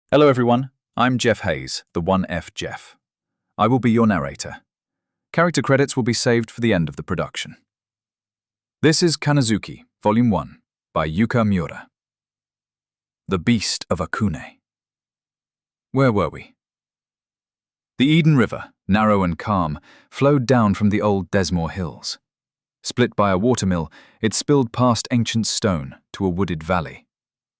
Hello everyone, I'm Jeff Haze, the 1F Jeff. I will be your narrator. Character credits will be saved for the end of the production. This is Kannazuki, Volume 1, by Yuka Miura. The Beast of Akune. Where were we? The Eden River, narrow and calm, flowed down from the old Desmore Hills. Split by a watermill, it spilled past ancient stone to a wooded valley,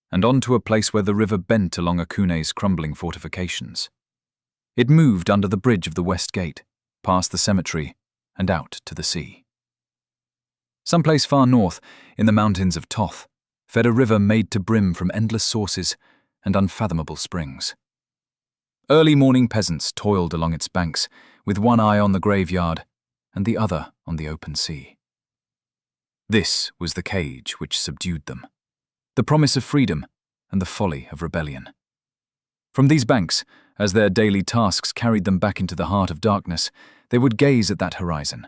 and on to a place where the river bent along Akune's crumbling fortifications. It moved under the bridge of the West Gate, past the cemetery, and out to the sea. Someplace far north, in the mountains of Toth, fed a river made to brim from endless sources and unfathomable springs. Early morning peasants toiled along its banks, with one eye on the graveyard and the other on the open sea. This was the cage which subdued them, the promise of freedom and the folly of rebellion. From these banks, as their daily tasks carried them back into the heart of darkness, they would gaze at that horizon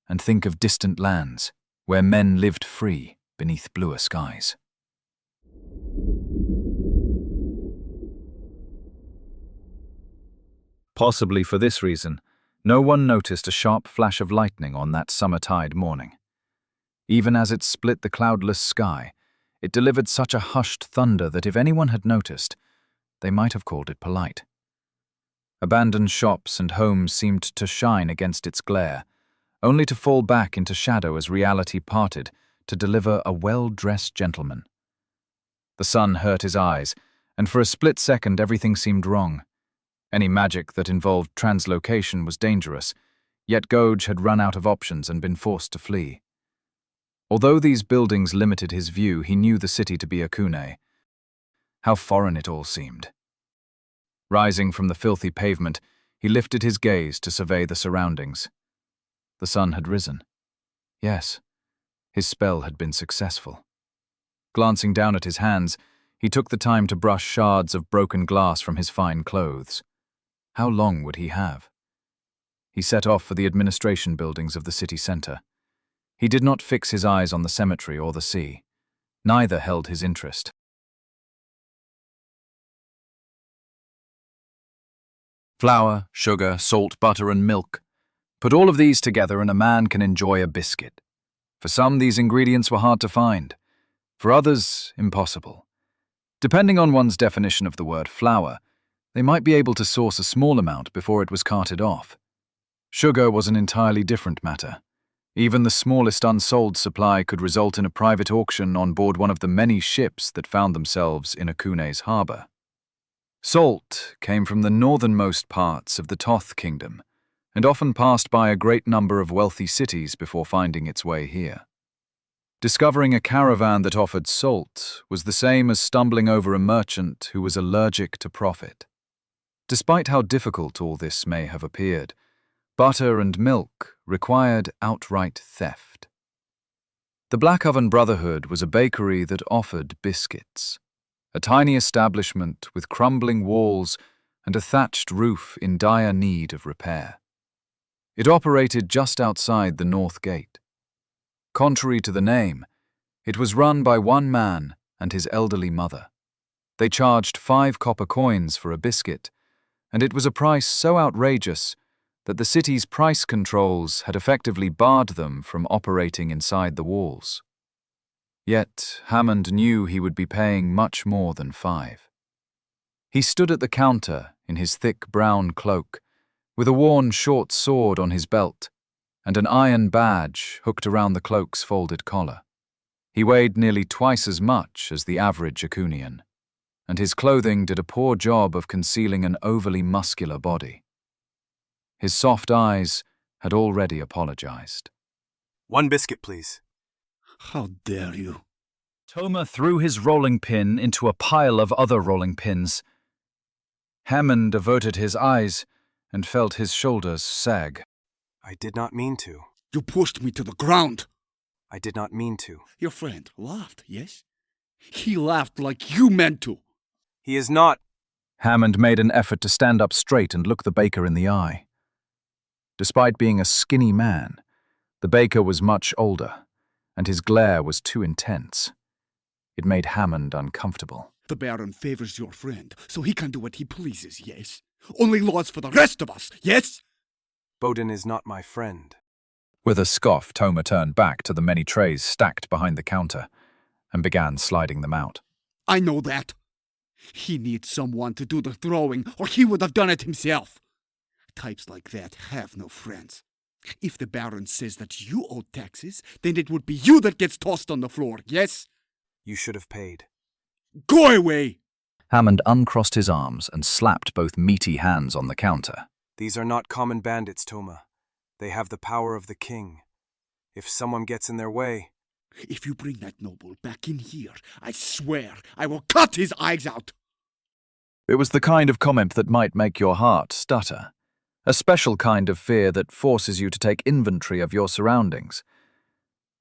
and think of distant lands where men lived free beneath bluer skies. Possibly for this reason, no one noticed a sharp flash of lightning on that summertide morning. Even as it split the cloudless sky, it delivered such a hushed thunder that if anyone had noticed, they might have called it polite. Abandoned shops and homes seemed to shine against its glare, only to fall back into shadow as reality parted to deliver a well-dressed gentleman. The sun hurt his eyes, and for a split second everything seemed wrong. Any magic that involved translocation was dangerous, yet Gouge had run out of options and been forced to flee. Although these buildings limited his view, he knew the city to be Akune. How foreign it all seemed. Rising from the filthy pavement, he lifted his gaze to survey the surroundings. The sun had risen. Yes, his spell had been successful. Glancing down at his hands, he took the time to brush shards of broken glass from his fine clothes. How long would he have? He set off for the administration buildings of the city centre. He did not fix his eyes on the cemetery or the sea. Neither held his interest. Flour, sugar, salt, butter, and milk. Put all of these together and a man can enjoy a biscuit. For some, these ingredients were hard to find. For others, impossible. Depending on one's definition of the word flour, they might be able to source a small amount before it was carted off. Sugar was an entirely different matter. Even the smallest unsold supply could result in a private auction on board one of the many ships that found themselves in Akune's harbour. Salt came from the northernmost parts of the Toth kingdom, and often passed by a great number of wealthy cities before finding its way here. Discovering a caravan that offered salt was the same as stumbling over a merchant who was allergic to profit. Despite how difficult all this may have appeared, butter and milk required outright theft. The Black Oven Brotherhood was a bakery that offered biscuits, a tiny establishment with crumbling walls and a thatched roof in dire need of repair. It operated just outside the North Gate. Contrary to the name, it was run by one man and his elderly mother. They charged 5 copper coins for a biscuit, and it was a price so outrageous that the city's price controls had effectively barred them from operating inside the walls. Yet Hammond knew he would be paying much more than 5. He stood at the counter in his thick brown cloak, with a worn short sword on his belt and an iron badge hooked around the cloak's folded collar. He weighed nearly twice as much as the average Akunean, and his clothing did a poor job of concealing an overly muscular body. His soft eyes had already apologized. 1 biscuit, please. How dare you? Toma threw his rolling pin into a pile of other rolling pins. Hammond averted his eyes and felt his shoulders sag. I did not mean to. You pushed me to the ground. I did not mean to. Your friend laughed, yes? He laughed like you meant to. He is not. Hammond made an effort to stand up straight and look the baker in the eye. Despite being a skinny man, the baker was much older, and his glare was too intense. It made Hammond uncomfortable. The Baron favors your friend, so he can do what he pleases, yes? Only laws for the rest of us, yes? Bowden is not my friend. With a scoff, Toma turned back to the many trays stacked behind the counter and began sliding them out. I know that. He needs someone to do the throwing, or he would have done it himself. Types like that have no friends. If the Baron says that you owe taxes, then it would be you that gets tossed on the floor, yes? You should have paid. Go away! Hammond uncrossed his arms and slapped both meaty hands on the counter. These are not common bandits, Toma. They have the power of the king. If someone gets in their way... If you bring that noble back in here, I swear I will cut his eyes out! It was the kind of comment that might make your heart stutter. A special kind of fear that forces you to take inventory of your surroundings.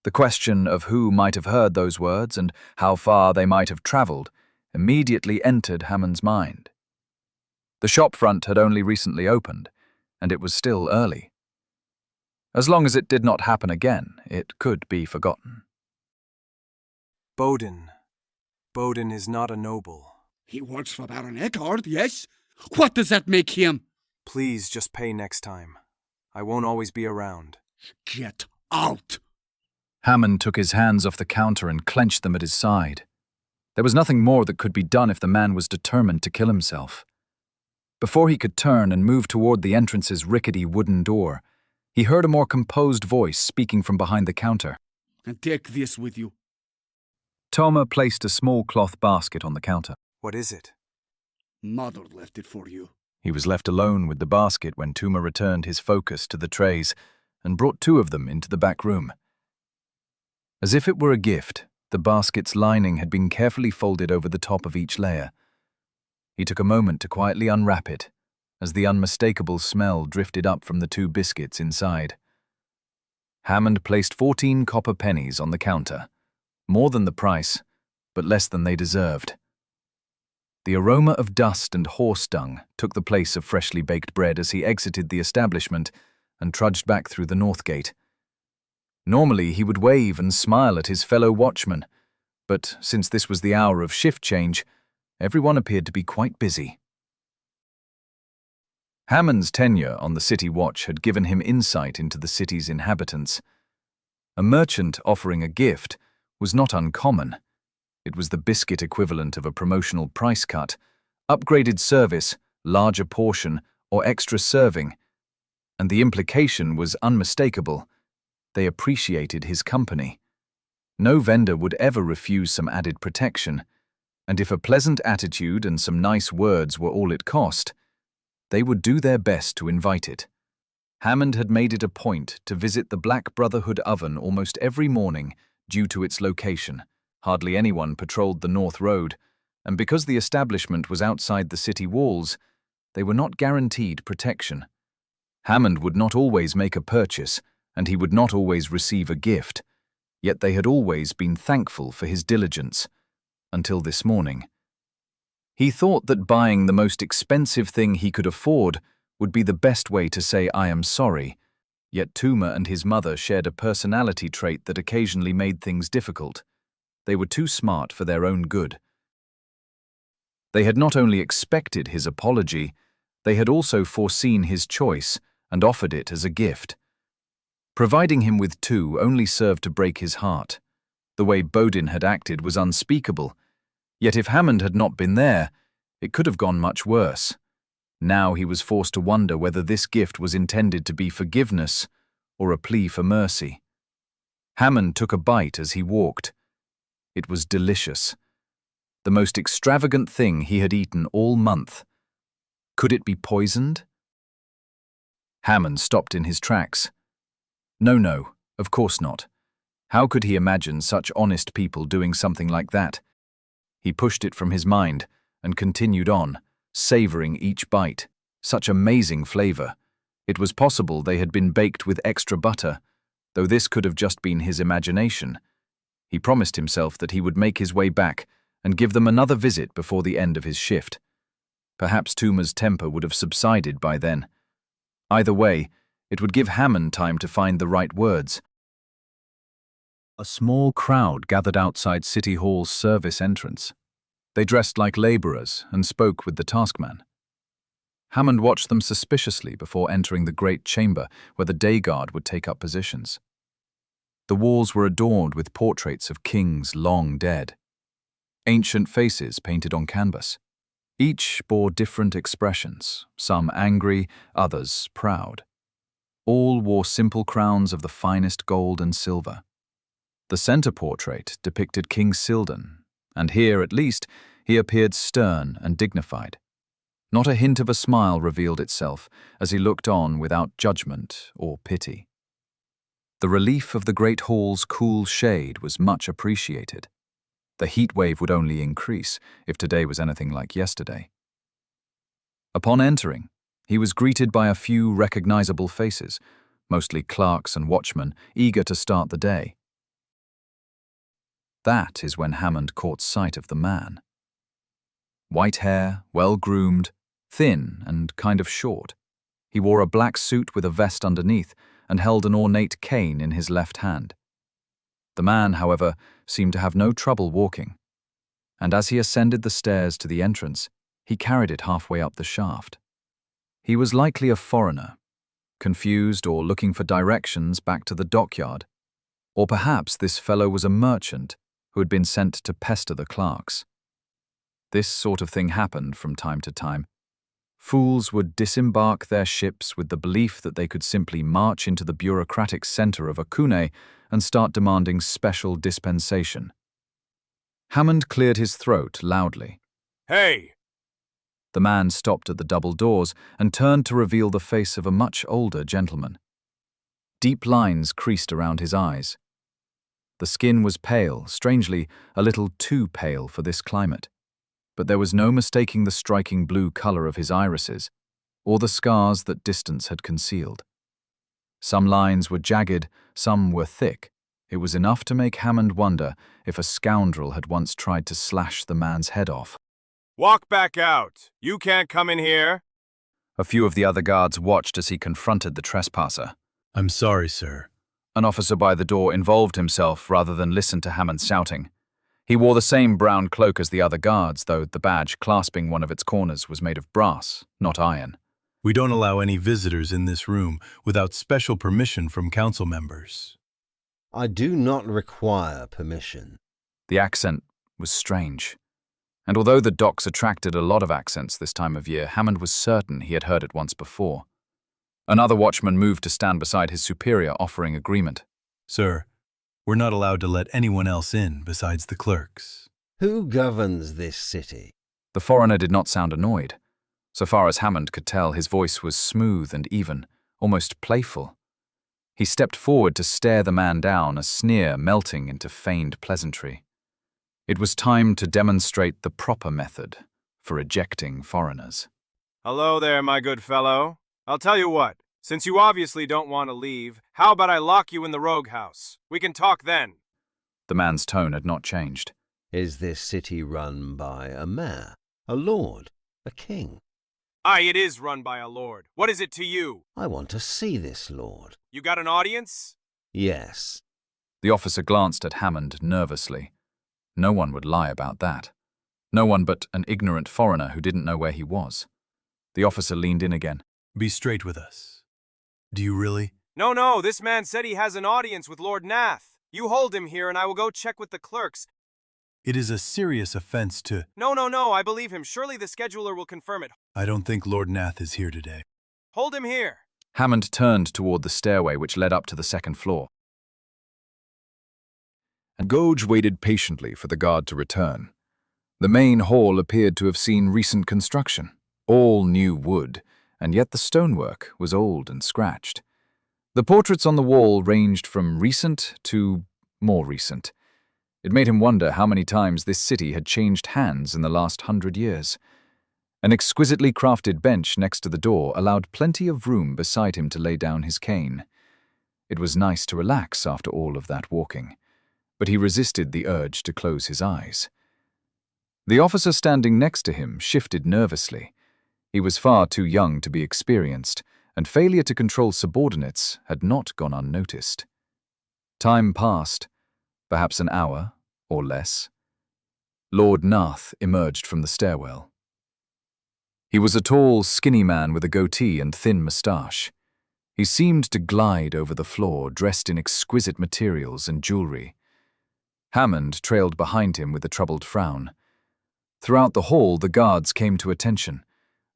The question of who might have heard those words and how far they might have travelled immediately entered Hammond's mind. The shop front had only recently opened, and it was still early. As long as it did not happen again, it could be forgotten. Bowden. Bowden is not a noble. He works for Baron Eckhart, yes? What does that make him? Please just pay next time. I won't always be around. Get out! Hammond took his hands off the counter and clenched them at his side. There was nothing more that could be done if the man was determined to kill himself. Before he could turn and move toward the entrance's rickety wooden door, he heard a more composed voice speaking from behind the counter. And take this with you. Toma placed a small cloth basket on the counter. What is it? Mother left it for you. He was left alone with the basket when Toma returned his focus to the trays and brought two of them into the back room. As if it were a gift, the basket's lining had been carefully folded over the top of each layer. He took a moment to quietly unwrap it, as the unmistakable smell drifted up from the two biscuits inside. Hammond placed 14 copper pennies on the counter, more than the price, but less than they deserved. The aroma of dust and horse dung took the place of freshly baked bread as he exited the establishment and trudged back through the north gate. Normally he would wave and smile at his fellow watchmen, but since this was the hour of shift change, everyone appeared to be quite busy. Hammond's tenure on the city watch had given him insight into the city's inhabitants. A merchant offering a gift was not uncommon. It was the biscuit equivalent of a promotional price cut, upgraded service, larger portion, or extra serving, and the implication was unmistakable. They appreciated his company. No vendor would ever refuse some added protection, and if a pleasant attitude and some nice words were all it cost, they would do their best to invite it. Hammond had made it a point to visit the Black Brotherhood oven almost every morning due to its location. Hardly anyone patrolled the North Road, and because the establishment was outside the city walls, they were not guaranteed protection. Hammond would not always make a purchase, and he would not always receive a gift, yet they had always been thankful for his diligence, until this morning. He thought that buying the most expensive thing he could afford would be the best way to say I am sorry, yet Toma and his mother shared a personality trait that occasionally made things difficult. They were too smart for their own good. They had not only expected his apology, they had also foreseen his choice and offered it as a gift. Providing him with two only served to break his heart. The way Bowden had acted was unspeakable, yet if Hammond had not been there, it could have gone much worse. Now he was forced to wonder whether this gift was intended to be forgiveness or a plea for mercy. Hammond took a bite as he walked. It was delicious. The most extravagant thing he had eaten all month. Could it be poisoned? Hammond stopped in his tracks. No, of course not. How could he imagine such honest people doing something like that? He pushed it from his mind and continued on, savoring each bite. Such amazing flavor. It was possible they had been baked with extra butter, though this could have just been his imagination. He promised himself that he would make his way back and give them another visit before the end of his shift. Perhaps Toma's temper would have subsided by then. Either way, it would give Hammond time to find the right words. A small crowd gathered outside City Hall's service entrance. They dressed like labourers and spoke with the taskman. Hammond watched them suspiciously before entering the great chamber where the day guard would take up positions. The walls were adorned with portraits of kings long dead. Ancient faces painted on canvas. Each bore different expressions, some angry, others proud. All wore simple crowns of the finest gold and silver. The centre portrait depicted King Sildan, and here, at least, he appeared stern and dignified. Not a hint of a smile revealed itself as he looked on without judgment or pity. The relief of the great hall's cool shade was much appreciated. The heat wave would only increase if today was anything like yesterday. Upon entering, he was greeted by a few recognizable faces, mostly clerks and watchmen, eager to start the day. That is when Hammond caught sight of the man. White hair, well-groomed, thin and kind of short. He wore a black suit with a vest underneath and held an ornate cane in his left hand. The man, however, seemed to have no trouble walking, and as he ascended the stairs to the entrance, he carried it halfway up the shaft. He was likely a foreigner, confused or looking for directions back to the dockyard, or perhaps this fellow was a merchant who had been sent to pester the clerks. This sort of thing happened from time to time. Fools would disembark their ships with the belief that they could simply march into the bureaucratic center of Akune and start demanding special dispensation. Hammond cleared his throat loudly. Hey! The man stopped at the double doors and turned to reveal the face of a much older gentleman. Deep lines creased around his eyes. The skin was pale, strangely a little too pale for this climate, but there was no mistaking the striking blue color of his irises, or the scars that distance had concealed. Some lines were jagged, some were thick. It was enough to make Hammond wonder if a scoundrel had once tried to slash the man's head off. Walk back out. You can't come in here. A few of the other guards watched as he confronted the trespasser. I'm sorry, sir. An officer by the door involved himself rather than listen to Hammond's shouting. He wore the same brown cloak as the other guards, though the badge clasping one of its corners was made of brass, not iron. We don't allow any visitors in this room without special permission from council members. I do not require permission. The accent was strange. And although the docks attracted a lot of accents this time of year, Hammond was certain he had heard it once before. Another watchman moved to stand beside his superior, offering agreement. Sir, we're not allowed to let anyone else in besides the clerks. Who governs this city? The foreigner did not sound annoyed. So far as Hammond could tell, his voice was smooth and even, almost playful. He stepped forward to stare the man down, a sneer melting into feigned pleasantry. It was time to demonstrate the proper method for ejecting foreigners. Hello there, my good fellow. I'll tell you what, since you obviously don't want to leave, how about I lock you in the rogue house? We can talk then. The man's tone had not changed. Is this city run by a mayor, a lord, a king? Aye, it is run by a lord. What is it to you? I want to see this lord. You got an audience? Yes. The officer glanced at Hammond nervously. No one would lie about that. No one but an ignorant foreigner who didn't know where he was. The officer leaned in again. Be straight with us. Do you really? No, this man said he has an audience with Lord Nath. You hold him here and I will go check with the clerks. It is a serious offense to... No, I believe him. Surely the scheduler will confirm it. I don't think Lord Nath is here today. Hold him here. Hammond turned toward the stairway which led up to the second floor. And Gouge waited patiently for the guard to return. The main hall appeared to have seen recent construction, all new wood, and yet the stonework was old and scratched. The portraits on the wall ranged from recent to more recent. It made him wonder how many times this city had changed hands in the last 100 years. An exquisitely crafted bench next to the door allowed plenty of room beside him to lay down his cane. It was nice to relax after all of that walking, but he resisted the urge to close his eyes. The officer standing next to him shifted nervously. He was far too young to be experienced, and failure to control subordinates had not gone unnoticed. Time passed, perhaps an hour or less. Lord Nath emerged from the stairwell. He was a tall, skinny man with a goatee and thin moustache. He seemed to glide over the floor, dressed in exquisite materials and jewelry. Hammond trailed behind him with a troubled frown. Throughout the hall, the guards came to attention.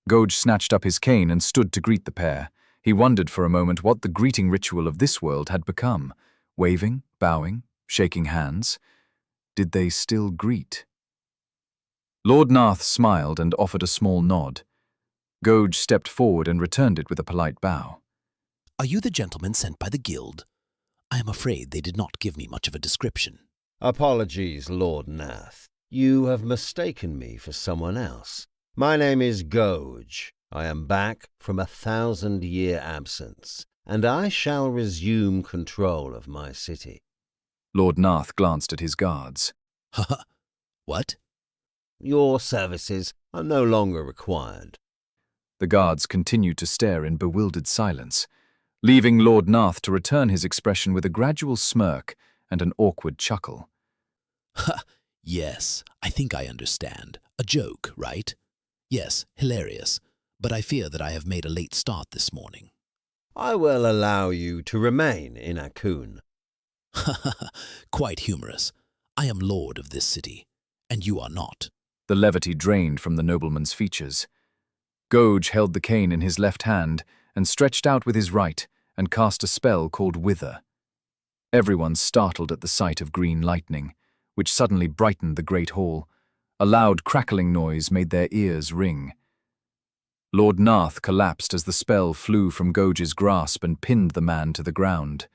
Gouge snatched up his cane and stood to greet the pair. He wondered for a moment what the greeting ritual of this world had become. Waving, bowing, shaking hands. Did they still greet? Lord Nath smiled and offered a small nod. Gouge stepped forward and returned it with a polite bow. Are you the gentleman sent by the guild? I am afraid they did not give me much of a description. Apologies, Lord Nath. You have mistaken me for someone else. My name is Gouge. I am back from a 1,000-year absence, and I shall resume control of my city. Lord Nath glanced at his guards. Ha! What? Your services are no longer required. The guards continued to stare in bewildered silence, leaving Lord Nath to return his expression with a gradual smirk and an awkward chuckle. Ha! Yes, I think I understand. A joke, right? Yes, hilarious. But I fear that I have made a late start this morning. I will allow you to remain in Akune. Quite humorous. I am lord of this city, and you are not. The levity drained from the nobleman's features. Gouge held the cane in his left hand and stretched out with his right and cast a spell called Wither. Everyone startled at the sight of green lightning, which suddenly brightened the great hall. A loud crackling noise made their ears ring. Lord Nath collapsed as the spell flew from Gouge's grasp and pinned the man to the ground.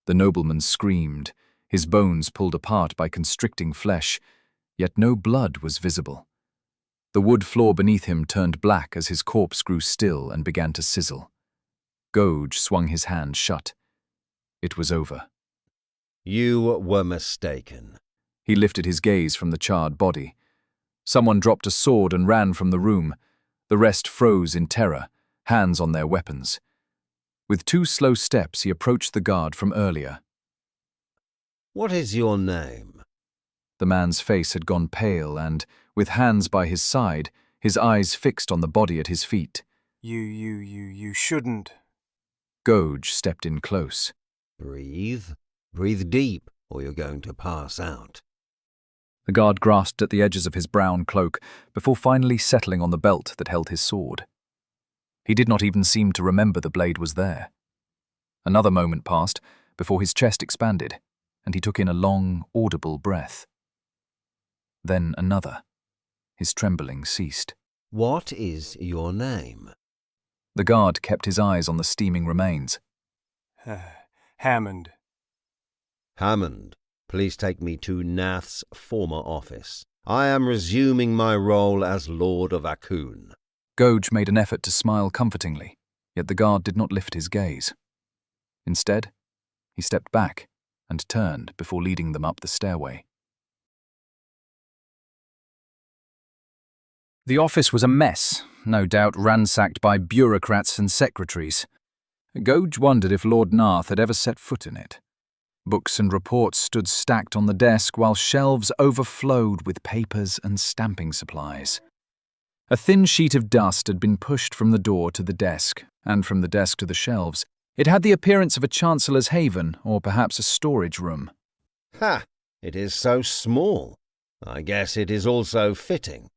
The nobleman screamed, his bones pulled apart by constricting flesh, yet no blood was visible. The wood floor beneath him turned black as his corpse grew still and began to sizzle. Gouge swung his hand shut. It was over. You were mistaken. He lifted his gaze from the charred body. Someone dropped a sword and ran from the room. The rest froze in terror, hands on their weapons. With 2 slow steps, he approached the guard from earlier. What is your name? The man's face had gone pale and, with hands by his side, his eyes fixed on the body at his feet. You shouldn't. Gouge stepped in close. Breathe. Breathe deep, or you're going to pass out. The guard grasped at the edges of his brown cloak before finally settling on the belt that held his sword. He did not even seem to remember the blade was there. Another moment passed before his chest expanded, and he took in a long, audible breath. Then another. His trembling ceased. What is your name? The guard kept his eyes on the steaming remains. Hammond. Hammond, please take me to Nath's former office. I am resuming my role as Lord of Akune. Gouge made an effort to smile comfortingly, yet the guard did not lift his gaze. Instead, he stepped back and turned before leading them up the stairway. The office was a mess, no doubt ransacked by bureaucrats and secretaries. Gouge wondered if Lord Nath had ever set foot in it. Books and reports stood stacked on the desk while shelves overflowed with papers and stamping supplies. A thin sheet of dust had been pushed from the door to the desk, and from the desk to the shelves. It had the appearance of a chancellor's haven, or perhaps a storage room. Ha! It is so small. I guess it is also fitting.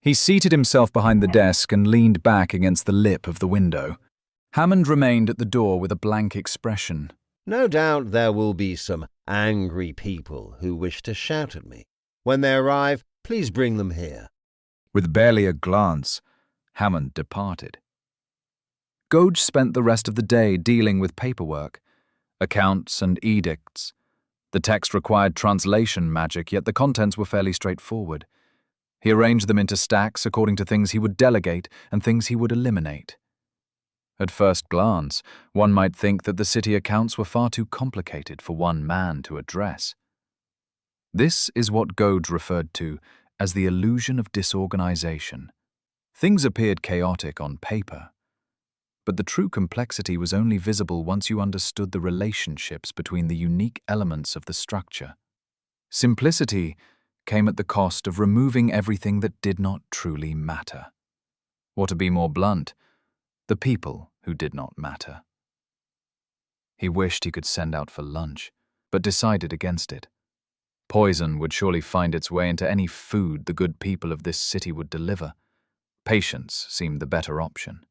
He seated himself behind the desk and leaned back against the lip of the window. Hammond remained at the door with a blank expression. No doubt there will be some angry people who wish to shout at me. When they arrive, please bring them here. With barely a glance, Hammond departed. Gouge spent the rest of the day dealing with paperwork, accounts and edicts. The text required translation magic, yet the contents were fairly straightforward. He arranged them into stacks according to things he would delegate and things he would eliminate. At first glance, one might think that the city accounts were far too complicated for one man to address. This is what Gouge referred to as the illusion of disorganization. Things appeared chaotic on paper, but the true complexity was only visible once you understood the relationships between the unique elements of the structure. Simplicity came at the cost of removing everything that did not truly matter. Or to be more blunt, the people who did not matter. He wished he could send out for lunch, but decided against it. Poison would surely find its way into any food the good people of this city would deliver. Patience seemed the better option.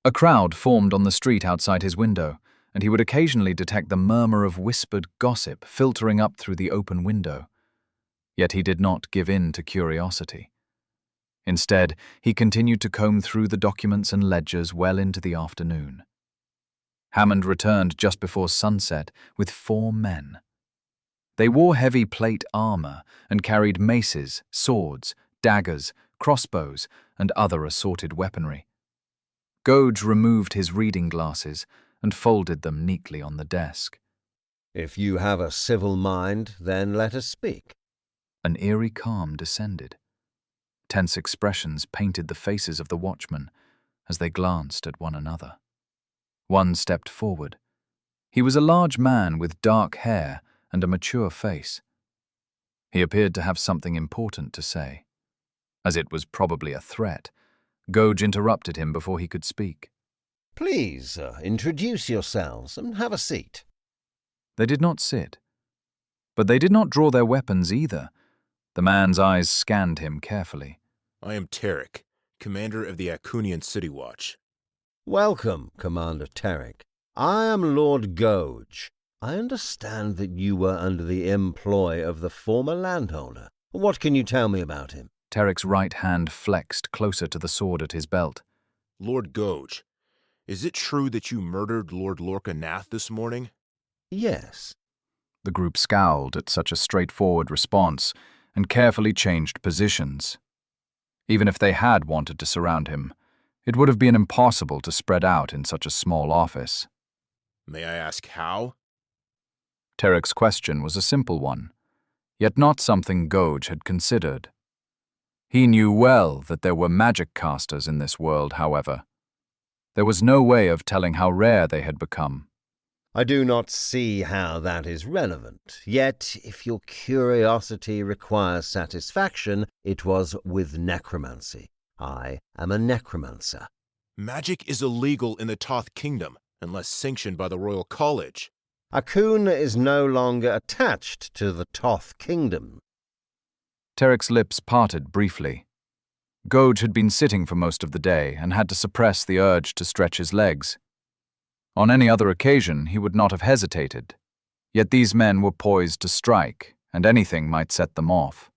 A crowd formed on the street outside his window, and he would occasionally detect the murmur of whispered gossip filtering up through the open window. Yet he did not give in to curiosity. Instead, he continued to comb through the documents and ledgers well into the afternoon. Hammond returned just before sunset with 4 men. They wore heavy plate armor and carried maces, swords, daggers, crossbows, and other assorted weaponry. Goge removed his reading glasses and folded them neatly on the desk. If you have a civil mind, then let us speak. An eerie calm descended. Tense expressions painted the faces of the watchmen as they glanced at one another. One stepped forward. He was a large man with dark hair and a mature face. He appeared to have something important to say. As it was probably a threat, Goge interrupted him before he could speak. Please, introduce yourselves and have a seat. They did not sit. But they did not draw their weapons either. The man's eyes scanned him carefully. I am Tarek, commander of the Akunian City Watch. Welcome, Commander Tarek. I am Lord Goge. I understand that you were under the employ of the former landholder. What can you tell me about him? Tarek's right hand flexed closer to the sword at his belt. Lord Goge, is it true that you murdered Lord Lorca Nath this morning? Yes. The group scowled at such a straightforward response and carefully changed positions. Even if they had wanted to surround him, it would have been impossible to spread out in such a small office. May I ask how? Tarek's question was a simple one, yet not something Goge had considered. He knew well that there were magic casters in this world, however. There was no way of telling how rare they had become. I do not see how that is relevant. Yet, if your curiosity requires satisfaction, it was with necromancy. I am a necromancer. Magic is illegal in the Toth Kingdom, unless sanctioned by the Royal College. Akune is no longer attached to the Toth Kingdom. Tarek's lips parted briefly. Goge had been sitting for most of the day and had to suppress the urge to stretch his legs. On any other occasion, he would not have hesitated. Yet these men were poised to strike, and anything might set them off.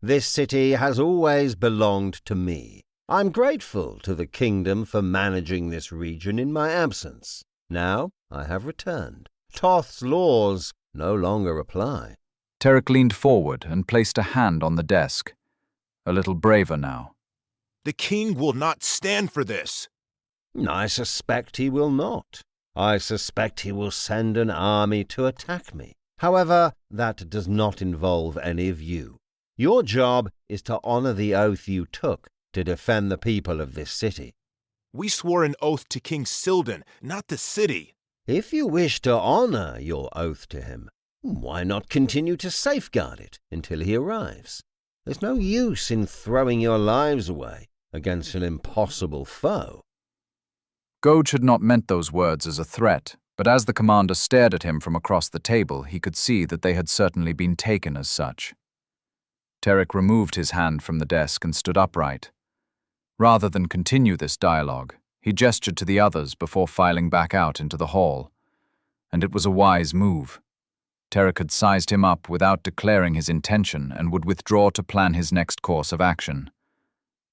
This city has always belonged to me. I'm grateful to the kingdom for managing this region in my absence. Now I have returned. Toth's laws no longer apply. Tarek leaned forward and placed a hand on the desk, a little braver now. The king will not stand for this. I suspect he will not. I suspect he will send an army to attack me. However, that does not involve any of you. Your job is to honor the oath you took to defend the people of this city. We swore an oath to King Silden, not the city. If you wish to honor your oath to him, why not continue to safeguard it until he arrives? There's no use in throwing your lives away against an impossible foe. Goge had not meant those words as a threat, but as the commander stared at him from across the table, he could see that they had certainly been taken as such. Tarek removed his hand from the desk and stood upright. Rather than continue this dialogue, he gestured to the others before filing back out into the hall. And it was a wise move. Tarek had sized him up without declaring his intention and would withdraw to plan his next course of action.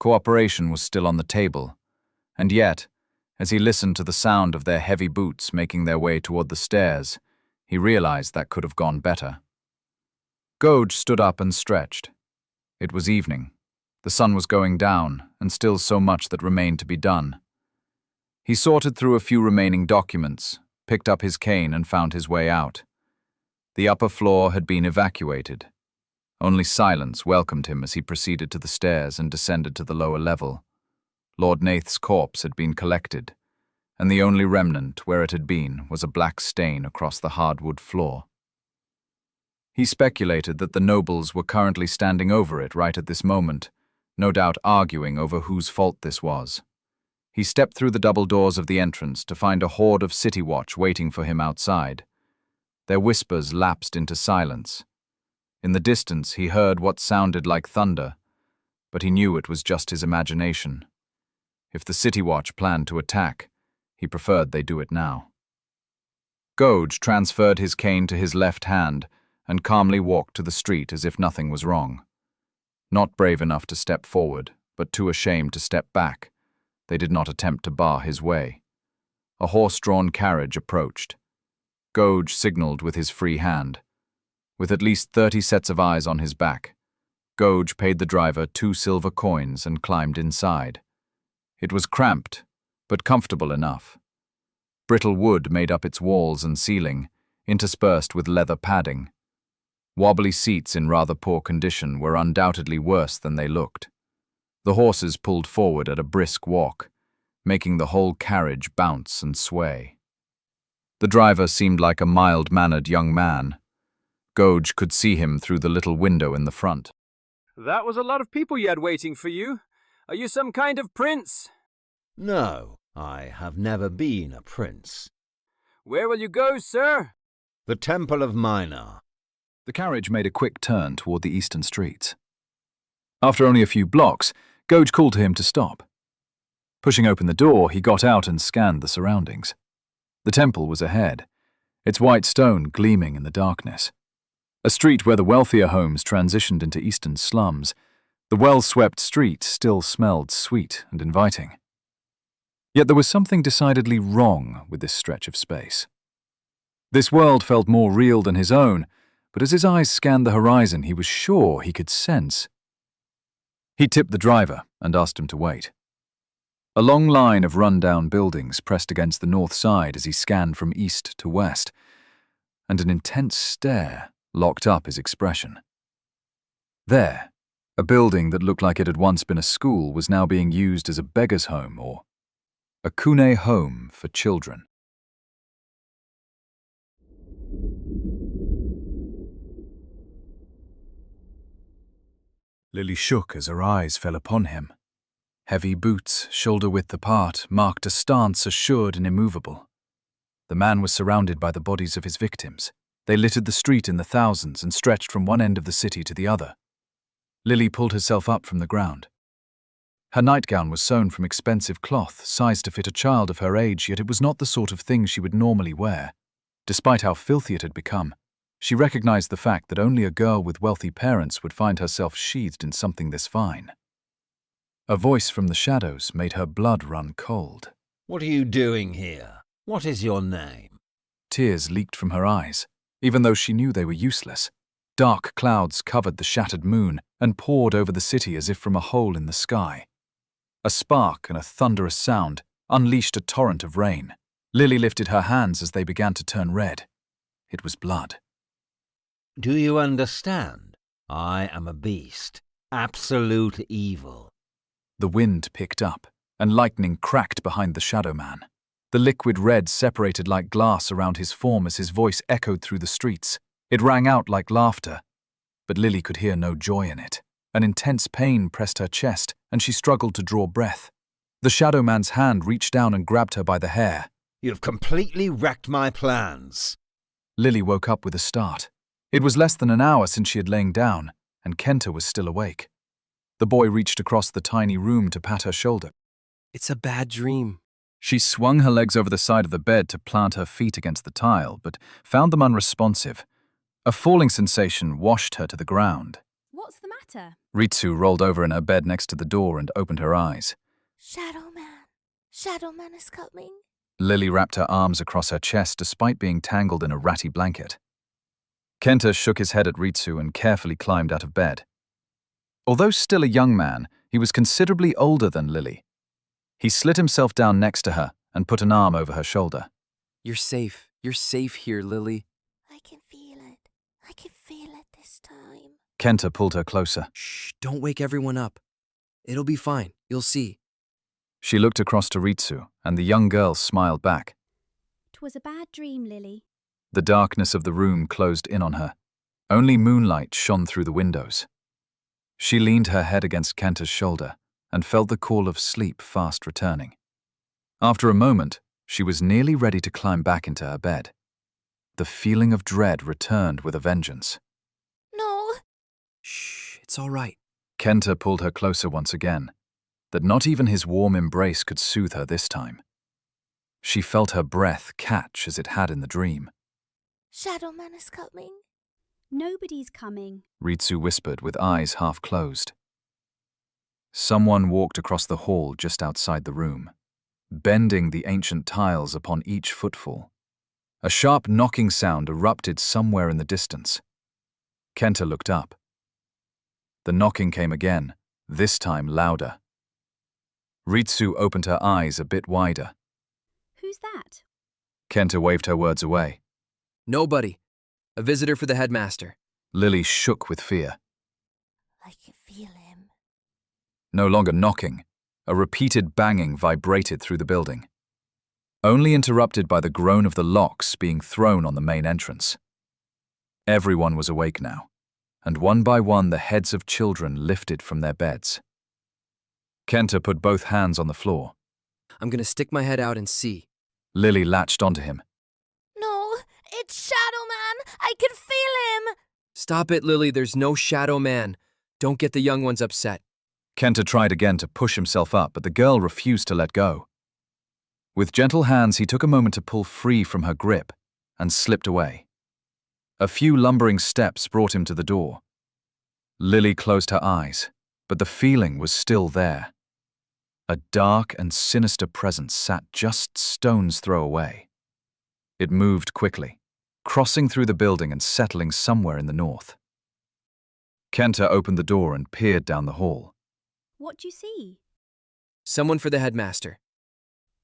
Cooperation was still on the table, and yet, as he listened to the sound of their heavy boots making their way toward the stairs, he realized that could have gone better. Goge stood up and stretched. It was evening. The sun was going down, and still so much that remained to be done. He sorted through a few remaining documents, picked up his cane and found his way out. The upper floor had been evacuated. Only silence welcomed him as he proceeded to the stairs and descended to the lower level. Lord Nath's corpse had been collected, and the only remnant where it had been was a black stain across the hardwood floor. He speculated that the nobles were currently standing over it right at this moment, no doubt arguing over whose fault this was. He stepped through the double doors of the entrance to find a horde of city watch waiting for him outside. Their whispers lapsed into silence. In the distance he heard what sounded like thunder, but he knew it was just his imagination. If the city watch planned to attack, he preferred they do it now. Goge transferred his cane to his left hand and calmly walked to the street as if nothing was wrong. Not brave enough to step forward, but too ashamed to step back, they did not attempt to bar his way. A horse-drawn carriage approached. Goge signaled with his free hand. With at least 30 sets of eyes on his back, Goge paid the driver 2 silver coins and climbed inside. It was cramped, but comfortable enough. Brittle wood made up its walls and ceiling, interspersed with leather padding. Wobbly seats in rather poor condition were undoubtedly worse than they looked. The horses pulled forward at a brisk walk, making the whole carriage bounce and sway. The driver seemed like a mild-mannered young man. Goge could see him through the little window in the front. That was a lot of people you had waiting for you. Are you some kind of prince? No, I have never been a prince. Where will you go, sir? The Temple of Minar. The carriage made a quick turn toward the eastern streets. After only a few blocks, Goge called to him to stop. Pushing open the door, he got out and scanned the surroundings. The temple was ahead, its white stone gleaming in the darkness. A street where the wealthier homes transitioned into eastern slums, the well-swept street still smelled sweet and inviting. Yet there was something decidedly wrong with this stretch of space. This world felt more real than his own, but as his eyes scanned the horizon, he was sure he could sense. He tipped the driver and asked him to wait. A long line of run-down buildings pressed against the north side as he scanned from east to west, and an intense stare locked up his expression. There, a building that looked like it had once been a school was now being used as a beggar's home or Akune home for children. Lily shook as her eyes fell upon him. Heavy boots, shoulder-width apart, marked a stance assured and immovable. The man was surrounded by the bodies of his victims. They littered the street in the thousands and stretched from one end of the city to the other. Lily pulled herself up from the ground. Her nightgown was sewn from expensive cloth, sized to fit a child of her age, yet it was not the sort of thing she would normally wear. Despite how filthy it had become, she recognized the fact that only a girl with wealthy parents would find herself sheathed in something this fine. A voice from the shadows made her blood run cold. What are you doing here? What is your name? Tears leaked from her eyes, even though she knew they were useless. Dark clouds covered the shattered moon and poured over the city as if from a hole in the sky. A spark and a thunderous sound unleashed a torrent of rain. Lily lifted her hands as they began to turn red. It was blood. Do you understand? I am a beast. Absolute evil. The wind picked up, and lightning cracked behind the shadow man. The liquid red separated like glass around his form as his voice echoed through the streets. It rang out like laughter, but Lily could hear no joy in it. An intense pain pressed her chest, and she struggled to draw breath. The shadow man's hand reached down and grabbed her by the hair. You've completely wrecked my plans. Lily woke up with a start. It was less than an hour since she had lain down, and Kenta was still awake. The boy reached across the tiny room to pat her shoulder. It's a bad dream. She swung her legs over the side of the bed to plant her feet against the tile, but found them unresponsive. A falling sensation washed her to the ground. What's the matter? Ritsu rolled over in her bed next to the door and opened her eyes. Shadow Man is coming. Lily wrapped her arms across her chest despite being tangled in a ratty blanket. Kenta shook his head at Ritsu and carefully climbed out of bed. Although still a young man, he was considerably older than Lily. He slid himself down next to her and put an arm over her shoulder. You're safe. You're safe here, Lily. I can feel it. I can feel it this time. Kenta pulled her closer. Shh, don't wake everyone up. It'll be fine. You'll see. She looked across to Ritsu, and the young girl smiled back. 'Twas a bad dream, Lily. The darkness of the room closed in on her. Only moonlight shone through the windows. She leaned her head against Kenta's shoulder and felt the call of sleep fast returning. After a moment, she was nearly ready to climb back into her bed. The feeling of dread returned with a vengeance. No. Shh, it's all right. Kenta pulled her closer once again, that not even his warm embrace could soothe her this time. She felt her breath catch as it had in the dream. Shadow Man is coming. Nobody's coming, Ritsu whispered with eyes half closed. Someone walked across the hall just outside the room, bending the ancient tiles upon each footfall. A sharp knocking sound erupted somewhere in the distance. Kenta looked up. The knocking came again, this time louder. Ritsu opened her eyes a bit wider. Who's that? Kenta waved her words away. Nobody. A visitor for the headmaster. Lily shook with fear. I can feel him. No longer knocking, a repeated banging vibrated through the building, only interrupted by the groan of the locks being thrown on the main entrance. Everyone was awake now, and one by one the heads of children lifted from their beds. Kenta put both hands on the floor. I'm gonna stick my head out and see. Lily latched onto him. No, it's Shadow Man. I can feel him. Stop it, Lily. There's no shadow man. Don't get the young ones upset. Kenta tried again to push himself up, but the girl refused to let go. With gentle hands, he took a moment to pull free from her grip and slipped away. A few lumbering steps brought him to the door. Lily closed her eyes, but the feeling was still there. A dark and sinister presence sat just stone's throw away. It moved quickly, crossing through the building and settling somewhere in the north. Kenta opened the door and peered down the hall. What do you see? Someone for the headmaster.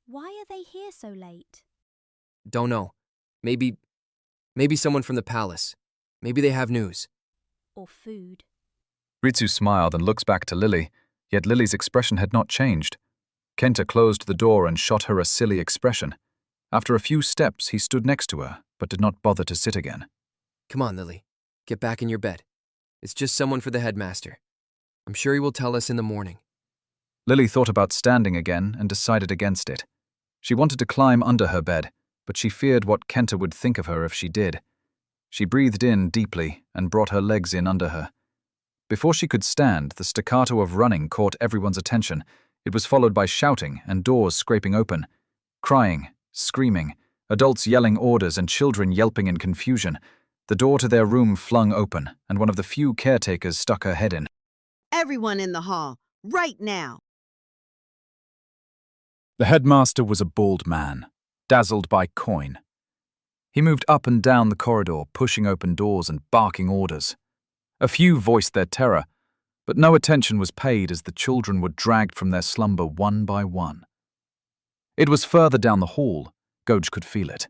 Why are they here so late? Don't know. Maybe someone from the palace. Maybe they have news. Or food. Ritsu smiled and looked back to Lily, yet Lily's expression had not changed. Kenta closed the door and shot her a silly expression. After a few steps, he stood next to her, but did not bother to sit again. Come on, Lily. Get back in your bed. It's just someone for the headmaster. I'm sure he will tell us in the morning. Lily thought about standing again and decided against it. She wanted to climb under her bed, but she feared what Kenta would think of her if she did. She breathed in deeply and brought her legs in under her. Before she could stand, the staccato of running caught everyone's attention. It was followed by shouting and doors scraping open. Crying, screaming, adults yelling orders and children yelping in confusion. The door to their room flung open, and one of the few caretakers stuck her head in. Everyone in the hall, right now. The headmaster was a bald man, dazzled by coin. He moved up and down the corridor, pushing open doors and barking orders. A few voiced their terror, but no attention was paid as the children were dragged from their slumber one by one. It was further down the hall. Goj could feel it.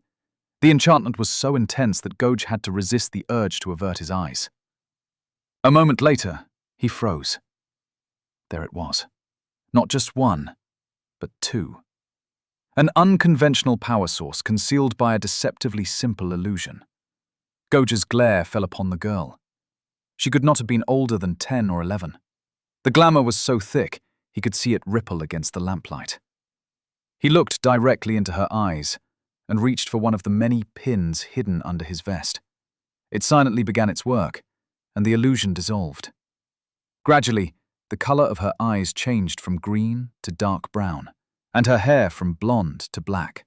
The enchantment was so intense that Goj had to resist the urge to avert his eyes. A moment later, he froze. There it was. Not just one, but two. An unconventional power source concealed by a deceptively simple illusion. Goj's glare fell upon the girl. She could not have been older than 10 or 11. The glamour was so thick, he could see it ripple against the lamplight. He looked directly into her eyes and reached for one of the many pins hidden under his vest. It silently began its work, and the illusion dissolved. Gradually, the color of her eyes changed from green to dark brown, and her hair from blonde to black.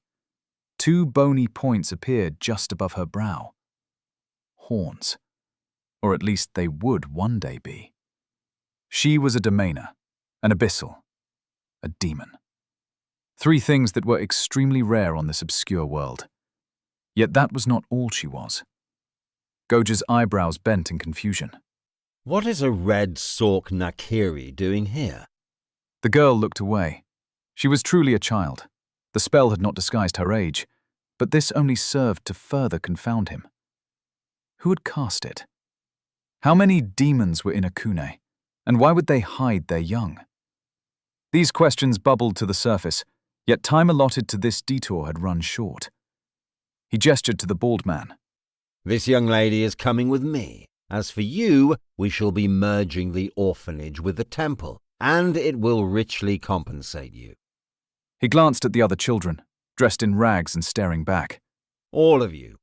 Two bony points appeared just above her brow. Horns. Or at least they would one day be. She was a domainer, an abyssal, a demon. Three things that were extremely rare on this obscure world. Yet that was not all she was. Goj's eyebrows bent in confusion. What is a red Sork Nakiri doing here? The girl looked away. She was truly a child. The spell had not disguised her age, but this only served to further confound him. Who had cast it? How many demons were in Akune, and why would they hide their young? These questions bubbled to the surface, yet time allotted to this detour had run short. He gestured to the bald man. This young lady is coming with me. As for you, we shall be merging the orphanage with the temple, and it will richly compensate you. He glanced at the other children, dressed in rags and staring back. All of you.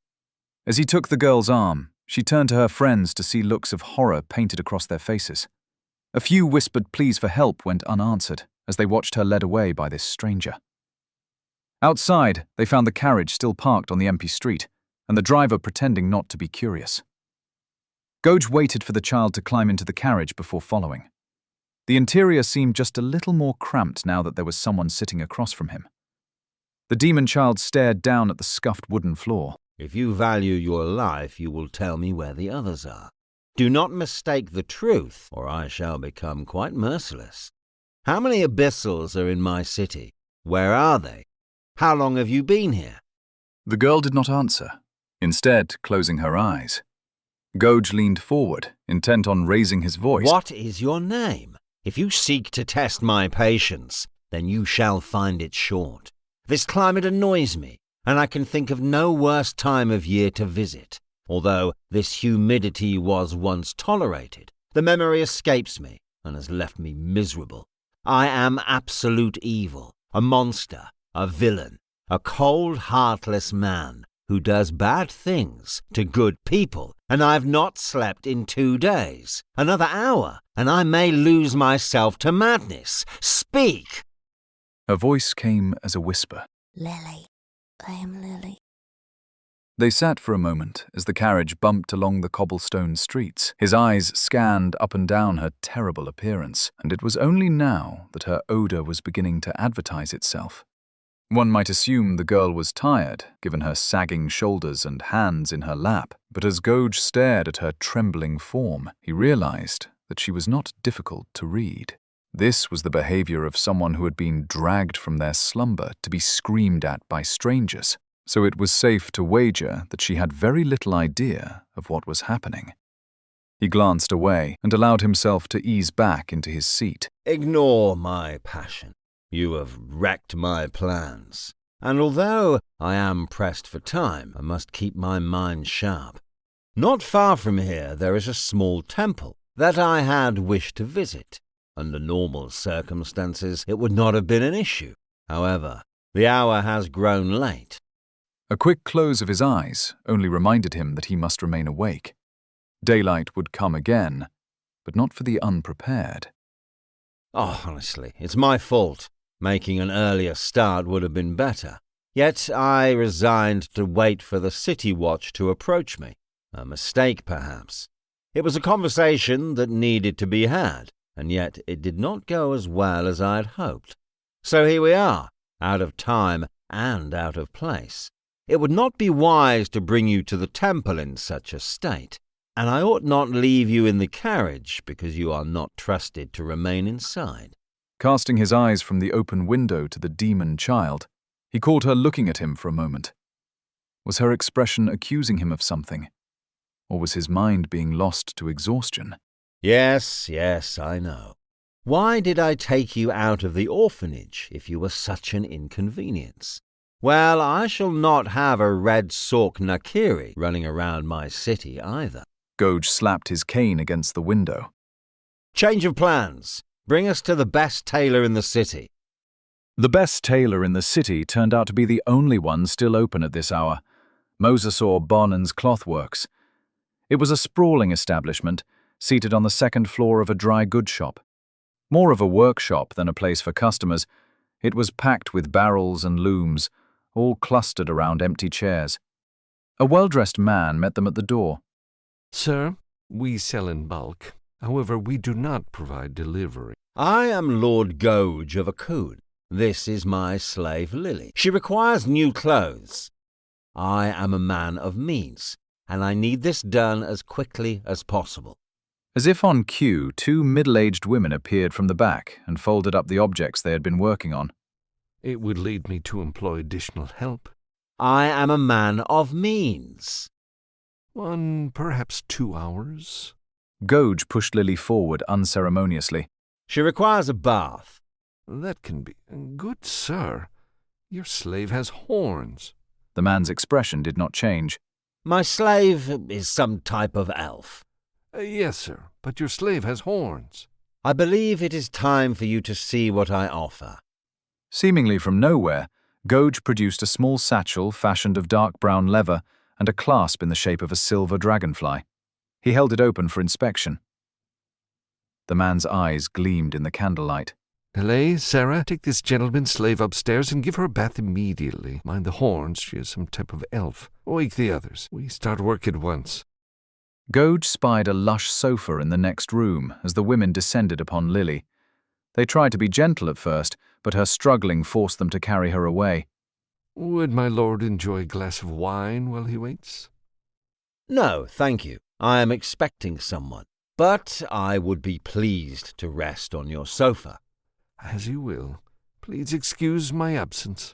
As he took the girl's arm, she turned to her friends to see looks of horror painted across their faces. A few whispered pleas for help went unanswered as they watched her led away by this stranger. Outside, they found the carriage still parked on the empty street, and the driver pretending not to be curious. Gouge waited for the child to climb into the carriage before following. The interior seemed just a little more cramped now that there was someone sitting across from him. The demon child stared down at the scuffed wooden floor. If you value your life, you will tell me where the others are. Do not mistake the truth, or I shall become quite merciless. How many abyssals are in my city? Where are they? How long have you been here? The girl did not answer, instead closing her eyes. Gouge leaned forward, intent on raising his voice. What is your name? If you seek to test my patience, then you shall find it short. This climate annoys me, and I can think of no worse time of year to visit. Although this humidity was once tolerated, the memory escapes me and has left me miserable. I am absolute evil, a monster, a villain, a cold, heartless man who does bad things to good people, and I've not slept in 2 days. Another hour, and I may lose myself to madness. Speak! Her voice came as a whisper. Lily. I am Lily. They sat for a moment as the carriage bumped along the cobblestone streets. His eyes scanned up and down her terrible appearance, and it was only now that her odor was beginning to advertise itself. One might assume the girl was tired, given her sagging shoulders and hands in her lap, but as Gouge stared at her trembling form, he realized that she was not difficult to read. This was the behavior of someone who had been dragged from their slumber to be screamed at by strangers, so it was safe to wager that she had very little idea of what was happening. He glanced away and allowed himself to ease back into his seat. Ignore my passion. You have wrecked my plans. And although I am pressed for time, I must keep my mind sharp. Not far from here there is a small temple that I had wished to visit. Under normal circumstances, it would not have been an issue. However, the hour has grown late. A quick close of his eyes only reminded him that he must remain awake. Daylight would come again, but not for the unprepared. Oh, honestly, it's my fault. Making an earlier start would have been better. Yet I resigned to wait for the city watch to approach me. A mistake, perhaps. It was a conversation that needed to be had, and yet it did not go as well as I had hoped. So here we are, out of time and out of place. It would not be wise to bring you to the temple in such a state, and I ought not leave you in the carriage because you are not trusted to remain inside. Casting his eyes from the open window to the demon child, he caught her looking at him for a moment. Was her expression accusing him of something? Or was his mind being lost to exhaustion? Yes, I know. Why did I take you out of the orphanage if you were such an inconvenience? Well, I shall not have a red Sork Nakiri running around my city either. Gouge slapped his cane against the window. Change of plans. Bring us to the best tailor in the city. The best tailor in the city turned out to be the only one still open at this hour, Mosasaur Barnon's Clothworks. It was a sprawling establishment, seated on the second floor of a dry goods shop. More of a workshop than a place for customers, it was packed with barrels and looms, all clustered around empty chairs. A well-dressed man met them at the door. Sir, we sell in bulk. However, we do not provide delivery. I am Lord Gouge of Akune. This is my slave Lily. She requires new clothes. I am a man of means, and I need this done as quickly as possible. As if on cue, 2 middle-aged women appeared from the back and folded up the objects they had been working on. It would lead me to employ additional help. I am a man of means. 1, perhaps 2 hours. Gouge pushed Lily forward unceremoniously. She requires a bath. That can be. Good sir, your slave has horns. The man's expression did not change. My slave is some type of elf. Yes, sir, but your slave has horns. I believe it is time for you to see what I offer. Seemingly from nowhere, Gouge produced a small satchel fashioned of dark brown leather and a clasp in the shape of a silver dragonfly. He held it open for inspection. The man's eyes gleamed in the candlelight. Helene, Sarah, take this gentleman's slave upstairs and give her a bath immediately. Mind the horns, she is some type of elf. Wake the others. We start work at once. Gouge spied a lush sofa in the next room as the women descended upon Lily. They tried to be gentle at first, but her struggling forced them to carry her away. Would my lord enjoy a glass of wine while he waits? No, thank you. I am expecting someone. But I would be pleased to rest on your sofa. As you will. Please excuse my absence.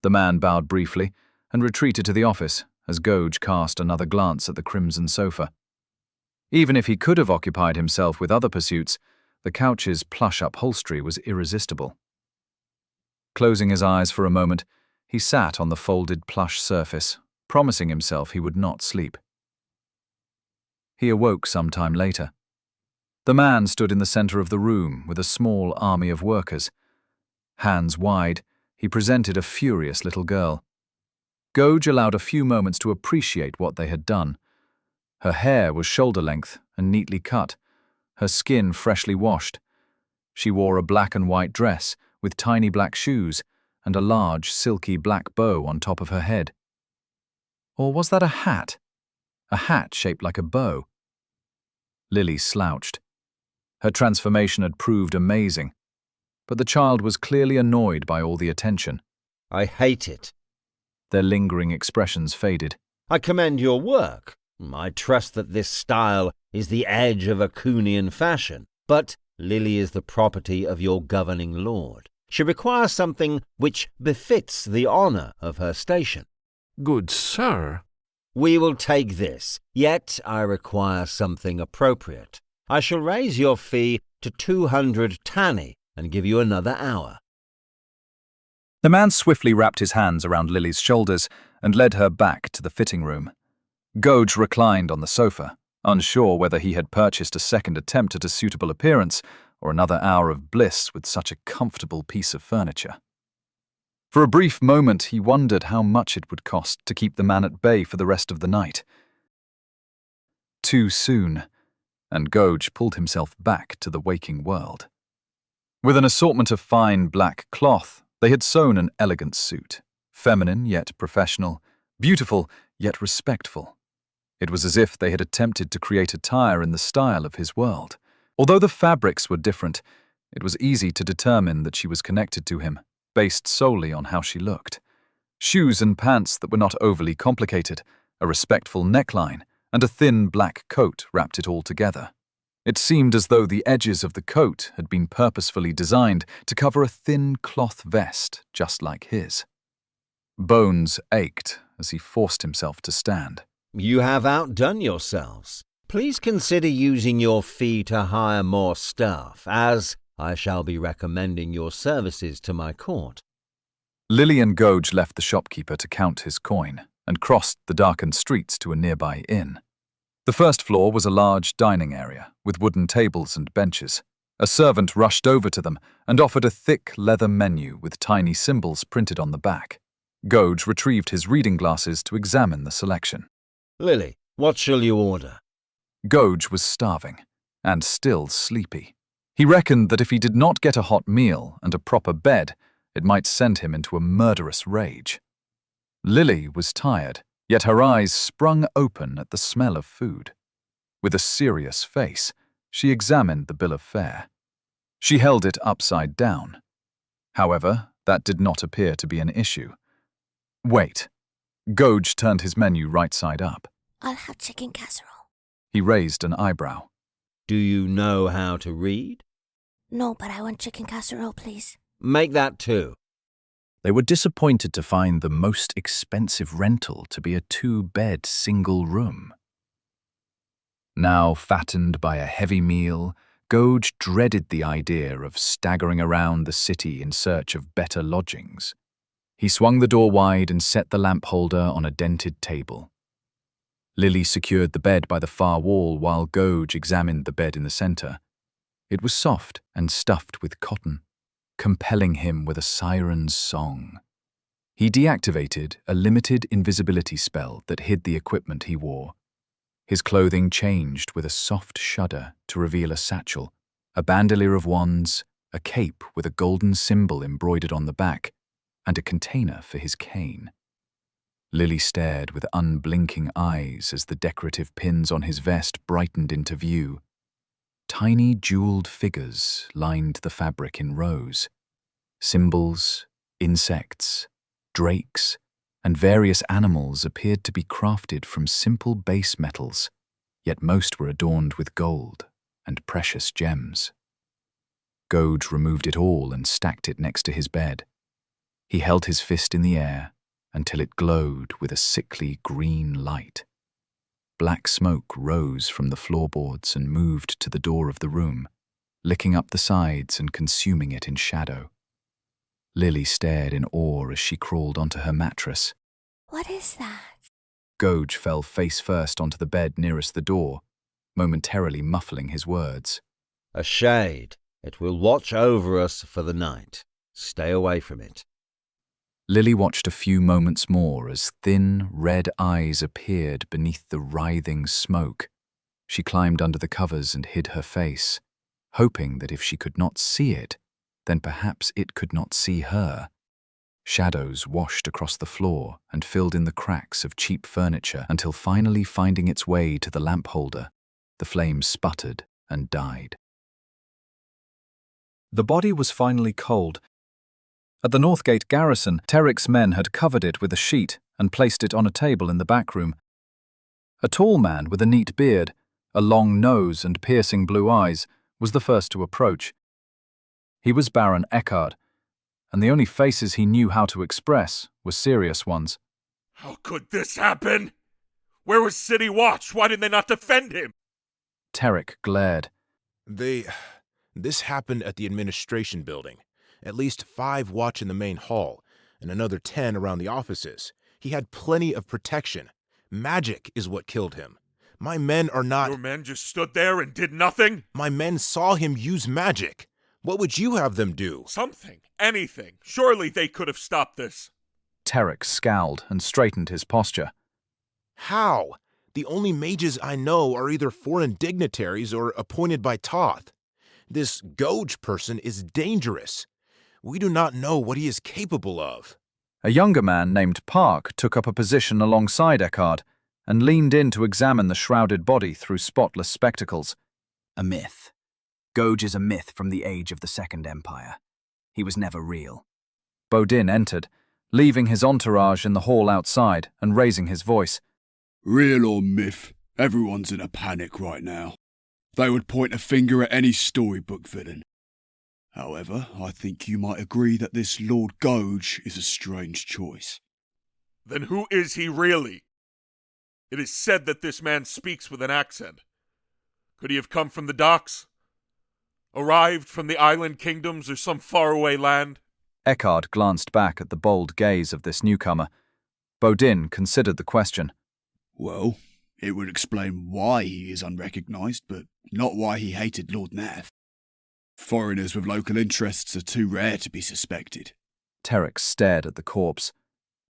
The man bowed briefly and retreated to the office as Gouge cast another glance at the crimson sofa. Even if he could have occupied himself with other pursuits, the couch's plush upholstery was irresistible. Closing his eyes for a moment, he sat on the folded plush surface, promising himself he would not sleep. He awoke some time later. The man stood in the center of the room with a small army of workers. Hands wide, he presented a furious little girl. Gouge allowed a few moments to appreciate what they had done. Her hair was shoulder-length and neatly cut, her skin freshly washed. She wore a black and white dress with tiny black shoes and a large, silky black bow on top of her head. Or was that a hat? A hat shaped like a bow. Lily slouched. Her transformation had proved amazing, but the child was clearly annoyed by all the attention. I hate it. Their lingering expressions faded. I commend your work. I trust that this style is the edge of Akunian fashion, but Lily is the property of your governing lord. She requires something which befits the honor of her station. Good sir. We will take this, yet I require something appropriate. I shall raise your fee to 200 tani and give you another hour. The man swiftly wrapped his hands around Lily's shoulders and led her back to the fitting room. Gouge reclined on the sofa, unsure whether he had purchased a second attempt at a suitable appearance or another hour of bliss with such a comfortable piece of furniture. For a brief moment he wondered how much it would cost to keep the man at bay for the rest of the night. Too soon, and Gouge pulled himself back to the waking world. With an assortment of fine black cloth, they had sewn an elegant suit, feminine yet professional, beautiful yet respectful. It was as if they had attempted to create attire in the style of his world. Although the fabrics were different, it was easy to determine that she was connected to him, based solely on how she looked. Shoes and pants that were not overly complicated, a respectful neckline, and a thin black coat wrapped it all together. It seemed as though the edges of the coat had been purposefully designed to cover a thin cloth vest just like his. Bones ached as he forced himself to stand. You have outdone yourselves. Please consider using your fee to hire more staff, as I shall be recommending your services to my court. Lily and Gouge left the shopkeeper to count his coin and crossed the darkened streets to a nearby inn. The first floor was a large dining area with wooden tables and benches. A servant rushed over to them and offered a thick leather menu with tiny symbols printed on the back. Gouge retrieved his reading glasses to examine the selection. Lily, what shall you order? Gouge was starving and still sleepy. He reckoned that if he did not get a hot meal and a proper bed, it might send him into a murderous rage. Lily was tired, yet her eyes sprung open at the smell of food. With a serious face, she examined the bill of fare. She held it upside down. However, that did not appear to be an issue. Wait. Gouge turned his menu right side up. I'll have chicken casserole. He raised an eyebrow. Do you know how to read? No, but I want chicken casserole, please. Make that 2. They were disappointed to find the most expensive rental to be a 2-bed single room. Now fattened by a heavy meal, Gouge dreaded the idea of staggering around the city in search of better lodgings. He swung the door wide and set the lamp holder on a dented table. Lily secured the bed by the far wall while Gouge examined the bed in the center. It was soft and stuffed with cotton, compelling him with a siren's song. He deactivated a limited invisibility spell that hid the equipment he wore. His clothing changed with a soft shudder to reveal a satchel, a bandolier of wands, a cape with a golden symbol embroidered on the back, and a container for his cane. Lily stared with unblinking eyes as the decorative pins on his vest brightened into view. Tiny jeweled figures lined the fabric in rows. Symbols, insects, drakes, and various animals appeared to be crafted from simple base metals, yet most were adorned with gold and precious gems. Gouge removed it all and stacked it next to his bed. He held his fist in the air until it glowed with a sickly green light. Black smoke rose from the floorboards and moved to the door of the room, licking up the sides and consuming it in shadow. Lily stared in awe as she crawled onto her mattress. What is that? Gouge fell face first onto the bed nearest the door, momentarily muffling his words. A shade. It will watch over us for the night. Stay away from it. Lily watched a few moments more as thin, red eyes appeared beneath the writhing smoke. She climbed under the covers and hid her face, hoping that if she could not see it, then perhaps it could not see her. Shadows washed across the floor and filled in the cracks of cheap furniture until finally finding its way to the lamp holder, the flame sputtered and died. The body was finally cold. At the Northgate garrison, Terrick's men had covered it with a sheet and placed it on a table in the back room. A tall man with a neat beard, a long nose and piercing blue eyes, was the first to approach. He was Baron Eckhard, and the only faces he knew how to express were serious ones. How could this happen? Where was City Watch? Why did they not defend him? Terrick glared. This happened at the administration building. At least 5 watch in the main hall, and another 10 around the offices. He had plenty of protection. Magic is what killed him. My men are not— Your men just stood there and did nothing? My men saw him use magic. What would you have them do? Something. Anything. Surely they could have stopped this. Terrick scowled and straightened his posture. How? The only mages I know are either foreign dignitaries or appointed by Toth. This Gouge person is dangerous. We do not know what he is capable of. A younger man named Park took up a position alongside Eckhard and leaned in to examine the shrouded body through spotless spectacles. A myth. Gouge is a myth from the age of the Second Empire. He was never real. Bodin entered, leaving his entourage in the hall outside and raising his voice. Real or myth, everyone's in a panic right now. They would point a finger at any storybook villain. However, I think you might agree that this Lord Gouge is a strange choice. Then who is he really? It is said that this man speaks with an accent. Could he have come from the docks? Arrived from the island kingdoms or some faraway land? Eckhard glanced back at the bold gaze of this newcomer. Bodin considered the question. Well, it would explain why he is unrecognised, but not why he hated Lord Nath. Foreigners with local interests are too rare to be suspected. Terrick stared at the corpse,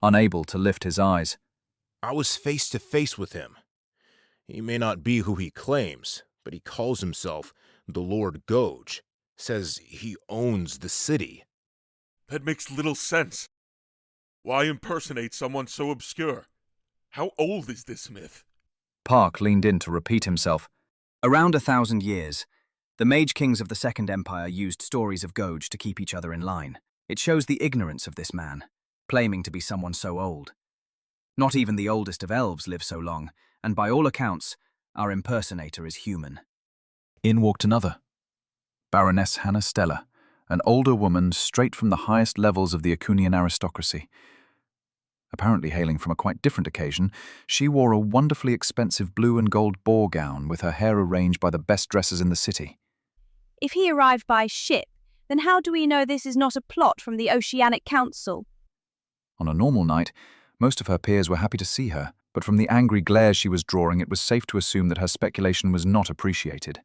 unable to lift his eyes. I was face to face with him. He may not be who he claims, but he calls himself the Lord Gouge, says he owns the city. That makes little sense. Why impersonate someone so obscure? How old is this myth? Park leaned in to repeat himself. Around 1,000 years. The mage kings of the Second Empire used stories of Gouge to keep each other in line. It shows the ignorance of this man, claiming to be someone so old. Not even the oldest of elves live so long, and by all accounts, our impersonator is human. In walked another. Baroness Hannah Stella, an older woman straight from the highest levels of the Akunian aristocracy. Apparently hailing from a quite different occasion, she wore a wonderfully expensive blue and gold ball gown with her hair arranged by the best dressers in the city. If he arrived by ship, then how do we know this is not a plot from the Oceanic Council? On a normal night, most of her peers were happy to see her, but but from the angry glare she was drawing, it was safe to assume that her speculation was not appreciated.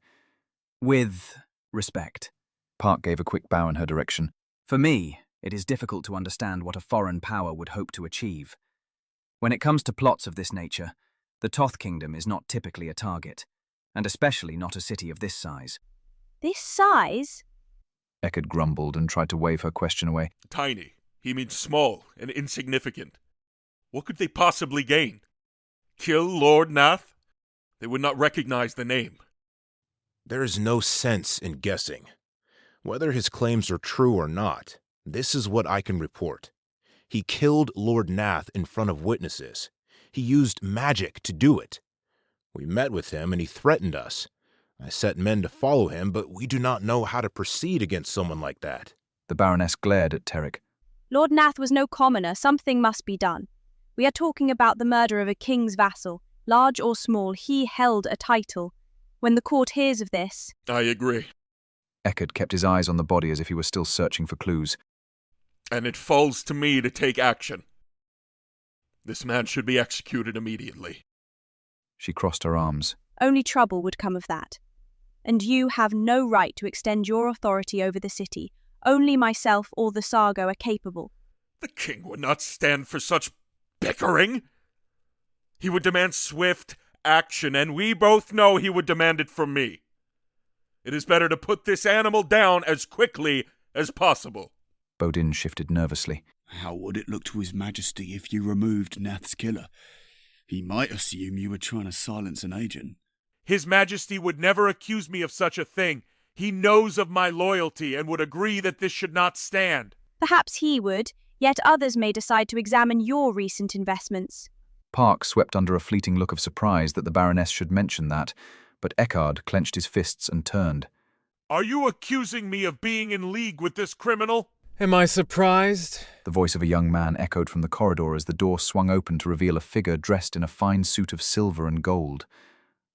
With respect, Park gave a quick bow in her direction. For me, it is difficult to understand what a foreign power would hope to achieve. When it comes to plots of this nature, the Toth Kingdom is not typically a target, and especially not a city of this size. This size? Eckert grumbled and tried to wave her question away. Tiny. He means small and insignificant. What could they possibly gain? Kill Lord Nath? They would not recognize the name. There is no sense in guessing. Whether his claims are true or not, this is what I can report. He killed Lord Nath in front of witnesses. He used magic to do it. We met with him and he threatened us. I set men to follow him, but we do not know how to proceed against someone like that. The Baroness glared at Terrick. Lord Nath was no commoner. Something must be done. We are talking about the murder of a king's vassal. Large or small, he held a title. When the court hears of this... I agree. Eckert kept his eyes on the body as if he were still searching for clues. And it falls to me to take action. This man should be executed immediately. She crossed her arms. Only trouble would come of that. And you have no right to extend your authority over the city. Only myself or the Sargo are capable. The king would not stand for such bickering. He would demand swift action, and we both know he would demand it from me. It is better to put this animal down as quickly as possible. Bodin shifted nervously. How would it look to His Majesty if you removed Nath's killer? He might assume you were trying to silence an agent. His Majesty would never accuse me of such a thing. He knows of my loyalty and would agree that this should not stand. Perhaps he would, yet others may decide to examine your recent investments. Park swept under a fleeting look of surprise that the Baroness should mention that, but Eckard clenched his fists and turned. Are you accusing me of being in league with this criminal? Am I surprised? The voice of a young man echoed from the corridor as the door swung open to reveal a figure dressed in a fine suit of silver and gold.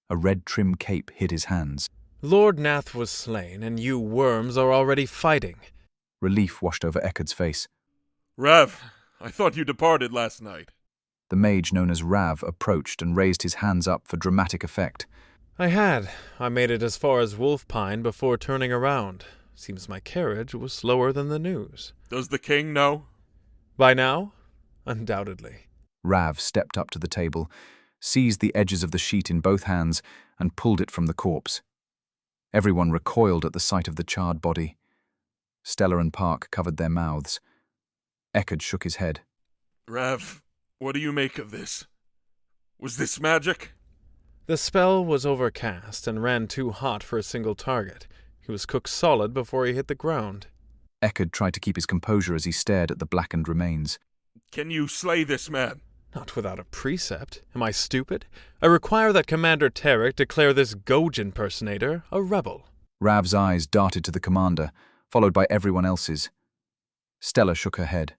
A red trim cape hid his hands. Lord Nath was slain, and you worms are already fighting. Relief washed over Eckard's face. Rav, I thought you departed last night. The mage known as Rav approached and raised his hands up for dramatic effect. I had. I made it as far as Wolfpine before turning around. Seems my carriage was slower than the news. Does the king know? By now? Undoubtedly. Rav stepped up to the table, seized the edges of the sheet in both hands, and pulled it from the corpse. Everyone recoiled at the sight of the charred body. Stella and Park covered their mouths. Eckard shook his head. Rav, what do you make of this? Was this magic? The spell was overcast and ran too hot for a single target. He was cooked solid before he hit the ground. Eckard tried to keep his composure as he stared at the blackened remains. Can you slay this man? Not without a precept. Am I stupid? I require that Commander Terrick declare this Goge impersonator a rebel. Rav's eyes darted to the commander, followed by everyone else's. Stella shook her head.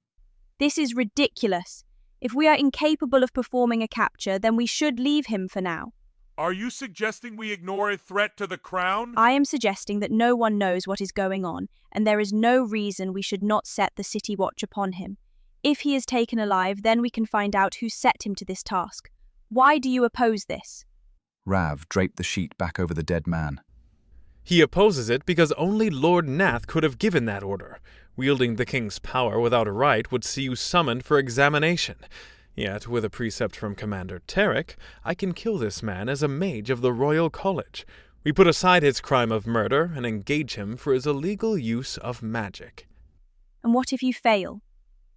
This is ridiculous. If we are incapable of performing a capture, then we should leave him for now. Are you suggesting we ignore a threat to the crown? I am suggesting that no one knows what is going on, and there is no reason we should not set the city watch upon him. If he is taken alive, then we can find out who set him to this task. Why do you oppose this? Rav draped the sheet back over the dead man. He opposes it because only Lord Nath could have given that order. Wielding the king's power without a right would see you summoned for examination. Yet, with a precept from Commander Terrick, I can kill this man as a mage of the Royal College. We put aside his crime of murder and engage him for his illegal use of magic. And what if you fail?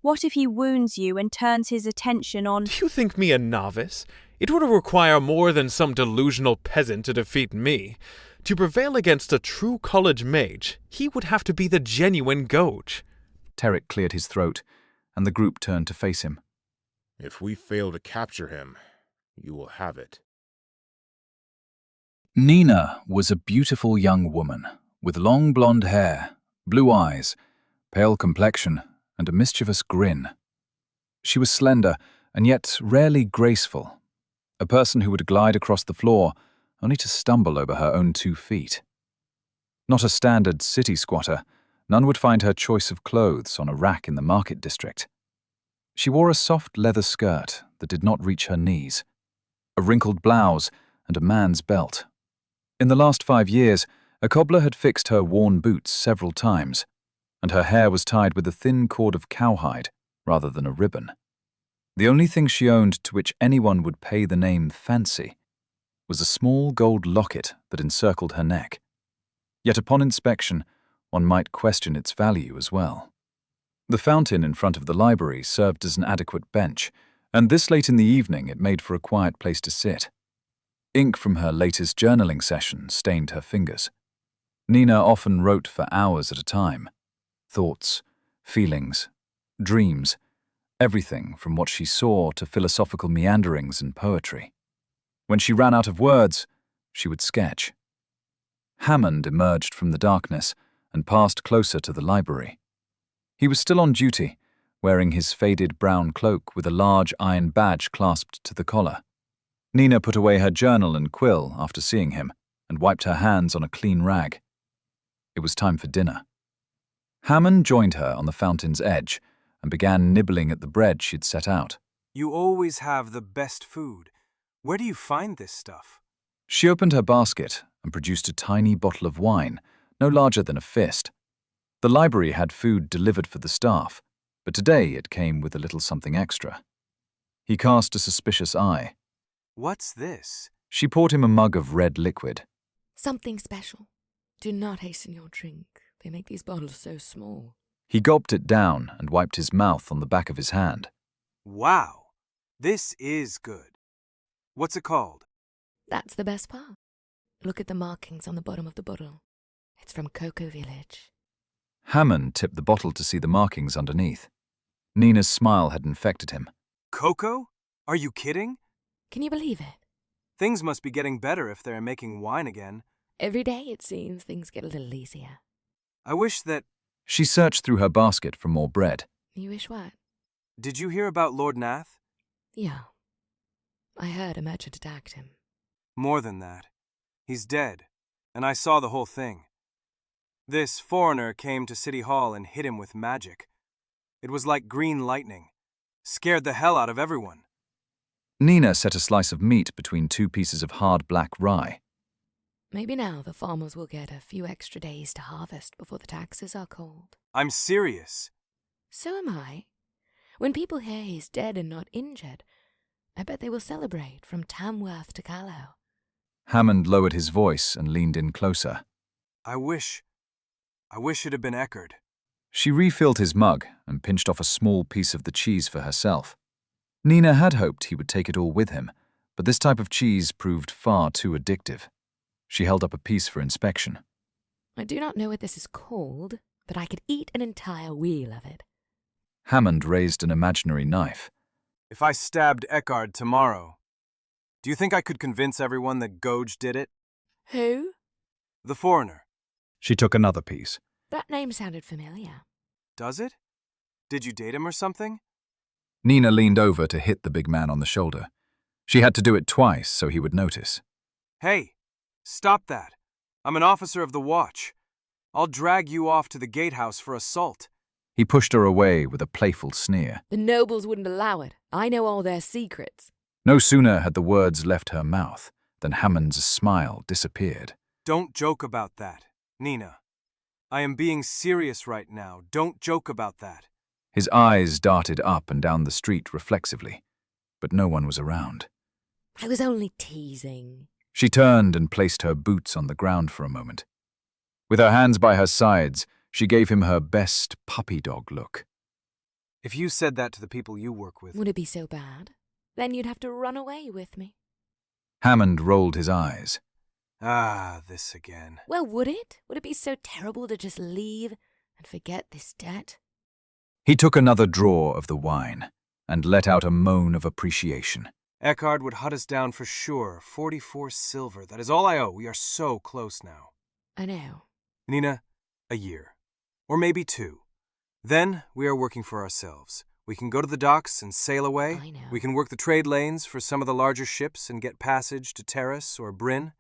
What if he wounds you and turns his attention on... Do you think me a novice? It would require more than some delusional peasant to defeat me. To prevail against a true college mage, he would have to be the genuine Goge. Terrick cleared his throat, and the group turned to face him. If we fail to capture him, you will have it. Nina was a beautiful young woman, with long blonde hair, blue eyes, pale complexion, and a mischievous grin. She was slender, and yet rarely graceful, a person who would glide across the floor, only to stumble over her own 2 feet. Not a standard city squatter, none would find her choice of clothes on a rack in the market district. She wore a soft leather skirt that did not reach her knees. a wrinkled blouse, and a man's belt. In the last 5 years, a cobbler had fixed her worn boots several times, and her hair was tied with a thin cord of cowhide rather than a ribbon. The only thing she owned to which anyone would pay the name fancy was a small gold locket that encircled her neck. Yet upon inspection, one might question its value as well. The fountain in front of the library served as an adequate bench, and this late in the evening it made for a quiet place to sit. Ink from her latest journaling session stained her fingers. Nina often wrote for hours at a time. Thoughts, feelings, dreams, everything from what she saw to philosophical meanderings and poetry. When she ran out of words, she would sketch. Hammond emerged from the darkness and passed closer to the library. He was still on duty, wearing his faded brown cloak with a large iron badge clasped to the collar. Nina put away her journal and quill after seeing him and wiped her hands on a clean rag. It was time for dinner. Hammond joined her on the fountain's edge and began nibbling at the bread she'd set out. You always have the best food. Where do you find this stuff? She opened her basket and produced a tiny bottle of wine, no larger than a fist. The library had food delivered for the staff, but today it came with a little something extra. He cast a suspicious eye. What's this? She poured him a mug of red liquid. Something special. Do not hasten your drink. They make these bottles so small. He gulped it down and wiped his mouth on the back of his hand. Wow, this is good. What's it called? That's the best part. Look at the markings on the bottom of the bottle. It's from Cocoa Village. Hammond tipped the bottle to see the markings underneath. Nina's smile had infected him. Cocoa? Are you kidding? Can you believe it? Things must be getting better if they're making wine again. Every day, it seems, things get a little easier. I wish that... She searched through her basket for more bread. You wish what? Did you hear about Lord Nath? Yeah. I heard a merchant attacked him. More than that. He's dead, and I saw the whole thing. This foreigner came to City Hall and hit him with magic. It was like green lightning. Scared the hell out of everyone. Nina set a slice of meat between 2 pieces of hard black rye. Maybe now the farmers will get a few extra days to harvest before the taxes are called. I'm serious. So am I. When people hear he's dead and not injured, I bet they will celebrate from Tamworth to Callow. Hammond lowered his voice and leaned in closer. I wish it had been Eckerd. She refilled his mug and pinched off a small piece of the cheese for herself. Nina had hoped he would take it all with him, but this type of cheese proved far too addictive. She held up a piece for inspection. I do not know what this is called, but I could eat an entire wheel of it. Hammond raised an imaginary knife. If I stabbed Eckerd tomorrow, do you think I could convince everyone that Gouge did it? Who? The foreigner. She took another piece. That name sounded familiar. Does it? Did you date him or something? Nina leaned over to hit the big man on the shoulder. She had to do it twice so he would notice. Hey, stop that. I'm an officer of the watch. I'll drag you off to the gatehouse for assault. He pushed her away with a playful sneer. The nobles wouldn't allow it. I know all their secrets. No sooner had the words left her mouth than Hammond's smile disappeared. Don't joke about that, Nina. I am being serious right now. Don't joke about that. His eyes darted up and down the street reflexively, but no one was around. I was only teasing. She turned and placed her boots on the ground for a moment. With her hands by her sides, she gave him her best puppy dog look. If you said that to the people you work with... Would it be so bad? Then you'd have to run away with me. Hammond rolled his eyes. Ah, this again. Well, would it? Would it be so terrible to just leave and forget this debt? He took another draw of the wine and let out a moan of appreciation. Eckerd would hunt us down for sure. 44 silver. That is all I owe. We are so close now. I know. Nina, a year. Or maybe 2. Then we are working for ourselves. We can go to the docks and sail away. I know. We can work the trade lanes for some of the larger ships and get passage to Terrace or Bryn.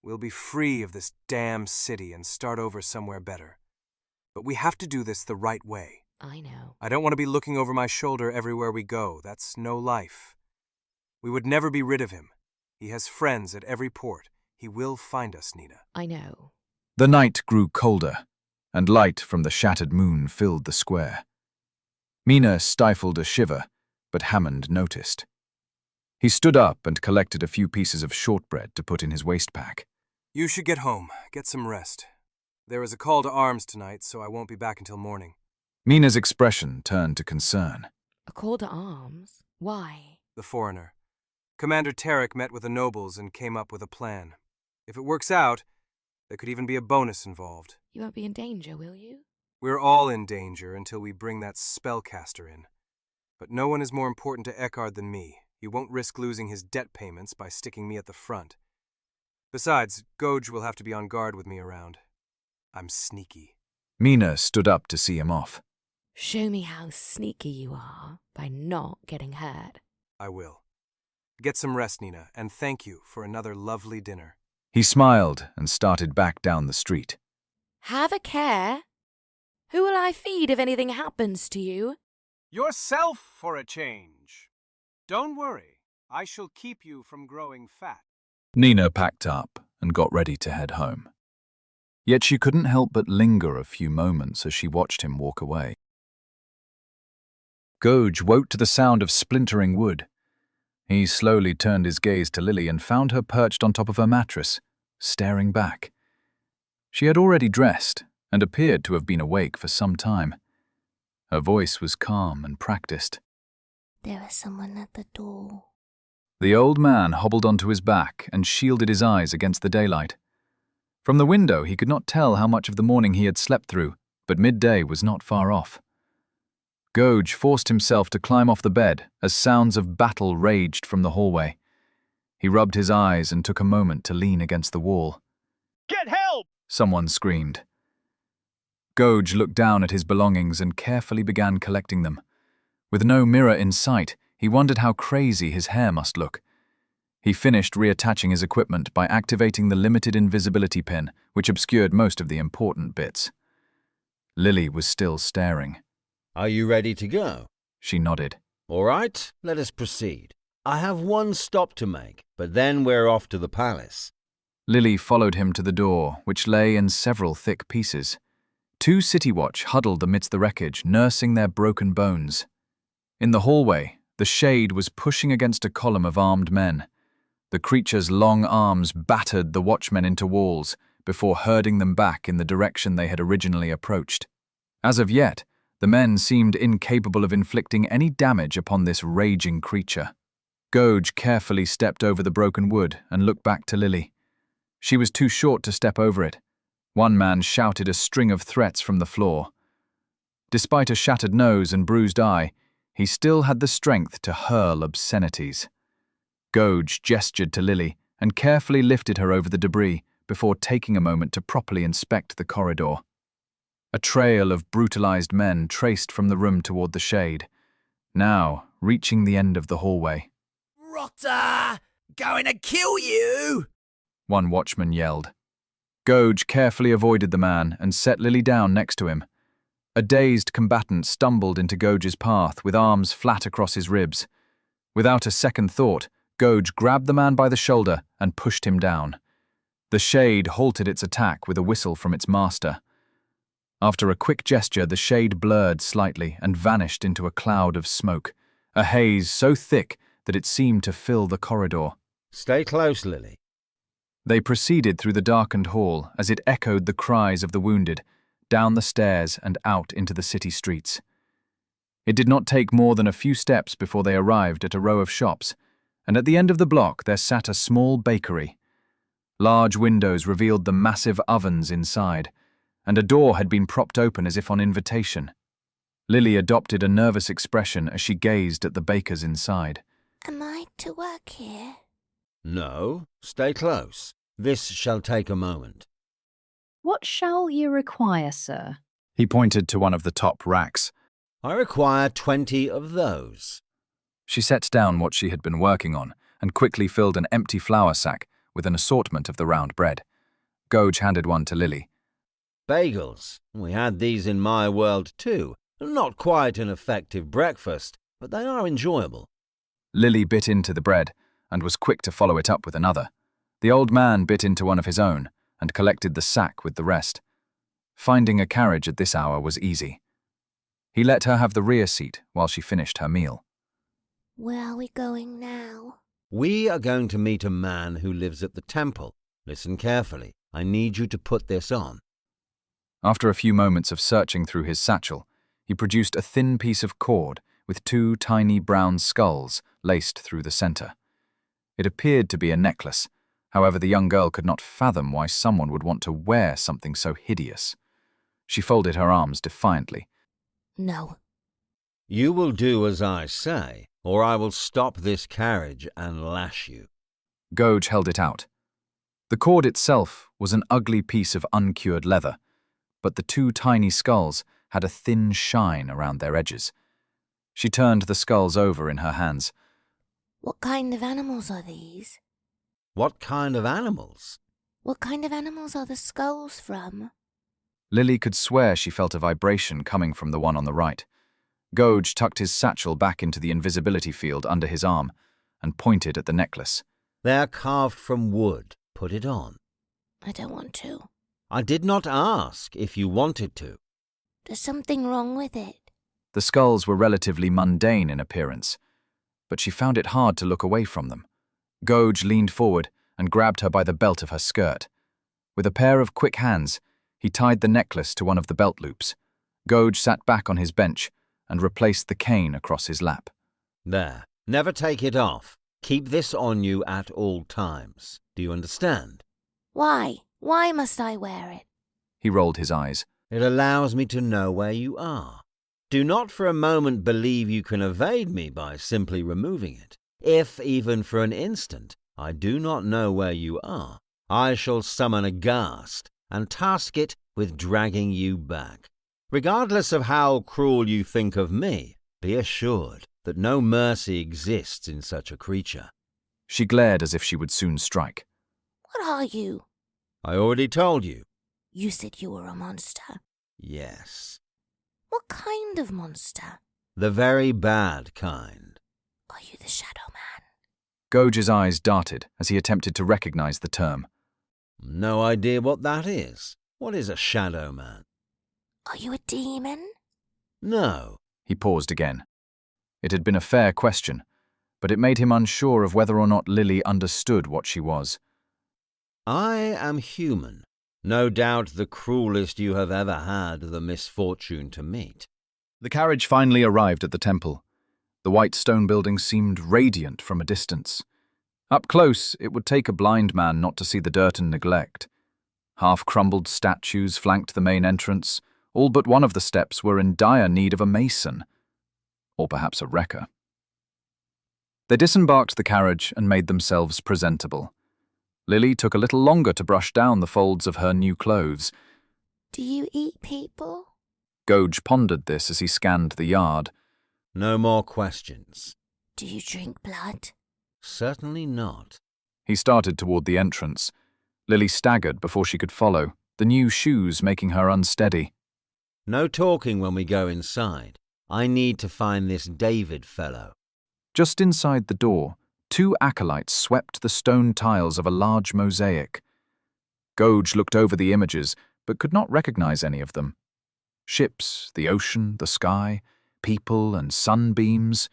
We'll be free of this damn city and start over somewhere better. But we have to do this the right way. I know. I don't want to be looking over my shoulder everywhere we go. That's no life. We would never be rid of him. He has friends at every port. He will find us, Nina. I know. The night grew colder, and light from the shattered moon filled the square. Mina stifled a shiver, but Hammond noticed. He stood up and collected a few pieces of shortbread to put in his waistpack. You should get home. Get some rest. There is a call to arms tonight, so I won't be back until morning. Mina's expression turned to concern. A call to arms? Why? The foreigner. Commander Tarek met with the nobles and came up with a plan. If it works out, there could even be a bonus involved. You won't be in danger, will you? We're all in danger until we bring that spellcaster in. But no one is more important to Eckhard than me. He won't risk losing his debt payments by sticking me at the front. Besides, Gouge will have to be on guard with me around. I'm sneaky. Mina stood up to see him off. Show me how sneaky you are by not getting hurt. I will. Get some rest, Nina, and thank you for another lovely dinner. He smiled and started back down the street. Have a care. Who will I feed if anything happens to you? Yourself for a change. Don't worry, I shall keep you from growing fat. Nina packed up and got ready to head home. Yet she couldn't help but linger a few moments as she watched him walk away. Gouge woke to the sound of splintering wood. He slowly turned his gaze to Lily and found her perched on top of her mattress, staring back. She had already dressed and appeared to have been awake for some time. Her voice was calm and practiced. There is someone at the door. The old man hobbled onto his back and shielded his eyes against the daylight. From the window he could not tell how much of the morning he had slept through, but midday was not far off. Gouge forced himself to climb off the bed as sounds of battle raged from the hallway. He rubbed his eyes and took a moment to lean against the wall. "Get help!" Someone screamed. Gouge looked down at his belongings and carefully began collecting them. With no mirror in sight, he wondered how crazy his hair must look. He finished reattaching his equipment by activating the limited invisibility pin, which obscured most of the important bits. Lily was still staring. Are you ready to go? She nodded. All right, let us proceed. I have one stop to make, but then we're off to the palace. Lily followed him to the door, which lay in several thick pieces. 2 City Watch huddled amidst the wreckage, nursing their broken bones. In the hallway, the Shade was pushing against a column of armed men. The creature's long arms battered the watchmen into walls before herding them back in the direction they had originally approached. As of yet, the men seemed incapable of inflicting any damage upon this raging creature. Gouge carefully stepped over the broken wood and looked back to Lily. She was too short to step over it. One man shouted a string of threats from the floor. Despite a shattered nose and bruised eye, he still had the strength to hurl obscenities. Gouge gestured to Lily and carefully lifted her over the debris before taking a moment to properly inspect the corridor. A trail of brutalized men traced from the room toward the Shade, now reaching the end of the hallway. "Rotter! Going to kill you!" One watchman yelled. Gouge carefully avoided the man and set Lily down next to him. A dazed combatant stumbled into Gouge's path with arms flat across his ribs. Without a second thought, Gouge grabbed the man by the shoulder and pushed him down. The Shade halted its attack with a whistle from its master. After a quick gesture, the Shade blurred slightly and vanished into a cloud of smoke, a haze so thick that it seemed to fill the corridor. Stay close, Lily. They proceeded through the darkened hall as it echoed the cries of the wounded, down the stairs and out into the city streets. It did not take more than a few steps before they arrived at a row of shops, and at the end of the block there sat a small bakery. Large windows revealed the massive ovens inside, and a door had been propped open as if on invitation. Lily adopted a nervous expression as she gazed at the bakers inside. Am I to work here? No, stay close. This shall take a moment. What shall you require, sir? He pointed to one of the top racks. I require 20 of those. She set down what she had been working on and quickly filled an empty flour sack with an assortment of the round bread. Gouge handed one to Lily. Bagels. We had these in my world too. Not quite an effective breakfast, but they are enjoyable. Lily bit into the bread, and was quick to follow it up with another. The old man bit into one of his own and collected the sack with the rest. Finding a carriage at this hour was easy. He let her have the rear seat while she finished her meal. Where are we going now? We are going to meet a man who lives at the temple. Listen carefully. I need you to put this on. After a few moments of searching through his satchel, he produced a thin piece of cord with 2 tiny brown skulls laced through the center. It appeared to be a necklace. However, the young girl could not fathom why someone would want to wear something so hideous. She folded her arms defiantly. No. You will do as I say, or I will stop this carriage and lash you. Goge held it out. The cord itself was an ugly piece of uncured leather, but the 2 tiny skulls had a thin shine around their edges. She turned the skulls over in her hands. What kind of animals are these? What kind of animals? What kind of animals are the skulls from? Lily could swear she felt a vibration coming from the one on the right. Goge tucked his satchel back into the invisibility field under his arm and pointed at the necklace. They are carved from wood. Put it on. I don't want to. I did not ask if you wanted to. There's something wrong with it. The skulls were relatively mundane in appearance, but she found it hard to look away from them. Goge leaned forward and grabbed her by the belt of her skirt. With a pair of quick hands, he tied the necklace to one of the belt loops. Goge sat back on his bench and replaced the cane across his lap. There. Never take it off. Keep this on you at all times. Do you understand? Why? Why must I wear it? He rolled his eyes. It allows me to know where you are. Do not for a moment believe you can evade me by simply removing it. If, even for an instant, I do not know where you are, I shall summon a ghast and task it with dragging you back. Regardless of how cruel you think of me, be assured that no mercy exists in such a creature. She glared as if she would soon strike. What are you? I already told you. You said you were a monster. Yes. What kind of monster? The very bad kind. Are you the Shadow Man? Goge's eyes darted as he attempted to recognize the term. No idea what that is. What is a Shadow Man? Are you a demon? No. He paused again. It had been a fair question, but it made him unsure of whether or not Lily understood what she was. I am human. No doubt the cruelest you have ever had the misfortune to meet. The carriage finally arrived at the temple. The white stone building seemed radiant from a distance. Up close, it would take a blind man not to see the dirt and neglect. Half-crumbled statues flanked the main entrance. All but one of the steps were in dire need of a mason, or perhaps a wrecker. They disembarked the carriage and made themselves presentable. Lily took a little longer to brush down the folds of her new clothes. Do you eat people? Goge pondered this as he scanned the yard. No more questions. Do you drink blood? Certainly not. He started toward the entrance. Lily staggered before she could follow, the new shoes making her unsteady. No talking when we go inside. I need to find this David fellow. Just inside the door, 2 acolytes swept the stone tiles of a large mosaic. Goge looked over the images, but could not recognize any of them. Ships, the ocean, the sky, people and sunbeams,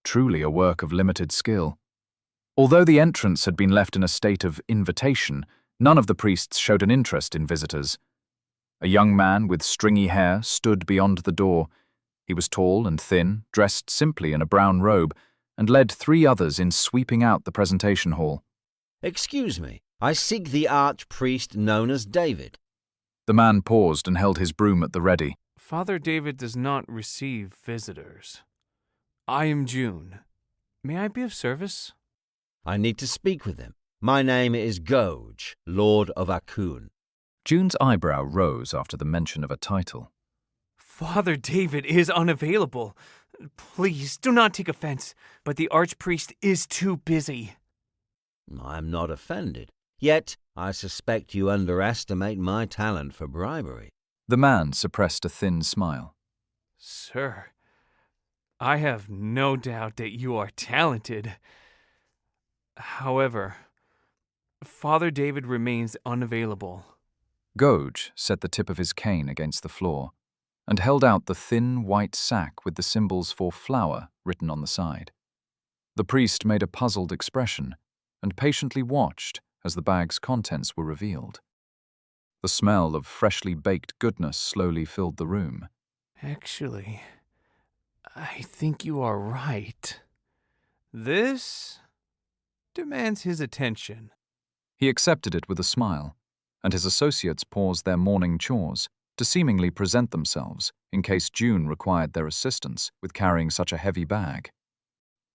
truly a work of limited skill. Although the entrance had been left in a state of invitation, none of the priests showed an interest in visitors. A young man with stringy hair stood beyond the door. He was tall and thin, dressed simply in a brown robe, and led 3 others in sweeping out the presentation hall. Excuse me, I seek the archpriest known as David. The man paused and held his broom at the ready. Father David does not receive visitors. I am June. May I be of service? I need to speak with him. My name is Goge, Lord of Akune. June's eyebrow rose after the mention of a title. Father David is unavailable. Please, do not take offense, but the archpriest is too busy. I am not offended. Yet, I suspect you underestimate my talent for bribery. The man suppressed a thin smile. Sir, I have no doubt that you are talented. However, Father David remains unavailable. Gouge set the tip of his cane against the floor and held out the thin white sack with the symbols for flower written on the side. The priest made a puzzled expression and patiently watched as the bag's contents were revealed. The smell of freshly baked goodness slowly filled the room. Actually, I think you are right. This demands his attention. He accepted it with a smile, and his associates paused their morning chores to seemingly present themselves in case June required their assistance with carrying such a heavy bag.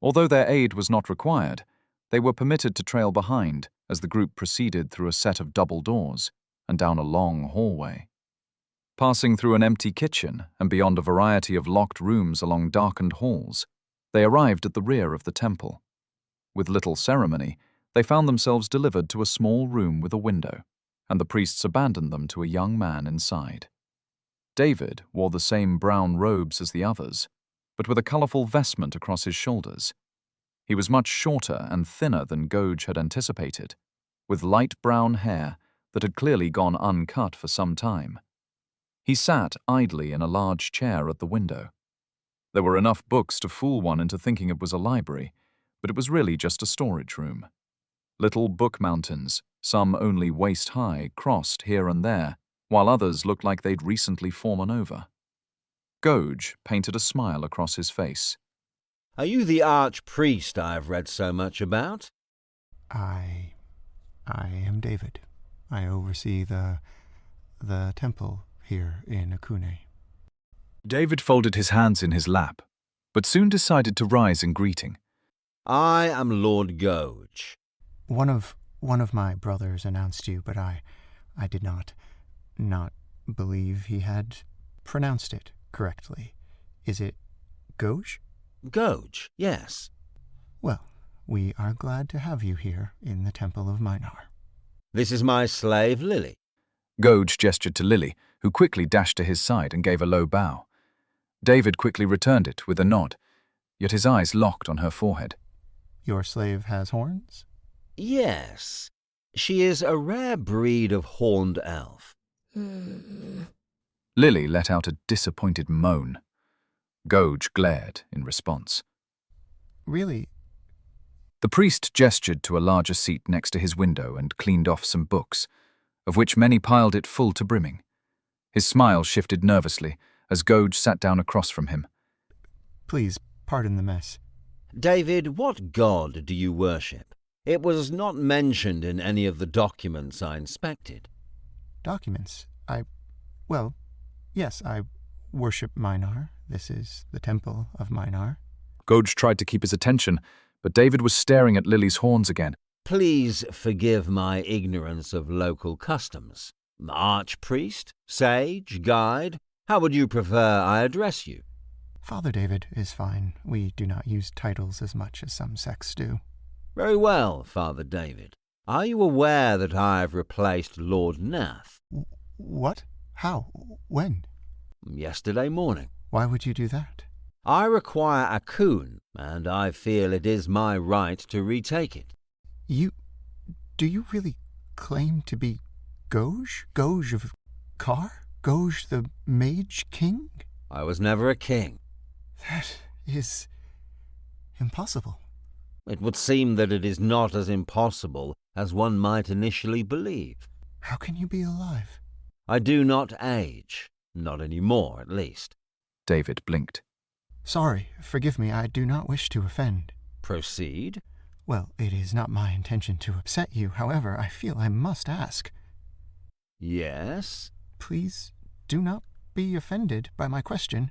Although their aid was not required, they were permitted to trail behind as the group proceeded through a set of double doors and down a long hallway. Passing through an empty kitchen and beyond a variety of locked rooms along darkened halls, they arrived at the rear of the temple. With little ceremony, they found themselves delivered to a small room with a window, and the priests abandoned them to a young man inside. David wore the same brown robes as the others, but with a colorful vestment across his shoulders. He was much shorter and thinner than Gouge had anticipated, with light brown hair that had clearly gone uncut for some time. He sat idly in a large chair at the window. There were enough books to fool one into thinking it was a library, but it was really just a storage room. Little book mountains, some only waist-high, crossed here and there, while others looked like they'd recently fallen over. Gouge painted a smile across his face. Are you the archpriest I have read so much about? I am David. I oversee the temple here in Akune. David folded his hands in his lap, but soon decided to rise in greeting. I am Lord Gouge. One of my brothers announced you, but I did not believe he had pronounced it correctly. Is it Gouge? Gouge, yes. Well, we are glad to have you here in the Temple of Minar. This is my slave, Lily. Gouge gestured to Lily, who quickly dashed to his side and gave a low bow. David quickly returned it with a nod, yet his eyes locked on her forehead. Your slave has horns? Yes. She is a rare breed of horned elf. Lily let out a disappointed moan. Gouge glared in response. Really? The priest gestured to a larger seat next to his window and cleaned off some books, of which many piled it full to brimming. His smile shifted nervously as Gouge sat down across from him. Please, pardon the mess. David, what god do you worship? It was not mentioned in any of the documents I inspected. Documents? Yes, I worship Minar. This is the Temple of Minar. Gouge tried to keep his attention, but David was staring at Lily's horns again. Please forgive my ignorance of local customs. Archpriest? Sage? Guide? How would you prefer I address you? Father David is fine. We do not use titles as much as some sects do. Very well, Father David. Are you aware that I have replaced Lord Nath? What? How? When? Yesterday morning. Why would you do that? I require Akune, and I feel it is my right to retake it. Do you really claim to be Gouge? Gouge of Kar? Gouge the Mage King? I was never a king. That is impossible. It would seem that it is not as impossible as one might initially believe. How can you be alive? I do not age. Not anymore, at least. David blinked. Sorry, forgive me, I do not wish to offend. Proceed. Well, it is not my intention to upset you. However, I feel I must ask. Yes? Please do not be offended by my question.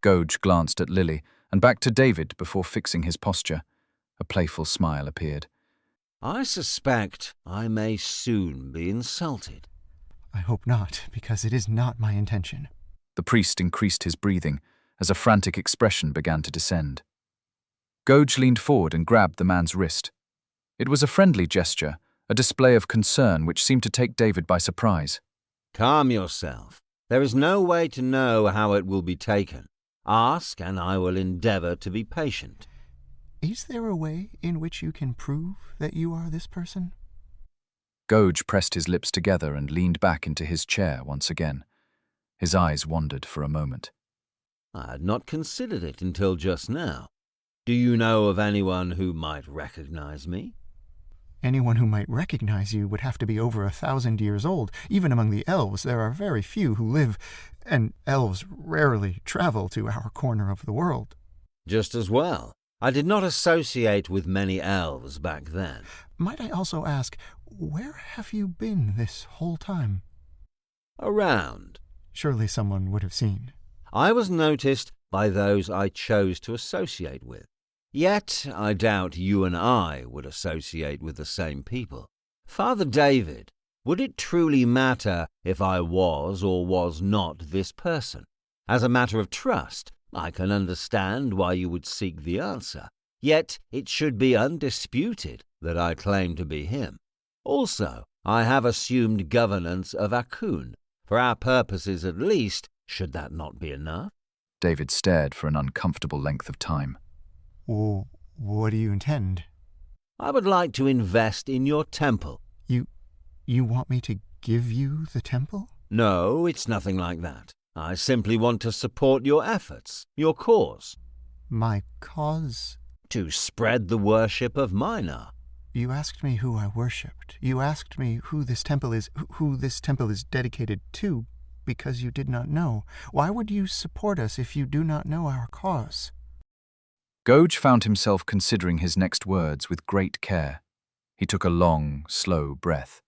Gouge glanced at Lily and back to David before fixing his posture. A playful smile appeared. I suspect I may soon be insulted. I hope not, because it is not my intention. The priest increased his breathing as a frantic expression began to descend. Gouge leaned forward and grabbed the man's wrist. It was a friendly gesture, a display of concern which seemed to take David by surprise. Calm yourself. There is no way to know how it will be taken. Ask, and I will endeavour to be patient. Is there a way in which you can prove that you are this person? Gouge pressed his lips together and leaned back into his chair once again. His eyes wandered for a moment. I had not considered it until just now. Do you know of anyone who might recognize me? Anyone who might recognize you would have to be over 1,000 years old. Even among the elves, there are very few who live, and elves rarely travel to our corner of the world. Just as well. I did not associate with many elves back then. Might I also ask, where have you been this whole time? Around. Surely someone would have seen. I was noticed by those I chose to associate with. Yet I doubt you and I would associate with the same people. Father David, would it truly matter if I was or was not this person? As a matter of trust, I can understand why you would seek the answer. Yet it should be undisputed that I claim to be him. Also, I have assumed governance of Akune. For our purposes at least, should that not be enough? David stared for an uncomfortable length of time. Well, what do you intend? I would like to invest in your temple. You want me to give you the temple? No, it's nothing like that. I simply want to support your efforts, your cause. My cause? To spread the worship of Minor. You asked me who I worshipped. You asked me who this temple is dedicated to, because you did not know. Why would you support us if you do not know our cause? Gouge found himself considering his next words with great care. He took a long, slow breath.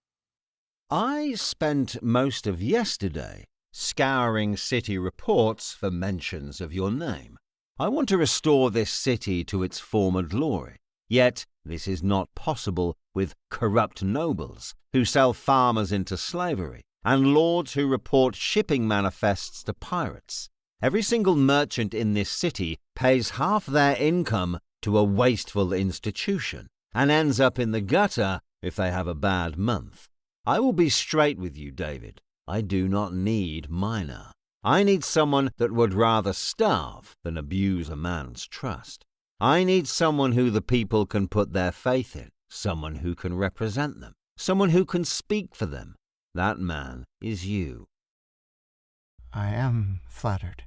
I spent most of yesterday scouring city reports for mentions of your name. I want to restore this city to its former glory. Yet this is not possible with corrupt nobles who sell farmers into slavery and lords who report shipping manifests to pirates. Every single merchant in this city pays half their income to a wasteful institution and ends up in the gutter if they have a bad month. I will be straight with you, David. I do not need Minor. I need someone that would rather starve than abuse a man's trust. I need someone who the people can put their faith in, someone who can represent them, someone who can speak for them. That man is you. I am flattered,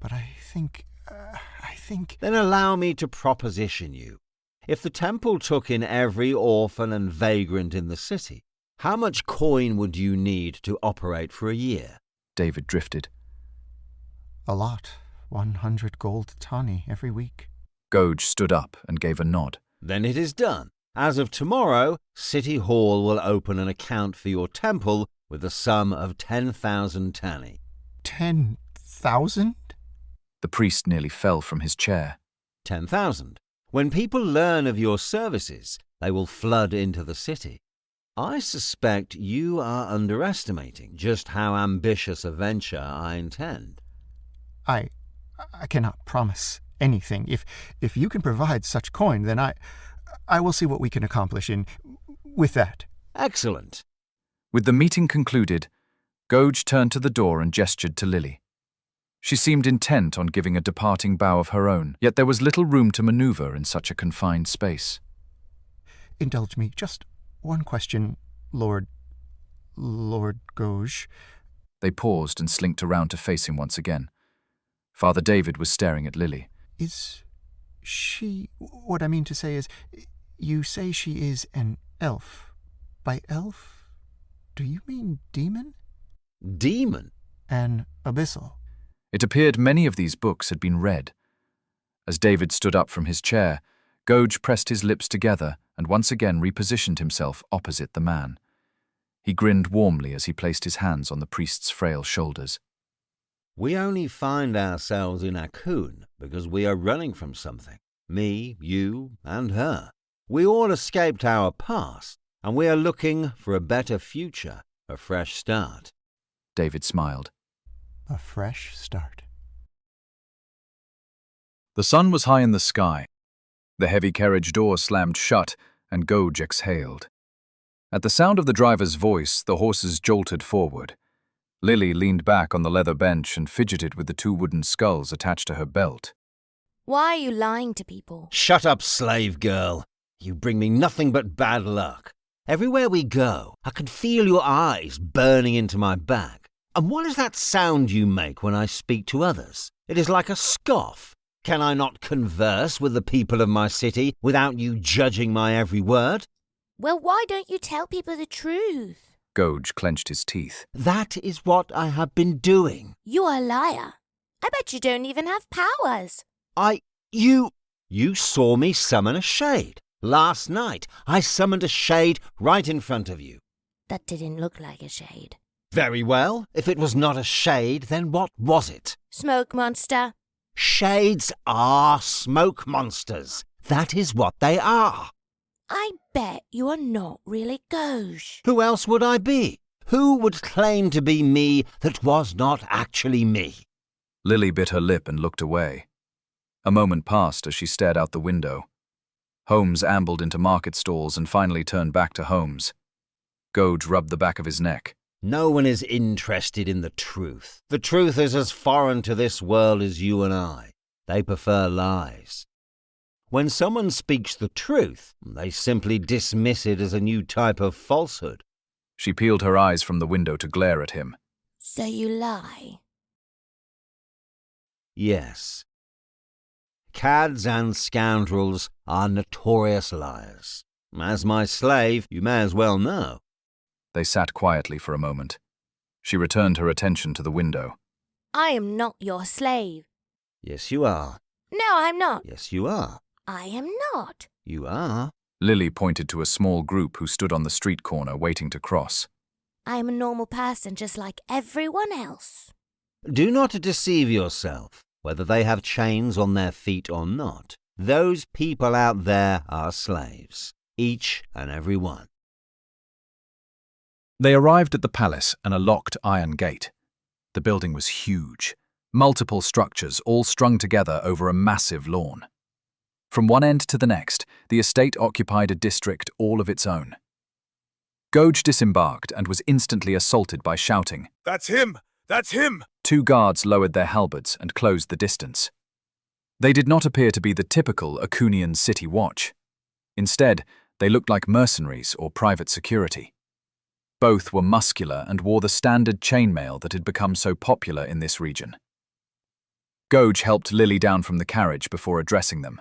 but I think... Then allow me to proposition you. If the temple took in every orphan and vagrant in the city, how much coin would you need to operate for a year? David drifted. A lot. 100 gold tani every week. Gouge stood up and gave a nod. Then it is done. As of tomorrow, City Hall will open an account for your temple with a sum of 10,000 tani. 10,000? The priest nearly fell from his chair. 10,000. When people learn of your services, they will flood into the city. I suspect you are underestimating just how ambitious a venture I intend. I cannot promise anything. If you can provide such coin, then I will see what we can accomplish with that. Excellent. With the meeting concluded, Gouge turned to the door and gestured to Lily. She seemed intent on giving a departing bow of her own, yet there was little room to maneuver in such a confined space. Indulge me, just one question, Lord Gouge. They paused and slinked around to face him once again. Father David was staring at Lily. Is she... What I mean to say is, you say she is an elf. By elf, do you mean demon? Demon? An abyssal. It appeared many of these books had been read. As David stood up from his chair, Gouge pressed his lips together and once again repositioned himself opposite the man. He grinned warmly as he placed his hands on the priest's frail shoulders. We only find ourselves in Akune because we are running from something. Me, you, and her. We all escaped our past, and we are looking for a better future, a fresh start. David smiled. A fresh start. The sun was high in the sky. The heavy carriage door slammed shut, and Gouge exhaled. At the sound of the driver's voice, the horses jolted forward. Lily leaned back on the leather bench and fidgeted with the 2 wooden skulls attached to her belt. Why are you lying to people? Shut up, slave girl. You bring me nothing but bad luck. Everywhere we go, I can feel your eyes burning into my back. And what is that sound you make when I speak to others? It is like a scoff. Can I not converse with the people of my city without you judging my every word? Well, why don't you tell people the truth? Gouge clenched his teeth. That is what I have been doing. You are a liar. I bet you don't even have powers. You saw me summon a shade. Last night, I summoned a shade right in front of you. That didn't look like a shade. Very well. If it was not a shade, then what was it? Smoke monster. Shades are smoke monsters. That is what they are. I bet you are not really Gouge. Who else would I be? Who would claim to be me that was not actually me? Lily bit her lip and looked away. A moment passed as she stared out the window. Holmes ambled into market stalls and finally turned back to Holmes. Gouge rubbed the back of his neck. No one is interested in the truth. The truth is as foreign to this world as you and I. They prefer lies. When someone speaks the truth, they simply dismiss it as a new type of falsehood. She peeled her eyes from the window to glare at him. So you lie? Yes. Cads and scoundrels are notorious liars. As my slave, you may as well know. They sat quietly for a moment. She returned her attention to the window. I am not your slave. Yes, you are. No, I'm not. Yes, you are. I am not. You are. Lily pointed to a small group who stood on the street corner waiting to cross. I am a normal person just like everyone else. Do not deceive yourself, whether they have chains on their feet or not. Those people out there are slaves, each and every one. They arrived at the palace and a locked iron gate. The building was huge, multiple structures all strung together over a massive lawn. From one end to the next, the estate occupied a district all of its own. Gouge disembarked and was instantly assaulted by shouting, "That's him! That's him!" Two guards lowered their halberds and closed the distance. They did not appear to be the typical Akunian city watch. Instead, they looked like mercenaries or private security. Both were muscular and wore the standard chainmail that had become so popular in this region. Gouge helped Lily down from the carriage before addressing them.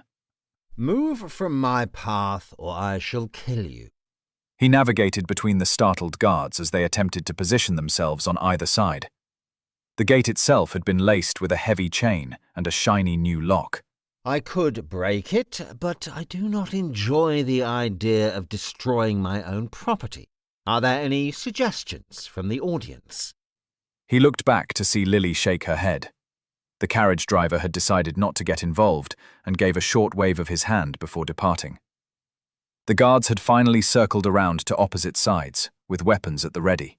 Move from my path or I shall kill you. He navigated between the startled guards as they attempted to position themselves on either side. The gate itself had been laced with a heavy chain and a shiny new lock. I could break it, but I do not enjoy the idea of destroying my own property. Are there any suggestions from the audience? He looked back to see Lily shake her head. The carriage driver had decided not to get involved and gave a short wave of his hand before departing. The guards had finally circled around to opposite sides, with weapons at the ready.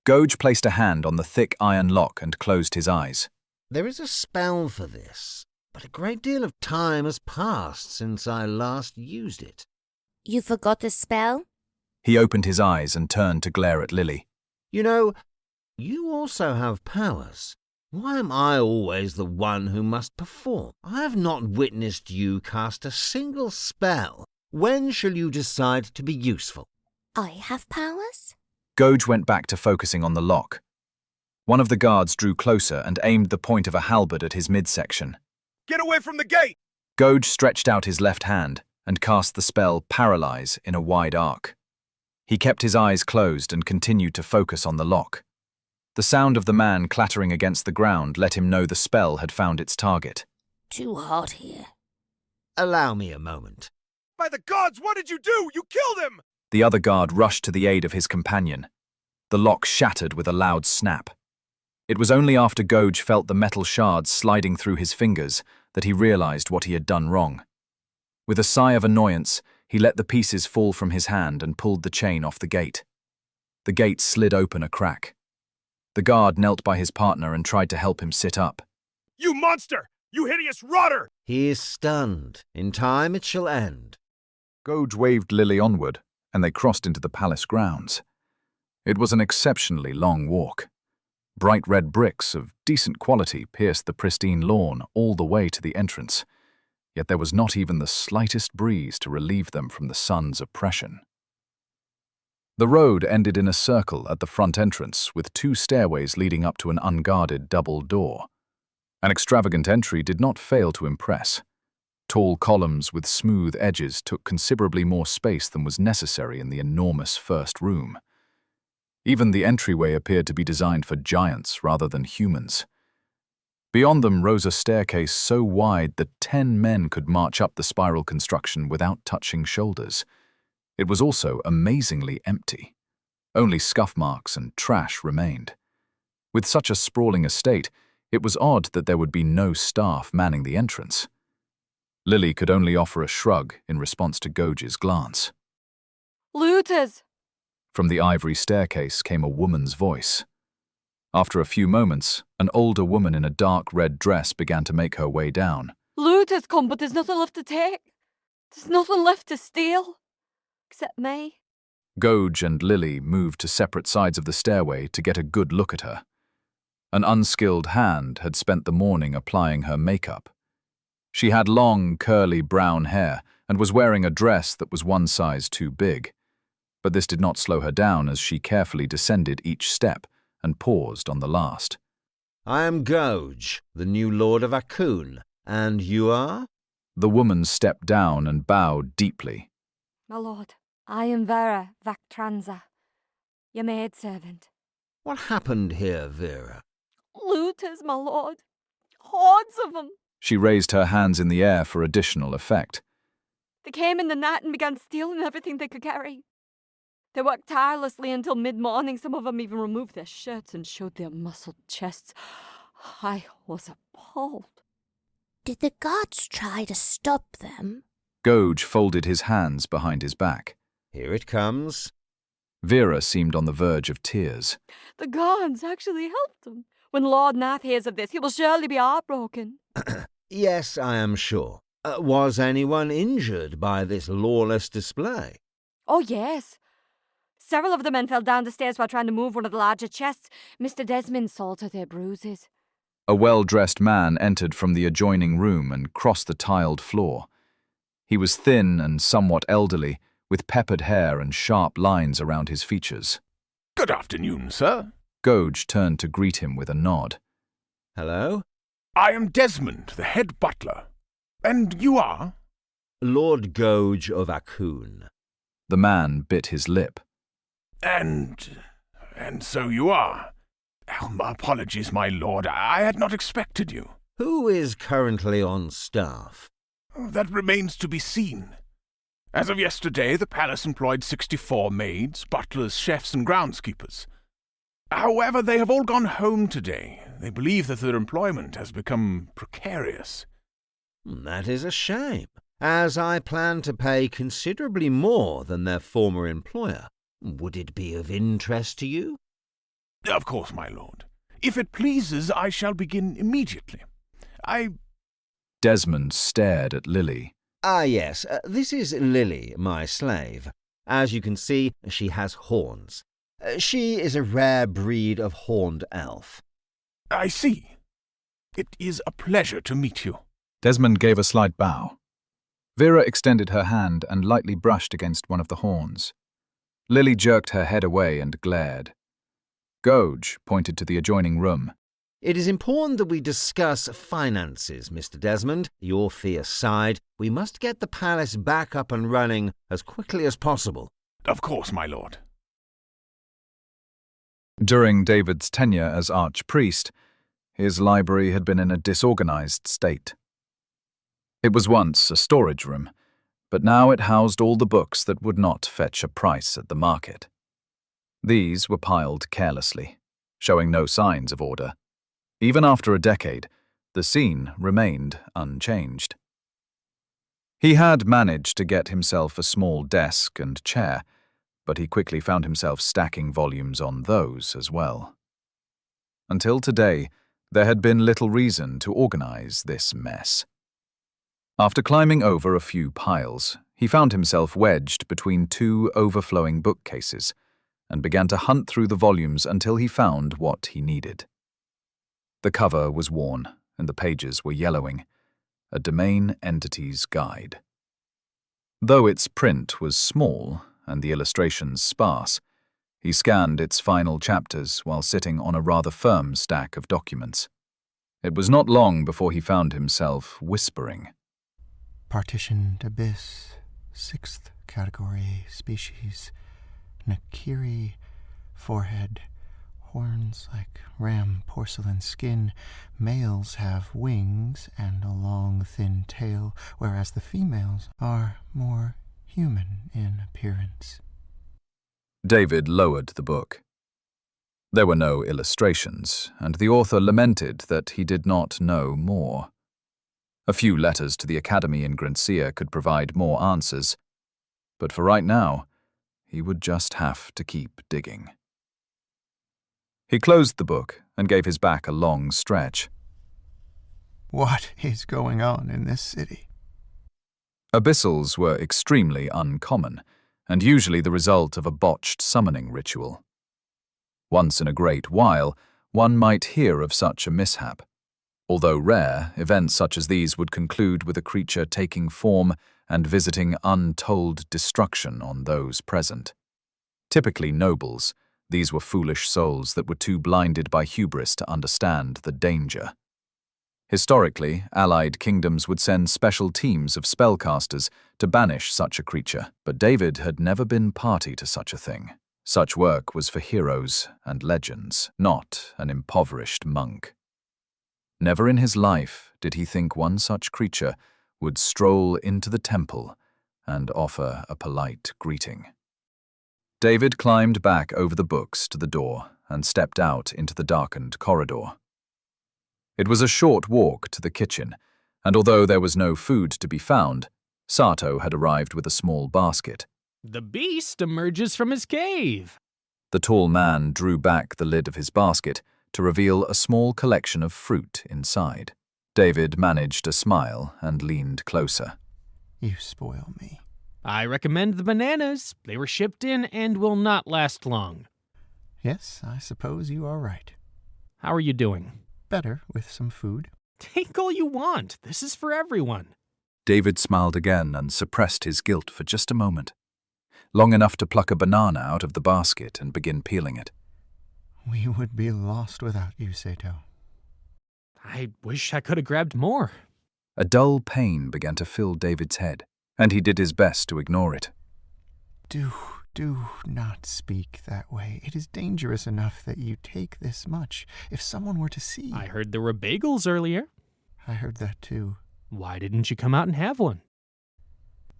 Gouge placed a hand on the thick iron lock and closed his eyes. There is a spell for this, but a great deal of time has passed since I last used it. You forgot the spell? He opened his eyes and turned to glare at Lily. You know, you also have powers. Why am I always the one who must perform? I have not witnessed you cast a single spell. When shall you decide to be useful? I have powers? Gouge went back to focusing on the lock. One of the guards drew closer and aimed the point of a halberd at his midsection. Get away from the gate! Gouge stretched out his left hand and cast the spell Paralyze in a wide arc. He kept his eyes closed and continued to focus on the lock. The sound of the man clattering against the ground let him know the spell had found its target. Too hot here. Allow me a moment. By the gods, what did you do? You killed him! The other guard rushed to the aid of his companion. The lock shattered with a loud snap. It was only after Gouge felt the metal shards sliding through his fingers that he realized what he had done wrong. With a sigh of annoyance, he let the pieces fall from his hand and pulled the chain off the gate. The gate slid open a crack. The guard knelt by his partner and tried to help him sit up. You monster! You hideous rotter! He is stunned. In time it shall end. Gouge waved Lily onward, and they crossed into the palace grounds. It was an exceptionally long walk. Bright red bricks of decent quality pierced the pristine lawn all the way to the entrance, yet there was not even the slightest breeze to relieve them from the sun's oppression. The road ended in a circle at the front entrance with 2 stairways leading up to an unguarded double door. An extravagant entry did not fail to impress. Tall columns with smooth edges took considerably more space than was necessary in the enormous first room. Even the entryway appeared to be designed for giants rather than humans. Beyond them rose a staircase so wide that 10 men could march up the spiral construction without touching shoulders. It was also amazingly empty. Only scuff marks and trash remained. With such a sprawling estate, it was odd that there would be no staff manning the entrance. Lily could only offer a shrug in response to Goge's glance. Looters! From the ivory staircase came a woman's voice. After a few moments, an older woman in a dark red dress began to make her way down. Looters come, but there's nothing left to take. There's nothing left to steal. Except me. Goge and Lily moved to separate sides of the stairway to get a good look at her. An unskilled hand had spent the morning applying her makeup. She had long, curly brown hair and was wearing a dress that was 1 size too big. But this did not slow her down as she carefully descended each step and paused on the last. I am Goge, the new Lord of Akune, and you are? The woman stepped down and bowed deeply. My lord, I am Vera Vaktranza, your maidservant. What happened here, Vera? Looters, my lord. Hordes of them. She raised her hands in the air for additional effect. They came in the night and began stealing everything they could carry. They worked tirelessly until mid-morning. Some of them even removed their shirts and showed their muscled chests. I was appalled. Did the guards try to stop them? Goge folded his hands behind his back. Here it comes. Vera seemed on the verge of tears. The guards actually helped them. When Lord Nath hears of this, he will surely be heartbroken. Yes, I am sure. Was anyone injured by this lawless display? Oh, yes. Several of the men fell down the stairs while trying to move one of the larger chests. Mr. Desmond saw to their bruises. A well-dressed man entered from the adjoining room and crossed the tiled floor. He was thin and somewhat elderly, with peppered hair and sharp lines around his features. Good afternoon, sir. Goge turned to greet him with a nod. Hello? I am Desmond, the head butler. And you are? Lord Goge of Akune. The man bit his lip. And so you are. Apologies, my lord. I had not expected you. Who is currently on staff? That remains to be seen. As of yesterday, the palace employed 64 maids, butlers, chefs, and groundskeepers. However, they have all gone home today. They believe that their employment has become precarious. That is a shame, as I plan to pay considerably more than their former employer. Would it be of interest to you? Of course, my lord. If it pleases, I shall begin immediately. Desmond stared at Lily. Yes, this is Lily, my slave. As you can see, she has horns. She is a rare breed of horned elf. I see. It is a pleasure to meet you. Desmond gave a slight bow. Vera extended her hand and lightly brushed against one of the horns. Lily jerked her head away and glared. Goge pointed to the adjoining room. It is important that we discuss finances, Mr. Desmond. Your fee aside, we must get the palace back up and running as quickly as possible. Of course, my lord. During David's tenure as archpriest, his library had been in a disorganized state. It was once a storage room, but now it housed all the books that would not fetch a price at the market. These were piled carelessly, showing no signs of order. Even after a decade, the scene remained unchanged. He had managed to get himself a small desk and chair, but he quickly found himself stacking volumes on those as well. Until today, there had been little reason to organize this mess. After climbing over a few piles, he found himself wedged between 2 overflowing bookcases, and began to hunt through the volumes until he found what he needed. The cover was worn, and the pages were yellowing. A Domain Entities Guide. Though its print was small and the illustrations sparse, he scanned its final chapters while sitting on a rather firm stack of documents. It was not long before he found himself whispering. Partitioned abyss, 6th category, species, Nakiri, forehead, horns like ram porcelain skin. Males have wings and a long, thin tail, whereas the females are more human in appearance. David lowered the book. There were no illustrations, and the author lamented that he did not know more. A few letters to the Academy in Grant-Suttie could provide more answers, but for right now, he would just have to keep digging. He closed the book and gave his back a long stretch. What is going on in this city? Abyssals were extremely uncommon, and usually the result of a botched summoning ritual. Once in a great while, one might hear of such a mishap. Although rare, events such as these would conclude with a creature taking form and visiting untold destruction on those present. Typically nobles, these were foolish souls that were too blinded by hubris to understand the danger. Historically, allied kingdoms would send special teams of spellcasters to banish such a creature, but David had never been party to such a thing. Such work was for heroes and legends, not an impoverished monk. Never in his life did he think one such creature would stroll into the temple and offer a polite greeting. David climbed back over the books to the door and stepped out into the darkened corridor. It was a short walk to the kitchen, and although there was no food to be found, Sato had arrived with a small basket. The beast emerges from his cave. The tall man drew back the lid of his basket to reveal a small collection of fruit inside. David managed a smile and leaned closer. You spoil me. I recommend the bananas. They were shipped in and will not last long. Yes, I suppose you are right. How are you doing? Better with some food. Take all you want. This is for everyone. David smiled again and suppressed his guilt for just a moment, long enough to pluck a banana out of the basket and begin peeling it. We would be lost without you, Sato. I wish I could have grabbed more. A dull pain began to fill David's head, and he did his best to ignore it. Do not speak that way. It is dangerous enough that you take this much. If someone were to see... I heard there were bagels earlier. I heard that too. Why didn't you come out and have one?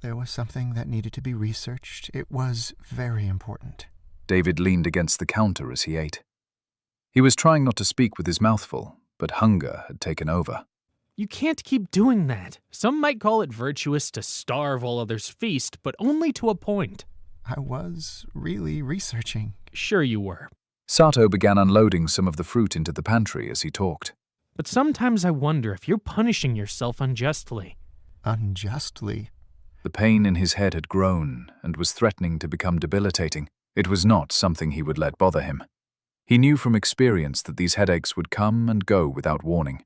There was something that needed to be researched. It was very important. David leaned against the counter as he ate. He was trying not to speak with his mouth full, but hunger had taken over. You can't keep doing that. Some might call it virtuous to starve while others feast, but only to a point. I was really researching. Sure you were. Sato began unloading some of the fruit into the pantry as he talked. But sometimes I wonder if you're punishing yourself unjustly. Unjustly? The pain in his head had grown and was threatening to become debilitating. It was not something he would let bother him. He knew from experience that these headaches would come and go without warning.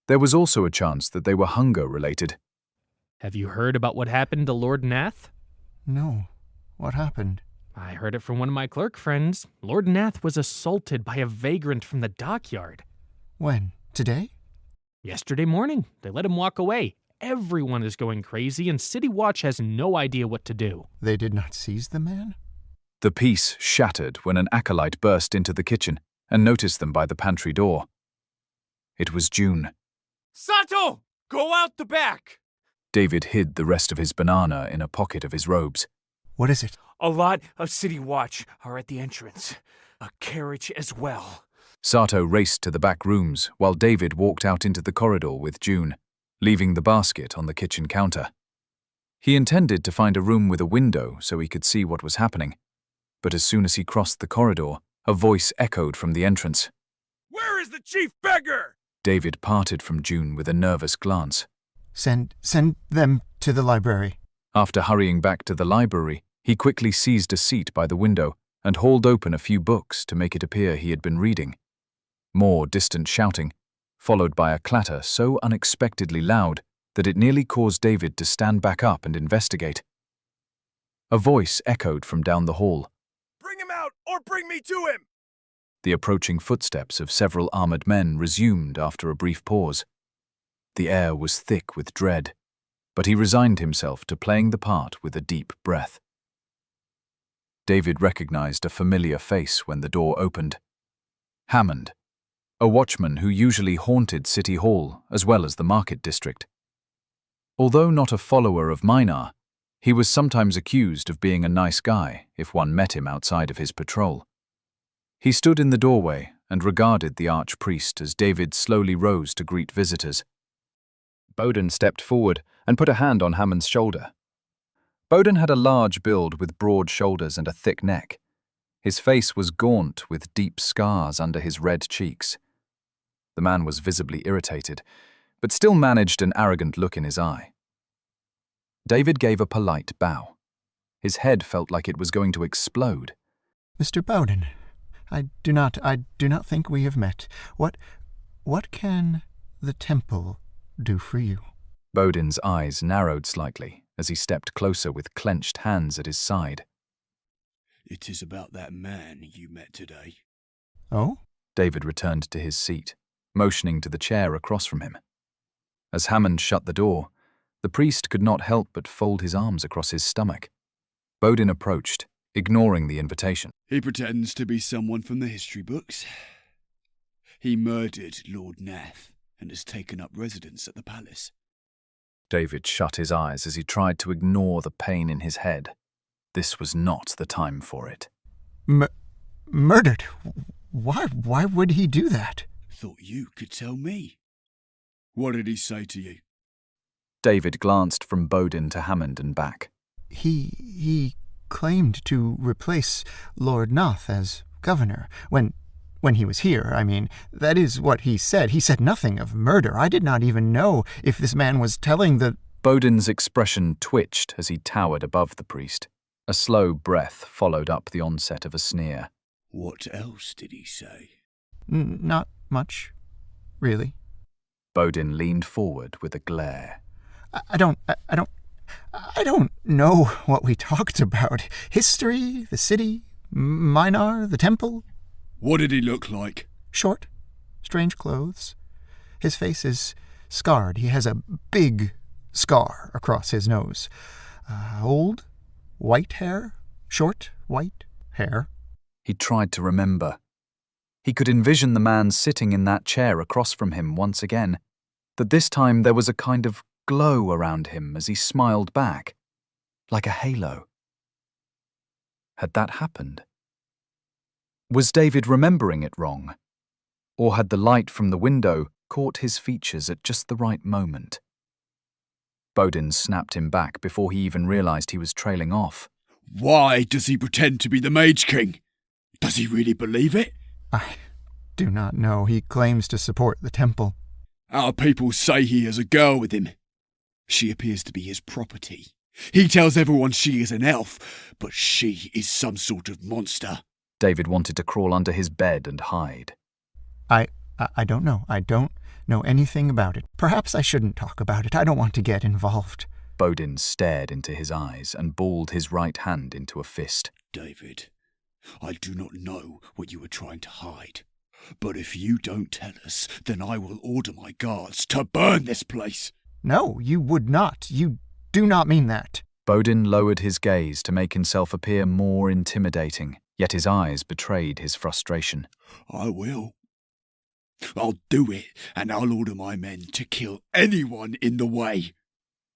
There was also a chance that they were hunger-related. Have you heard about what happened to Lord Nath? No. What happened? I heard it from one of my clerk friends. Lord Nath was assaulted by a vagrant from the dockyard. When? Today? Yesterday morning. They let him walk away. Everyone is going crazy, and City Watch has no idea what to do. They did not seize the man? The peace shattered when an acolyte burst into the kitchen and noticed them by the pantry door. It was June. Sato! Go out the back! David hid the rest of his banana in a pocket of his robes. What is it? A lot of City Watch are at the entrance. A carriage as well. Sato raced to the back rooms while David walked out into the corridor with June, leaving the basket on the kitchen counter. He intended to find a room with a window so he could see what was happening, but as soon as he crossed the corridor, a voice echoed from the entrance. Where is the chief beggar? David parted from June with a nervous glance. Send them to the library. After hurrying back to the library, he quickly seized a seat by the window and hauled open a few books to make it appear he had been reading. More distant shouting, followed by a clatter so unexpectedly loud that it nearly caused David to stand back up and investigate. A voice echoed from down the hall. Bring him out, or bring me to him! The approaching footsteps of several armored men resumed after a brief pause. The air was thick with dread, but he resigned himself to playing the part with a deep breath. David recognized a familiar face when the door opened. Hammond, a watchman who usually haunted City Hall as well as the market district. Although not a follower of Minar, he was sometimes accused of being a nice guy if one met him outside of his patrol. He stood in the doorway and regarded the archpriest as David slowly rose to greet visitors. Bowden stepped forward and put a hand on Hammond's shoulder. Bowden had a large build with broad shoulders and a thick neck. His face was gaunt with deep scars under his red cheeks. The man was visibly irritated, but still managed an arrogant look in his eye. David gave a polite bow. His head felt like it was going to explode. Mr. Bowden, I do not think we have met. What can the temple do for you? Bowden's eyes narrowed slightly as he stepped closer with clenched hands at his side. It is about that man you met today. Oh? David returned to his seat, motioning to the chair across from him. As Hammond shut the door, the priest could not help but fold his arms across his stomach. Bowden approached, ignoring the invitation. He pretends to be someone from the history books. He murdered Lord Nath and has taken up residence at the palace. David shut his eyes as he tried to ignore the pain in his head. This was not the time for it. Murdered? Why would he do that? Thought you could tell me. What did he say to you? David glanced from Bowden to Hammond and back. He claimed to replace Lord Nath as governor when he was here. I mean, that is what he said. He said nothing of murder. I did not even know if this man was telling the... Bowden's expression twitched as he towered above the priest. A slow breath followed up the onset of a sneer. What else did he say? Not much, really. Bowden leaned forward with a glare. I don't know what we talked about. History, the city, Minar, the temple. What did he look like? Short, strange clothes. His face is scarred. He has a big scar across his nose. Old, white hair, short, white hair. He tried to remember. He could envision the man sitting in that chair across from him once again, that this time there was a kind of glow around him as he smiled back, like a halo. Had that happened? Was David remembering it wrong? Or had the light from the window caught his features at just the right moment? Bowden snapped him back before he even realized he was trailing off. Why does he pretend to be the Mage King? Does he really believe it? I do not know. He claims to support the temple. Our people say he has a girl with him. She appears to be his property. He tells everyone she is an elf, but she is some sort of monster. David wanted to crawl under his bed and hide. I don't know. I don't know anything about it. Perhaps I shouldn't talk about it. I don't want to get involved. Bowden stared into his eyes and balled his right hand into a fist. David, I do not know what you are trying to hide. But if you don't tell us, then I will order my guards to burn this place. No, you would not. You do not mean that. Bowden lowered his gaze to make himself appear more intimidating, yet his eyes betrayed his frustration. I will. I'll do it, and I'll order my men to kill anyone in the way.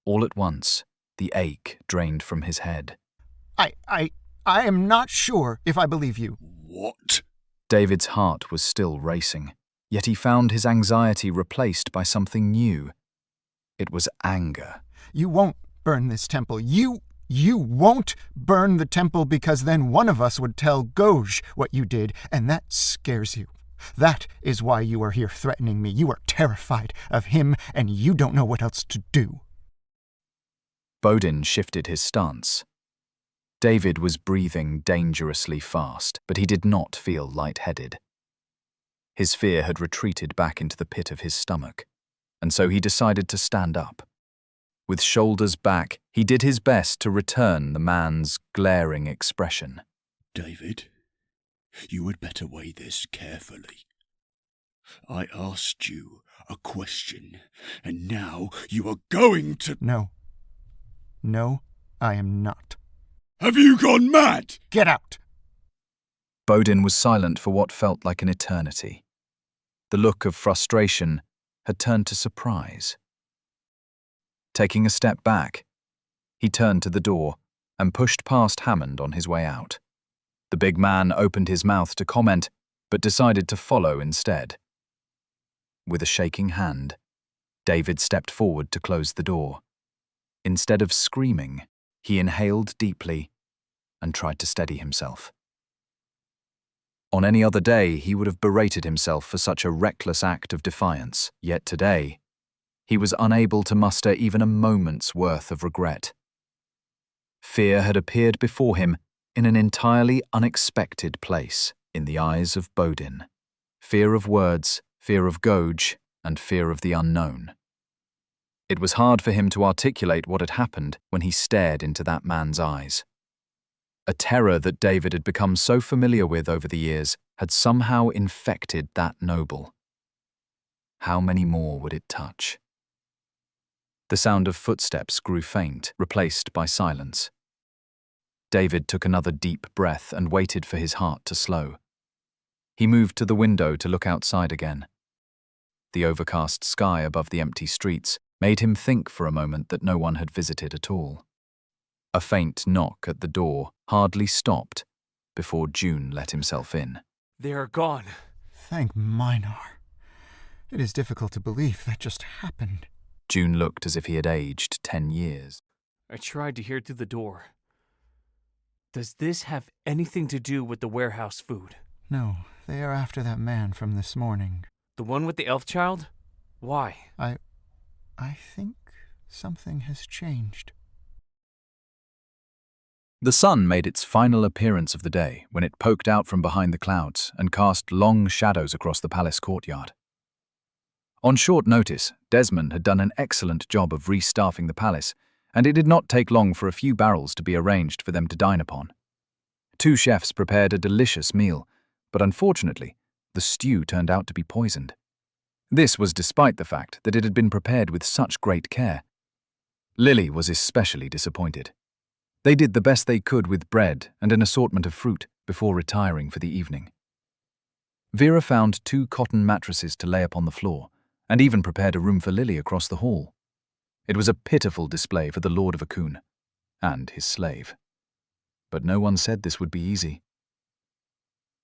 All at once, the ache drained from his head. I am not sure if I believe you. What? David's heart was still racing, yet he found his anxiety replaced by something new. It was anger. You won't burn this temple. You won't burn the temple because then one of us would tell Goj what you did, and that scares you. That is why you are here threatening me. You are terrified of him, and you don't know what else to do. Bowden shifted his stance. David was breathing dangerously fast, but he did not feel lightheaded. His fear had retreated back into the pit of his stomach, and so he decided to stand up. With shoulders back, he did his best to return the man's glaring expression. David, you had better weigh this carefully. I asked you a question, and now you are going to... No. No, I am not. Have you gone mad? Get out! Bodin was silent for what felt like an eternity. The look of frustration had turned to surprise. Taking a step back, he turned to the door and pushed past Hammond on his way out. The big man opened his mouth to comment, but decided to follow instead. With a shaking hand, David stepped forward to close the door. Instead of screaming, he inhaled deeply and tried to steady himself. On any other day, he would have berated himself for such a reckless act of defiance, yet today, he was unable to muster even a moment's worth of regret. Fear had appeared before him in an entirely unexpected place in the eyes of Bodin. Fear of words, fear of Goge, and fear of the unknown. It was hard for him to articulate what had happened when he stared into that man's eyes. A terror that David had become so familiar with over the years had somehow infected that noble. How many more would it touch? The sound of footsteps grew faint, replaced by silence. David took another deep breath and waited for his heart to slow. He moved to the window to look outside again. The overcast sky above the empty streets made him think for a moment that no one had visited at all. A faint knock at the door hardly stopped before June let himself in. They are gone. Thank Minar. It is difficult to believe that just happened. June looked as if he had aged 10 years. I tried to hear through the door. Does this have anything to do with the warehouse food? No, they are after that man from this morning. The one with the elf child? Why? I think something has changed. The sun made its final appearance of the day when it poked out from behind the clouds and cast long shadows across the palace courtyard. On short notice, Desmond had done an excellent job of restaffing the palace, and it did not take long for a few barrels to be arranged for them to dine upon. 2 chefs prepared a delicious meal, but unfortunately, the stew turned out to be poisoned. This was despite the fact that it had been prepared with such great care. Lily was especially disappointed. They did the best they could with bread and an assortment of fruit before retiring for the evening. Vera found 2 cotton mattresses to lay upon the floor, and even prepared a room for Lily across the hall. It was a pitiful display for the Lord of Akune and his slave. But no one said this would be easy.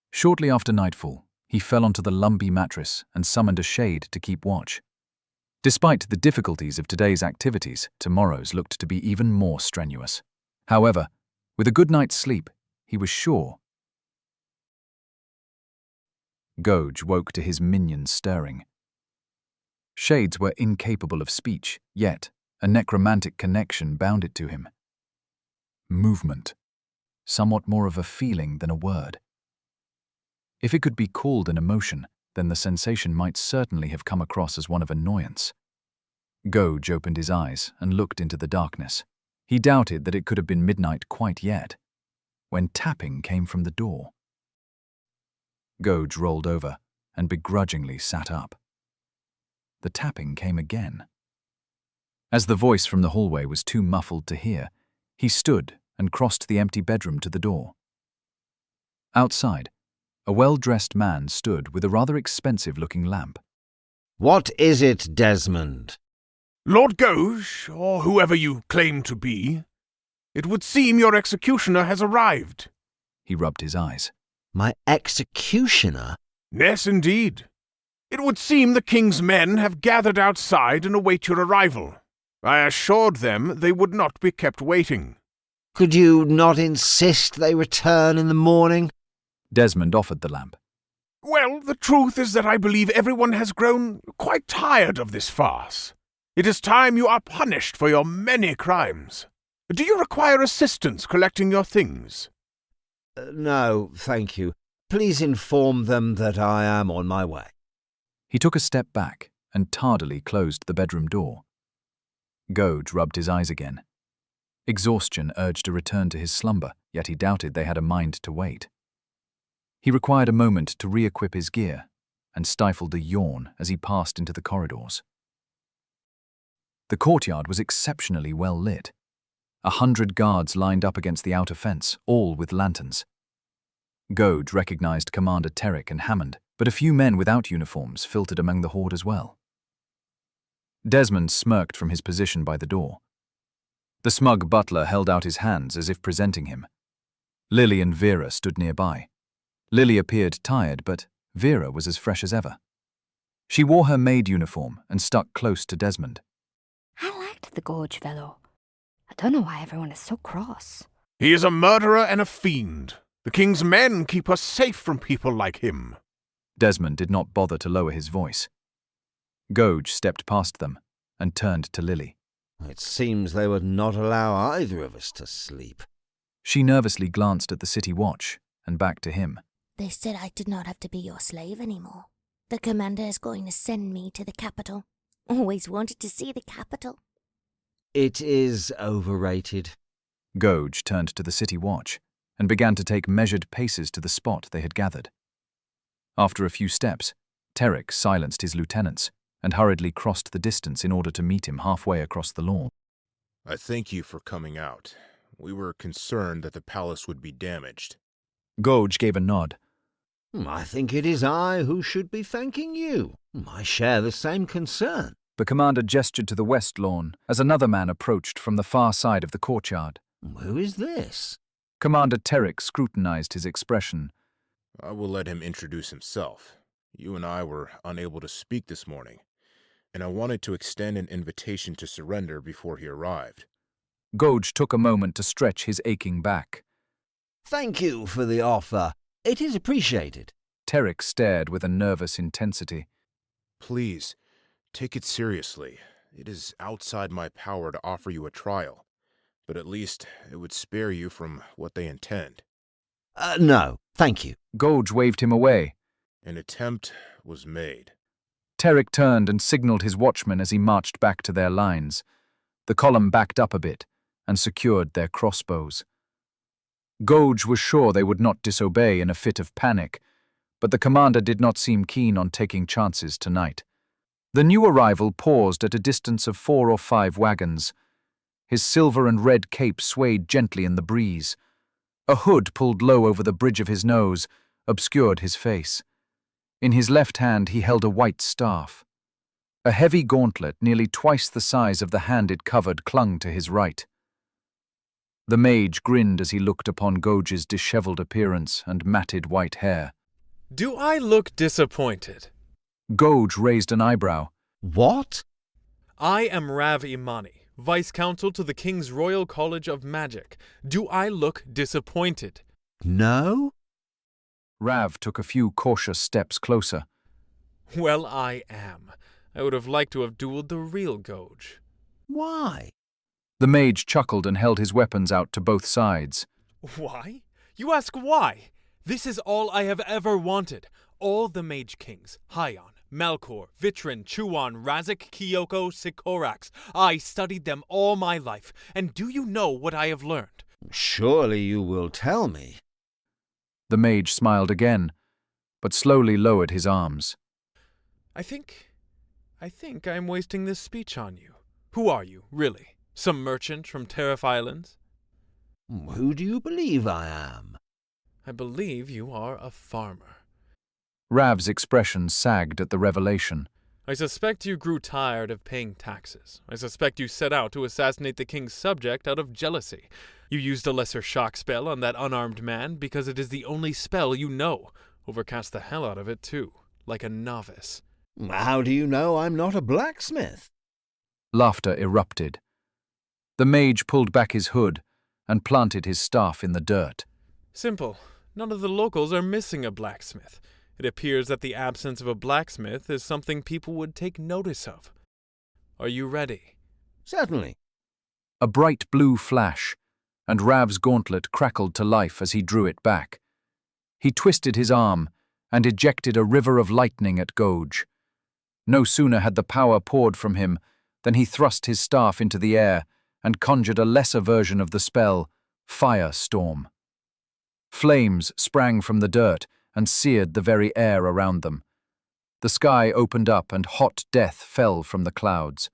Shortly after nightfall, he fell onto the lumpy mattress and summoned a shade to keep watch. Despite the difficulties of today's activities, tomorrow's looked to be even more strenuous. However, with a good night's sleep, he was sure. Goge woke to his minions stirring. Shades were incapable of speech, yet a necromantic connection bound it to him. Movement, somewhat more of a feeling than a word. If it could be called an emotion, then the sensation might certainly have come across as one of annoyance. Goge opened his eyes and looked into the darkness. He doubted that it could have been midnight quite yet, when tapping came from the door. Goge rolled over and begrudgingly sat up. The tapping came again. As the voice from the hallway was too muffled to hear, he stood and crossed the empty bedroom to the door. Outside, a well-dressed man stood with a rather expensive-looking lamp. What is it, Desmond? Lord Goge, or whoever you claim to be, it would seem your executioner has arrived. He rubbed his eyes. My executioner? Yes, indeed. It would seem the king's men have gathered outside and await your arrival. I assured them they would not be kept waiting. Could you not insist they return in the morning? Desmond offered the lamp. Well, the truth is that I believe everyone has grown quite tired of this farce. It is time you are punished for your many crimes. Do you require assistance collecting your things? No, thank you. Please inform them that I am on my way. He took a step back and tardily closed the bedroom door. Goge rubbed his eyes again. Exhaustion urged a return to his slumber, yet he doubted they had a mind to wait. He required a moment to re-equip his gear, and stifled a yawn as he passed into the corridors. The courtyard was exceptionally well lit. 100 guards lined up against the outer fence, all with lanterns. Goge recognized Commander Terrick and Hammond, but a few men without uniforms filtered among the horde as well. Desmond smirked from his position by the door. The smug butler held out his hands as if presenting him. Lily and Vera stood nearby. Lily appeared tired, but Vera was as fresh as ever. She wore her maid uniform and stuck close to Desmond. I liked the Gorge fellow. I don't know why everyone is so cross. He is a murderer and a fiend. The king's men keep us safe from people like him. Desmond did not bother to lower his voice. Goge stepped past them and turned to Lily. It seems they would not allow either of us to sleep. She nervously glanced at the city watch and back to him. They said I did not have to be your slave anymore. The commander is going to send me to the capital. Always wanted to see the capital. It is overrated. Goge turned to the city watch and began to take measured paces to the spot they had gathered. After a few steps, Terrick silenced his lieutenants and hurriedly crossed the distance in order to meet him halfway across the lawn. I thank you for coming out. We were concerned that the palace would be damaged. Goge gave a nod. I think it is I who should be thanking you. I share the same concern. The commander gestured to the west lawn as another man approached from the far side of the courtyard. Who is this? Commander Terrick scrutinized his expression. I will let him introduce himself. You and I were unable to speak this morning, and I wanted to extend an invitation to surrender before he arrived. Goge took a moment to stretch his aching back. Thank you for the offer. It is appreciated. Terrick stared with a nervous intensity. Please, take it seriously. It is outside my power to offer you a trial, but at least it would spare you from what they intend. No, thank you. Goge waved him away. An attempt was made. Terrick turned and signaled his watchmen as he marched back to their lines. The column backed up a bit and secured their crossbows. Goge was sure they would not disobey in a fit of panic, but the commander did not seem keen on taking chances tonight. The new arrival paused at a distance of 4 or 5 wagons. His silver and red cape swayed gently in the breeze. A hood pulled low over the bridge of his nose obscured his face. In his left hand he held a white staff. A heavy gauntlet, nearly twice the size of the hand it covered, clung to his right. The mage grinned as he looked upon Goge's disheveled appearance and matted white hair. Do I look disappointed? Goge raised an eyebrow. What? I am Rav Imani, Vice Counsel to the King's Royal College of Magic. Do I look disappointed? No? Rav took a few cautious steps closer. Well, I am. I would have liked to have dueled the real Goge. Why? The mage chuckled and held his weapons out to both sides. Why? You ask why? This is all I have ever wanted. All the Mage Kings, Hyon, Malkor, Vitrin, Chuan, Razik, Kyoko, Sikorax. I studied them all my life, and do you know what I have learned? Surely you will tell me. The mage smiled again, but slowly lowered his arms. I think I'm wasting this speech on you. Who are you, really? Some merchant from Tariff Islands? Who do you believe I am? I believe you are a farmer. Rav's expression sagged at the revelation. I suspect you grew tired of paying taxes. I suspect you set out to assassinate the king's subject out of jealousy. You used a lesser shock spell on that unarmed man because it is the only spell you know. Overcast the hell out of it, too, like a novice. How do you know I'm not a blacksmith? Laughter erupted. The mage pulled back his hood and planted his staff in the dirt. Simple. None of the locals are missing a blacksmith. It appears that the absence of a blacksmith is something people would take notice of. Are you ready? Certainly. A bright blue flash, and Rav's gauntlet crackled to life as he drew it back. He twisted his arm and ejected a river of lightning at Gouge. No sooner had the power poured from him than he thrust his staff into the air and conjured a lesser version of the spell, Fire Storm. Flames sprang from the dirt and seared the very air around them. The sky opened up and hot death fell from the clouds.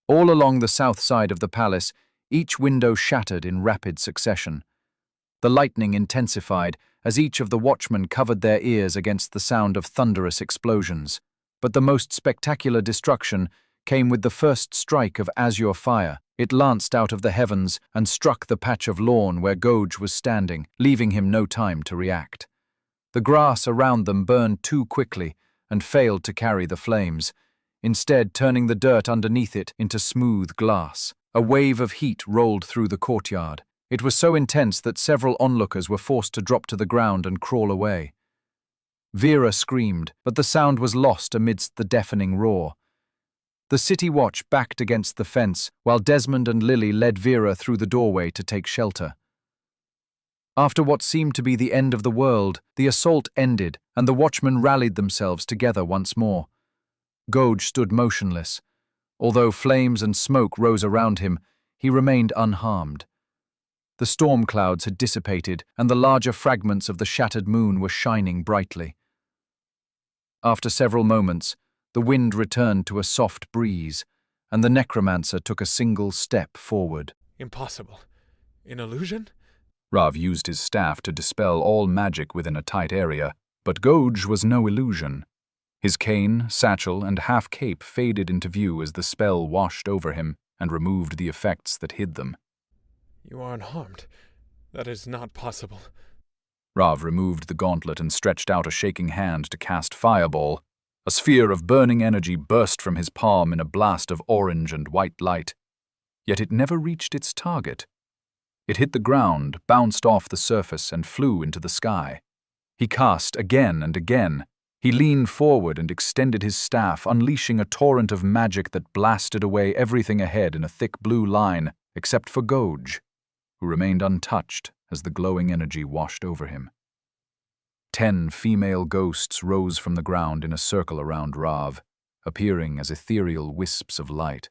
All along the south side of the palace, each window shattered in rapid succession. The lightning intensified as each of the watchmen covered their ears against the sound of thunderous explosions. But the most spectacular destruction came with the first strike of azure fire. It lanced out of the heavens and struck the patch of lawn where Gouge was standing, leaving him no time to react. The grass around them burned too quickly and failed to carry the flames, instead turning the dirt underneath it into smooth glass. A wave of heat rolled through the courtyard. It was so intense that several onlookers were forced to drop to the ground and crawl away. Vera screamed, but the sound was lost amidst the deafening roar. The city watch backed against the fence, while Desmond and Lily led Vera through the doorway to take shelter. After what seemed to be the end of the world, the assault ended, and the watchmen rallied themselves together once more. Gouge stood motionless. Although flames and smoke rose around him, he remained unharmed. The storm clouds had dissipated, and the larger fragments of the shattered moon were shining brightly. After several moments, the wind returned to a soft breeze, and the necromancer took a single step forward. Impossible. An illusion? Rav used his staff to dispel all magic within a tight area, but Gouge was no illusion. His cane, satchel, and half-cape faded into view as the spell washed over him and removed the effects that hid them. You are unharmed. That is not possible. Rav removed the gauntlet and stretched out a shaking hand to cast Fireball. A sphere of burning energy burst from his palm in a blast of orange and white light. Yet it never reached its target. It hit the ground, bounced off the surface, and flew into the sky. He cast again and again. He leaned forward and extended his staff, unleashing a torrent of magic that blasted away everything ahead in a thick blue line, except for Gouge, who remained untouched as the glowing energy washed over him. 10 female ghosts rose from the ground in a circle around Rav, appearing as ethereal wisps of light.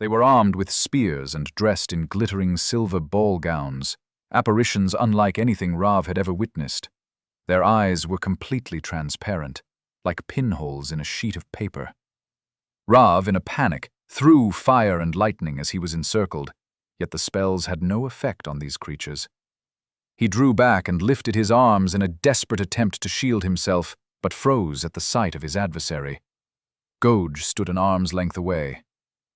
They were armed with spears and dressed in glittering silver ball gowns, apparitions unlike anything Rav had ever witnessed. Their eyes were completely transparent, like pinholes in a sheet of paper. Rav, in a panic, threw fire and lightning as he was encircled, yet the spells had no effect on these creatures. He drew back and lifted his arms in a desperate attempt to shield himself, but froze at the sight of his adversary. Gouge stood an arm's length away.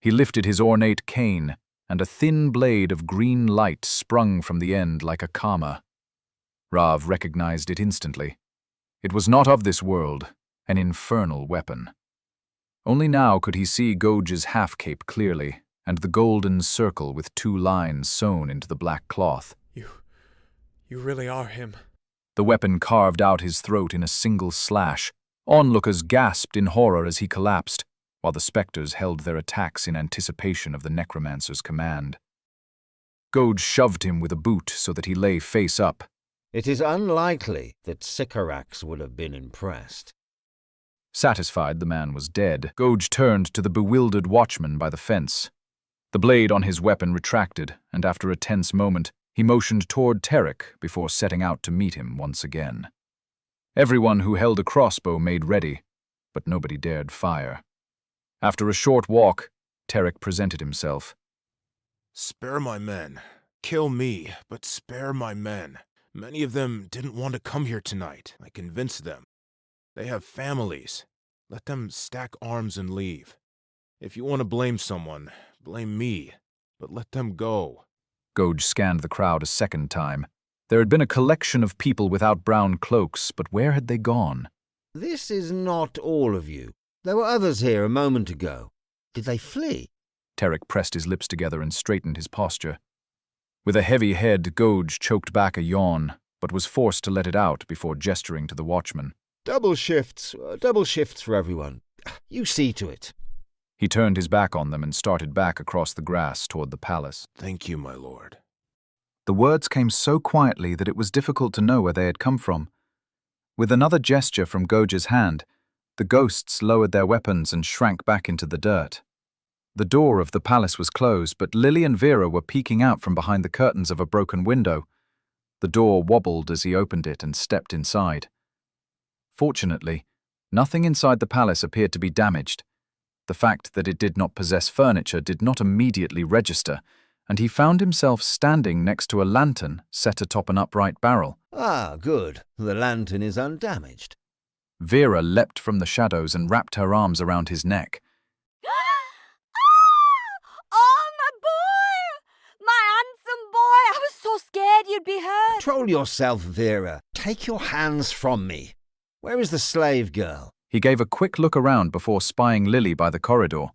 He lifted his ornate cane, and a thin blade of green light sprung from the end like a kama. Rav recognized it instantly. It was not of this world, an infernal weapon. Only now could he see Gouge's half-cape clearly, and the golden circle with 2 lines sewn into the black cloth. You really are him. The weapon carved out his throat in a single slash. Onlookers gasped in horror as he collapsed, while the specters held their attacks in anticipation of the necromancer's command. Gouge shoved him with a boot so that he lay face up. It is unlikely that Sycorax would have been impressed. Satisfied the man was dead, Gouge turned to the bewildered watchman by the fence. The blade on his weapon retracted, and after a tense moment, he motioned toward Terrick before setting out to meet him once again. Everyone who held a crossbow made ready, but nobody dared fire. After a short walk, Terrick presented himself. Spare my men. Kill me, but spare my men. Many of them didn't want to come here tonight. I convinced them. They have families. Let them stack arms and leave. If you want to blame someone, blame me, but let them go. Gouge scanned the crowd a second time. There had been a collection of people without brown cloaks, but where had they gone? This is not all of you. There were others here a moment ago. Did they flee? Terrick pressed his lips together and straightened his posture. With a heavy head, Gouge choked back a yawn, but was forced to let it out before gesturing to the watchman. Double shifts for everyone. You see to it. He turned his back on them and started back across the grass toward the palace. Thank you, my lord. The words came so quietly that it was difficult to know where they had come from. With another gesture from Goge's hand, the ghosts lowered their weapons and shrank back into the dirt. The door of the palace was closed, but Lily and Vera were peeking out from behind the curtains of a broken window. The door wobbled as he opened it and stepped inside. Fortunately, nothing inside the palace appeared to be damaged. The fact that it did not possess furniture did not immediately register, and he found himself standing next to a lantern set atop an upright barrel. Ah, good. The lantern is undamaged. Vera leapt from the shadows and wrapped her arms around his neck. Oh, my boy! My handsome boy! I was so scared you'd be hurt. Control yourself, Vera. Take your hands from me. Where is the slave girl? He gave a quick look around before spying Lily by the corridor.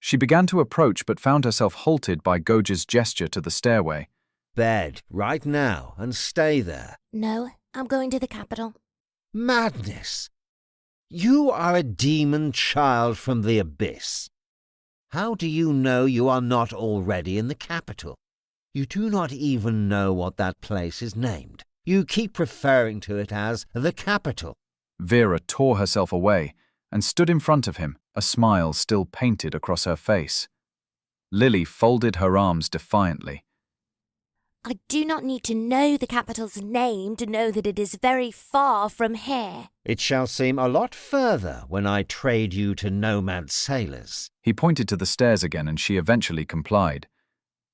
She began to approach but found herself halted by Goge's gesture to the stairway. Bed, right now, and stay there. No, I'm going to the capital. Madness! You are a demon child from the abyss. How do you know you are not already in the capital? You do not even know what that place is named. You keep referring to it as the capital. Vera tore herself away and stood in front of him, a smile still painted across her face. Lily folded her arms defiantly. I do not need to know the capital's name to know that it is very far from here. It shall seem a lot further when I trade you to nomad sailors. He pointed to the stairs again and she eventually complied.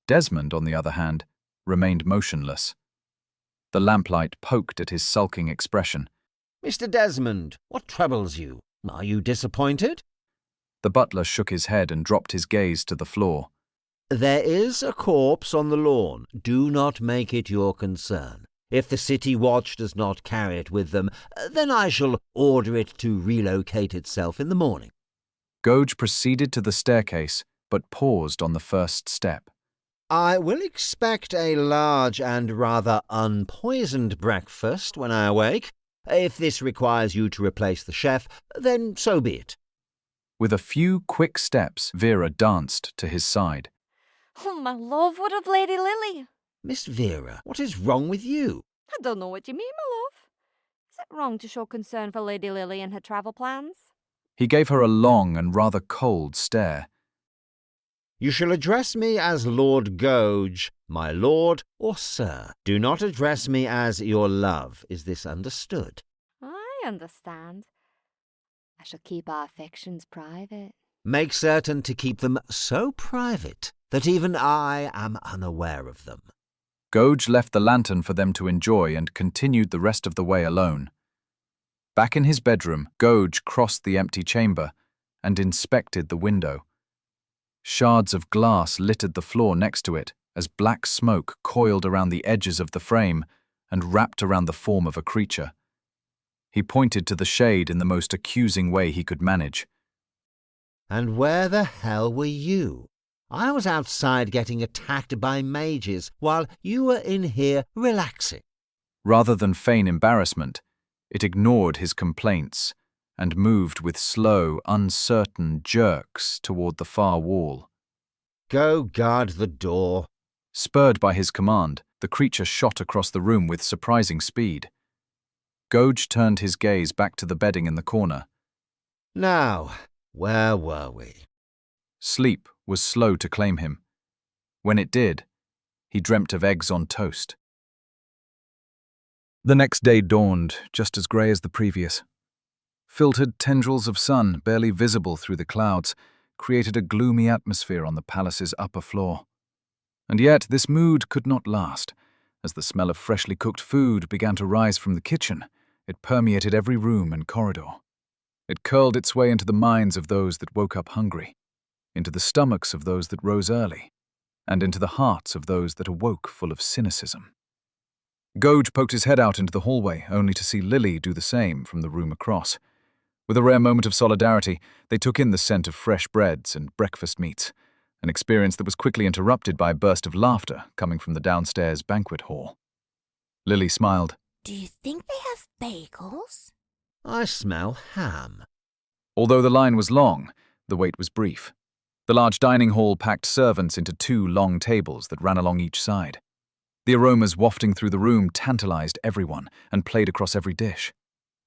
Desmond, on the other hand, remained motionless. The lamplight poked at his sulking expression. Mr. Desmond, what troubles you? Are you disappointed? The butler shook his head and dropped his gaze to the floor. There is a corpse on the lawn. Do not make it your concern. If the city watch does not carry it with them, then I shall order it to relocate itself in the morning. Goge proceeded to the staircase, but paused on the first step. I will expect a large and rather unpoisoned breakfast when I awake. If this requires you to replace the chef, then so be it. With a few quick steps, Vera danced to his side. Oh, my love, what of Lady Lily? Miss Vera, what is wrong with you? I don't know what you mean, my love. Is it wrong to show concern for Lady Lily and her travel plans? He gave her a long and rather cold stare. You shall address me as Lord Goge, my lord or sir. Do not address me as your love. Is this understood? I understand. I shall keep our affections private. Make certain to keep them so private that even I am unaware of them. Goge left the lantern for them to enjoy and continued the rest of the way alone. Back in his bedroom, Goge crossed the empty chamber and inspected the window. Shards of glass littered the floor next to it as black smoke coiled around the edges of the frame and wrapped around the form of a creature. He pointed to the shade in the most accusing way he could manage. And where the hell were you? I was outside getting attacked by mages while you were in here relaxing. Rather than feign embarrassment, it ignored his complaints and moved with slow, uncertain jerks toward the far wall. Go guard the door. Spurred by his command, the creature shot across the room with surprising speed. Goge turned his gaze back to the bedding in the corner. Now, where were we? Sleep was slow to claim him. When it did, he dreamt of eggs on toast. The next day dawned, just as grey as the previous. Filtered tendrils of sun, barely visible through the clouds, created a gloomy atmosphere on the palace's upper floor. And yet this mood could not last. As the smell of freshly cooked food began to rise from the kitchen, it permeated every room and corridor. It curled its way into the minds of those that woke up hungry, into the stomachs of those that rose early, and into the hearts of those that awoke full of cynicism. Goge poked his head out into the hallway, only to see Lily do the same from the room across. With a rare moment of solidarity, they took in the scent of fresh breads and breakfast meats, an experience that was quickly interrupted by a burst of laughter coming from the downstairs banquet hall. Lily smiled. Do you think they have bagels? I smell ham. Although the line was long, the wait was brief. The large dining hall packed servants into 2 long tables that ran along each side. The aromas wafting through the room tantalized everyone and played across every dish.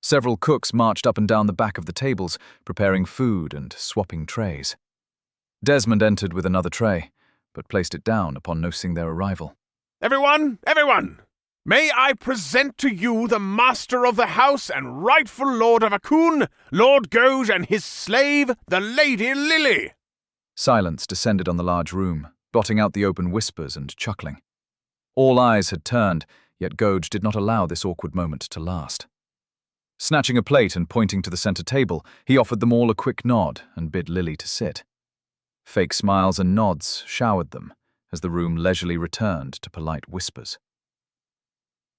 Several cooks marched up and down the back of the tables, preparing food and swapping trays. Desmond entered with another tray, but placed it down upon noticing their arrival. Everyone! May I present to you the master of the house and rightful Lord of Akune, Lord Gouge, and his slave, the Lady Lily! Silence descended on the large room, blotting out the open whispers and chuckling. All eyes had turned, yet Gouge did not allow this awkward moment to last. Snatching a plate and pointing to the center table, he offered them all a quick nod and bid Lily to sit. Fake smiles and nods showered them as the room leisurely returned to polite whispers.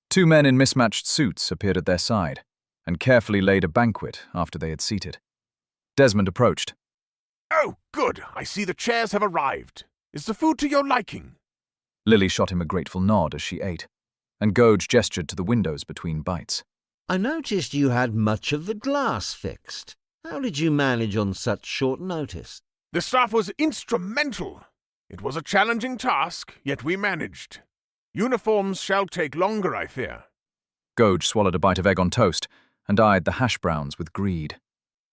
2 men in mismatched suits appeared at their side and carefully laid a banquet after they had seated. Desmond approached. Oh, good. I see the chairs have arrived. Is the food to your liking? Lily shot him a grateful nod as she ate, and Gouge gestured to the windows between bites. I noticed you had much of the glass fixed. How did you manage on such short notice? The staff was instrumental. It was a challenging task, yet we managed. Uniforms shall take longer, I fear. Gouge swallowed a bite of egg on toast and eyed the hash browns with greed.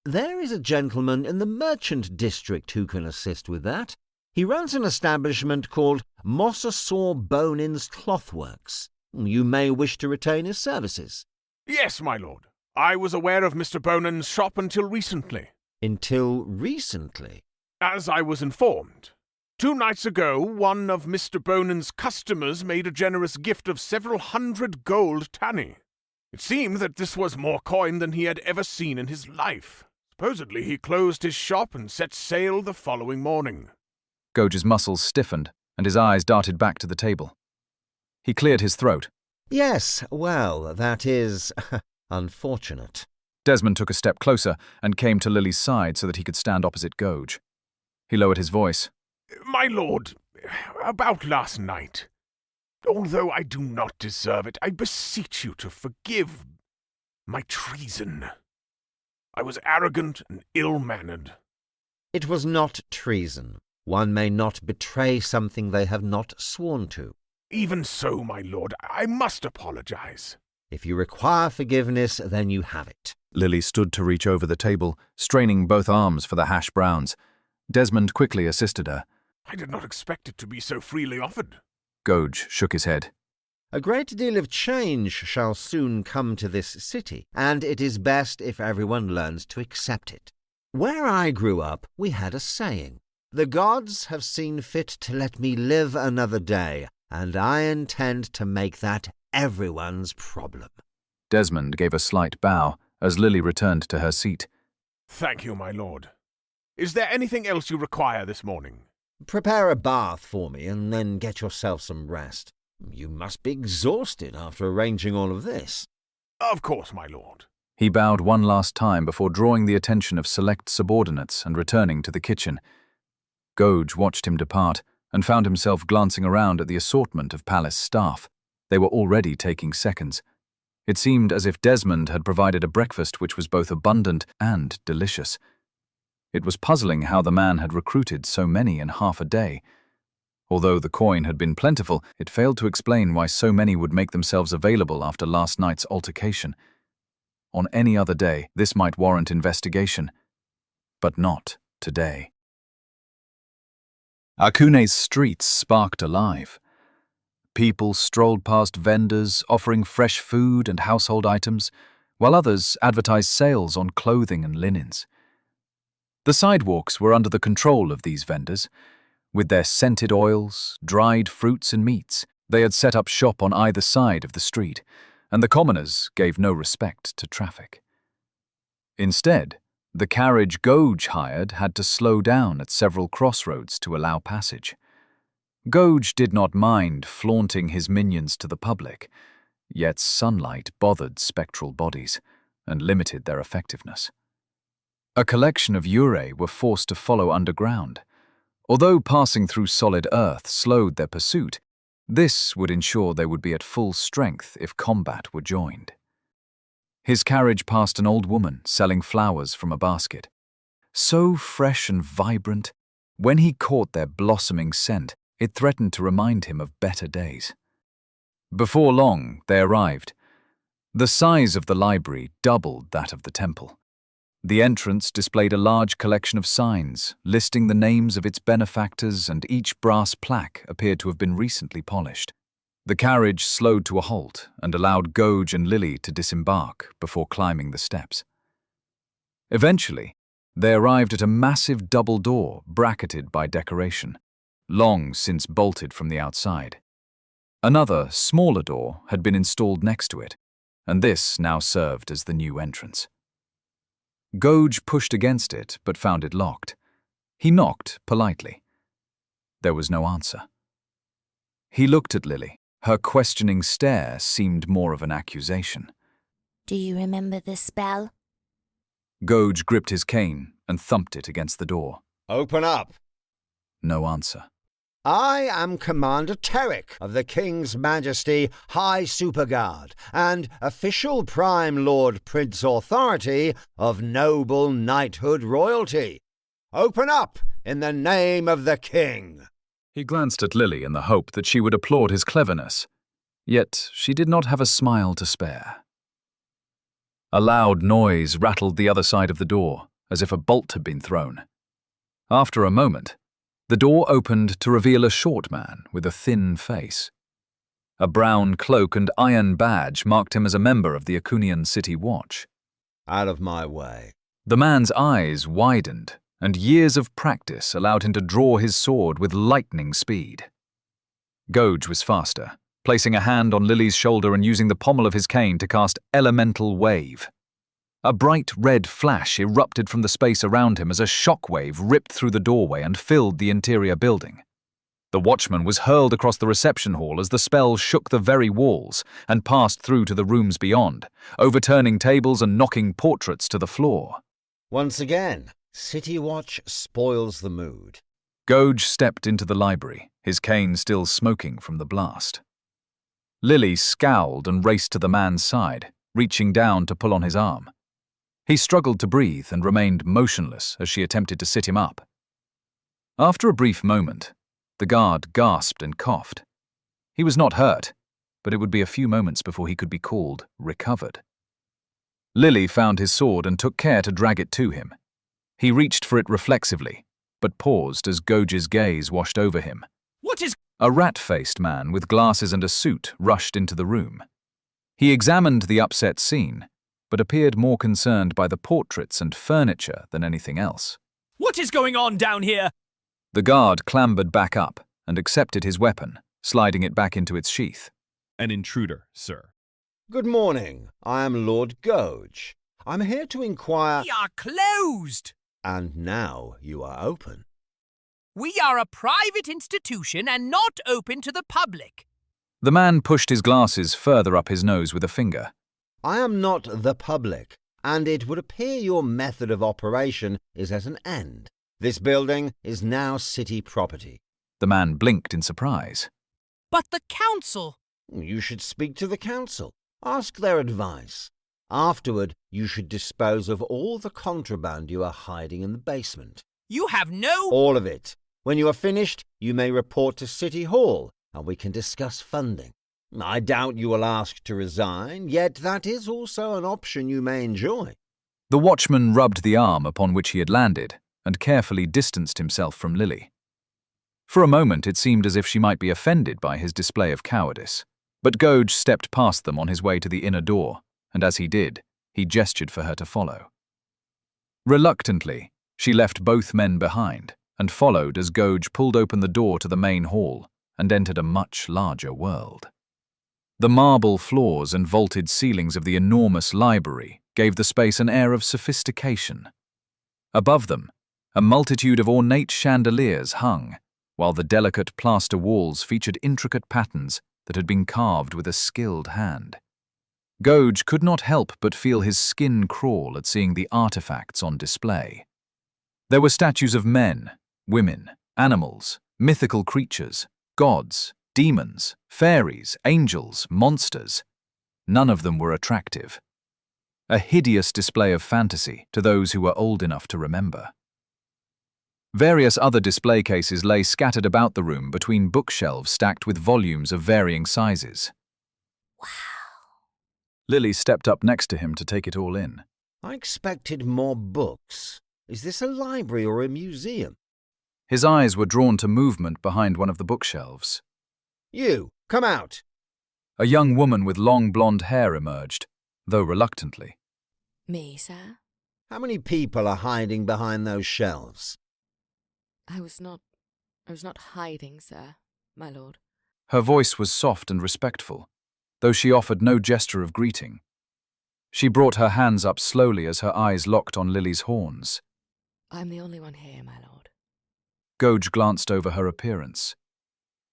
There is a gentleman in the merchant district who can assist with that. He runs an establishment called Mossasaw Bonin's Clothworks. You may wish to retain his services. Yes, my lord. I was aware of Mr. Bonin's shop until recently. Until recently? As I was informed. 2 nights ago, one of Mr. Bonin's customers made a generous gift of several hundred gold tanni. It seemed that this was more coin than he had ever seen in his life. Supposedly he closed his shop and set sail the following morning. Gouge's muscles stiffened, and his eyes darted back to the table. He cleared his throat. Yes, well, that is unfortunate. Desmond took a step closer and came to Lily's side so that he could stand opposite Gouge. He lowered his voice. My lord, about last night. Although I do not deserve it, I beseech you to forgive my treason. I was arrogant and ill-mannered. It was not treason. One may not betray something they have not sworn to. Even so, my lord, I must apologize. If you require forgiveness, then you have it. Lily stood to reach over the table, straining both arms for the hash browns. Desmond quickly assisted her. I did not expect it to be so freely offered. Gouge shook his head. A great deal of change shall soon come to this city, and it is best if everyone learns to accept it. Where I grew up, we had a saying. The gods have seen fit to let me live another day, and I intend to make that everyone's problem. Desmond gave a slight bow as Lily returned to her seat. Thank you, my lord. Is there anything else you require this morning? Prepare a bath for me, and then get yourself some rest. You must be exhausted after arranging all of this. Of course, my lord. He bowed one last time before drawing the attention of select subordinates and returning to the kitchen. Gouge watched him depart and found himself glancing around at the assortment of palace staff. They were already taking seconds. It seemed as if Desmond had provided a breakfast which was both abundant and delicious. It was puzzling how the man had recruited so many in half a day. Although the coin had been plentiful, it failed to explain why so many would make themselves available after last night's altercation. On any other day, this might warrant investigation, but not today. Akune's streets sparked alive. People strolled past vendors offering fresh food and household items, while others advertised sales on clothing and linens. The sidewalks were under the control of these vendors. With their scented oils, dried fruits and meats, they had set up shop on either side of the street, and the commoners gave no respect to traffic. Instead, the carriage Gouge hired had to slow down at several crossroads to allow passage. Gouge did not mind flaunting his minions to the public, yet sunlight bothered spectral bodies and limited their effectiveness. A collection of Yurei were forced to follow underground. Although passing through solid earth slowed their pursuit, this would ensure they would be at full strength if combat were joined. His carriage passed an old woman selling flowers from a basket. so fresh and vibrant. When he caught their blossoming scent, it threatened to remind him of better days. Before long, they arrived. The size of the library doubled that of the temple. The entrance displayed a large collection of signs, listing the names of its benefactors, and each brass plaque appeared to have been recently polished. The carriage slowed to a halt and allowed Gouge and Lily to disembark before climbing the steps. Eventually, they arrived at a massive double door bracketed by decoration, long since bolted from the outside. Another, smaller door had been installed next to it, and this now served as the new entrance. Gouge pushed against it but found it locked. He knocked politely. There was no answer. He looked at Lily. Her questioning stare seemed more of an accusation. Do you remember the spell? Gouge gripped his cane and thumped it against the door. Open up! No answer. I am Commander Terrick of the King's Majesty High Superguard and official Prime Lord Prince Authority of noble knighthood royalty. Open up in the name of the King. He glanced at Lily in the hope that she would applaud his cleverness, yet she did not have a smile to spare. A loud noise rattled the other side of the door, as if a bolt had been thrown. After a moment, the door opened to reveal a short man with a thin face. A brown cloak and iron badge marked him as a member of the Akunian City Watch. Out of my way. The man's eyes widened, and years of practice allowed him to draw his sword with lightning speed. Gouge was faster, placing a hand on Lily's shoulder and using the pommel of his cane to cast Elemental Wave. A bright red flash erupted from the space around him as a shockwave ripped through the doorway and filled the interior building. The watchman was hurled across the reception hall as the spell shook the very walls and passed through to the rooms beyond, overturning tables and knocking portraits to the floor. Once again, City Watch spoils the mood. Gouge stepped into the library, his cane still smoking from the blast. Lily scowled and raced to the man's side, reaching down to pull on his arm. He struggled to breathe and remained motionless as she attempted to sit him up. After a brief moment, the guard gasped and coughed. He was not hurt, but it would be a few moments before he could be called recovered. Lily found his sword and took care to drag it to him. He reached for it reflexively, but paused as Gouge's gaze washed over him. What is— A rat-faced man with glasses and a suit rushed into the room. He examined the upset scene, but appeared more concerned by the portraits and furniture than anything else. What is going on down here? The guard clambered back up and accepted his weapon, sliding it back into its sheath. An intruder, sir. Good morning. I am Lord Gouge. I'm here to inquire— We are closed! And now you are open. We are a private institution and not open to the public. The man pushed his glasses further up his nose with a finger. I am not the public, and it would appear your method of operation is at an end. This building is now city property. The man blinked in surprise. But the council— You should speak to the council. Ask their advice. Afterward, you should dispose of all the contraband you are hiding in the basement. You have no— All of it. When you are finished, you may report to City Hall, and we can discuss funding. I doubt you will ask to resign, yet that is also an option you may enjoy. The watchman rubbed the arm upon which he had landed and carefully distanced himself from Lily. For a moment it seemed as if she might be offended by his display of cowardice, but Gouge stepped past them on his way to the inner door, and as he did, he gestured for her to follow. Reluctantly, she left both men behind and followed as Gouge pulled open the door to the main hall and entered a much larger world. The marble floors and vaulted ceilings of the enormous library gave the space an air of sophistication. Above them, a multitude of ornate chandeliers hung, while the delicate plaster walls featured intricate patterns that had been carved with a skilled hand. Gouge could not help but feel his skin crawl at seeing the artifacts on display. There were statues of men, women, animals, mythical creatures, gods, demons, fairies, angels, monsters. None of them were attractive. A hideous display of fantasy to those who were old enough to remember. Various other display cases lay scattered about the room between bookshelves stacked with volumes of varying sizes. Wow. Lily stepped up next to him to take it all in. I expected more books. Is this a library or a museum? His eyes were drawn to movement behind one of the bookshelves. You, come out! A young woman with long blonde hair emerged, though reluctantly. Me, sir? How many people are hiding behind those shelves? I was not hiding, sir, my lord. Her voice was soft and respectful, though she offered no gesture of greeting. She brought her hands up slowly as her eyes locked on Lily's horns. I'm the only one here, my lord. Gouge glanced over her appearance.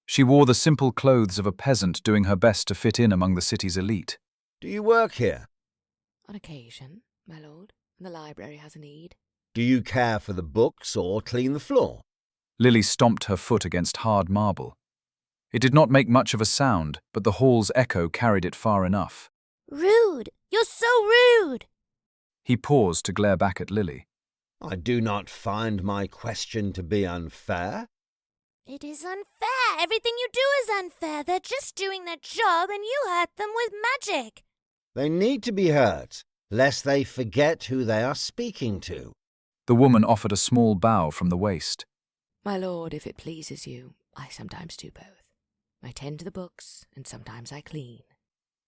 She wore the simple clothes of a peasant doing her best to fit in among the city's elite. Do you work here? On occasion, my lord, when the library has a need. Do you care for the books or clean the floor? Lily stomped her foot against hard marble. It did not make much of a sound, but the hall's echo carried it far enough. Rude! You're so rude! He paused to glare back at Lily. I do not find my question to be unfair. It is unfair. Everything you do is unfair. They're just doing their job and you hurt them with magic. They need to be hurt, lest they forget who they are speaking to. The woman offered a small bow from the waist. My lord, if it pleases you, I sometimes do both. I tend to the books, and sometimes I clean.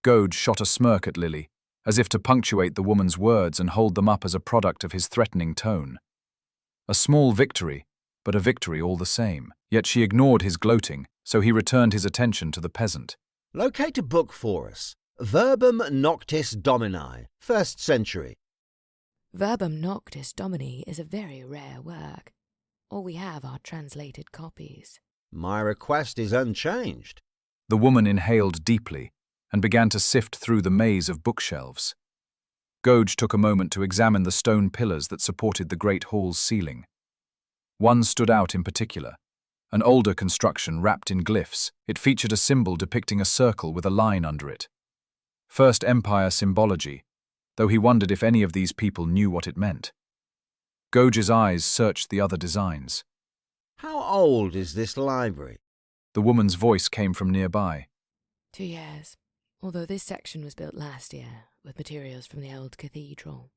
Gouge shot a smirk at Lily, as if to punctuate the woman's words and hold them up as a product of his threatening tone. A small victory, but a victory all the same. Yet she ignored his gloating, so he returned his attention to the peasant. Locate a book for us. Verbum Noctis Domini, 1st century. Verbum Noctis Domini is a very rare work. All we have are translated copies. My request is unchanged. The woman inhaled deeply and began to sift through the maze of bookshelves. Gouge took a moment to examine the stone pillars that supported the great hall's ceiling. One stood out in particular. An older construction wrapped in glyphs, it featured a symbol depicting a circle with a line under it. First Empire symbology, though he wondered if any of these people knew what it meant. Gouge's eyes searched the other designs. How old is this library? The woman's voice came from nearby. 2 years, although this section was built last year with materials from the old cathedral.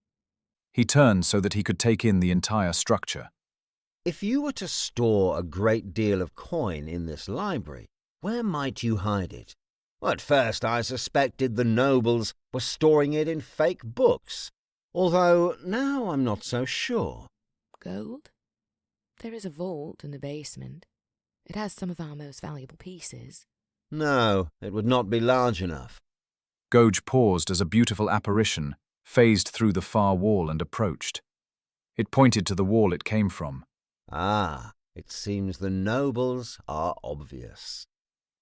He turned so that he could take in the entire structure. If you were to store a great deal of coin in this library, where might you hide it? At first I suspected the nobles were storing it in fake books, although now I'm not so sure. Gold? There is a vault in the basement. It has some of our most valuable pieces. No, it would not be large enough. Gouge paused as a beautiful apparition phased through the far wall and approached. It pointed to the wall it came from. Ah, it seems the nobles are obvious.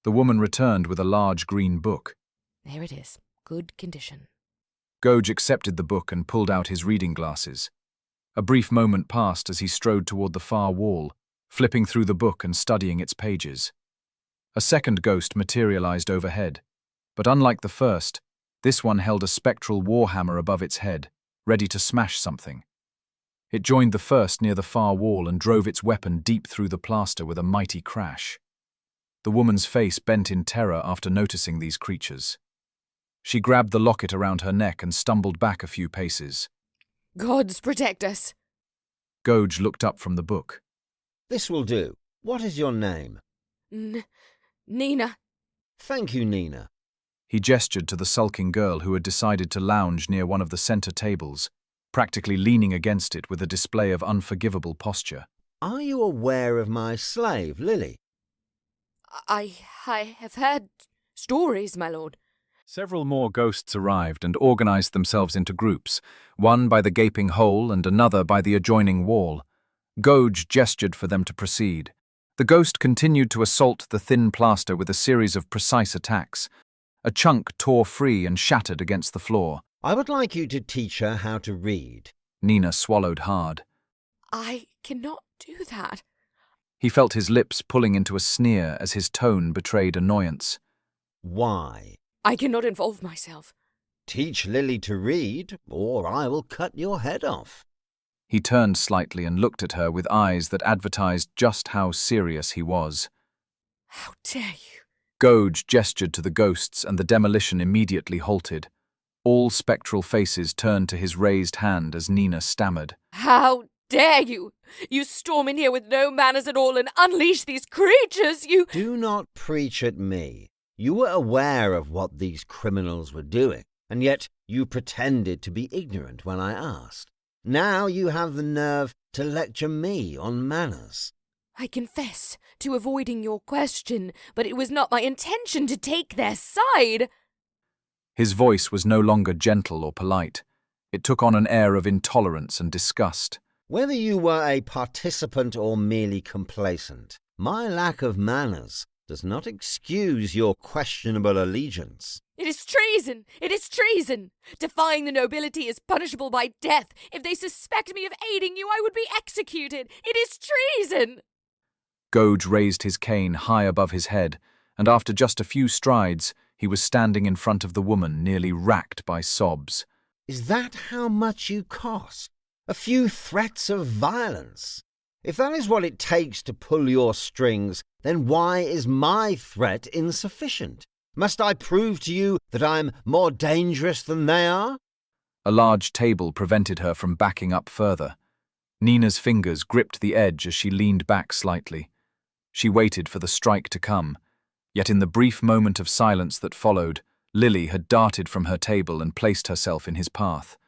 The woman returned with a large green book. There it is, good condition. Gouge accepted the book and pulled out his reading glasses. A brief moment passed as he strode toward the far wall, flipping through the book and studying its pages. A second ghost materialized overhead, but unlike the first, this one held a spectral warhammer above its head, ready to smash something. It joined the first near the far wall and drove its weapon deep through the plaster with a mighty crash. The woman's face bent in terror after noticing these creatures. She grabbed the locket around her neck and stumbled back a few paces. Gods protect us! Gouge looked up from the book. This will do. What is your name? Nina. Thank you, Nina. He gestured to the sulking girl who had decided to lounge near one of the center tables, practically leaning against it with a display of unforgivable posture. Are you aware of my slave, Lily? I have heard stories, my lord. Several more ghosts arrived and organized themselves into groups, one by the gaping hole and another by the adjoining wall. Gouge gestured for them to proceed. The ghost continued to assault the thin plaster with a series of precise attacks. A chunk tore free and shattered against the floor. I would like you to teach her how to read. Nina swallowed hard. I cannot do that. He felt his lips pulling into a sneer as his tone betrayed annoyance. Why? I cannot involve myself. Teach Lily to read, or I will cut your head off. He turned slightly and looked at her with eyes that advertised just how serious he was. How dare you? Goge gestured to the ghosts and the demolition immediately halted. All spectral faces turned to his raised hand as Nina stammered. How dare you? You storm in here with no manners at all and unleash these creatures, you— Do not preach at me. You were aware of what these criminals were doing, and yet you pretended to be ignorant when I asked. Now you have the nerve to lecture me on manners. I confess to avoiding your question, but it was not my intention to take their side. His voice was no longer gentle or polite. It took on an air of intolerance and disgust. Whether you were a participant or merely complacent, my lack of manners does not excuse your questionable allegiance. It is treason! It is treason! Defying the nobility is punishable by death. If they suspect me of aiding you, I would be executed. It is treason! Goge raised his cane high above his head, and after just a few strides, he was standing in front of the woman, nearly racked by sobs. Is that how much you cost? A few threats of violence? If that is what it takes to pull your strings, then why is my threat insufficient? Must I prove to you that I'm more dangerous than they are? A large table prevented her from backing up further. Nina's fingers gripped the edge as she leaned back slightly. She waited for the strike to come, yet in the brief moment of silence that followed, Lily had darted from her table and placed herself in his path.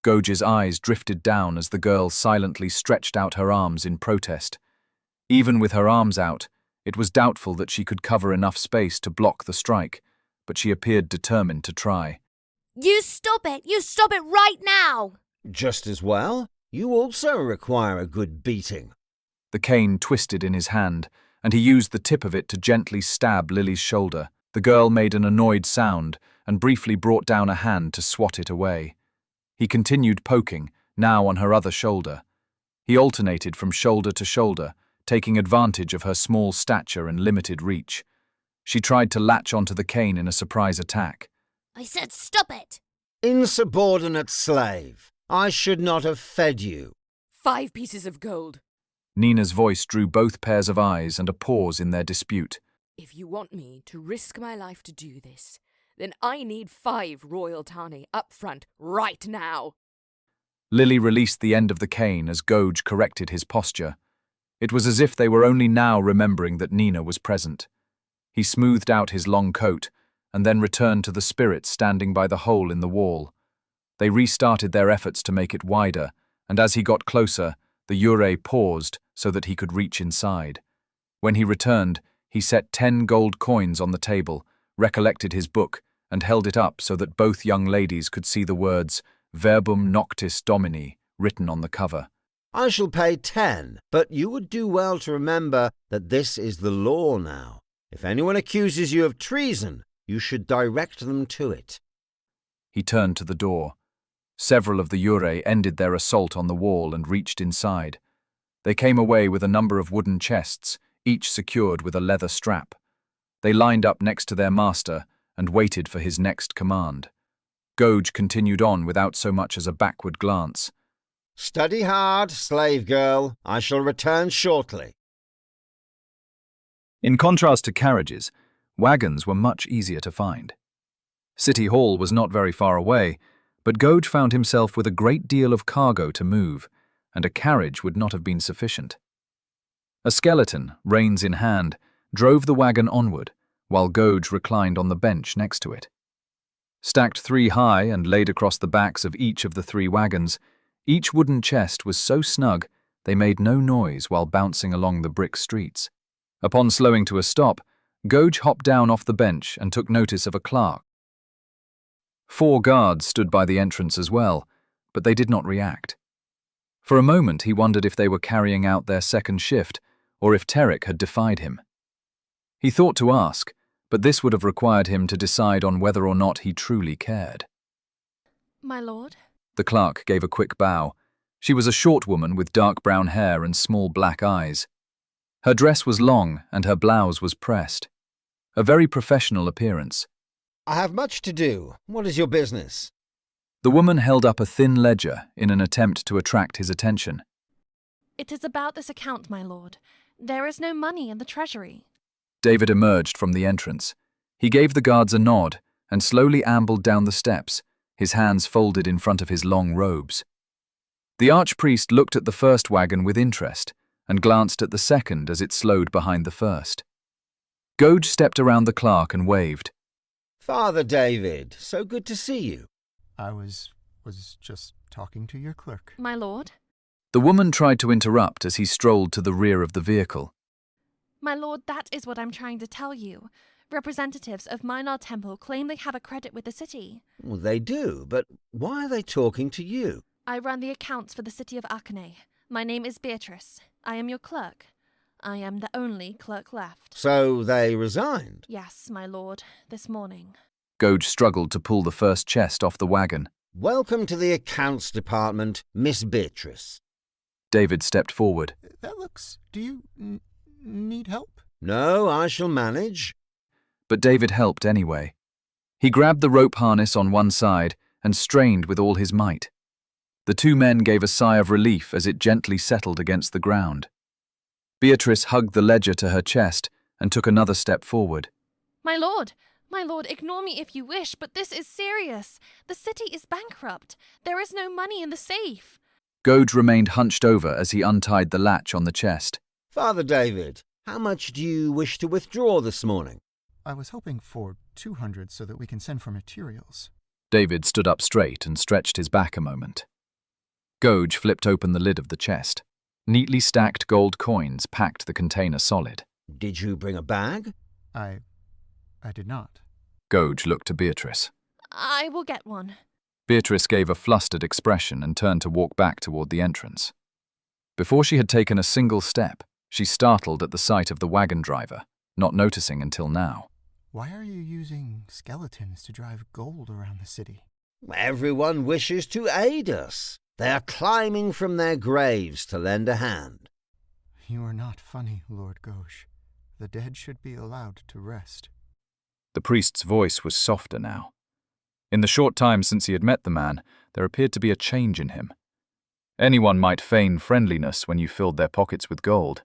Goge's eyes drifted down as the girl silently stretched out her arms in protest. Even with her arms out, it was doubtful that she could cover enough space to block the strike, but she appeared determined to try. You stop it! You stop it right now! Just as well. You also require a good beating. The cane twisted in his hand, and he used the tip of it to gently stab Lily's shoulder. The girl made an annoyed sound and briefly brought down a hand to swat it away. He continued poking, now on her other shoulder. He alternated from shoulder to shoulder, taking advantage of her small stature and limited reach. She tried to latch onto the cane in a surprise attack. I said stop it! Insubordinate slave! I should not have fed you. 5 pieces of gold. Nina's voice drew both pairs of eyes and a pause in their dispute. If you want me to risk my life to do this, then I need 5 royal tani up front right now. Lily released the end of the cane as Goge corrected his posture. It was as if they were only now remembering that Nina was present. He smoothed out his long coat and then returned to the spirit standing by the hole in the wall. They restarted their efforts to make it wider, and as he got closer, the Yurei paused so that he could reach inside. When he returned, he set 10 gold coins on the table, recollected his book, and held it up so that both young ladies could see the words Verbum Noctis Domini written on the cover. I shall pay 10, but you would do well to remember that this is the law now. If anyone accuses you of treason, you should direct them to it. He turned to the door. Several of the Yurei ended their assault on the wall and reached inside. They came away with a number of wooden chests, each secured with a leather strap. They lined up next to their master and waited for his next command. Goge continued on without so much as a backward glance. Study hard, slave girl. I shall return shortly. In contrast to carriages, wagons were much easier to find. City Hall was not very far away, but Goge found himself with a great deal of cargo to move, and a carriage would not have been sufficient. A skeleton, reins in hand, drove the wagon onward, while Goge reclined on the bench next to it. Stacked 3 high and laid across the backs of each of the 3 wagons, each wooden chest was so snug they made no noise while bouncing along the brick streets. Upon slowing to a stop, Goge hopped down off the bench and took notice of a clerk. 4 guards stood by the entrance as well, but they did not react. For a moment he wondered if they were carrying out their second shift, or if Terrick had defied him. He thought to ask, but this would have required him to decide on whether or not he truly cared. My lord? The clerk gave a quick bow. She was a short woman with dark brown hair and small black eyes. Her dress was long and her blouse was pressed. A very professional appearance. I have much to do. What is your business? The woman held up a thin ledger in an attempt to attract his attention. It is about this account, my lord. There is no money in the treasury. David emerged from the entrance. He gave the guards a nod and slowly ambled down the steps, his hands folded in front of his long robes. The archpriest looked at the first wagon with interest and glanced at the second as it slowed behind the first. Goge stepped around the clerk and waved. Father David, so good to see you. I was just talking to your clerk. My lord? The woman tried to interrupt as he strolled to the rear of the vehicle. My lord, that is what I'm trying to tell you. Representatives of Minar Temple claim they have a credit with the city. Well, they do, but why are they talking to you? I run the accounts for the city of Akune. My name is Beatrice. I am your clerk. I am the only clerk left. So they resigned? Yes, my lord, this morning. Goge struggled to pull the first chest off the wagon. Welcome to the accounts department, Miss Beatrice. David stepped forward. Do you need help? No, I shall manage. But David helped anyway. He grabbed the rope harness on one side and strained with all his might. The two men gave a sigh of relief as it gently settled against the ground. Beatrice hugged the ledger to her chest and took another step forward. My lord, ignore me if you wish, but this is serious. The city is bankrupt. There is no money in the safe. Goge remained hunched over as he untied the latch on the chest. Father David, how much do you wish to withdraw this morning? I was hoping for 200 so that we can send for materials. David stood up straight and stretched his back a moment. Goge flipped open the lid of the chest. Neatly stacked gold coins packed the container solid. Did you bring a bag? I did not. Goge looked to Beatrice. I will get one. Beatrice gave a flustered expression and turned to walk back toward the entrance. Before she had taken a single step, she startled at the sight of the wagon driver, not noticing until now. Why are you using skeletons to drive gold around the city? Everyone wishes to aid us. They are climbing from their graves to lend a hand. You are not funny, Lord Goge. The dead should be allowed to rest. The priest's voice was softer now. In the short time since he had met the man, there appeared to be a change in him. Anyone might feign friendliness when you filled their pockets with gold,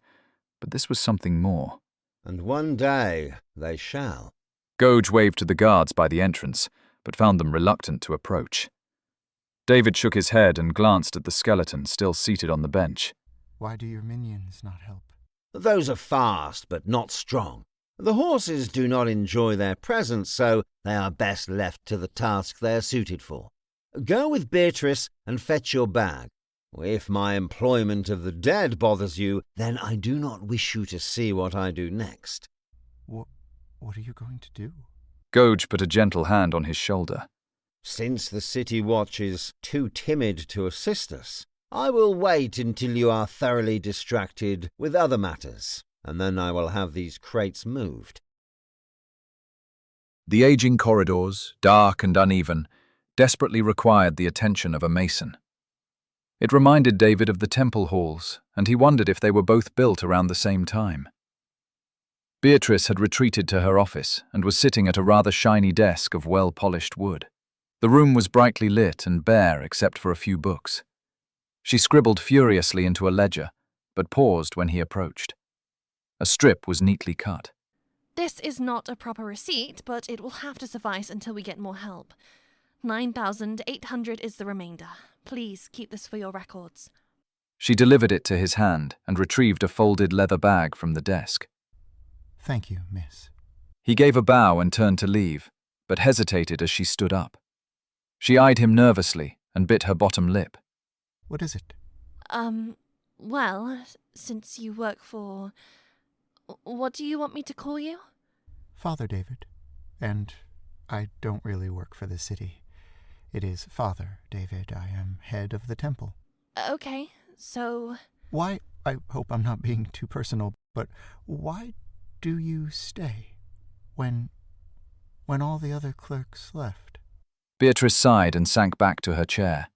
but this was something more. And one day they shall. Goge waved to the guards by the entrance, but found them reluctant to approach. David shook his head and glanced at the skeleton still seated on the bench. Why do your minions not help? Those are fast, but not strong. The horses do not enjoy their presence, so they are best left to the task they are suited for. Go with Beatrice and fetch your bag. If my employment of the dead bothers you, then I do not wish you to see what I do next. What are you going to do? Goge put a gentle hand on his shoulder. Since the city watch is too timid to assist us, I will wait until you are thoroughly distracted with other matters, and then I will have these crates moved. The aging corridors, dark and uneven, desperately required the attention of a mason. It reminded David of the temple halls, and he wondered if they were both built around the same time. Beatrice had retreated to her office and was sitting at a rather shiny desk of well-polished wood. The room was brightly lit and bare except for a few books. She scribbled furiously into a ledger, but paused when he approached. A strip was neatly cut. This is not a proper receipt, but it will have to suffice until we get more help. 9,800 is the remainder. Please keep this for your records. She delivered it to his hand and retrieved a folded leather bag from the desk. Thank you, miss. He gave a bow and turned to leave, but hesitated as she stood up. She eyed him nervously and bit her bottom lip. What is it? Well, since you work for... What do you want me to call you? Father David. And I don't really work for the city. It is Father David. I am head of the temple. Okay, so... Why, I hope I'm not being too personal, but why do you stay when all the other clerks left? Beatrice sighed and sank back to her chair.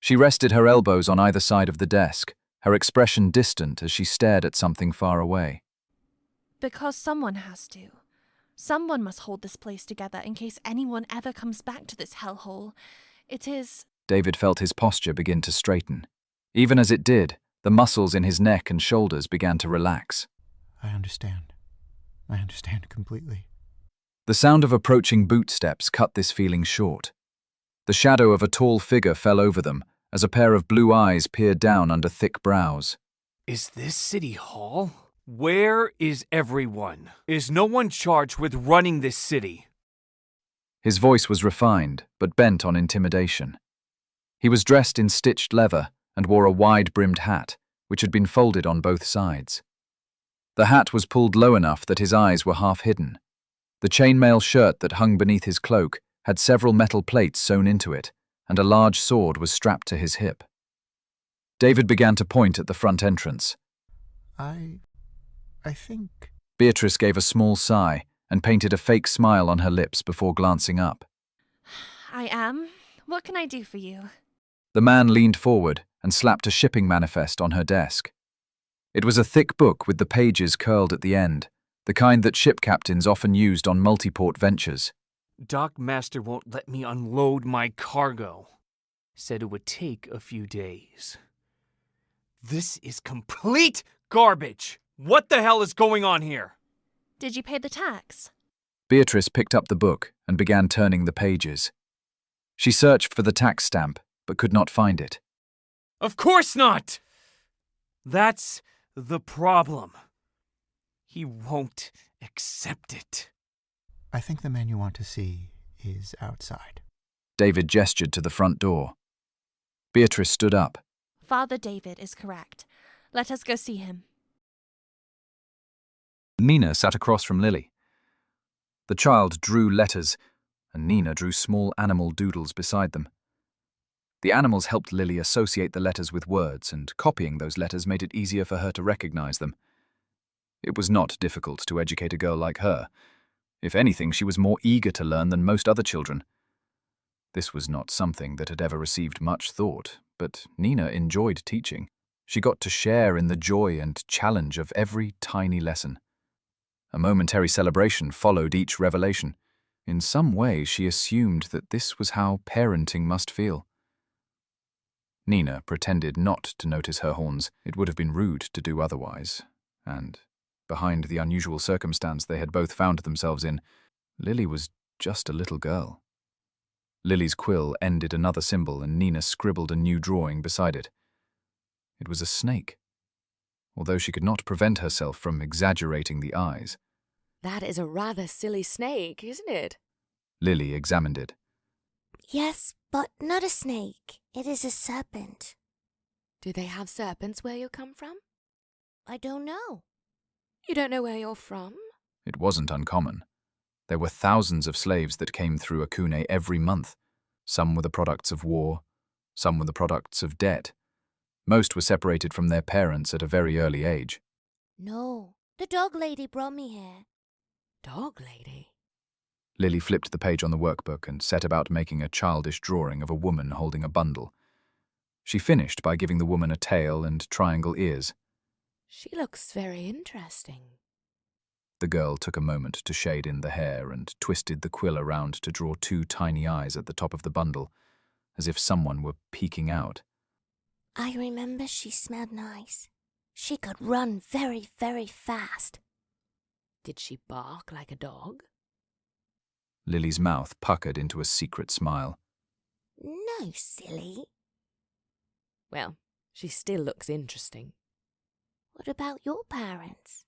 She rested her elbows on either side of the desk, her expression distant as she stared at something far away. Because someone has to. Someone must hold this place together in case anyone ever comes back to this hellhole. It is... David felt his posture begin to straighten. Even as it did, the muscles in his neck and shoulders began to relax. I understand completely. The sound of approaching bootsteps cut this feeling short. The shadow of a tall figure fell over them as a pair of blue eyes peered down under thick brows. Is this City Hall? Where is everyone? Is no one charged with running this city? His voice was refined, but bent on intimidation. He was dressed in stitched leather and wore a wide-brimmed hat, which had been folded on both sides. The hat was pulled low enough that his eyes were half hidden. The chainmail shirt that hung beneath his cloak had several metal plates sewn into it, and a large sword was strapped to his hip. David began to point at the front entrance. I think... Beatrice gave a small sigh and painted a fake smile on her lips before glancing up. I am. What can I do for you? The man leaned forward and slapped a shipping manifest on her desk. It was a thick book with the pages curled at the end, the kind that ship captains often used on multi-port ventures. Dockmaster won't let me unload my cargo. Said it would take a few days. This is complete garbage! What the hell is going on here? Did you pay the tax? Beatrice picked up the book and began turning the pages. She searched for the tax stamp, but could not find it. Of course not! That's the problem. He won't accept it. I think the man you want to see is outside. David gestured to the front door. Beatrice stood up. Father David is correct. Let us go see him. Nina sat across from Lily. The child drew letters, and Nina drew small animal doodles beside them. The animals helped Lily associate the letters with words, and copying those letters made it easier for her to recognize them. It was not difficult to educate a girl like her. If anything, she was more eager to learn than most other children. This was not something that had ever received much thought, but Nina enjoyed teaching. She got to share in the joy and challenge of every tiny lesson. A momentary celebration followed each revelation. In some way, she assumed that this was how parenting must feel. Nina pretended not to notice her horns. It would have been rude to do otherwise. And, behind the unusual circumstance they had both found themselves in, Lily was just a little girl. Lily's quill ended another symbol, and Nina scribbled a new drawing beside it. It was a snake, although she could not prevent herself from exaggerating the eyes. That is a rather silly snake, isn't it? Lily examined it. Yes, but not a snake. It is a serpent. Do they have serpents where you come from? I don't know. You don't know where you're from? It wasn't uncommon. There were thousands of slaves that came through Akune every month. Some were the products of war, some were the products of debt. Most were separated from their parents at a very early age. No, the dog lady brought me here. Dog lady? Lily flipped the page on the workbook and set about making a childish drawing of a woman holding a bundle. She finished by giving the woman a tail and triangle ears. She looks very interesting. The girl took a moment to shade in the hair and twisted the quill around to draw two tiny eyes at the top of the bundle, as if someone were peeking out. I remember she smelled nice. She could run very, very fast. Did she bark like a dog? Lily's mouth puckered into a secret smile. No, silly. Well, she still looks interesting. What about your parents?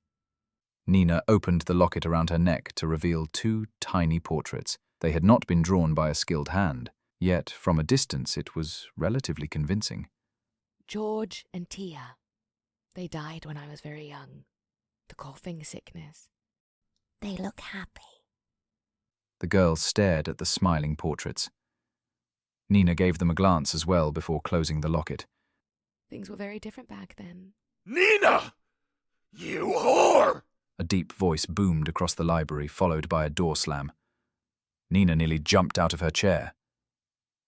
Nina opened the locket around her neck to reveal two tiny portraits. They had not been drawn by a skilled hand, yet from a distance it was relatively convincing. George and Tia. They died when I was very young. The coughing sickness. They look happy. The girl stared at the smiling portraits. Nina gave them a glance as well before closing the locket. Things were very different back then. Nina! You whore! A deep voice boomed across the library, followed by a door slam. Nina nearly jumped out of her chair.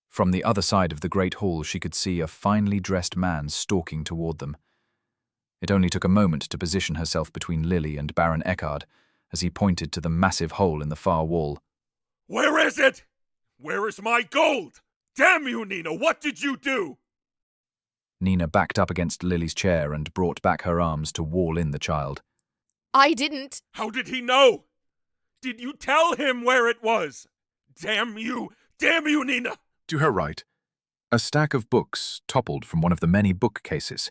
From the other side of the great hall she could see a finely dressed man stalking toward them. It only took a moment to position herself between Lily and Baron Eckhard as he pointed to the massive hole in the far wall. Where is it? Where is my gold? Damn you, Nina! What did you do? Nina backed up against Lily's chair and brought back her arms to wall in the child. I didn't. How did he know? Did you tell him where it was? Damn you! Damn you, Nina! To her right, a stack of books toppled from one of the many bookcases,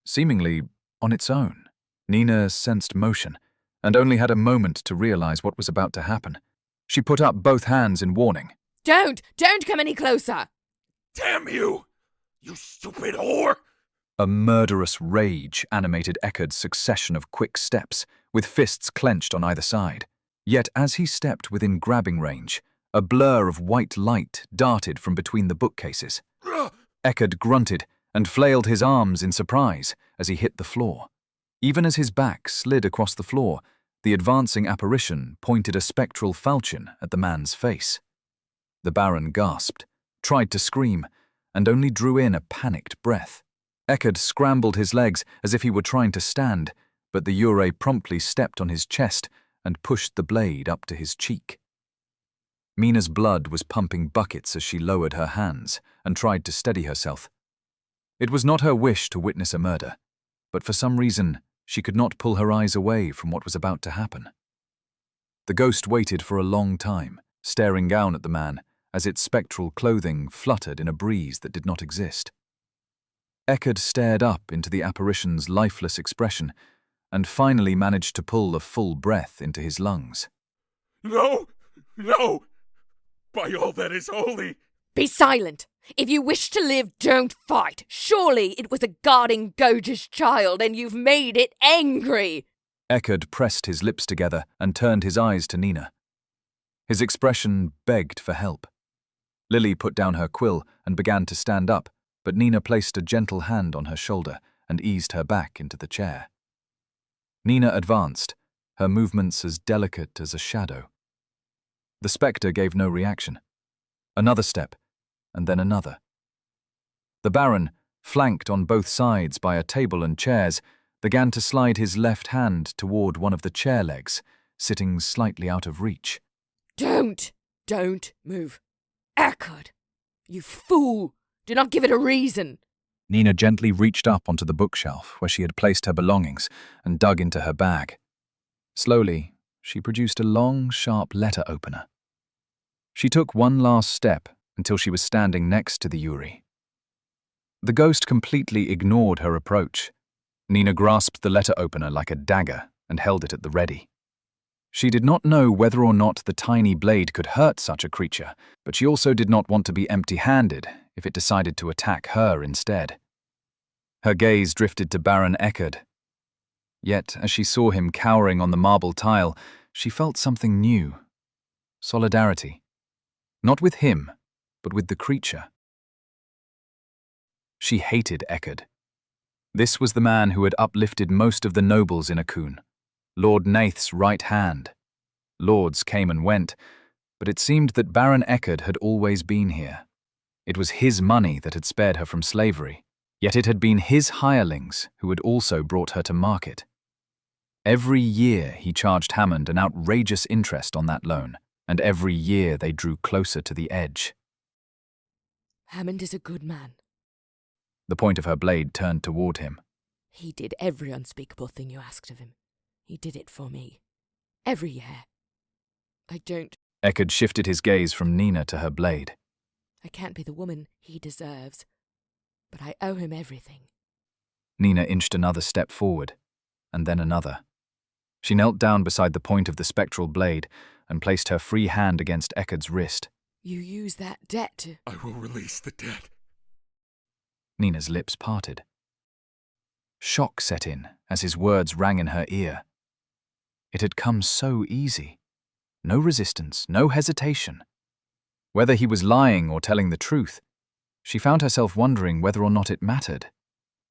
seemingly on its own. Nina sensed motion, and only had a moment to realize what was about to happen. She put up both hands in warning. Don't come any closer! Damn you! You stupid whore! A murderous rage animated Eckerd's succession of quick steps, with fists clenched on either side. Yet as he stepped within grabbing range, a blur of white light darted from between the bookcases. Eckerd grunted and flailed his arms in surprise as he hit the floor. Even as his back slid across the floor, the advancing apparition pointed a spectral falchion at the man's face. The Baron gasped, tried to scream, and only drew in a panicked breath. Eckerd scrambled his legs as if he were trying to stand, but the Ure promptly stepped on his chest and pushed the blade up to his cheek. Mina's blood was pumping buckets as she lowered her hands and tried to steady herself. It was not her wish to witness a murder, but for some reason she could not pull her eyes away from what was about to happen. The ghost waited for a long time, staring down at the man as its spectral clothing fluttered in a breeze that did not exist. Eckerd stared up into the apparition's lifeless expression and finally managed to pull a full breath into his lungs. No! No! By all that is holy! Be silent! If you wish to live, don't fight! Surely it was a guarding Goge's child, and you've made it angry! Eckerd pressed his lips together and turned his eyes to Nina. His expression begged for help. Lily put down her quill and began to stand up, but Nina placed a gentle hand on her shoulder and eased her back into the chair. Nina advanced, her movements as delicate as a shadow. The spectre gave no reaction. Another step, and then another. The Baron, flanked on both sides by a table and chairs, began to slide his left hand toward one of the chair legs, sitting slightly out of reach. Don't move. Eckerd, you fool! Do not give it a reason. Nina gently reached up onto the bookshelf where she had placed her belongings and dug into her bag. Slowly, she produced a long, sharp letter opener. She took one last step until she was standing next to the Uri. The ghost completely ignored her approach. Nina grasped the letter opener like a dagger and held it at the ready. She did not know whether or not the tiny blade could hurt such a creature, but she also did not want to be empty-handed if it decided to attack her instead. Her gaze drifted to Baron Eckerd. Yet, as she saw him cowering on the marble tile, she felt something new. Solidarity. Not with him, but with the creature. She hated Eckerd. This was the man who had uplifted most of the nobles in Akune, Lord Nath's right hand. Lords came and went, but it seemed that Baron Eckerd had always been here. It was his money that had spared her from slavery, yet it had been his hirelings who had also brought her to market. Every year he charged Hammond an outrageous interest on that loan, and every year they drew closer to the edge. Hammond is a good man. The point of her blade turned toward him. He did every unspeakable thing you asked of him. He did it for me. Every year. I don't... Eckerd shifted his gaze from Nina to her blade. I can't be the woman he deserves, but I owe him everything. Nina inched another step forward, and then another. She knelt down beside the point of the spectral blade and placed her free hand against Eckerd's wrist. You use that debt to... I will release the debt. Nina's lips parted. Shock set in as his words rang in her ear. It had come so easy. No resistance, no hesitation. Whether he was lying or telling the truth, she found herself wondering whether or not it mattered.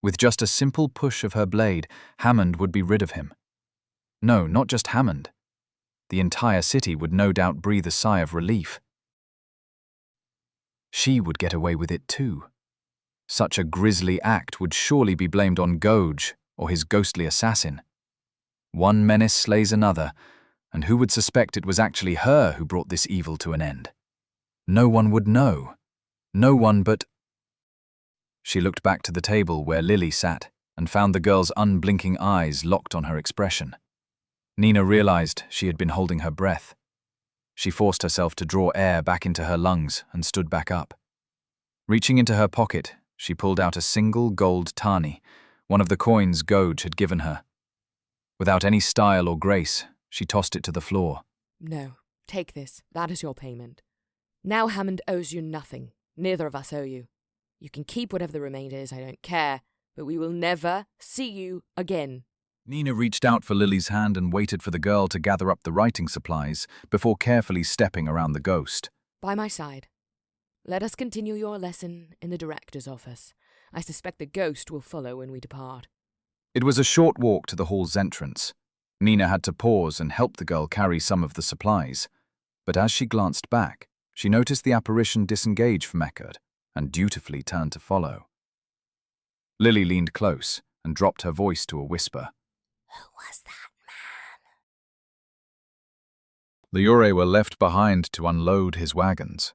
With just a simple push of her blade, Hammond would be rid of him. No, not just Hammond. The entire city would no doubt breathe a sigh of relief. She would get away with it too. Such a grisly act would surely be blamed on Goge or his ghostly assassin. One menace slays another, and who would suspect it was actually her who brought this evil to an end? No one would know. No one but... She looked back to the table where Lily sat and found the girl's unblinking eyes locked on her expression. Nina realized she had been holding her breath. She forced herself to draw air back into her lungs and stood back up. Reaching into her pocket, she pulled out a single gold tani, one of the coins Goj had given her. Without any style or grace, she tossed it to the floor. No, take this. That is your payment. Now Hammond owes you nothing. Neither of us owe you. You can keep whatever the remainder is, I don't care, but we will never see you again. Nina reached out for Lily's hand and waited for the girl to gather up the writing supplies before carefully stepping around the ghost. By my side. Let us continue your lesson in the director's office. I suspect the ghost will follow when we depart. It was a short walk to the hall's entrance. Nina had to pause and help the girl carry some of the supplies, but as she glanced back, she noticed the apparition disengage from Eckert and dutifully turned to follow. Lily leaned close and dropped her voice to a whisper. Who was that man? The Ure were left behind to unload his wagons.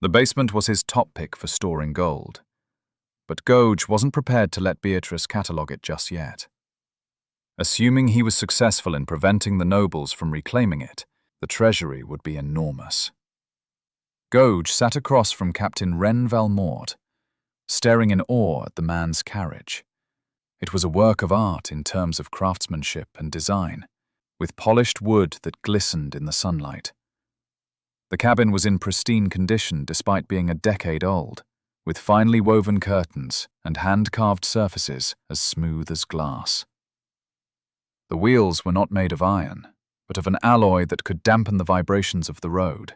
The basement was his top pick for storing gold, but Goj wasn't prepared to let Beatrice catalogue it just yet. Assuming he was successful in preventing the nobles from reclaiming it, the treasury would be enormous. Goj sat across from Captain Ren Valmort, staring in awe at the man's carriage. It was a work of art in terms of craftsmanship and design, with polished wood that glistened in the sunlight. The cabin was in pristine condition despite being a decade old, with finely woven curtains and hand-carved surfaces as smooth as glass. The wheels were not made of iron, but of an alloy that could dampen the vibrations of the road.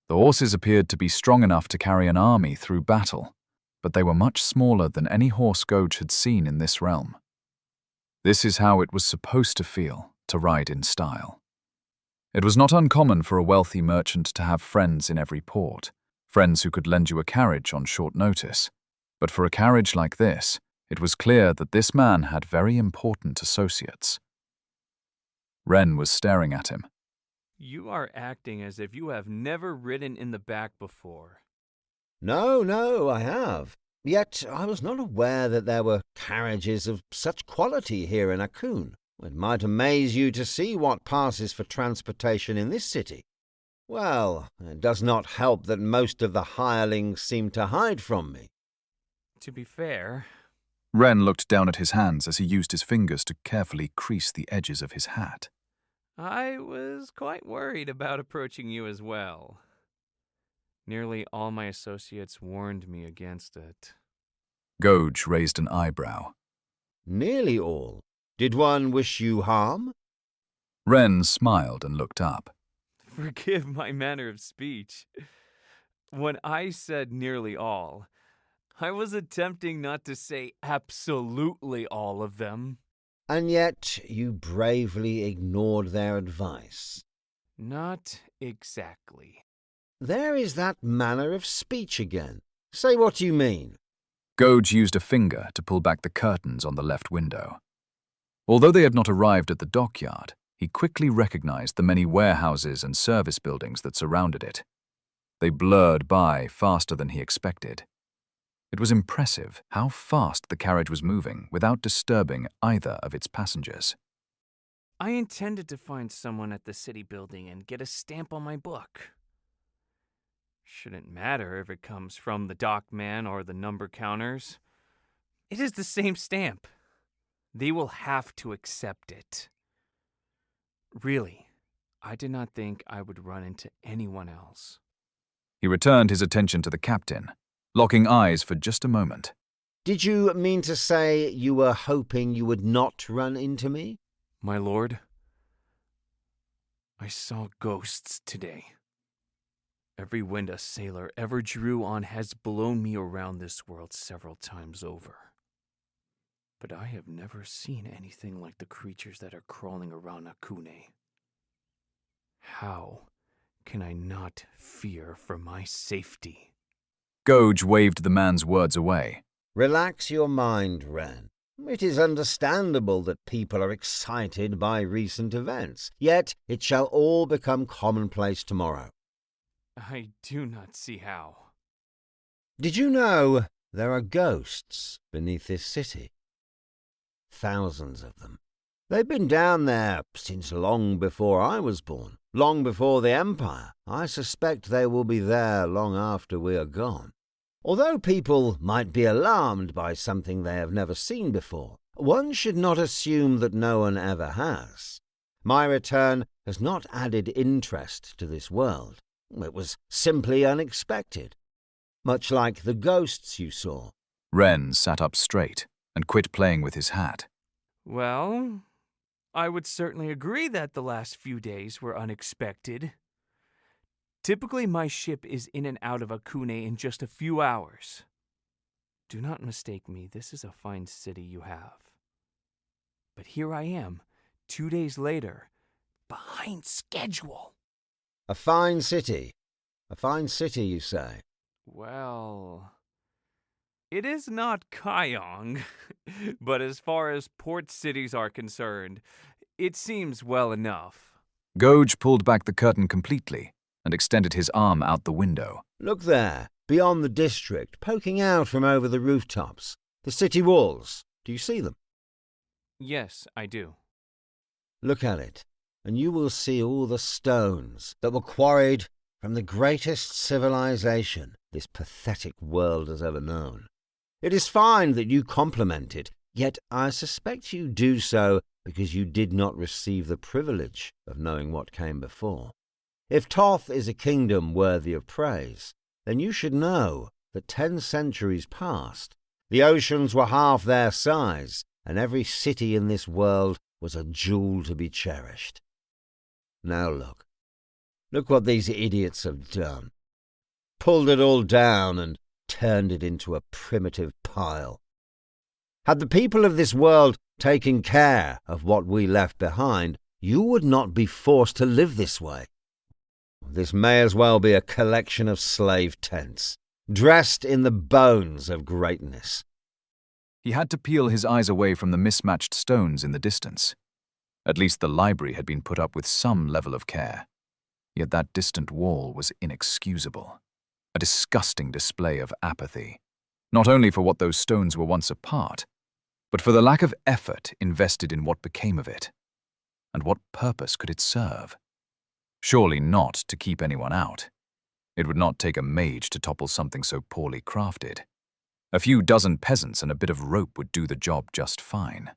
The horses appeared to be strong enough to carry an army through battle, but they were much smaller than any horse Goj had seen in this realm. This is how it was supposed to feel to ride in style. It was not uncommon for a wealthy merchant to have friends in every port, friends who could lend you a carriage on short notice. But for a carriage like this, it was clear that this man had very important associates. Ren was staring at him. You are acting as if you have never ridden in the back before. No, I have. Yet I was not aware that there were carriages of such quality here in Akune. It might amaze you to see what passes for transportation in this city. Well, it does not help that most of the hirelings seem to hide from me. To be fair... Ren looked down at his hands as he used his fingers to carefully crease the edges of his hat. I was quite worried about approaching you as well. Nearly all my associates warned me against it. Goj raised an eyebrow. Nearly all? Did one wish you harm? Ren smiled and looked up. Forgive my manner of speech. When I said nearly all, I was attempting not to say absolutely all of them. And yet you bravely ignored their advice. Not exactly. There is that manner of speech again. Say what you mean. Goj used a finger to pull back the curtains on the left window. Although they had not arrived at the dockyard, he quickly recognized the many warehouses and service buildings that surrounded it. They blurred by faster than he expected. It was impressive how fast the carriage was moving without disturbing either of its passengers. I intended to find someone at the city building and get a stamp on my book. Shouldn't matter if it comes from the dockman or the number counters. It is the same stamp. They will have to accept it. Really, I did not think I would run into anyone else. He returned his attention to the captain, locking eyes for just a moment. Did you mean to say you were hoping you would not run into me? My lord, I saw ghosts today. Every wind a sailor ever drew on has blown me around this world several times over. But I have never seen anything like the creatures that are crawling around Akune. How can I not fear for my safety? Goj waved the man's words away. Relax your mind, Ren. It is understandable that people are excited by recent events, yet it shall all become commonplace tomorrow. I do not see how. Did you know there are ghosts beneath this city? Thousands of them. They've been down there since long before I was born, long before the Empire. I suspect they will be there long after we are gone. Although people might be alarmed by something they have never seen before, one should not assume that no one ever has. My return has not added interest to this world. It was simply unexpected. Much like the ghosts you saw. Ren sat up straight and quit playing with his hat. Well, I would certainly agree that the last few days were unexpected. Typically, my ship is in and out of Akune in just a few hours. Do not mistake me, this is a fine city you have. But here I am, 2 days later, behind schedule. A fine city. A fine city, you say? Well, it is not Kyong, but as far as port cities are concerned, it seems well enough. Gouge pulled back the curtain completely and extended his arm out the window. Look there, beyond the district, poking out from over the rooftops. The city walls. Do you see them? Yes, I do. Look at it, and you will see all the stones that were quarried from the greatest civilization this pathetic world has ever known. It is fine that you compliment it, yet I suspect you do so because you did not receive the privilege of knowing what came before. If Toth is a kingdom worthy of praise, then you should know that 10 centuries past, the oceans were half their size, and every city in this world was a jewel to be cherished. Now look. Look what these idiots have done. Pulled it all down and turned it into a primitive pile. Had the people of this world taken care of what we left behind, you would not be forced to live this way. This may as well be a collection of slave tents, dressed in the bones of greatness. He had to peel his eyes away from the mismatched stones in the distance. At least the library had been put up with some level of care. Yet that distant wall was inexcusable. A disgusting display of apathy, not only for what those stones were once a part, but for the lack of effort invested in what became of it. And what purpose could it serve? Surely not to keep anyone out. It would not take a mage to topple something so poorly crafted. A few dozen peasants and a bit of rope would do the job just fine.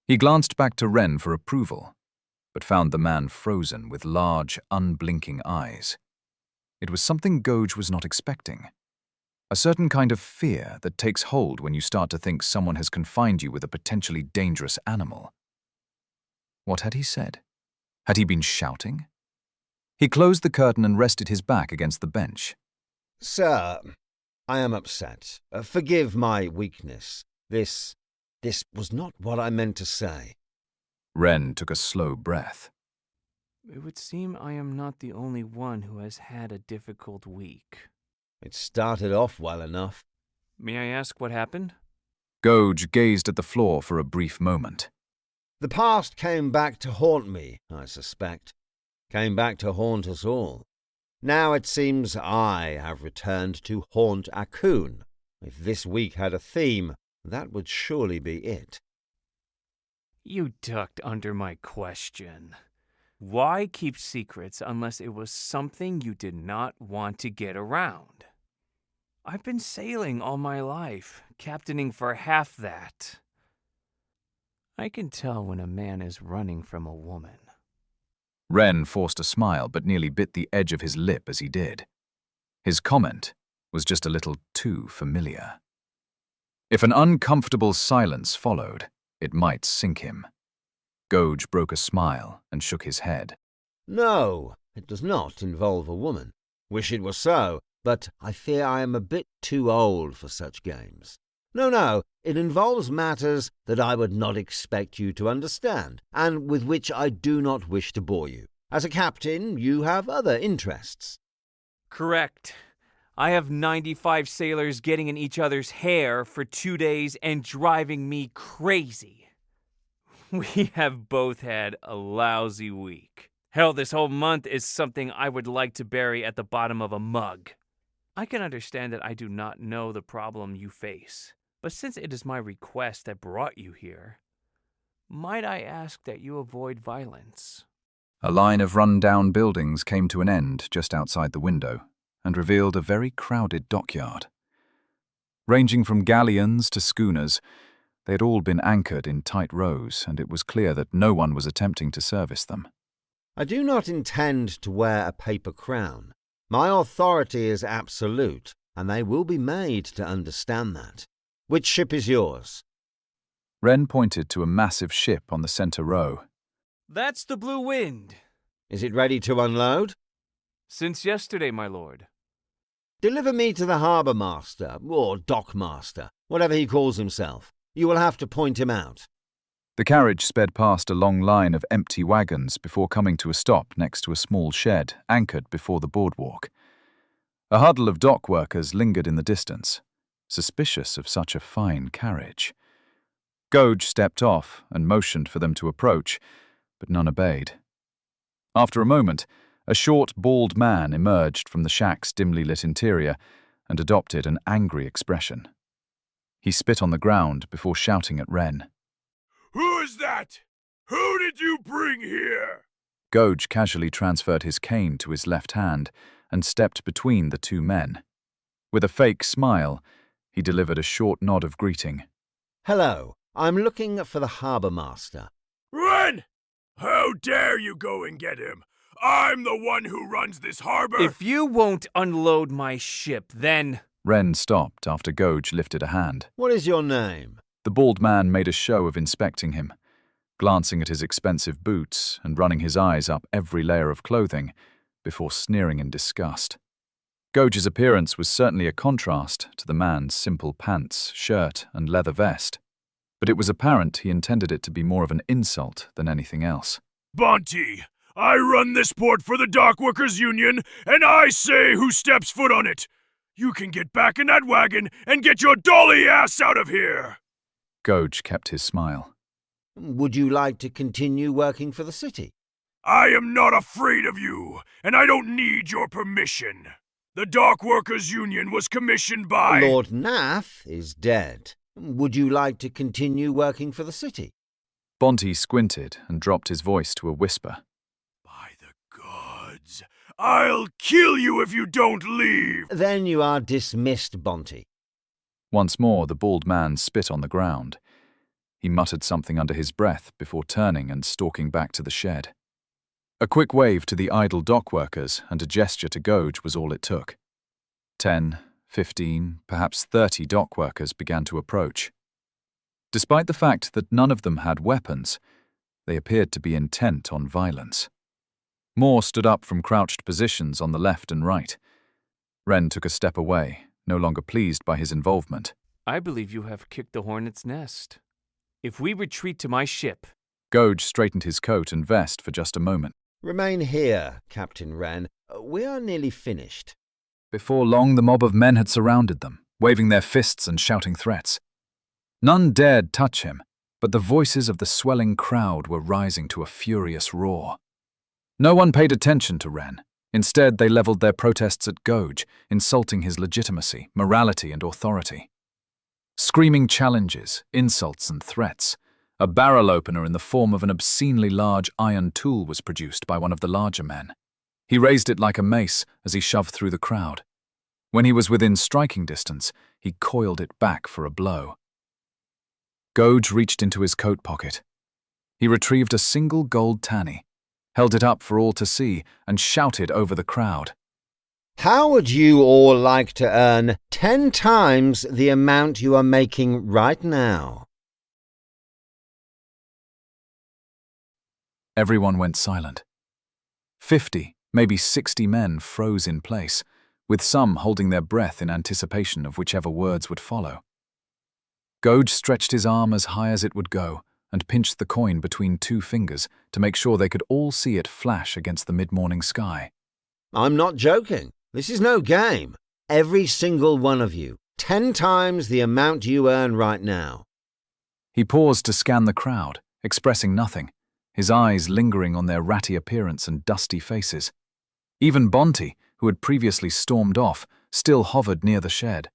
He glanced back to Ren for approval, but found the man frozen with large, unblinking eyes. It was something Gouge was not expecting. A certain kind of fear that takes hold when you start to think someone has confined you with a potentially dangerous animal. What had he said? Had he been shouting? He closed the curtain and rested his back against the bench. Sir, I am upset. Forgive my weakness. This was not what I meant to say. Ren took a slow breath. It would seem I am not the only one who has had a difficult week. It started off well enough. May I ask what happened? Gouge gazed at the floor for a brief moment. The past came back to haunt me, I suspect. Came back to haunt us all. Now it seems I have returned to haunt Akune. If this week had a theme, that would surely be it. You ducked under my question. Why keep secrets unless it was something you did not want to get around? I've been sailing all my life, captaining for half that. I can tell when a man is running from a woman. Ren forced a smile but nearly bit the edge of his lip as he did. His comment was just a little too familiar. If an uncomfortable silence followed, it might sink him. Gouge broke a smile and shook his head. No, it does not involve a woman. Wish it were so, but I fear I am a bit too old for such games. No, it involves matters that I would not expect you to understand, and with which I do not wish to bore you. As a captain, you have other interests. Correct. I have 95 sailors getting in each other's hair for 2 days and driving me crazy. We have both had a lousy week. Hell, this whole month is something I would like to bury at the bottom of a mug. I can understand that I do not know the problem you face, but since it is my request that brought you here, might I ask that you avoid violence? A line of run-down buildings came to an end just outside the window and revealed a very crowded dockyard. Ranging from galleons to schooners, they had all been anchored in tight rows, and it was clear that no one was attempting to service them. I do not intend to wear a paper crown. My authority is absolute, and they will be made to understand that. Which ship is yours? Wren pointed to a massive ship on the center row. That's the Blue Wind. Is it ready to unload? Since yesterday, my lord. Deliver me to the harbour master, or dock master, whatever he calls himself. You will have to point him out. The carriage sped past a long line of empty wagons before coming to a stop next to a small shed anchored before the boardwalk. A huddle of dock workers lingered in the distance, suspicious of such a fine carriage. Gouge stepped off and motioned for them to approach, but none obeyed. After a moment, a short, bald man emerged from the shack's dimly lit interior and adopted an angry expression. He spit on the ground before shouting at Wren. Who is that? Who did you bring here? Gouge casually transferred his cane to his left hand and stepped between the two men. With a fake smile, he delivered a short nod of greeting. Hello, I'm looking for the harbour master. Wren! How dare you go and get him? I'm the one who runs this harbour. If you won't unload my ship, then... Wren stopped after Gouge lifted a hand. What is your name? The bald man made a show of inspecting him, glancing at his expensive boots and running his eyes up every layer of clothing before sneering in disgust. Gouge's appearance was certainly a contrast to the man's simple pants, shirt, and leather vest, but it was apparent he intended it to be more of an insult than anything else. Bonte, I run this port for the Dockworkers Union, and I say who steps foot on it. You can get back in that wagon and get your dolly ass out of here! Gouge kept his smile. Would you like to continue working for the city? I am not afraid of you, and I don't need your permission. The Dockworkers Union was commissioned by... Lord Nath is dead. Would you like to continue working for the city? Bonte squinted and dropped his voice to a whisper. By the gods, I'll kill you if you don't leave! Then you are dismissed, Bonte. Once more the bald man spit on the ground. He muttered something under his breath before turning and stalking back to the shed. A quick wave to the idle dock workers and a gesture to Gouge was all it took. 10, 15, perhaps 30 dock workers began to approach. Despite the fact that none of them had weapons, they appeared to be intent on violence. More stood up from crouched positions on the left and right. Wren took a step away, no longer pleased by his involvement. I believe you have kicked the hornet's nest. If we retreat to my ship... Gouge straightened his coat and vest for just a moment. Remain here, Captain Wren. We are nearly finished. Before long, the mob of men had surrounded them, waving their fists and shouting threats. None dared touch him, but the voices of the swelling crowd were rising to a furious roar. No one paid attention to Wren. Instead, they leveled their protests at Gouge, insulting his legitimacy, morality, and authority. Screaming challenges, insults, and threats. A barrel opener in the form of an obscenely large iron tool was produced by one of the larger men. He raised it like a mace as he shoved through the crowd. When he was within striking distance, he coiled it back for a blow. Gouge reached into his coat pocket. He retrieved a single gold tanny, held it up for all to see, and shouted over the crowd. How would you all like to earn 10 times the amount you are making right now? Everyone went silent. 50, maybe 60 men froze in place, with some holding their breath in anticipation of whichever words would follow. Gouge stretched his arm as high as it would go and pinched the coin between 2 fingers to make sure they could all see it flash against the mid-morning sky. I'm not joking. This is no game. Every single one of you. 10 times the amount you earn right now. He paused to scan the crowd, expressing nothing, his eyes lingering on their ratty appearance and dusty faces. Even Bonte, who had previously stormed off, still hovered near the shed.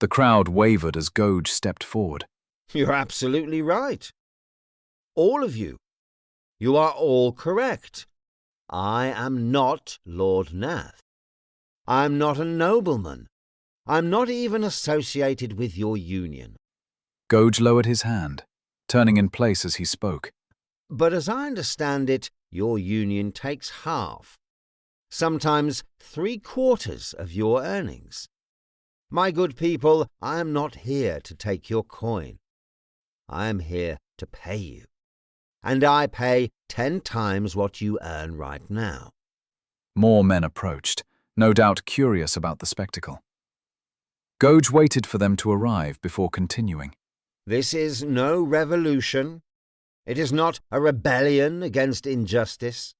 The crowd wavered as Gouge stepped forward. You're absolutely right. All of you. You are all correct. I am not Lord Nath. I'm not a nobleman. I'm not even associated with your union. Gouge lowered his hand, turning in place as he spoke. But as I understand it, your union takes half, sometimes 3/4 of your earnings. My good people, I am not here to take your coin. I am here to pay you. And I pay 10 times what you earn right now. More men approached, no doubt curious about the spectacle. Gouge waited for them to arrive before continuing. This is no revolution. It is not a rebellion against injustice.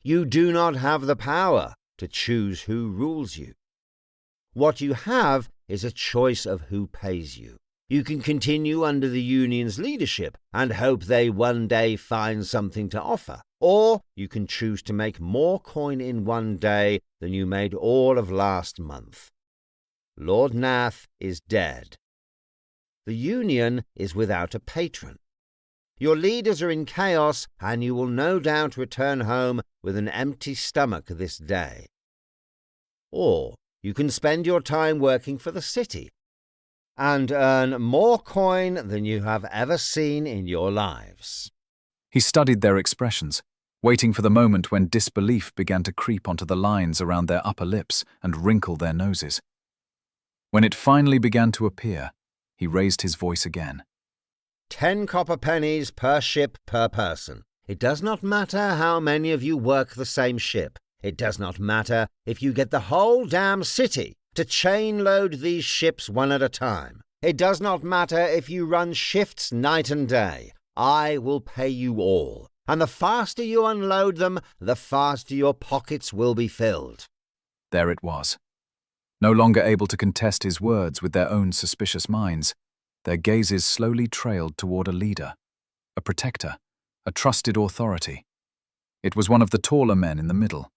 You do not have the power to choose who rules you. What you have is a choice of who pays you. You can continue under the union's leadership and hope they one day find something to offer, or you can choose to make more coin in one day than you made all of last month. Lord Nath is dead. The union is without a patron. Your leaders are in chaos, and you will no doubt return home with an empty stomach this day. Or you can spend your time working for the city and earn more coin than you have ever seen in your lives. He studied their expressions, waiting for the moment when disbelief began to creep onto the lines around their upper lips and wrinkle their noses. When it finally began to appear, he raised his voice again. 10 copper pennies per ship per person. It does not matter how many of you work the same ship. It does not matter if you get the whole damn city to chain load these ships one at a time. It does not matter if you run shifts night and day. I will pay you all. And the faster you unload them, the faster your pockets will be filled. There it was. No longer able to contest his words with their own suspicious minds, their gazes slowly trailed toward a leader, a protector, a trusted authority. It was one of the taller men in the middle,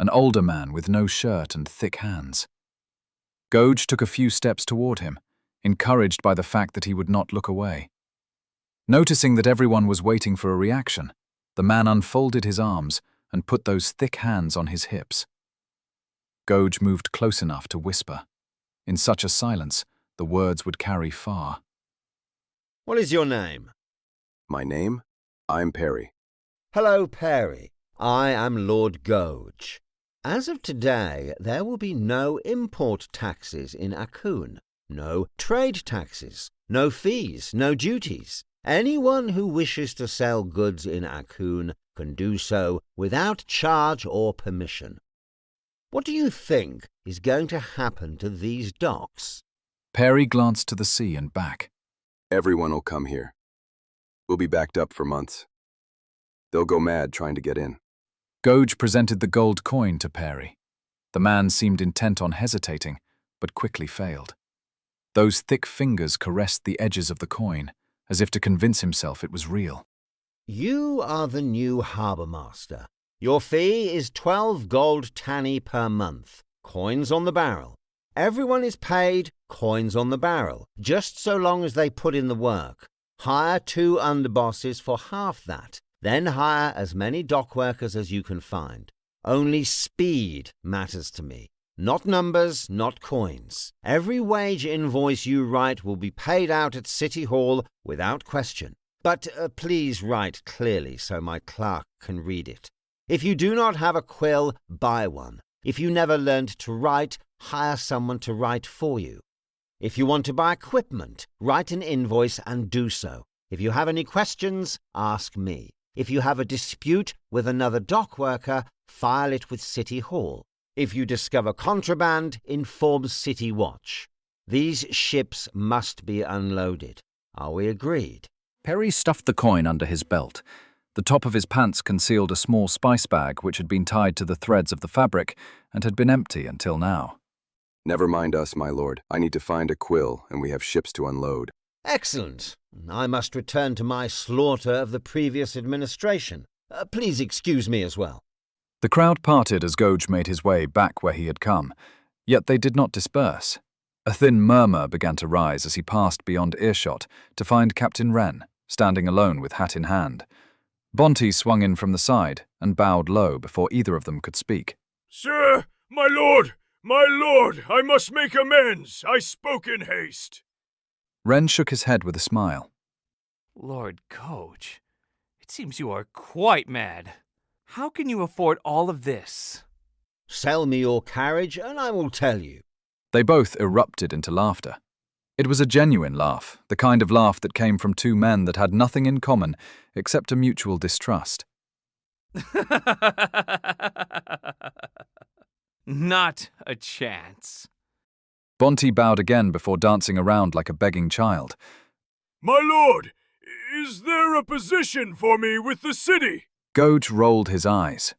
an older man with no shirt and thick hands. Gouge took a few steps toward him, encouraged by the fact that he would not look away. Noticing that everyone was waiting for a reaction, the man unfolded his arms and put those thick hands on his hips. Gouge moved close enough to whisper. In such a silence, the words would carry far. What is your name? My name? I'm Perry. Hello, Perry. I am Lord Gouge. As of today, there will be no import taxes in Akune, no trade taxes, no fees, no duties. Anyone who wishes to sell goods in Akune can do so without charge or permission. What do you think is going to happen to these docks? Perry glanced to the sea and back. Everyone will come here. We'll be backed up for months. They'll go mad trying to get in. Gouge presented the gold coin to Perry. The man seemed intent on hesitating, but quickly failed. Those thick fingers caressed the edges of the coin, as if to convince himself it was real. You are the new harbour master. Your fee is 12 gold tanny per month, coins on the barrel. Everyone is paid, coins on the barrel, just so long as they put in the work. Hire 2 underbosses for half that, then hire as many dock workers as you can find. Only speed matters to me. Not numbers, not coins. Every wage invoice you write will be paid out at City Hall without question. But please write clearly so my clerk can read it. If you do not have a quill, buy one. If you never learned to write, hire someone to write for you. If you want to buy equipment, write an invoice and do so. If you have any questions, ask me. If you have a dispute with another dock worker, file it with City Hall. If you discover contraband, inform City Watch. These ships must be unloaded. Are we agreed? Perry stuffed the coin under his belt. The top of his pants concealed a small spice bag which had been tied to the threads of the fabric and had been empty until now. Never mind us, my lord. I need to find a quill, and we have ships to unload. Excellent. I must return to my slaughter of the previous administration. Please excuse me as well. The crowd parted as Gouge made his way back where he had come, Yet they did not disperse. A thin murmur began to rise as he passed beyond earshot to find Captain Wren, standing alone with hat in hand. Bonte swung in from the side and bowed low before either of them could speak. Sir, my lord, I must make amends. I spoke in haste. Wren shook his head with a smile. Lord Coach, it seems you are quite mad. How can you afford all of this? Sell me your carriage and I will tell you. They both erupted into laughter. It was a genuine laugh, the kind of laugh that came from two men that had nothing in common except a mutual distrust. Not a chance. Bonte bowed again before dancing around like a begging child. My lord, is there a position for me with the city? Goge rolled his eyes.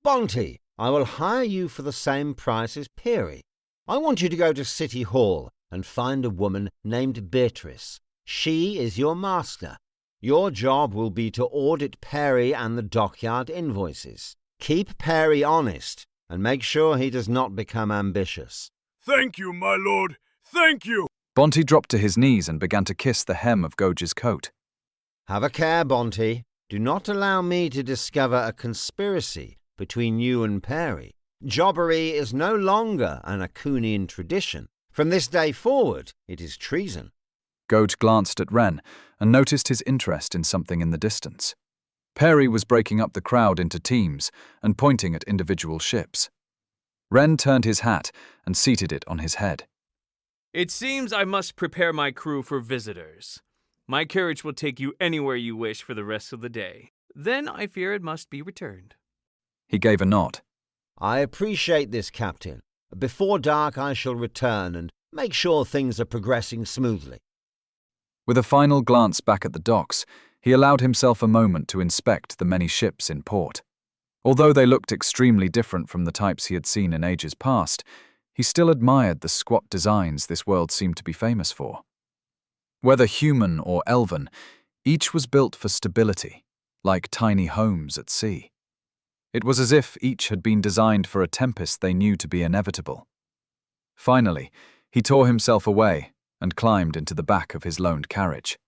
Bonte, I will hire you for the same price as Peary. I want you to go to City Hall and find a woman named Beatrice. She is your master. Your job will be to audit Perry and the dockyard invoices. Keep Perry honest and make sure he does not become ambitious. Thank you, my lord. Thank you. Bonte dropped to his knees and began to kiss the hem of Goge's coat. Have a care, Bonte. Do not allow me to discover a conspiracy between you and Perry. Jobbery is no longer an Akunian tradition. From this day forward, it is treason. Goge glanced at Wren and noticed his interest in something in the distance. Perry was breaking up the crowd into teams and pointing at individual ships. Wren turned his hat and seated it on his head. It seems I must prepare my crew for visitors. My carriage will take you anywhere you wish for the rest of the day. Then I fear it must be returned. He gave a nod. I appreciate this, Captain. Before dark I shall return and make sure things are progressing smoothly. With a final glance back at the docks, he allowed himself a moment to inspect the many ships in port. Although they looked extremely different from the types he had seen in ages past, he still admired the squat designs this world seemed to be famous for. Whether human or elven, each was built for stability, like tiny homes at sea. It was as if each had been designed for a tempest they knew to be inevitable. Finally, he tore himself away and climbed into the back of his loaned carriage.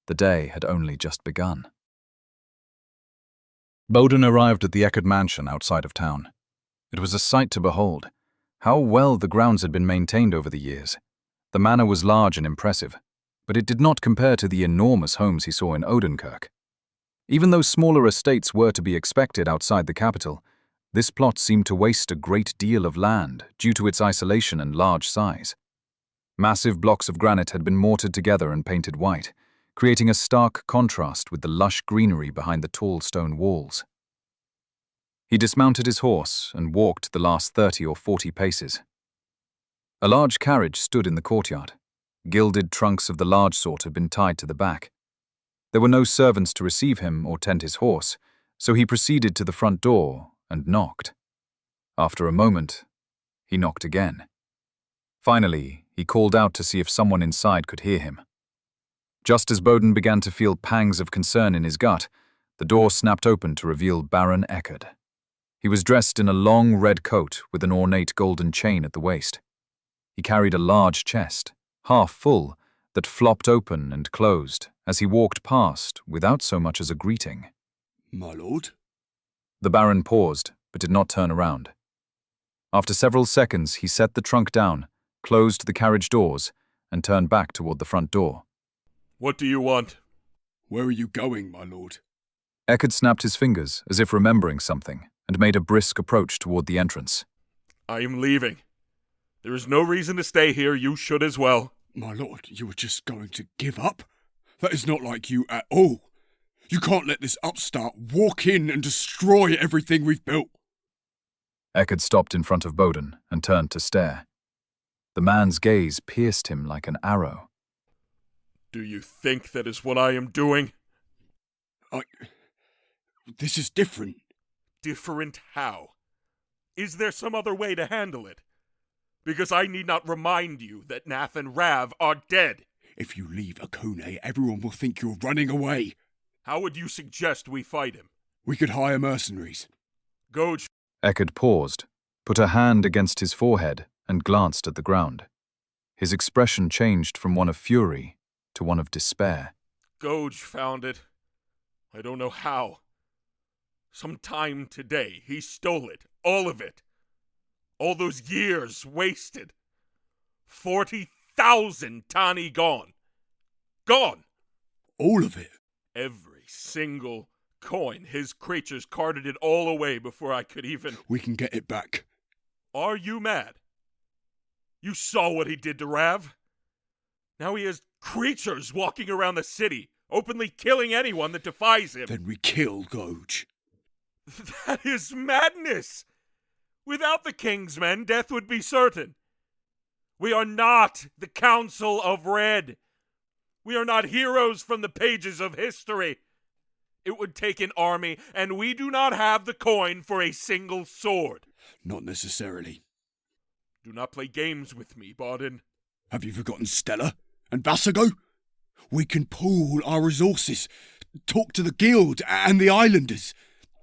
The day had only just begun. Bowden arrived at the Eckerd mansion outside of town. It was a sight to behold. How well the grounds had been maintained over the years. The manor was large and impressive, but it did not compare to the enormous homes he saw in Odenkirk. Even though smaller estates were to be expected outside the capital, this plot seemed to waste a great deal of land due to its isolation and large size. Massive blocks of granite had been mortared together and painted white, creating a stark contrast with the lush greenery behind the tall stone walls. He dismounted his horse and walked the last 30 or 40 paces. A large carriage stood in the courtyard. Gilded trunks of the large sort had been tied to the back. There were no servants to receive him or tend his horse, so he proceeded to the front door and knocked. After a moment, he knocked again. Finally, he called out to see if someone inside could hear him. Just as Bowden began to feel pangs of concern in his gut, the door snapped open to reveal Baron Eckerd. He was dressed in a long red coat with an ornate golden chain at the waist. He carried a large chest, half full, that flopped open and closed as he walked past without so much as a greeting. My lord? The Baron paused, but did not turn around. After several seconds, he set the trunk down, closed the carriage doors, and turned back toward the front door. What do you want? Where are you going, my lord? Eckerd snapped his fingers as if remembering something and made a brisk approach toward the entrance. I am leaving. There is no reason to stay here. You should as well. My lord, you were just going to give up? That is not like you at all. You can't let this upstart walk in and destroy everything we've built. Eckerd stopped in front of Bowden and turned to stare. The man's gaze pierced him like an arrow. Do you think that is what I am doing? This is different. Different how? Is there some other way to handle it? Because I need not remind you that Nath and Rav are dead. If you leave Akune, everyone will think you're running away. How would you suggest we fight him? We could hire mercenaries. Goge. Eckerd paused, put a hand against his forehead, and glanced at the ground. His expression changed from one of fury to one of despair. Goge found it. I don't know how. Sometime today, he stole it. All of it. All those years wasted. 40,000 tani gone. Gone! All of it? Every single coin. His creatures carted it all away before I could even... We can get it back. Are you mad? You saw what he did to Rav? Now he has creatures walking around the city, openly killing anyone that defies him. Then we kill Goge. That is madness! Without the King's men, death would be certain. We are not the Council of Red. We are not heroes from the pages of history. It would take an army, and we do not have the coin for a single sword. Not necessarily. Do not play games with me, Bawden. Have you forgotten Stella and Vassago? We can pool our resources, talk to the Guild and the Islanders.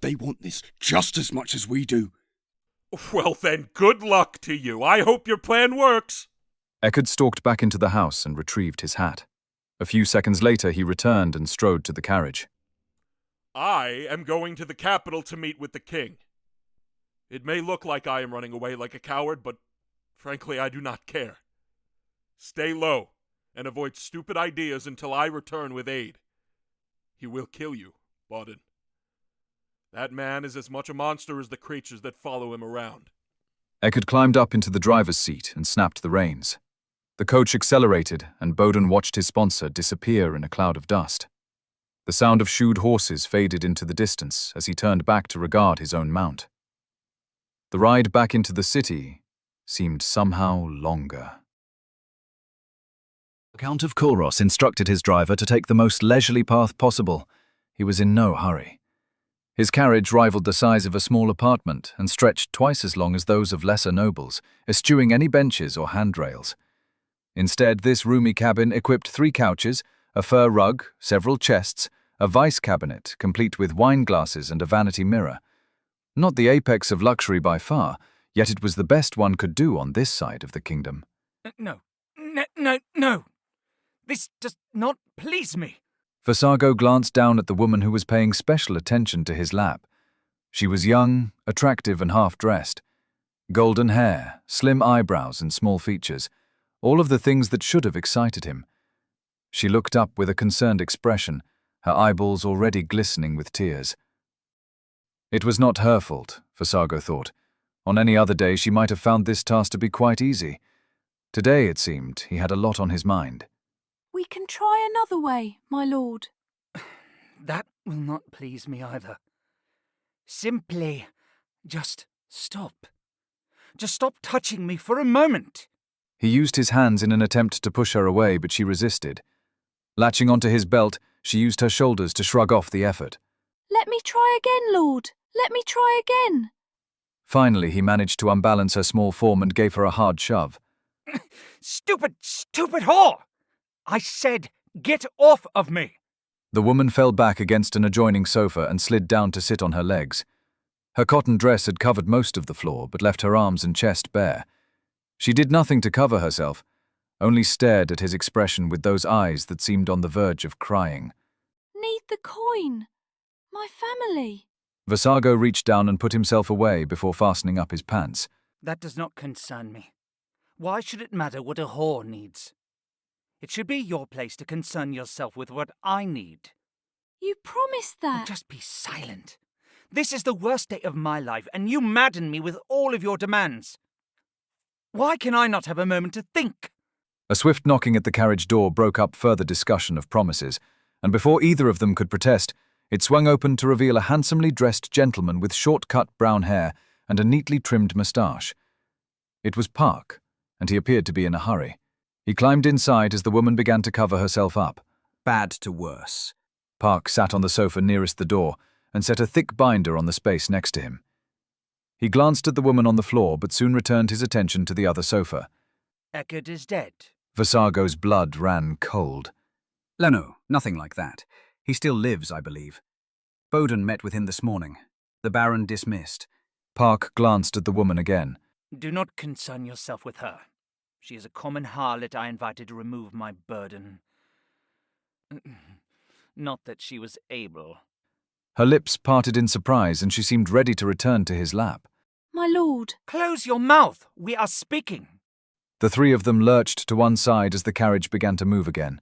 They want this just as much as we do. Well then, good luck to you. I hope your plan works. Eckerd stalked back into the house and retrieved his hat. A few seconds later, he returned and strode to the carriage. I am going to the capital to meet with the king. It may look like I am running away like a coward, but frankly, I do not care. Stay low and avoid stupid ideas until I return with aid. He will kill you, Bawden. That man is as much a monster as the creatures that follow him around. Eckerd climbed up into the driver's seat and snapped the reins. The coach accelerated, and Bowden watched his sponsor disappear in a cloud of dust. The sound of shoed horses faded into the distance as he turned back to regard his own mount. The ride back into the city seemed somehow longer. The Count of Kulros instructed his driver to take the most leisurely path possible. He was in no hurry. His carriage rivaled the size of a small apartment and stretched twice as long as those of lesser nobles, eschewing any benches or handrails. Instead, this roomy cabin equipped 3 couches, a fur rug, several chests, a vice cabinet complete with wine glasses and a vanity mirror. Not the apex of luxury by far, yet it was the best one could do on this side of the kingdom. No. This does not please me. Vassago glanced down at the woman who was paying special attention to his lap. She was young, attractive and half-dressed. Golden hair, slim eyebrows and small features, all of the things that should have excited him. She looked up with a concerned expression, her eyeballs already glistening with tears. It was not her fault, Vassago thought. On any other day she might have found this task to be quite easy. Today, it seemed, he had a lot on his mind. We can try another way, my lord. That will not please me either. Simply, just stop. Just stop touching me for a moment. He used his hands in an attempt to push her away, but she resisted. Latching onto his belt, she used her shoulders to shrug off the effort. Let me try again, lord. Let me try again. Finally, he managed to unbalance her small form and gave her a hard shove. Stupid whore! I said, get off of me! The woman fell back against an adjoining sofa and slid down to sit on her legs. Her cotton dress had covered most of the floor, but left her arms and chest bare. She did nothing to cover herself, only stared at his expression with those eyes that seemed on the verge of crying. Need the coin. My family. Vassago reached down and put himself away before fastening up his pants. That does not concern me. Why should it matter what a whore needs? It should be your place to concern yourself with what I need. You promised that. Just be silent. This is the worst day of my life, and you madden me with all of your demands. Why can I not have a moment to think? A swift knocking at the carriage door broke up further discussion of promises, and before either of them could protest, it swung open to reveal a handsomely dressed gentleman with short-cut brown hair and a neatly trimmed moustache. It was Park, and he appeared to be in a hurry. He climbed inside as the woman began to cover herself up. Bad to worse. Park sat on the sofa nearest the door and set a thick binder on the space next to him. He glanced at the woman on the floor, but soon returned his attention to the other sofa. Eckerd is dead. Vassago's blood ran cold. No, nothing like that. He still lives, I believe. Bowden met with him this morning. The Baron dismissed. Park glanced at the woman again. Do not concern yourself with her. She is a common harlot I invited to remove my burden. Not that she was able. Her lips parted in surprise, and she seemed ready to return to his lap. My lord. Close your mouth! We are speaking! The three of them lurched to one side as the carriage began to move again.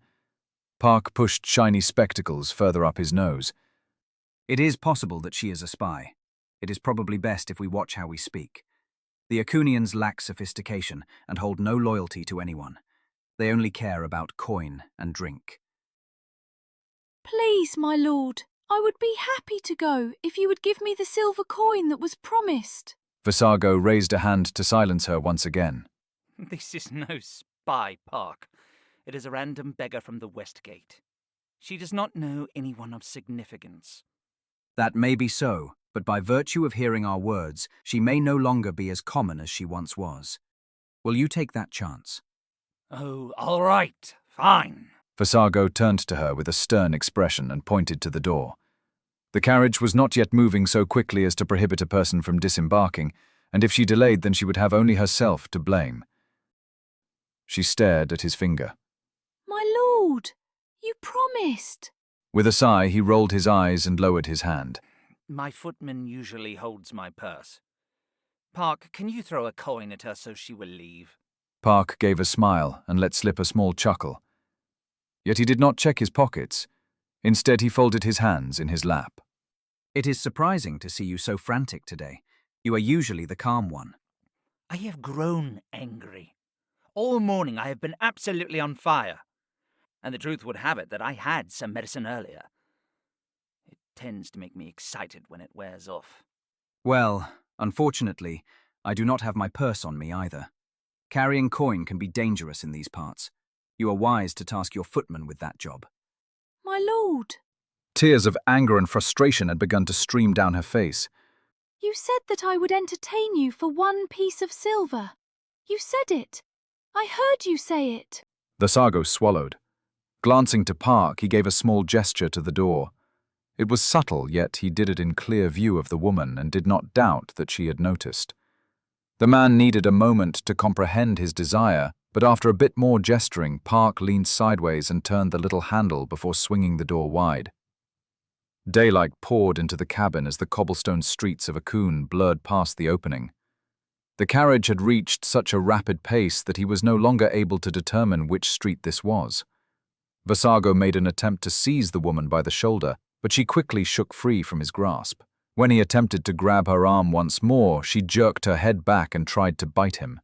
Park pushed shiny spectacles further up his nose. It is possible that she is a spy. It is probably best if we watch how we speak. The Akunians lack sophistication and hold no loyalty to anyone. They only care about coin and drink. Please, my lord, I would be happy to go if you would give me the silver coin that was promised. Visago raised a hand to silence her once again. This is no spy, Park. It is a random beggar from the West Gate. She does not know anyone of significance. That may be so, but by virtue of hearing our words, she may no longer be as common as she once was. Will you take that chance? Oh, all right, fine. Visago turned to her with a stern expression and pointed to the door. The carriage was not yet moving so quickly as to prohibit a person from disembarking, and if she delayed, then she would have only herself to blame. She stared at his finger. My lord, you promised. With a sigh, he rolled his eyes and lowered his hand. My footman usually holds my purse. Park, can you throw a coin at her so she will leave? Park gave a smile and let slip a small chuckle. Yet he did not check his pockets. Instead, he folded his hands in his lap. It is surprising to see you so frantic today. You are usually the calm one. I have grown angry. All morning I have been absolutely on fire. And the truth would have it that I had some medicine earlier. It tends to make me excited when it wears off. Well, unfortunately, I do not have my purse on me either. Carrying coin can be dangerous in these parts. You are wise to task your footman with that job. My lord. Tears of anger and frustration had begun to stream down her face. You said that I would entertain you for 1 piece of silver. You said it. I heard you say it. Visago swallowed. Glancing to Park, he gave a small gesture to the door. It was subtle, yet he did it in clear view of the woman and did not doubt that she had noticed. The man needed a moment to comprehend his desire, but after a bit more gesturing, Park leaned sideways and turned the little handle before swinging the door wide. Daylight poured into the cabin as the cobblestone streets of Akune blurred past the opening. The carriage had reached such a rapid pace that he was no longer able to determine which street this was. Visago made an attempt to seize the woman by the shoulder, but she quickly shook free from his grasp. When he attempted to grab her arm once more, she jerked her head back and tried to bite him.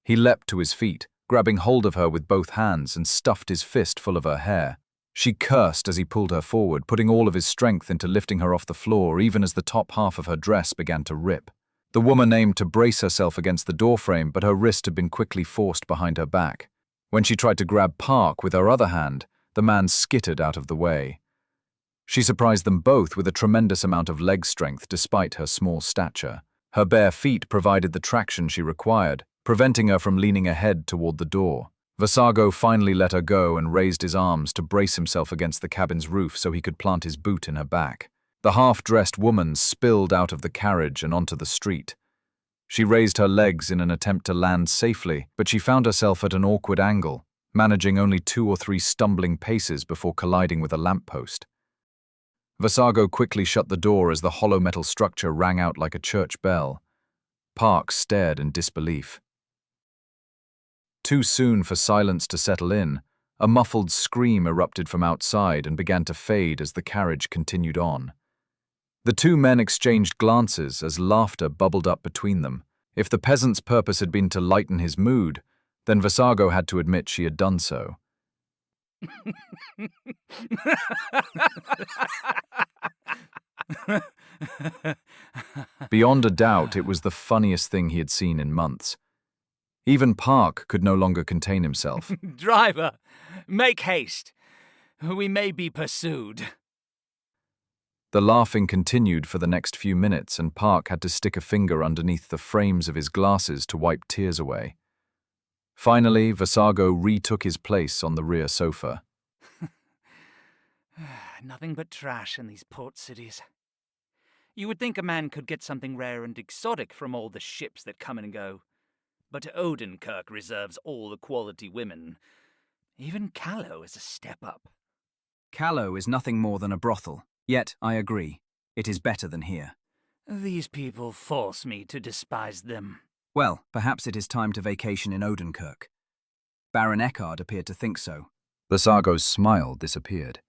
He leapt to his feet, grabbing hold of her with both hands and stuffed his fist full of her hair. She cursed as he pulled her forward, putting all of his strength into lifting her off the floor even as the top half of her dress began to rip. The woman aimed to brace herself against the doorframe, but her wrist had been quickly forced behind her back. When she tried to grab Park with her other hand, the man skittered out of the way. She surprised them both with a tremendous amount of leg strength despite her small stature. Her bare feet provided the traction she required, preventing her from leaning ahead toward the door. Visago finally let her go and raised his arms to brace himself against the cabin's roof so he could plant his boot in her back. The half-dressed woman spilled out of the carriage and onto the street. She raised her legs in an attempt to land safely, but she found herself at an awkward angle, managing only 2 or 3 stumbling paces before colliding with a lamppost. Visago quickly shut the door as the hollow metal structure rang out like a church bell. Park stared in disbelief. Too soon for silence to settle in, a muffled scream erupted from outside and began to fade as the carriage continued on. The two men exchanged glances as laughter bubbled up between them. If the peasant's purpose had been to lighten his mood, then Visago had to admit she had done so. Beyond a doubt, it was the funniest thing he had seen in months. Even Park could no longer contain himself. Driver, make haste. We may be pursued. The laughing continued for the next few minutes, and Park had to stick a finger underneath the frames of his glasses to wipe tears away. Finally, Visago retook his place on the rear sofa. Nothing but trash in these port cities. You would think a man could get something rare and exotic from all the ships that come and go. but Odenkirk reserves all the quality women. Even Callow is a step up. Callow is nothing more than a brothel, yet I agree. It is better than here. These people force me to despise them. Well, perhaps it is time to vacation in Odenkirk. Baron Eckard appeared to think so. Vassago's smile disappeared.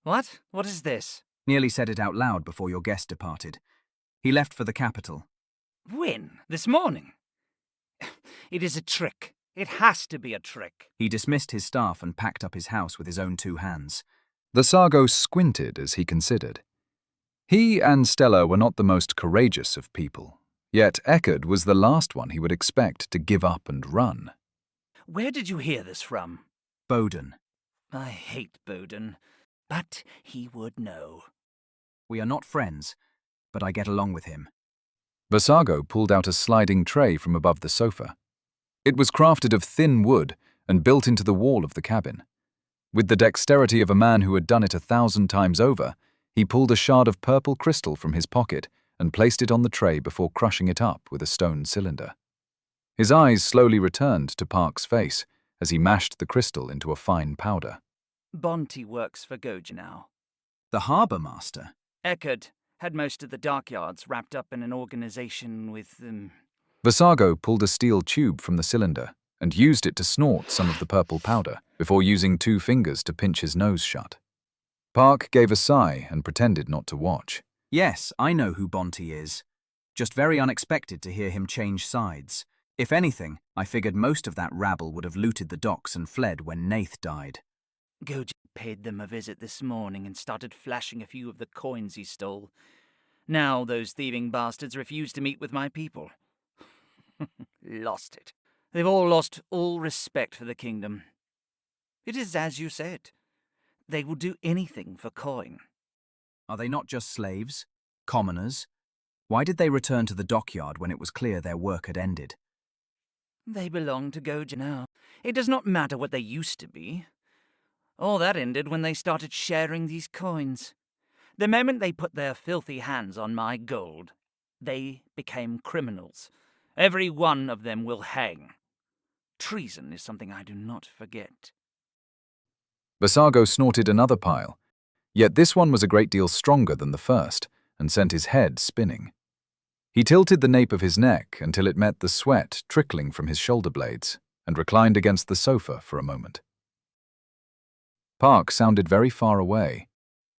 What? What is this? Nearly said it out loud before your guest departed. He left for the capital. When? This morning? It is a trick. It has to be a trick. He dismissed his staff and packed up his house with his own 2 hands. Vassago squinted as he considered. He and Stella were not the most courageous of people, yet Eckard was the last one he would expect to give up and run. Where did you hear this from? Bowden. I hate Bowden, but he would know. We are not friends, but I get along with him. Vassago pulled out a sliding tray from above the sofa. It was crafted of thin wood and built into the wall of the cabin. With the dexterity of a man who had done it 1,000 times over, he pulled a shard of purple crystal from his pocket and placed it on the tray before crushing it up with a stone cylinder. His eyes slowly returned to Park's face as he mashed the crystal into a fine powder. Bonte works for Goge now. The harbour master? Eckard had most of the dockyards wrapped up in an organization with Vassago pulled a steel tube from the cylinder and used it to snort some of the purple powder before using 2 fingers to pinch his nose shut. Park gave a sigh and pretended not to watch. Yes, I know who Bonte is. Just very unexpected to hear him change sides. If anything, I figured most of that rabble would have looted the docks and fled when Nath died. Goge paid them a visit this morning and started flashing a few of the coins he stole. Now those thieving bastards refuse to meet with my people. Lost it. They've all lost all respect for the kingdom. It is as you said. They will do anything for coin. Are they not just slaves? Commoners? Why did they return to the dockyard when it was clear their work had ended? They belong to Goge now. It does not matter what they used to be. All that ended when they started sharing these coins. The moment they put their filthy hands on my gold, they became criminals. Every one of them will hang. Treason is something I do not forget. Vassago snorted another pile, yet this one was a great deal stronger than the first, and sent his head spinning. He tilted the nape of his neck until it met the sweat trickling from his shoulder blades, and reclined against the sofa for a moment. Park sounded very far away.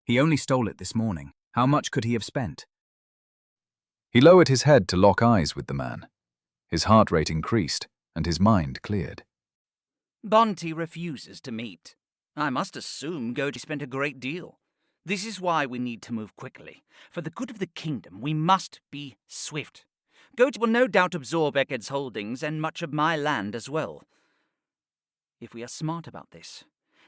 He only stole it this morning. How much could he have spent? He lowered his head to lock eyes with the man. His heart rate increased, and his mind cleared. Bonte refuses to meet. I must assume Goge spent a great deal. This is why we need to move quickly. For the good of the kingdom, we must be swift. Goge will no doubt absorb Eckard's holdings and much of my land as well. If we are smart about this,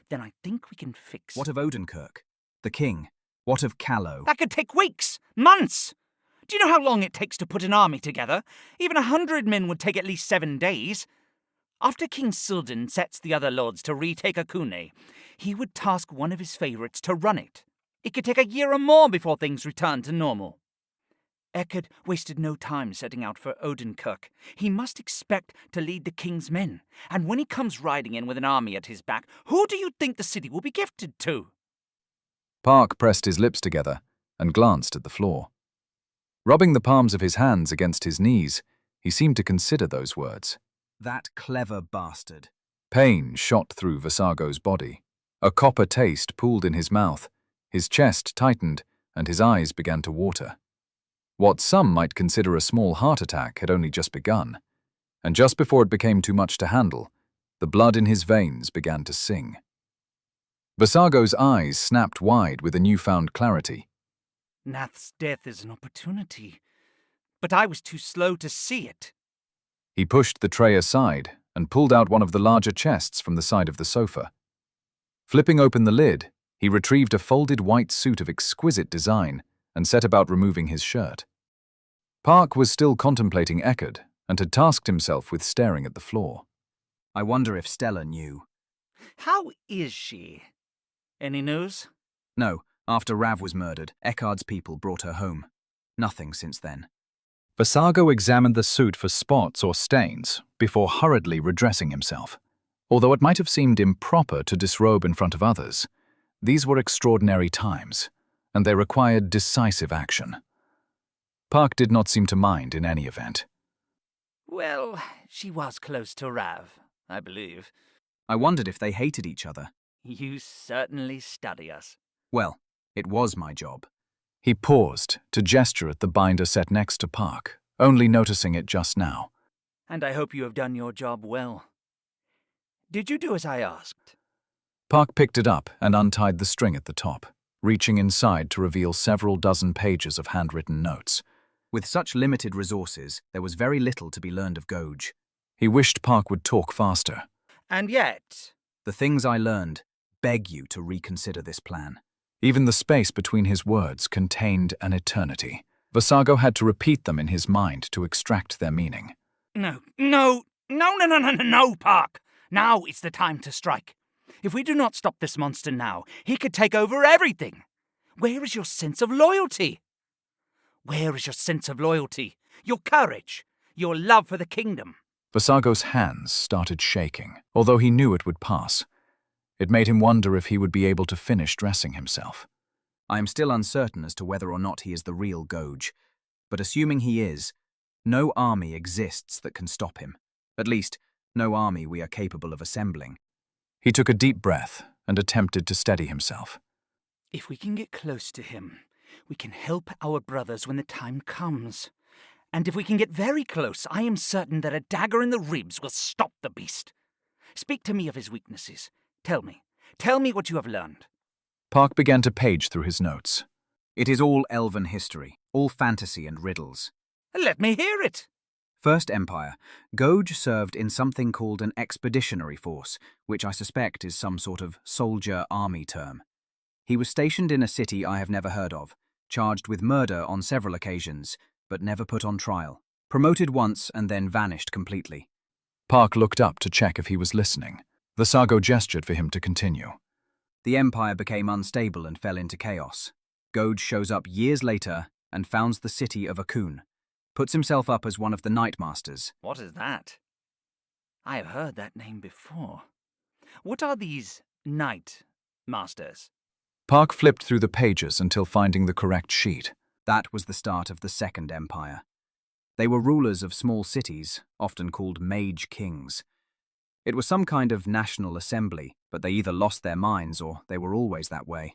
then I think we can fix... What of Odenkirk? The king? What of Callow? That could take weeks, months! Do you know how long it takes to put an army together? Even 100 men would take at least 7 days. After King Silden sets the other lords to retake Akune, he would task one of his favourites to run it. It could take a year or more before things return to normal. Eckard wasted no time setting out for Odenkirk. He must expect to lead the king's men, and when he comes riding in with an army at his back, who do you think the city will be gifted to? Park pressed his lips together and glanced at the floor. Rubbing the palms of his hands against his knees, he seemed to consider those words. That clever bastard. Pain shot through Vassago's body. A copper taste pooled in his mouth, his chest tightened, and his eyes began to water. What some might consider a small heart attack had only just begun, and just before it became too much to handle, the blood in his veins began to sing. Vassago's eyes snapped wide with a newfound clarity. Nath's death is an opportunity, but I was too slow to see it. He pushed the tray aside and pulled out one of the larger chests from the side of the sofa. Flipping open the lid, he retrieved a folded white suit of exquisite design and set about removing his shirt. Park was still contemplating Eckard and had tasked himself with staring at the floor. I wonder if Stella knew. How is she? Any news? No, after Rav was murdered, Eckard's people brought her home. Nothing since then. Vasago examined the suit for spots or stains before hurriedly redressing himself. Although it might have seemed improper to disrobe in front of others, these were extraordinary times, and they required decisive action. Park did not seem to mind in any event. Well, she was close to Rav, I believe. I wondered if they hated each other. You certainly study us. Well, it was my job. He paused to gesture at the binder set next to Park, only noticing it just now. And I hope you have done your job well. Did you do as I asked? Park picked it up and untied the string at the top, reaching inside to reveal several dozen pages of handwritten notes. With such limited resources, there was very little to be learned of Gouge. He wished Park would talk faster. And yet... The things I learned beg you to reconsider this plan. Even the space between his words contained an eternity. Vasago had to repeat them in his mind to extract their meaning. No, Park! Now is the time to strike. If we do not stop this monster now, he could take over everything. Where is your sense of loyalty? Where is your sense of loyalty? Your courage? Your love for the kingdom? Vasago's hands started shaking, although he knew it would pass. It made him wonder if he would be able to finish dressing himself. I am still uncertain as to whether or not he is the real Gouge, but assuming he is, no army exists that can stop him. At least, no army we are capable of assembling. He took a deep breath and attempted to steady himself. If we can get close to him, we can help our brothers when the time comes. And if we can get very close, I am certain that a dagger in the ribs will stop the beast. Speak to me of his weaknesses. Tell me what you have learned. Park began to page through his notes. It is all elven history, all fantasy and riddles. Let me hear it. First Empire, Gouge served in something called an expeditionary force, which I suspect is some sort of soldier-army term. He was stationed in a city I have never heard of, charged with murder on several occasions, but never put on trial, promoted once and then vanished completely. Park looked up to check if he was listening. Vasago gestured for him to continue. The Empire became unstable and fell into chaos. Gouge shows up years later and founds the city of Akune, puts himself up as one of the Night Masters. What is that? I have heard that name before. What are these Night Masters? Park flipped through the pages until finding the correct sheet. That was the start of the Second Empire. They were rulers of small cities, often called mage kings. It was some kind of national assembly, but they either lost their minds or they were always that way.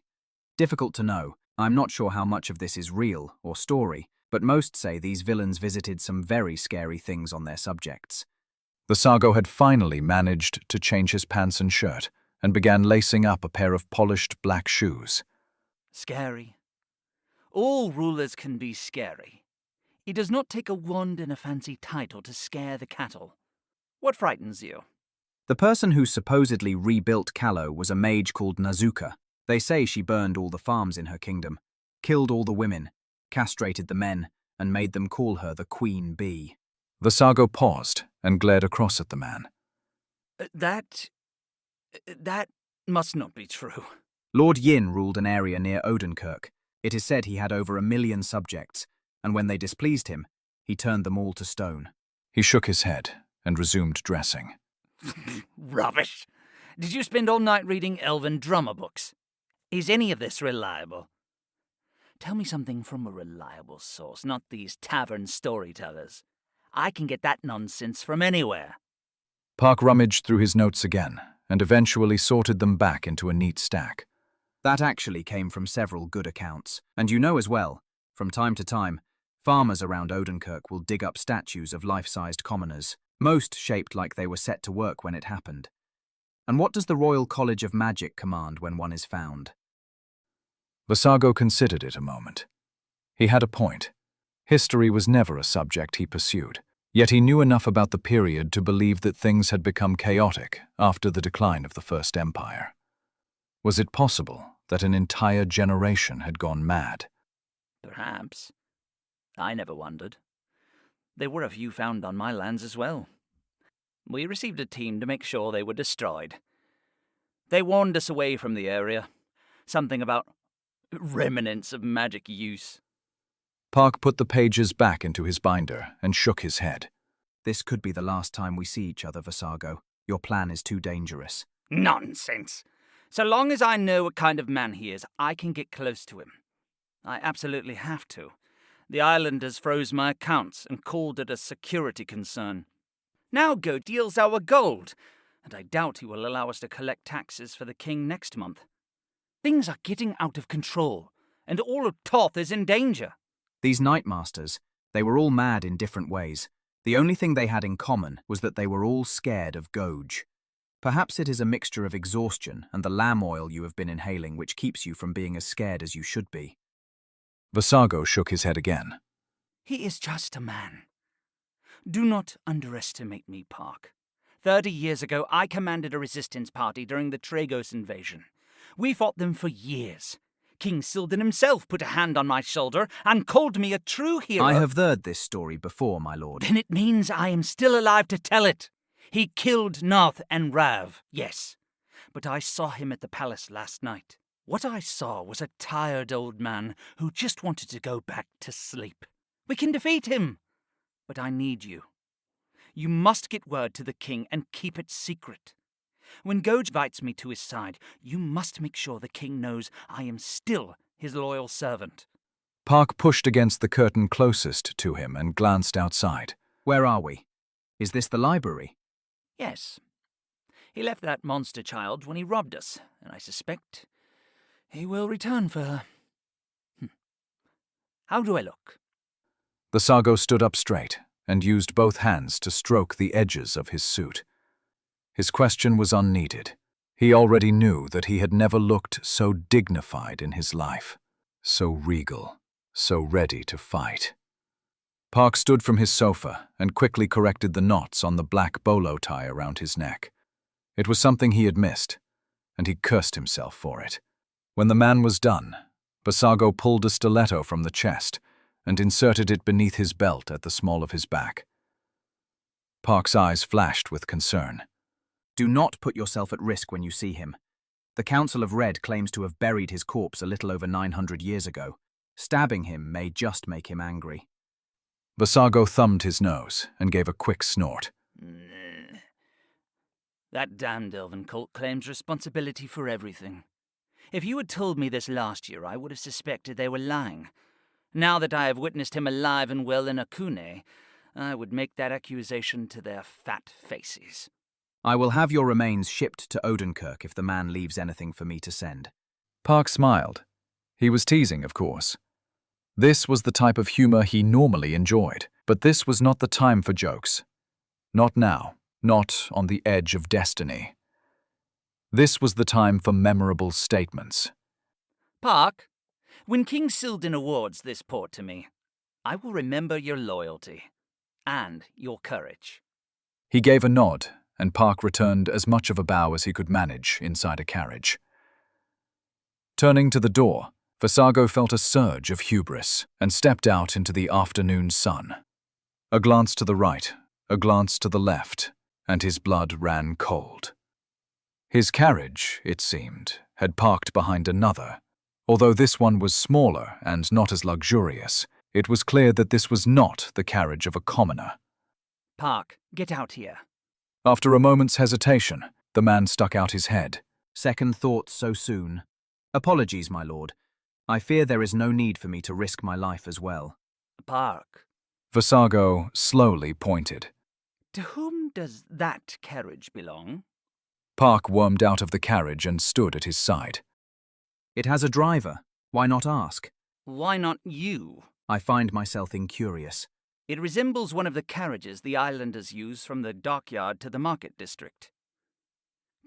Difficult to know. I'm not sure how much of this is real or story, but most say these villains visited some very scary things on their subjects. Vasago had finally managed to change his pants and shirt and began lacing up a pair of polished black shoes. Scary. All rulers can be scary. It does not take a wand and a fancy title to scare the cattle. What frightens you? The person who supposedly rebuilt Callow was a mage called Nazuka. They say she burned all the farms in her kingdom, killed all the women, castrated the men, and made them call her the Queen Bee. Vasago paused and glared across at the man. That must not be true. Lord Yin ruled an area near Odenkirk. It is said he had over 1 million subjects, and when they displeased him, he turned them all to stone. He shook his head and resumed dressing. Rubbish! Did you spend all night reading elven drummer books? Is any of this reliable? Tell me something from a reliable source, not these tavern storytellers. I can get that nonsense from anywhere. Park rummaged through his notes again and eventually sorted them back into a neat stack. That actually came from several good accounts, and you know as well, from time to time, farmers around Odenkirk will dig up statues of life-sized commoners, most shaped like they were set to work when it happened. And what does the Royal College of Magic command when one is found? Vasago considered it a moment. He had a point. History was never a subject he pursued, yet he knew enough about the period to believe that things had become chaotic after the decline of the First Empire. Was it possible that an entire generation had gone mad? Perhaps. I never wondered. There were a few found on my lands as well. We received a team to make sure they were destroyed. They warned us away from the area. Something about remnants of magic use. Park put the pages back into his binder and shook his head. This could be the last time we see each other, Vasago. Your plan is too dangerous. Nonsense. So long as I know what kind of man he is, I can get close to him. I absolutely have to. The islanders froze my accounts and called it a security concern. Now Gutte deals our gold, and I doubt he will allow us to collect taxes for the king next month. Things are getting out of control, and all of Toth is in danger. These Nightmasters, they were all mad in different ways. The only thing they had in common was that they were all scared of Goge. Perhaps it is a mixture of exhaustion and the lamb oil you have been inhaling which keeps you from being as scared as you should be. Vasago shook his head again. He is just a man. Do not underestimate me, Park. 30 years ago, I commanded a resistance party during the Tragos invasion. We fought them for years. King Sildon himself put a hand on my shoulder and called me a true hero. I have heard this story before, my lord. Then it means I am still alive to tell it. He killed Nath and Rav, yes. But I saw him at the palace last night. What I saw was a tired old man who just wanted to go back to sleep. We can defeat him. But I need you. You must get word to the king and keep it secret. When Goge invites me to his side, you must make sure the king knows I am still his loyal servant. Park pushed against the curtain closest to him and glanced outside. Where are we? Is this the library? Yes. He left that monster child when he robbed us, and I suspect he will return for her. How do I look? The Sago stood up straight and used both hands to stroke the edges of his suit. His question was unneeded. He already knew that he had never looked so dignified in his life, so regal, so ready to fight. Park stood from his sofa and quickly corrected the knots on the black bolo tie around his neck. It was something he had missed, and he cursed himself for it. When the man was done, Vasago pulled a stiletto from the chest and inserted it beneath his belt at the small of his back. Park's eyes flashed with concern. Do not put yourself at risk when you see him. The Council of Red claims to have buried his corpse a little over 900 years ago. Stabbing him may just make him angry. Vasago thumbed his nose and gave a quick snort. That damned elven cult claims responsibility for everything. If you had told me this last year, I would have suspected they were lying. Now that I have witnessed him alive and well in Akune, I would make that accusation to their fat faces. I will have your remains shipped to Odenkirk if the man leaves anything for me to send. Park smiled. He was teasing, of course. This was the type of humor he normally enjoyed, but this was not the time for jokes. Not now, not on the edge of destiny. This was the time for memorable statements. Park, when King Sildon awards this port to me, I will remember your loyalty and your courage. He gave a nod, and Park returned as much of a bow as he could manage inside a carriage. Turning to the door, Vasago felt a surge of hubris and stepped out into the afternoon sun. A glance to the right, a glance to the left, and his blood ran cold. His carriage, it seemed, had parked behind another. Although this one was smaller and not as luxurious, it was clear that this was not the carriage of a commoner. Park, get out here. After a moment's hesitation, the man stuck out his head. Second thoughts so soon. Apologies, my lord. I fear there is no need for me to risk my life as well. Park. Vasago slowly pointed. To whom does that carriage belong? Park wormed out of the carriage and stood at his side. It has a driver. Why not ask? Why not you? I find myself incurious. It resembles one of the carriages the islanders use from the dockyard to the market district.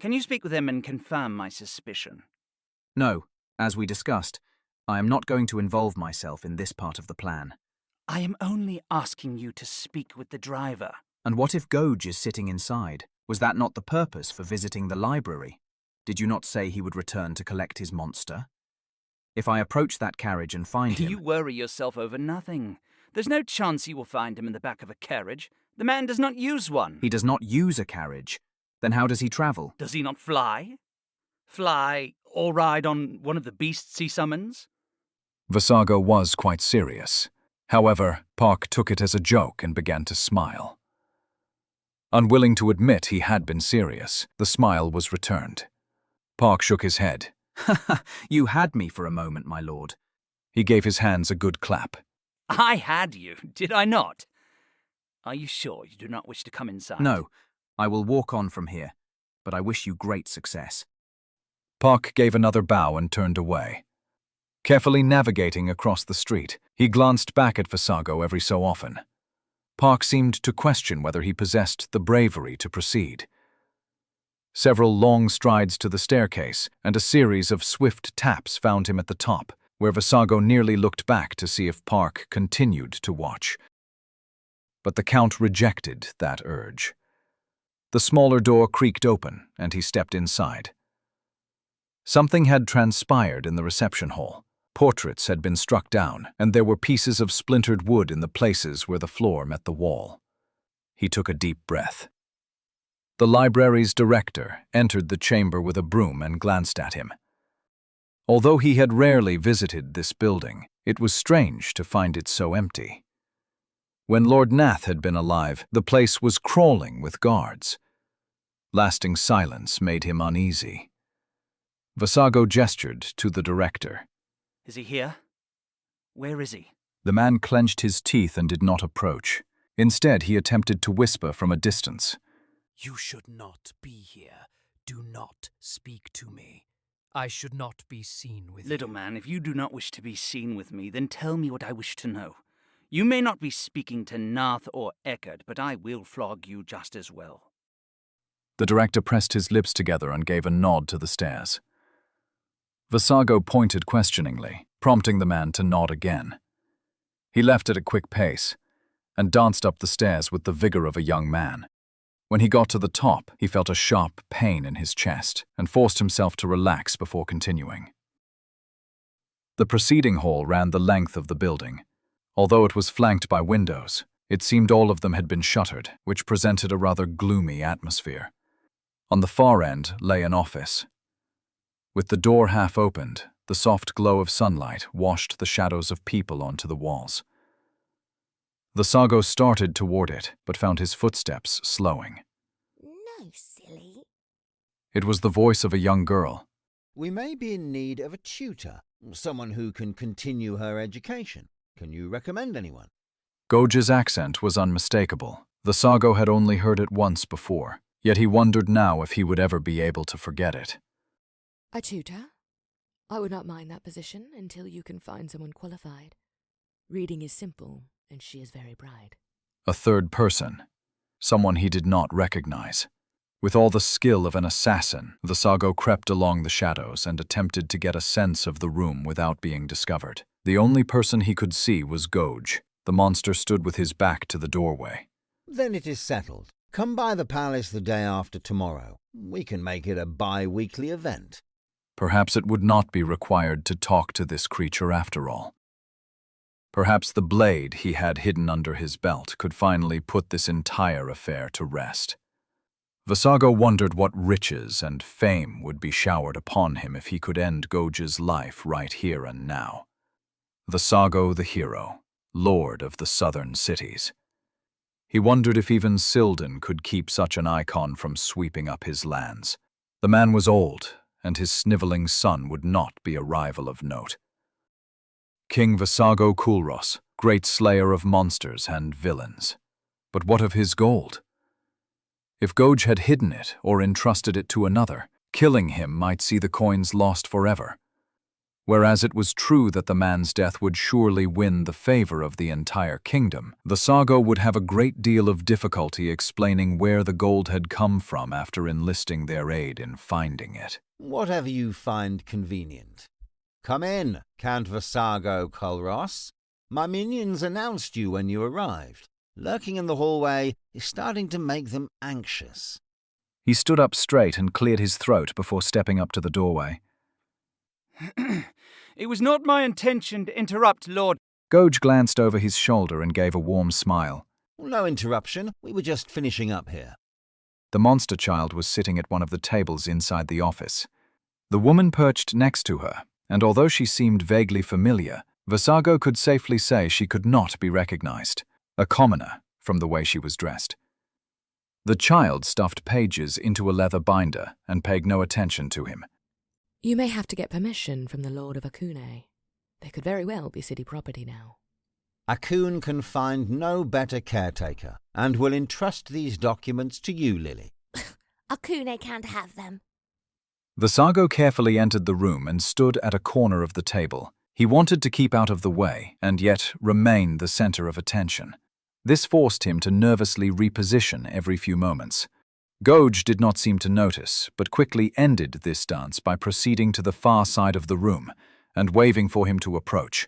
Can you speak with him and confirm my suspicion? No, as we discussed, I am not going to involve myself in this part of the plan. I am only asking you to speak with the driver. And what if Goge is sitting inside? Was that not the purpose for visiting the library? Did you not say he would return to collect his monster? If I approach that carriage and find him... You worry yourself over nothing. There's no chance you will find him in the back of a carriage. The man does not use one. He does not use a carriage. Then how does he travel? Does he not fly? Fly or ride on one of the beasts he summons? Vasago was quite serious. However, Park took it as a joke and began to smile. Unwilling to admit he had been serious, the smile was returned. Park shook his head. You had me for a moment, my lord. He gave his hands a good clap. I had you, did I not? Are you sure you do not wish to come inside? No, I will walk on from here, but I wish you great success. Park gave another bow and turned away. Carefully navigating across the street, he glanced back at Vasago every so often. Park seemed to question whether he possessed the bravery to proceed. Several long strides to the staircase and a series of swift taps found him at the top, where Vasago nearly looked back to see if Park continued to watch. But the Count rejected that urge. The smaller door creaked open, and he stepped inside. Something had transpired in the reception hall. Portraits had been struck down, and there were pieces of splintered wood in the places where the floor met the wall. He took a deep breath. The library's director entered the chamber with a broom and glanced at him. Although he had rarely visited this building, it was strange to find it so empty. When Lord Nath had been alive, the place was crawling with guards. Lasting silence made him uneasy. Vasago gestured to the director. Is he here? Where is he? The man clenched his teeth and did not approach. Instead, he attempted to whisper from a distance. You should not be here. Do not speak to me. I should not be seen with Little you. man, if you do not wish to be seen with me, then tell me what I wish to know. You may not be speaking to Nath or Eckert, but I will flog you just as well. The director pressed his lips together and gave a nod to the stairs. Vasago pointed questioningly, prompting the man to nod again. He left at a quick pace and danced up the stairs with the vigor of a young man. When he got to the top, he felt a sharp pain in his chest and forced himself to relax before continuing. The proceeding hall ran the length of the building. Although it was flanked by windows, it seemed all of them had been shuttered, which presented a rather gloomy atmosphere. On the far end lay an office. With the door half opened, the soft glow of sunlight washed the shadows of people onto the walls. Vasago started toward it, but found his footsteps slowing. No, silly. It was the voice of a young girl. We may be in need of a tutor, someone who can continue her education. Can you recommend anyone? Goge's accent was unmistakable. Vasago had only heard it once before, yet he wondered now if he would ever be able to forget it. A tutor? I would not mind that position until you can find someone qualified. Reading is simple, and she is very bright. A third person. Someone he did not recognize. With all the skill of an assassin, Vasago crept along the shadows and attempted to get a sense of the room without being discovered. The only person he could see was Goge. The monster stood with his back to the doorway. Then it is settled. Come by the palace the day after tomorrow. We can make it a bi-weekly event. Perhaps it would not be required to talk to this creature after all. Perhaps the blade he had hidden under his belt could finally put this entire affair to rest. Vasago wondered what riches and fame would be showered upon him if he could end Goge's life right here and now. Vasago the hero, lord of the southern cities. He wondered if even Silden could keep such an icon from sweeping up his lands. The man was old, and his sniveling son would not be a rival of note. King Vasago Kulros, great slayer of monsters and villains. But what of his gold? If Goge had hidden it or entrusted it to another, killing him might see the coins lost forever. Whereas it was true that the man's death would surely win the favor of the entire kingdom, Vasago would have a great deal of difficulty explaining where the gold had come from after enlisting their aid in finding it. Whatever you find convenient. Come in, Count Vasago Kulros. My minions announced you when you arrived. Lurking in the hallway is starting to make them anxious. He stood up straight and cleared his throat before stepping up to the doorway. It was not my intention to interrupt, Lord. Goge glanced over his shoulder and gave a warm smile. No interruption. We were just finishing up here. The monster child was sitting at one of the tables inside the office. The woman perched next to her, and although she seemed vaguely familiar, Vasago could safely say she could not be recognized, a commoner from the way she was dressed. The child stuffed pages into a leather binder and paid no attention to him. You may have to get permission from the Lord of Akune. They could very well be city property now. Akune can find no better caretaker, and will entrust these documents to you, Lily. Akune can't have them. Vasago carefully entered the room and stood at a corner of the table. He wanted to keep out of the way, and yet remain the center of attention. This forced him to nervously reposition every few moments. Gouge did not seem to notice, but quickly ended this dance by proceeding to the far side of the room and waving for him to approach.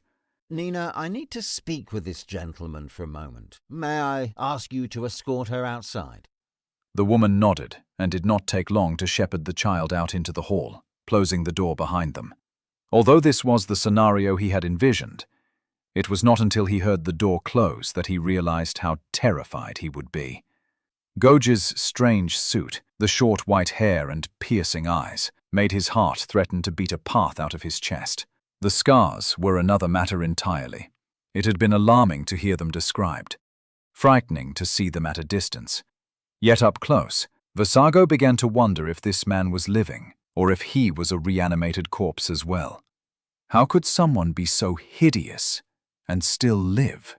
Nina, I need to speak with this gentleman for a moment. May I ask you to escort her outside? The woman nodded and did not take long to shepherd the child out into the hall, closing the door behind them. Although this was the scenario he had envisioned, it was not until he heard the door close that he realized how terrified he would be. Gouge's strange suit, the short white hair and piercing eyes, made his heart threaten to beat a path out of his chest. The scars were another matter entirely. It had been alarming to hear them described, frightening to see them at a distance. Yet up close, Vasago began to wonder if this man was living, or if he was a reanimated corpse as well. How could someone be so hideous and still live?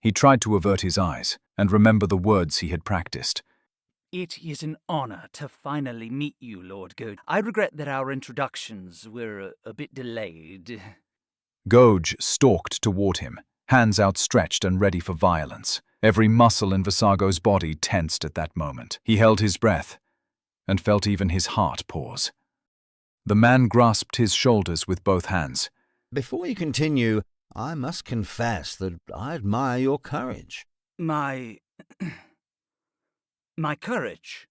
He tried to avert his eyes and remember the words he had practiced. It is an honor to finally meet you, Lord Gouge. I regret that our introductions were a bit delayed. Gouge stalked toward him, hands outstretched and ready for violence. Every muscle in Vasago's body tensed at that moment. He held his breath and felt even his heart pause. The man grasped his shoulders with both hands. Before you continue, I must confess that I admire your courage. My courage?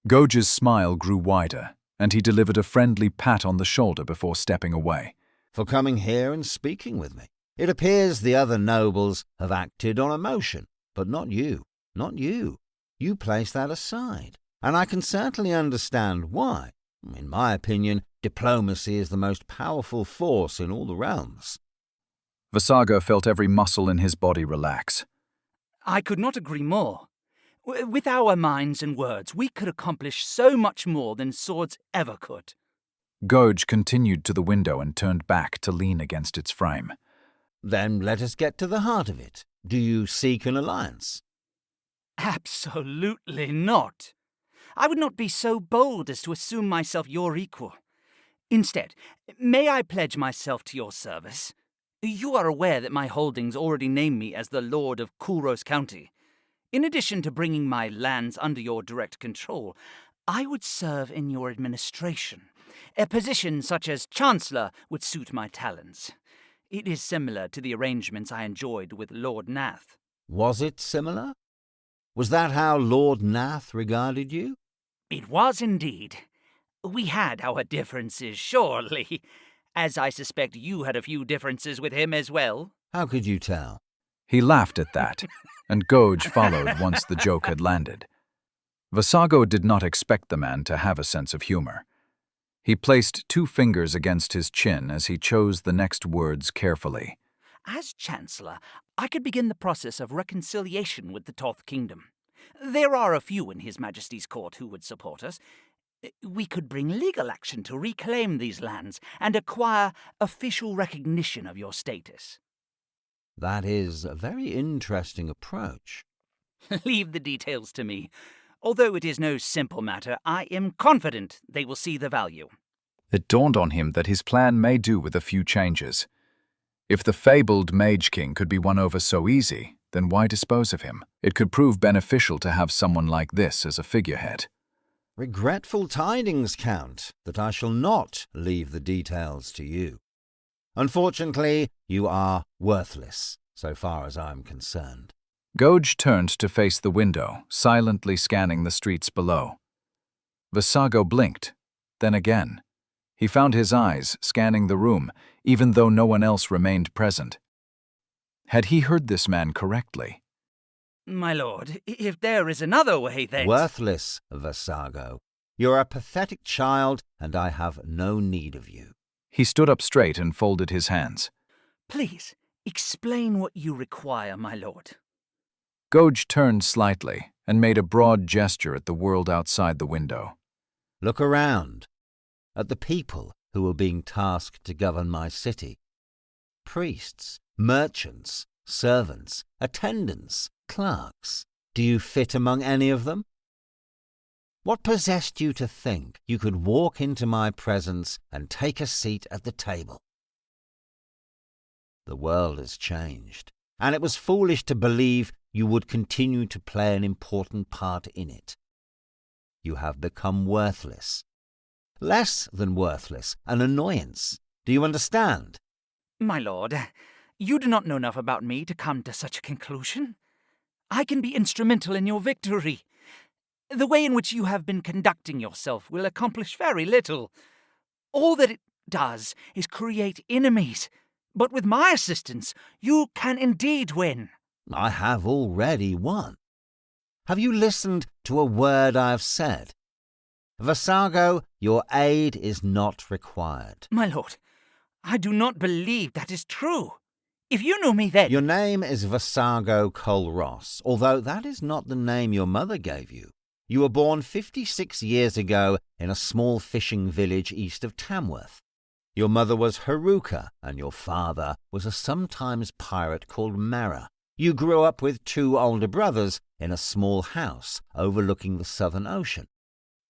Gouge's smile grew wider, and he delivered a friendly pat on the shoulder before stepping away. For coming here and speaking with me. It appears the other nobles have acted on emotion, but not you. Not you. You place that aside, and I can certainly understand why. In my opinion, diplomacy is the most powerful force in all the realms. Vasago felt every muscle in his body relax. I could not agree more. With our minds and words, we could accomplish so much more than swords ever could. Gouge continued to the window and turned back to lean against its frame. Then let us get to the heart of it. Do you seek an alliance? Absolutely not. I would not be so bold as to assume myself your equal. Instead, may I pledge myself to your service? You are aware that my holdings already name me as the Lord of Kulros County. In addition to bringing my lands under your direct control, I would serve in your administration. A position such as Chancellor would suit my talents. It is similar to the arrangements I enjoyed with Lord Nath. Was it similar? Was that how Lord Nath regarded you? It was indeed. We had our differences, surely. As I suspect you had a few differences with him as well. How could you tell? He laughed at that, and Gouge followed once the joke had landed. Vasago did not expect the man to have a sense of humor. He placed 2 fingers against his chin as he chose the next words carefully. As Chancellor, I could begin the process of reconciliation with the Toth Kingdom. There are a few in His Majesty's court who would support us. We could bring legal action to reclaim these lands and acquire official recognition of your status. That is a very interesting approach. Leave the details to me. Although it is no simple matter, I am confident they will see the value. It dawned on him that his plan may do with a few changes. If the fabled Mage King could be won over so easy, then why dispose of him? It could prove beneficial to have someone like this as a figurehead. Regretful tidings, Count, that I shall not leave the details to you. Unfortunately, you are worthless, so far as I am concerned. Gouge turned to face the window, silently scanning the streets below. Vasago blinked, then again. He found his eyes scanning the room, even though no one else remained present. Had he heard this man correctly? My lord, if there is another way, then... Worthless, Vasago. You're a pathetic child, and I have no need of you. He stood up straight and folded his hands. Please, explain what you require, my lord. Gouge turned slightly and made a broad gesture at the world outside the window. Look around, at the people who are being tasked to govern my city. Priests, merchants, servants, attendants, clerks. Do you fit among any of them? What possessed you to think you could walk into my presence and take a seat at the table? The world has changed, and it was foolish to believe you would continue to play an important part in it. You have become worthless. Less than worthless, an annoyance. Do you understand? My lord, you do not know enough about me to come to such a conclusion. I can be instrumental in your victory. The way in which you have been conducting yourself will accomplish very little. All that it does is create enemies. But with my assistance, you can indeed win. I have already won. Have you listened to a word I have said? Vassago, your aid is not required. My lord, I do not believe that is true. If you knew me then... Your name is Vassago Colross, although that is not the name your mother gave you. You were born 56 years ago in a small fishing village east of Tamworth. Your mother was Haruka, and your father was a sometimes pirate called Mara. You grew up with 2 older brothers in a small house overlooking the Southern Ocean,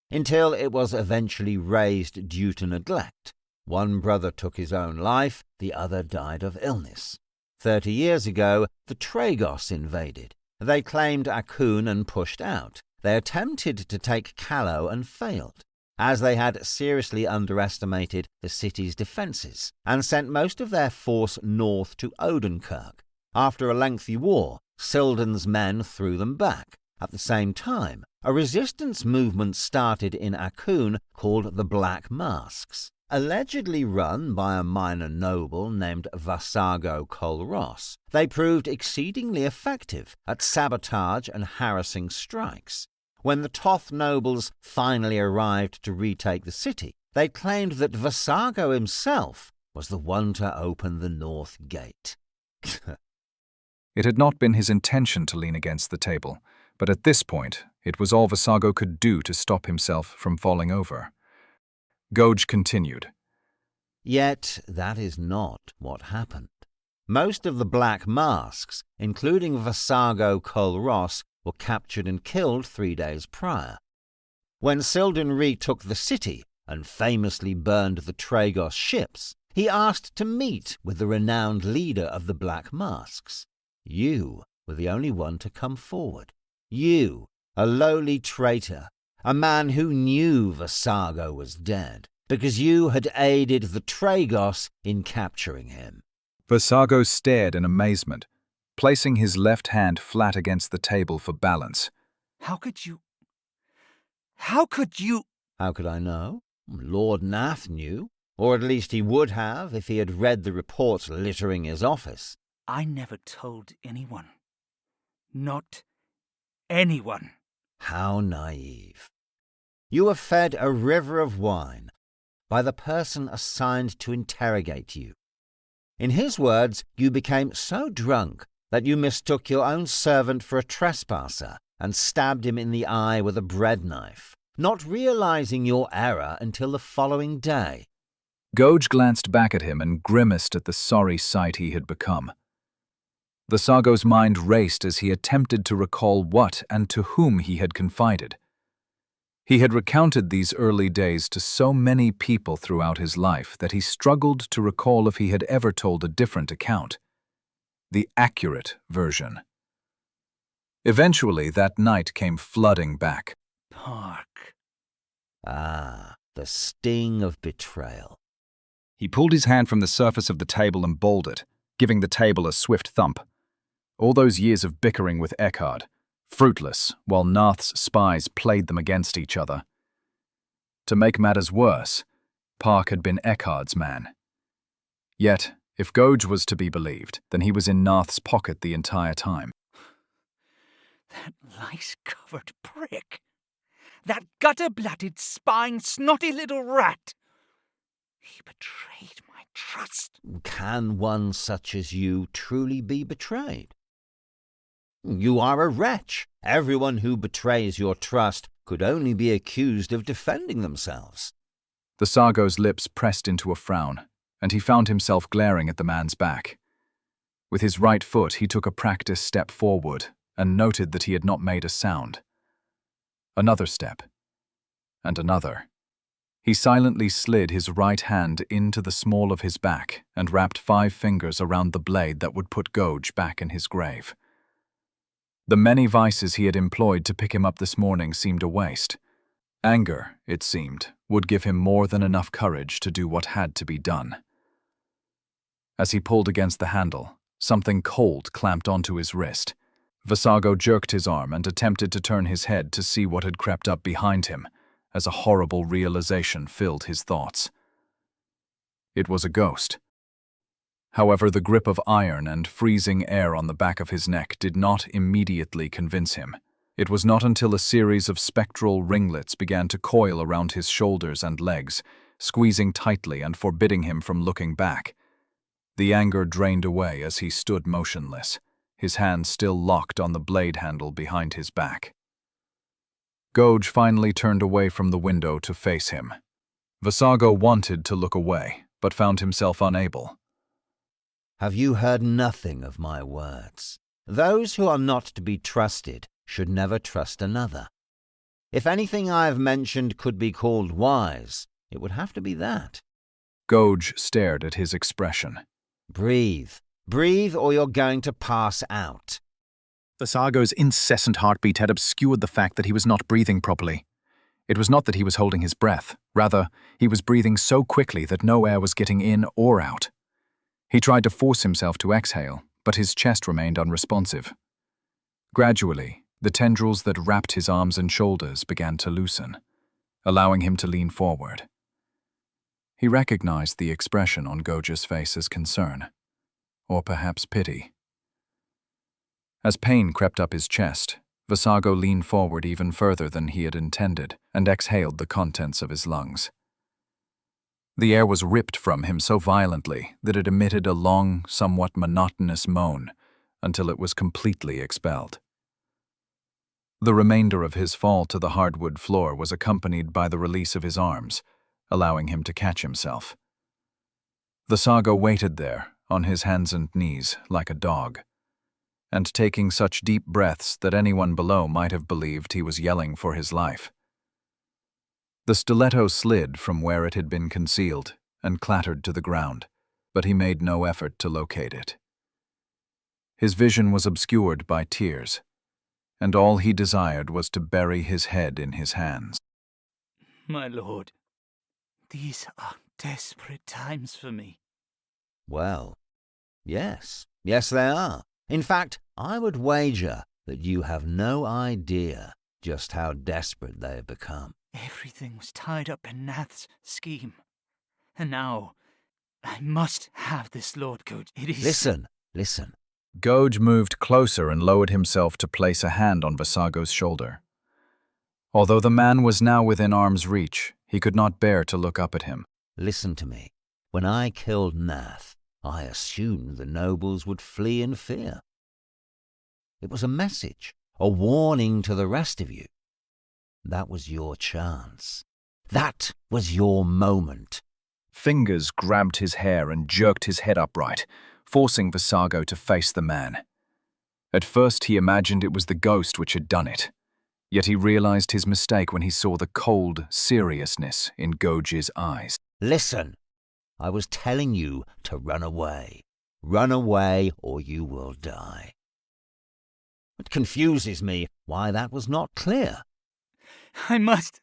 until it was eventually razed due to neglect. One brother took his own life, the other died of illness. 30 years ago, the Tragos invaded. They claimed Akune and pushed out. They attempted to take Callow and failed, as they had seriously underestimated the city's defences, and sent most of their force north to Odenkirk. After a lengthy war, Sildon's men threw them back. At the same time, a resistance movement started in Akune called the Black Masks, allegedly run by a minor noble named Vassago Colross. They proved exceedingly effective at sabotage and harassing strikes. When the Toth nobles finally arrived to retake the city, they claimed that Vassago himself was the one to open the North Gate. It had not been his intention to lean against the table, but at this point, it was all Vassago could do to stop himself from falling over. Gouge continued. Yet that is not what happened. Most of the Black Masks, including Vassago Colross, were captured and killed 3 days prior. When Sildon retook the city and famously burned the Tragos ships, he asked to meet with the renowned leader of the Black Masks. You were the only one to come forward. You, a lowly traitor, a man who knew Vassago was dead, because you had aided the Tragos in capturing him. Vassago stared in amazement, placing his left hand flat against the table for balance. How could you... How could I know? Lord Nath knew, or at least he would have if he had read the reports littering his office. I never told anyone. Not anyone. How naive. You were fed a river of wine by the person assigned to interrogate you. In his words, you became so drunk that you mistook your own servant for a trespasser and stabbed him in the eye with a bread knife, not realizing your error until the following day. Gouge glanced back at him and grimaced at the sorry sight he had become. Vassago's mind raced as he attempted to recall what and to whom he had confided. He had recounted these early days to so many people throughout his life that he struggled to recall if he had ever told a different account. The accurate version. Eventually, that night came flooding back. Park. Ah, the sting of betrayal. He pulled his hand from the surface of the table and balled it, giving the table a swift thump. All those years of bickering with Eckhard, fruitless, while Nath's spies played them against each other. To make matters worse, Park had been Eckhard's man. Yet, if Gouge was to be believed, then he was in Nath's pocket the entire time. That lice-covered prick. That gutter-blooded, spying, snotty little rat. He betrayed my trust. Can one such as you truly be betrayed? You are a wretch. Everyone who betrays your trust could only be accused of defending themselves. The Sargo's lips pressed into a frown, and he found himself glaring at the man's back. With his right foot, he took a practiced step forward and noted that he had not made a sound. Another step, and another. He silently slid his right hand into the small of his back and wrapped 5 fingers around the blade that would put Goge back in his grave. The many vices he had employed to pick him up this morning seemed a waste. Anger, it seemed, would give him more than enough courage to do what had to be done. As he pulled against the handle, something cold clamped onto his wrist. Vassago jerked his arm and attempted to turn his head to see what had crept up behind him, as a horrible realization filled his thoughts. It was a ghost. However, the grip of iron and freezing air on the back of his neck did not immediately convince him. It was not until a series of spectral ringlets began to coil around his shoulders and legs, squeezing tightly and forbidding him from looking back. The anger drained away as he stood motionless, his hands still locked on the blade handle behind his back. Goge finally turned away from the window to face him. Vassago wanted to look away, but found himself unable. Have you heard nothing of my words? Those who are not to be trusted should never trust another. If anything I have mentioned could be called wise, it would have to be that. Goge stared at his expression. Breathe. Breathe or you're going to pass out. Vassago's incessant heartbeat had obscured the fact that he was not breathing properly. It was not that he was holding his breath. Rather, he was breathing so quickly that no air was getting in or out. He tried to force himself to exhale, but his chest remained unresponsive. Gradually, the tendrils that wrapped his arms and shoulders began to loosen, allowing him to lean forward. He recognized the expression on Goge's face as concern, or perhaps pity. As pain crept up his chest, Vassago leaned forward even further than he had intended and exhaled the contents of his lungs. The air was ripped from him so violently that it emitted a long, somewhat monotonous moan until it was completely expelled. The remainder of his fall to the hardwood floor was accompanied by the release of his arms, allowing him to catch himself. Vassago waited there, on his hands and knees, like a dog, and taking such deep breaths that anyone below might have believed he was yelling for his life. The stiletto slid from where it had been concealed and clattered to the ground, but he made no effort to locate it. His vision was obscured by tears, and all he desired was to bury his head in his hands. My lord, these are desperate times for me. Well, yes. Yes, they are. In fact, I would wager that you have no idea just how desperate they have become. Everything was tied up in Nath's scheme. And now, I must have this, Lord Goge. It is... Listen. Goge moved closer and lowered himself to place a hand on Vassago's shoulder. Although the man was now within arm's reach, he could not bear to look up at him. Listen to me. When I killed Nath, I assumed the nobles would flee in fear. It was a message, a warning to the rest of you. That was your chance. That was your moment. Fingers grabbed his hair and jerked his head upright, forcing Vassago to face the man. At first he imagined it was the ghost which had done it, yet he realized his mistake when he saw the cold seriousness in Goge's eyes. Listen, I was telling you to run away. Run away or you will die. It confuses me why that was not clear. I must.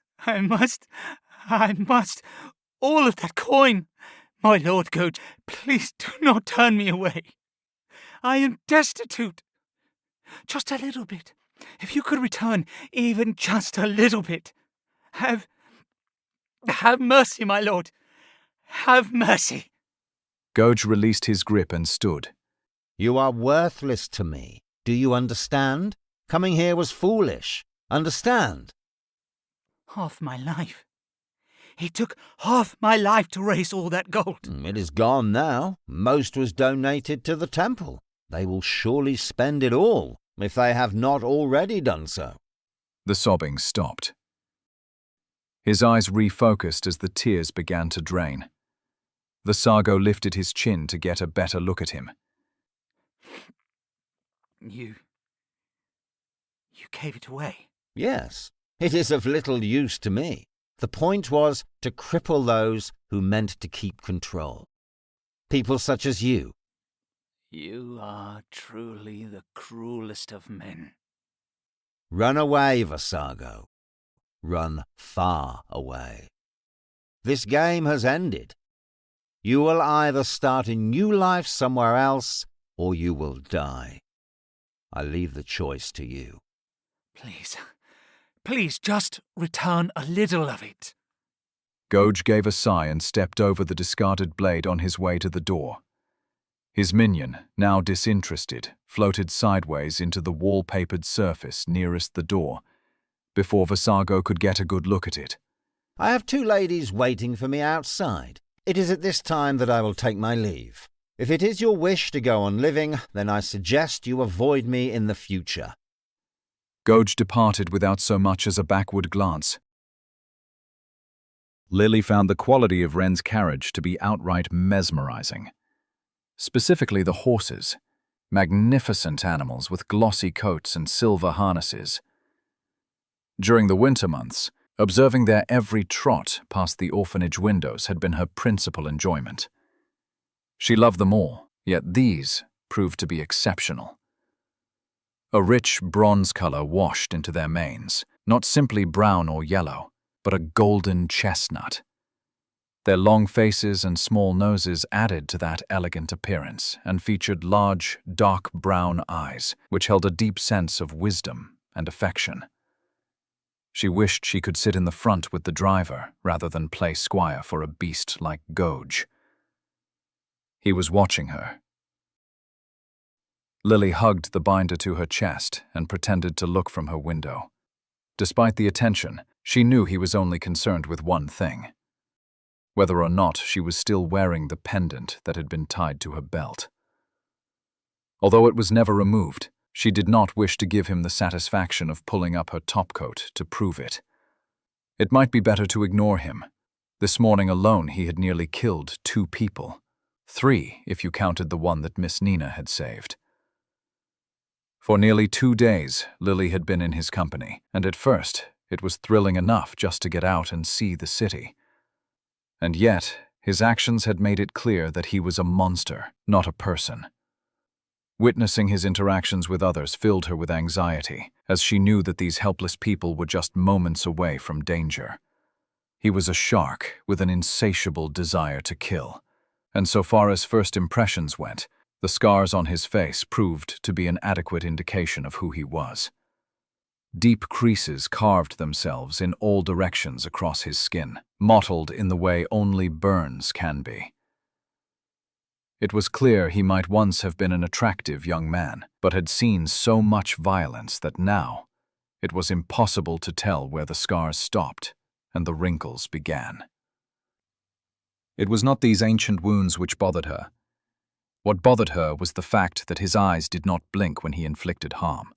All of that coin. My Lord Goge, please do not turn me away. I am destitute. Just a little bit. If you could return even just a little bit. Have mercy, my lord. Have mercy. Goge released his grip and stood. You are worthless to me. Do you understand? Coming here was foolish. Understand? Half my life. It took half my life to raise all that gold. It is gone now. Most was donated to the temple. They will surely spend it all, if they have not already done so. The sobbing stopped. His eyes refocused as the tears began to drain. Vassago lifted his chin to get a better look at him. You gave it away? Yes, it is of little use to me. The point was to cripple those who meant to keep control. People such as you. You are truly the cruelest of men. Run away, Vassago. Run far away. This game has ended. You will either start a new life somewhere else, or you will die. I leave the choice to you. Please just return a little of it. Gouge gave a sigh and stepped over the discarded blade on his way to the door. His minion, now disinterested, floated sideways into the wallpapered surface nearest the door, before Vassago could get a good look at it. I have 2 ladies waiting for me outside. It is at this time that I will take my leave. If it is your wish to go on living, then I suggest you avoid me in the future. Gouge departed without so much as a backward glance. Lily found the quality of Wren's carriage to be outright mesmerizing. Specifically the horses, magnificent animals with glossy coats and silver harnesses. During the winter months, observing their every trot past the orphanage windows had been her principal enjoyment. She loved them all, yet these proved to be exceptional. A rich bronze color washed into their manes, not simply brown or yellow, but a golden chestnut. Their long faces and small noses added to that elegant appearance and featured large, dark brown eyes, which held a deep sense of wisdom and affection. She wished she could sit in the front with the driver rather than play squire for a beast like Gouge. He was watching her. Lily hugged the binder to her chest and pretended to look from her window. Despite the attention, she knew he was only concerned with one thing: whether or not she was still wearing the pendant that had been tied to her belt. Although it was never removed, she did not wish to give him the satisfaction of pulling up her topcoat to prove it. It might be better to ignore him. This morning alone he had nearly killed 2 people. 3, if you counted the one that Miss Nina had saved. For nearly 2 days, Lily had been in his company, and at first it was thrilling enough just to get out and see the city. And yet, his actions had made it clear that he was a monster, not a person. Witnessing his interactions with others filled her with anxiety, as she knew that these helpless people were just moments away from danger. He was a shark with an insatiable desire to kill, and so far as first impressions went, the scars on his face proved to be an adequate indication of who he was. Deep creases carved themselves in all directions across his skin, mottled in the way only burns can be. It was clear he might once have been an attractive young man, but had seen so much violence that now it was impossible to tell where the scars stopped and the wrinkles began. It was not these ancient wounds which bothered her. What bothered her was the fact that his eyes did not blink when he inflicted harm.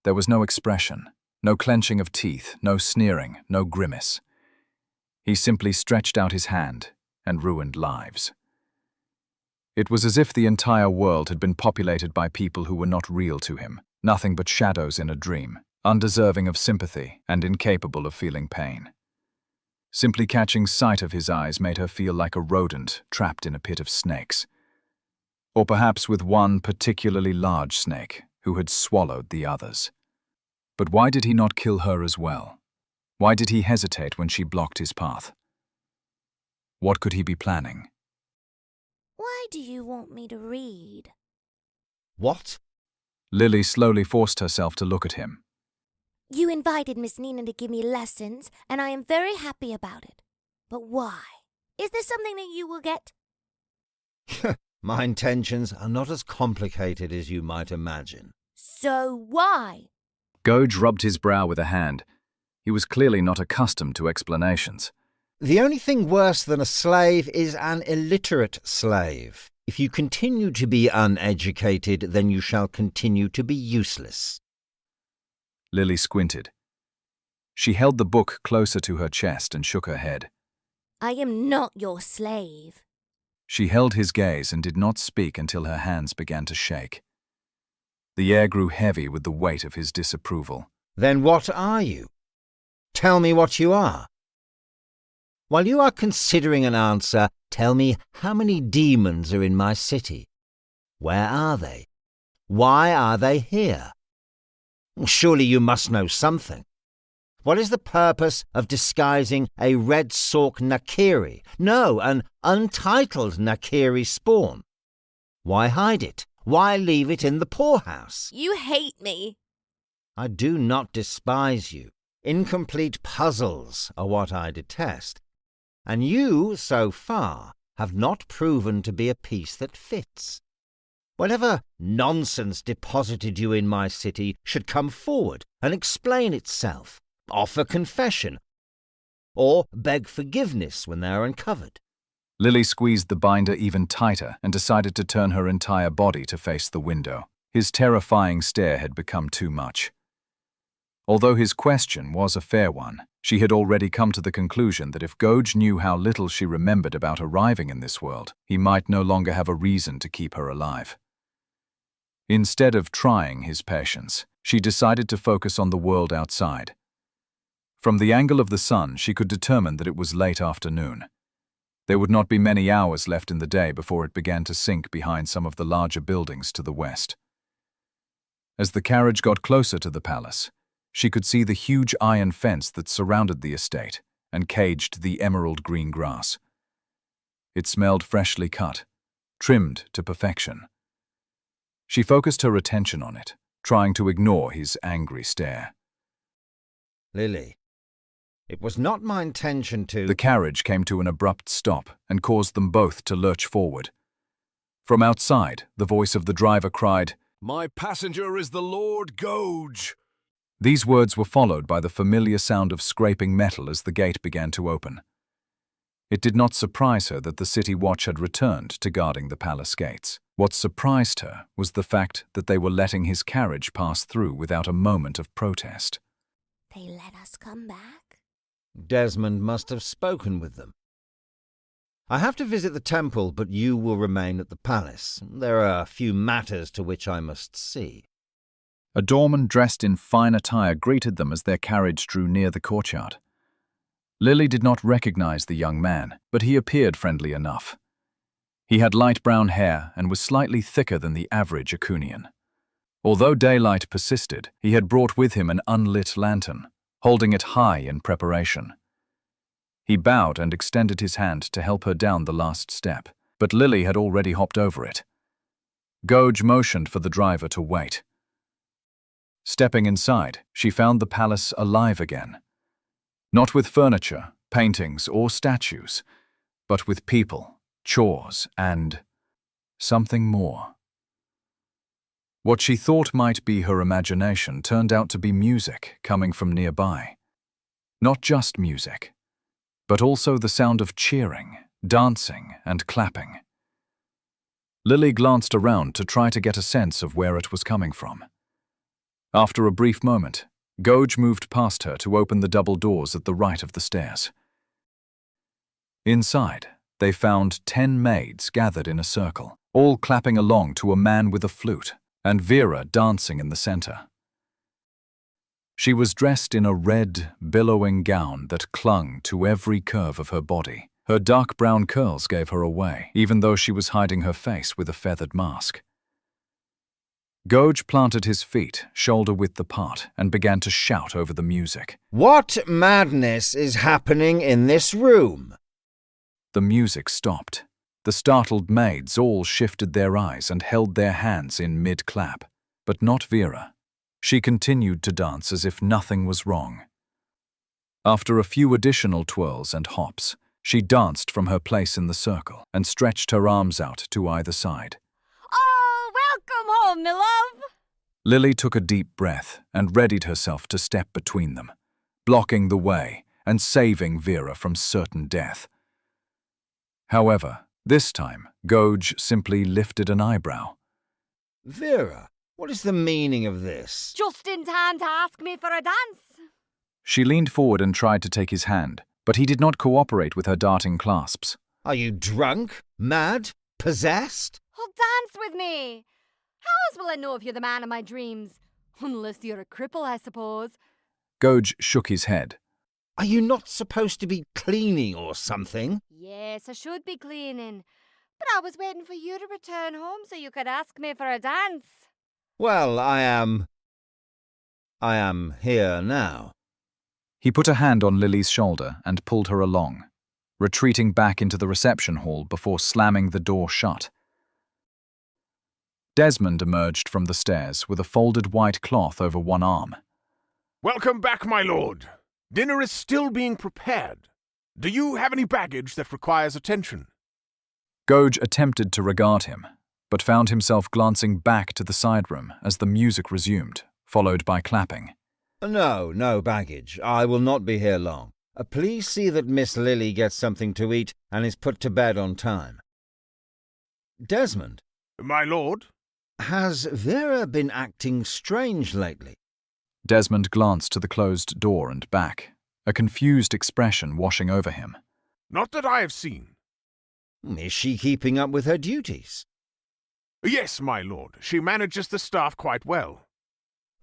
There was no expression, no clenching of teeth, no sneering, no grimace. He simply stretched out his hand and ruined lives. It was as if the entire world had been populated by people who were not real to him, nothing but shadows in a dream, undeserving of sympathy and incapable of feeling pain. Simply catching sight of his eyes made her feel like a rodent trapped in a pit of snakes. Or perhaps with one particularly large snake who had swallowed the others. But why did he not kill her as well? Why did he hesitate when she blocked his path? What could he be planning? Why do you want me to read? What? Lily slowly forced herself to look at him. You invited Miss Nina to give me lessons, and I am very happy about it. But why? Is there something that you will get? My intentions are not as complicated as you might imagine. So why? Gouge rubbed his brow with a hand. He was clearly not accustomed to explanations. The only thing worse than a slave is an illiterate slave. If you continue to be uneducated, then you shall continue to be useless. Lily squinted. She held the book closer to her chest and shook her head. I am not your slave. She held his gaze and did not speak until her hands began to shake. The air grew heavy with the weight of his disapproval. Then what are you? Tell me what you are. While you are considering an answer, tell me how many demons are in my city. Where are they? Why are they here? Surely you must know something. What is the purpose of disguising a red sork Nakiri? No, an untitled Nakiri spawn. Why hide it? Why leave it in the poorhouse? You hate me. I do not despise you. Incomplete puzzles are what I detest. And you, so far, have not proven to be a piece that fits. Whatever nonsense deposited you in my city should come forward and explain itself, offer confession, or beg forgiveness when they are uncovered. Lily squeezed the binder even tighter and decided to turn her entire body to face the window. His terrifying stare had become too much. Although his question was a fair one, she had already come to the conclusion that if Gouge knew how little she remembered about arriving in this world, he might no longer have a reason to keep her alive. Instead of trying his patience, she decided to focus on the world outside. From the angle of the sun, she could determine that it was late afternoon. There would not be many hours left in the day before it began to sink behind some of the larger buildings to the west. As the carriage got closer to the palace, she could see the huge iron fence that surrounded the estate and caged the emerald green grass. It smelled freshly cut, trimmed to perfection. She focused her attention on it, trying to ignore his angry stare. Lily, it was not my intention to— The carriage came to an abrupt stop and caused them both to lurch forward. From outside, the voice of the driver cried, "My passenger is the Lord Gouge." These words were followed by the familiar sound of scraping metal as the gate began to open. It did not surprise her that the city watch had returned to guarding the palace gates. What surprised her was the fact that they were letting his carriage pass through without a moment of protest. They let us come back? Desmond must have spoken with them. I have to visit the temple, but you will remain at the palace. There are a few matters to which I must see. A doorman dressed in fine attire greeted them as their carriage drew near the courtyard. Lily did not recognize the young man, but he appeared friendly enough. He had light brown hair and was slightly thicker than the average Akunian. Although daylight persisted, he had brought with him an unlit lantern, holding it high in preparation. He bowed and extended his hand to help her down the last step, but Lily had already hopped over it. Gouge motioned for the driver to wait. Stepping inside, she found the palace alive again. Not with furniture, paintings, or statues, but with people, chores, and something more. What she thought might be her imagination turned out to be music coming from nearby. Not just music, but also the sound of cheering, dancing, and clapping. Lily glanced around to try to get a sense of where it was coming from. After a brief moment, Gouge moved past her to open the double doors at the right of the stairs. Inside, they found 10 maids gathered in a circle, all clapping along to a man with a flute, and Vera dancing in the center. She was dressed in a red, billowing gown that clung to every curve of her body. Her dark brown curls gave her away, even though she was hiding her face with a feathered mask. Gouge planted his feet shoulder-width apart and began to shout over the music. What madness is happening in this room? The music stopped. The startled maids all shifted their eyes and held their hands in mid-clap, but not Vera. She continued to dance as if nothing was wrong. After a few additional twirls and hops, she danced from her place in the circle and stretched her arms out to either side. Oh, welcome home, my love! Lily took a deep breath and readied herself to step between them, blocking the way and saving Vera from certain death. However, this time, Gouge simply lifted an eyebrow. Vera, what is the meaning of this? Just in time to ask me for a dance. She leaned forward and tried to take his hand, but he did not cooperate with her darting clasps. Are you drunk? Mad? Possessed? Oh, dance with me. How else will I know if you're the man of my dreams? Unless you're a cripple, I suppose. Gouge shook his head. Are you not supposed to be cleaning or something? Yes, I should be cleaning. But I was waiting for you to return home so you could ask me for a dance. Well, I am here now. He put a hand on Lily's shoulder and pulled her along, retreating back into the reception hall before slamming the door shut. Desmond emerged from the stairs with a folded white cloth over one arm. Welcome back, my lord. Dinner is still being prepared. Do you have any baggage that requires attention? Gouge attempted to regard him, but found himself glancing back to the side room as the music resumed, followed by clapping. No baggage. I will not be here long. Please see that Miss Lily gets something to eat and is put to bed on time. Desmond. My lord? Has Vera been acting strange lately? Desmond glanced to the closed door and back, a confused expression washing over him. Not that I have seen. Is she keeping up with her duties? Yes, my lord. She manages the staff quite well.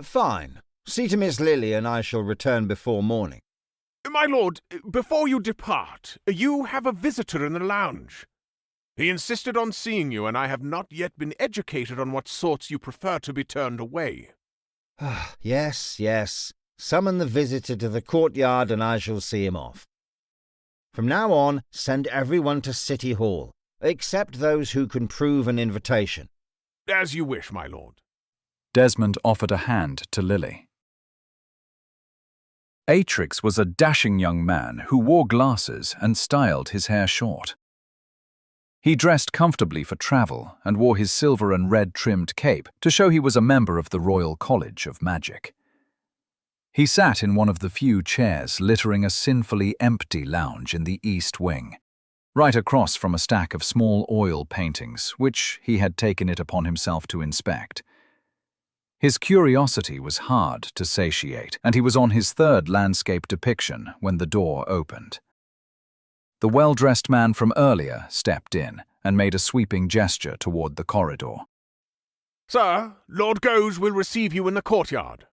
Fine. See to Miss Lily and I shall return before morning. My lord, before you depart, you have a visitor in the lounge. He insisted on seeing you, and I have not yet been educated on what sorts you prefer to be turned away. Yes. Summon the visitor to the courtyard and I shall see him off. From now on, send everyone to City Hall, except those who can prove an invitation. As you wish, my lord. Desmond offered a hand to Lily. Atrix was a dashing young man who wore glasses and styled his hair short. He dressed comfortably for travel and wore his silver and red-trimmed cape to show he was a member of the Royal College of Magic. He sat in one of the few chairs littering a sinfully empty lounge in the east wing, right across from a stack of small oil paintings, which he had taken it upon himself to inspect. His curiosity was hard to satiate, and he was on his third landscape depiction when the door opened. The well-dressed man from earlier stepped in and made a sweeping gesture toward the corridor. Sir, Lord Gouge will receive you in the courtyard.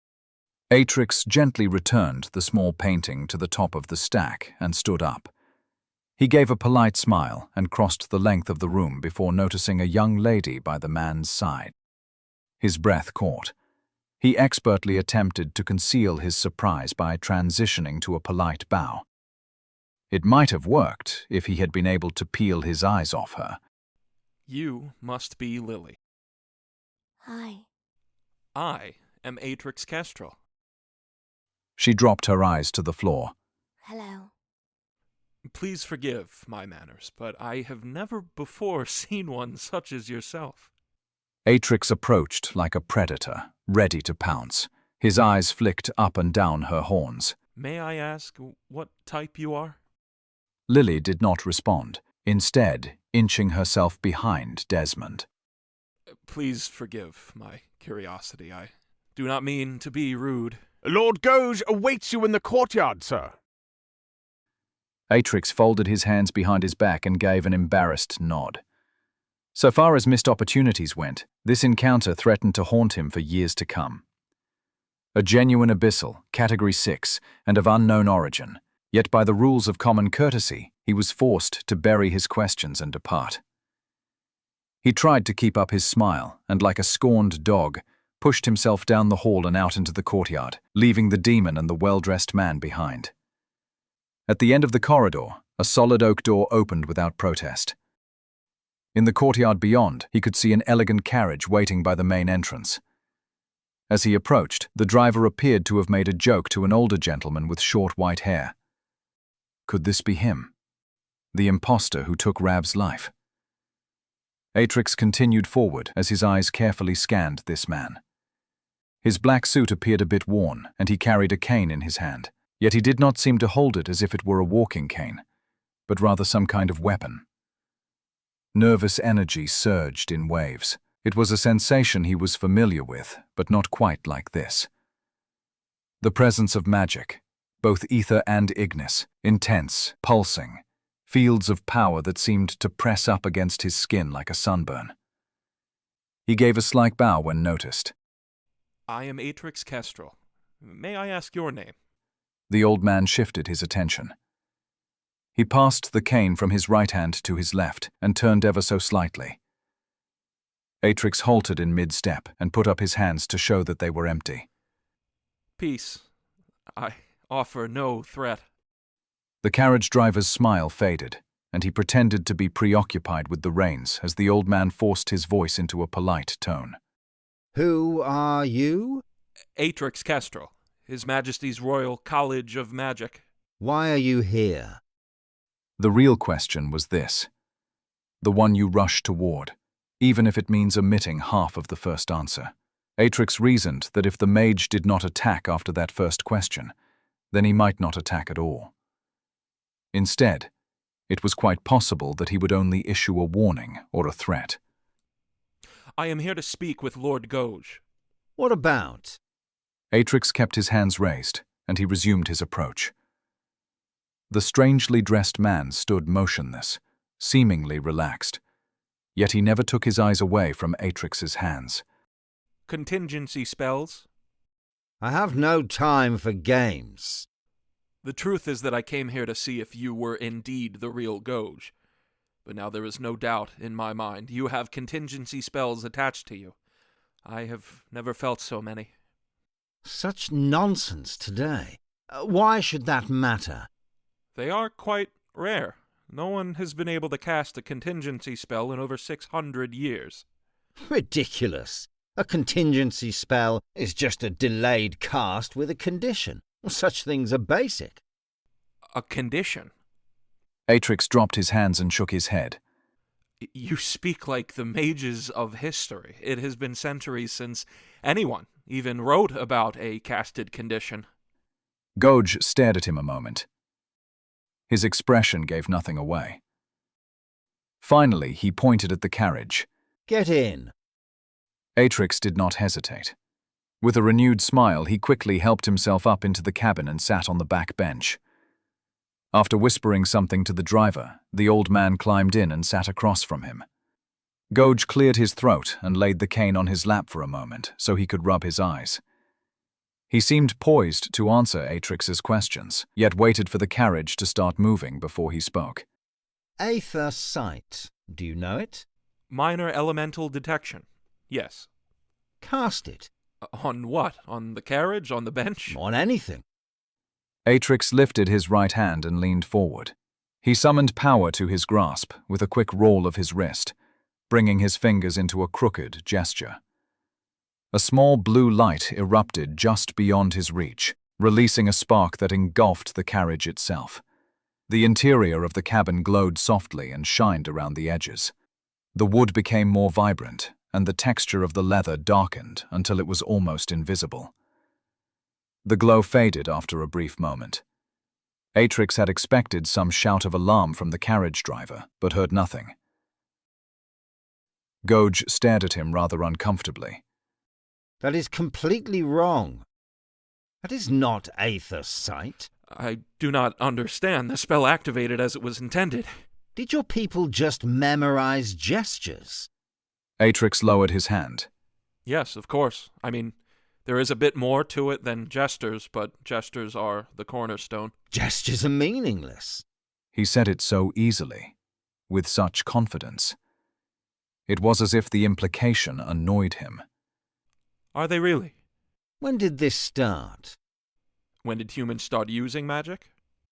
Atrix gently returned the small painting to the top of the stack and stood up. He gave a polite smile and crossed the length of the room before noticing a young lady by the man's side. His breath caught. He expertly attempted to conceal his surprise by transitioning to a polite bow. It might have worked if he had been able to peel his eyes off her. You must be Lily. Hi. I am Atrix Kestrel. She dropped her eyes to the floor. Hello. Please forgive my manners, but I have never before seen one such as yourself. Atrix approached like a predator, ready to pounce. His eyes flicked up and down her horns. May I ask what type you are? Lily did not respond, instead inching herself behind Desmond. Please forgive my curiosity. I do not mean to be rude. Lord Gouge awaits you in the courtyard, sir. Atrix folded his hands behind his back and gave an embarrassed nod. So far as missed opportunities went, this encounter threatened to haunt him for years to come. A genuine abyssal, Category 6, and of unknown origin, yet by the rules of common courtesy, he was forced to bury his questions and depart. He tried to keep up his smile, and like a scorned dog, pushed himself down the hall and out into the courtyard, leaving the demon and the well-dressed man behind. At the end of the corridor, a solid oak door opened without protest. In the courtyard beyond, he could see an elegant carriage waiting by the main entrance. As he approached, the driver appeared to have made a joke to an older gentleman with short white hair. Could this be him? The imposter who took Rav's life? Atrix continued forward as his eyes carefully scanned this man. His black suit appeared a bit worn, and he carried a cane in his hand. Yet he did not seem to hold it as if it were a walking cane, but rather some kind of weapon. Nervous energy surged in waves. It was a sensation he was familiar with, but not quite like this. The presence of magic, both ether and ignis, intense, pulsing, fields of power that seemed to press up against his skin like a sunburn. He gave a slight bow when noticed. I am Atrix Kestrel. May I ask your name? The old man shifted his attention. He passed the cane from his right hand to his left and turned ever so slightly. Atrix halted in mid-step and put up his hands to show that they were empty. Peace. I offer no threat. The carriage driver's smile faded, and he pretended to be preoccupied with the reins as the old man forced his voice into a polite tone. Who are you? Atrix Kestrel, His Majesty's Royal College of Magic. Why are you here? The real question was this, the one you rush toward, even if it means omitting half of the first answer. Atrix reasoned that if the mage did not attack after that first question, then he might not attack at all. Instead, it was quite possible that he would only issue a warning or a threat. I am here to speak with Lord Gouge. What about? Atrix kept his hands raised, and he resumed his approach. The strangely dressed man stood motionless, seemingly relaxed, yet he never took his eyes away from Atrix's hands. Contingency spells? I have no time for games. The truth is that I came here to see if you were indeed the real Gouge. But now there is no doubt in my mind you have contingency spells attached to you. I have never felt so many. Such nonsense today. Why should that matter? They are quite rare. No one has been able to cast a contingency spell in over 600 years. Ridiculous. A contingency spell is just a delayed cast with a condition. Such things are basic. A condition? Atrix dropped his hands and shook his head. You speak like the mages of history. It has been centuries since anyone even wrote about a casted condition. Gouge stared at him a moment. His expression gave nothing away. Finally, he pointed at the carriage. Get in. Atrix did not hesitate. With a renewed smile, he quickly helped himself up into the cabin and sat on the back bench. After whispering something to the driver, the old man climbed in and sat across from him. Gouge cleared his throat and laid the cane on his lap for a moment so he could rub his eyes. He seemed poised to answer Atrix's questions, yet waited for the carriage to start moving before he spoke. Aether sight. Do you know it? Minor elemental detection. Yes. Cast it. On what? On the carriage? On the bench? On anything. Atrix lifted his right hand and leaned forward. He summoned power to his grasp with a quick roll of his wrist, bringing his fingers into a crooked gesture. A small blue light erupted just beyond his reach, releasing a spark that engulfed the carriage itself. The interior of the cabin glowed softly and shined around the edges. The wood became more vibrant, and the texture of the leather darkened until it was almost invisible. The glow faded after a brief moment. Atrix had expected some shout of alarm from the carriage driver, but heard nothing. Gouge stared at him rather uncomfortably. That is completely wrong. That is not Aether sight. I do not understand. The spell activated as it was intended. Did your people just memorize gestures? Atrix lowered his hand. Yes, of course. I mean, there is a bit more to it than gestures, but gestures are the cornerstone. Gestures are meaningless. He said it so easily, with such confidence. It was as if the implication annoyed him. Are they really? When did this start? When did humans start using magic?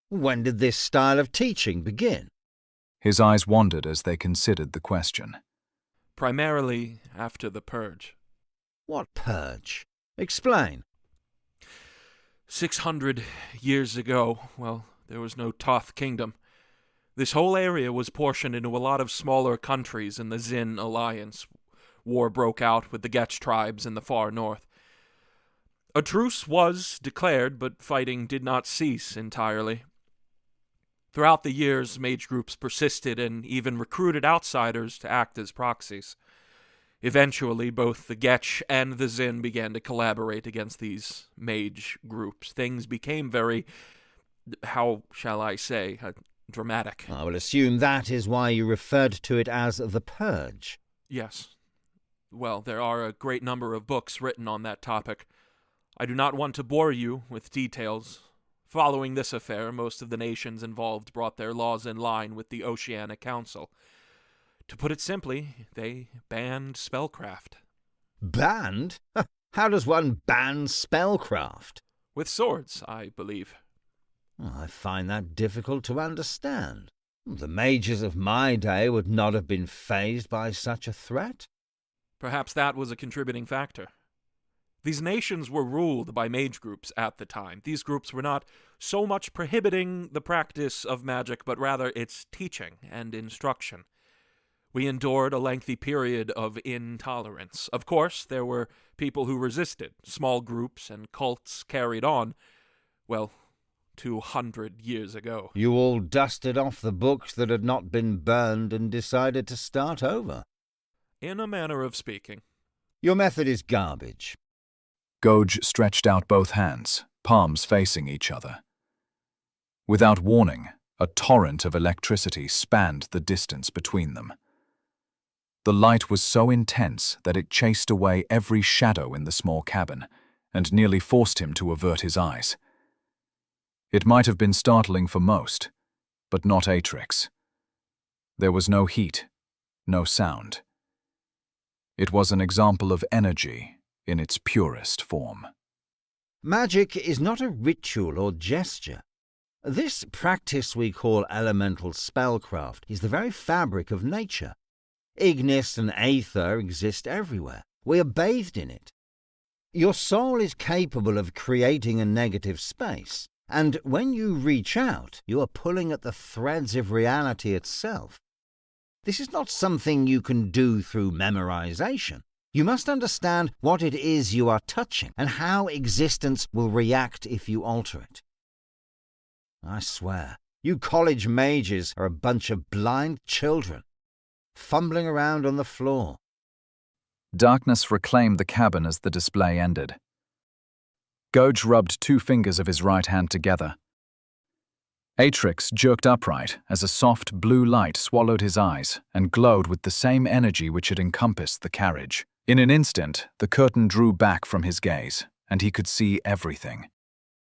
When did this style of teaching begin? His eyes wandered as they considered the question. Primarily after the Purge. What purge? Explain. 600 years ago, well, there was no Toth Kingdom. This whole area was portioned into a lot of smaller countries in the Zin Alliance. War broke out with the Getch tribes in the far north. A truce was declared, but fighting did not cease entirely. Throughout the years, mage groups persisted and even recruited outsiders to act as proxies. Eventually, both the Getch and the Zin began to collaborate against these mage groups. Things became very, how shall I say, dramatic. I will assume that is why you referred to it as the Purge. Yes. Well, there are a great number of books written on that topic. I do not want to bore you with details. Following this affair, most of the nations involved brought their laws in line with the Oceanic Council. To put it simply, they banned spellcraft. Banned? How does one ban spellcraft? With swords, I believe. I find that difficult to understand. The mages of my day would not have been fazed by such a threat. Perhaps that was a contributing factor. These nations were ruled by mage groups at the time. These groups were not so much prohibiting the practice of magic, but rather its teaching and instruction. We endured a lengthy period of intolerance. Of course, there were people who resisted. Small groups and cults carried on, well, 200 years ago. You all dusted off the books that had not been burned and decided to start over. In a manner of speaking. Your method is garbage. Gouge stretched out both hands, palms facing each other. Without warning, a torrent of electricity spanned the distance between them. The light was so intense that it chased away every shadow in the small cabin and nearly forced him to avert his eyes. It might have been startling for most, but not Atrix. There was no heat, no sound. It was an example of energy in its purest form. Magic is not a ritual or gesture. This practice we call elemental spellcraft is the very fabric of nature. Ignis and aether exist everywhere. We are bathed in it. Your soul is capable of creating a negative space, and when you reach out, you are pulling at the threads of reality itself. This is not something you can do through memorization. You must understand what it is you are touching and how existence will react if you alter it. I swear, you college mages are a bunch of blind children, fumbling around on the floor. Darkness reclaimed the cabin as the display ended. Gouge rubbed 2 fingers of his right hand together. Atrix jerked upright as a soft blue light swallowed his eyes and glowed with the same energy which had encompassed the carriage. In an instant, the curtain drew back from his gaze, and he could see everything.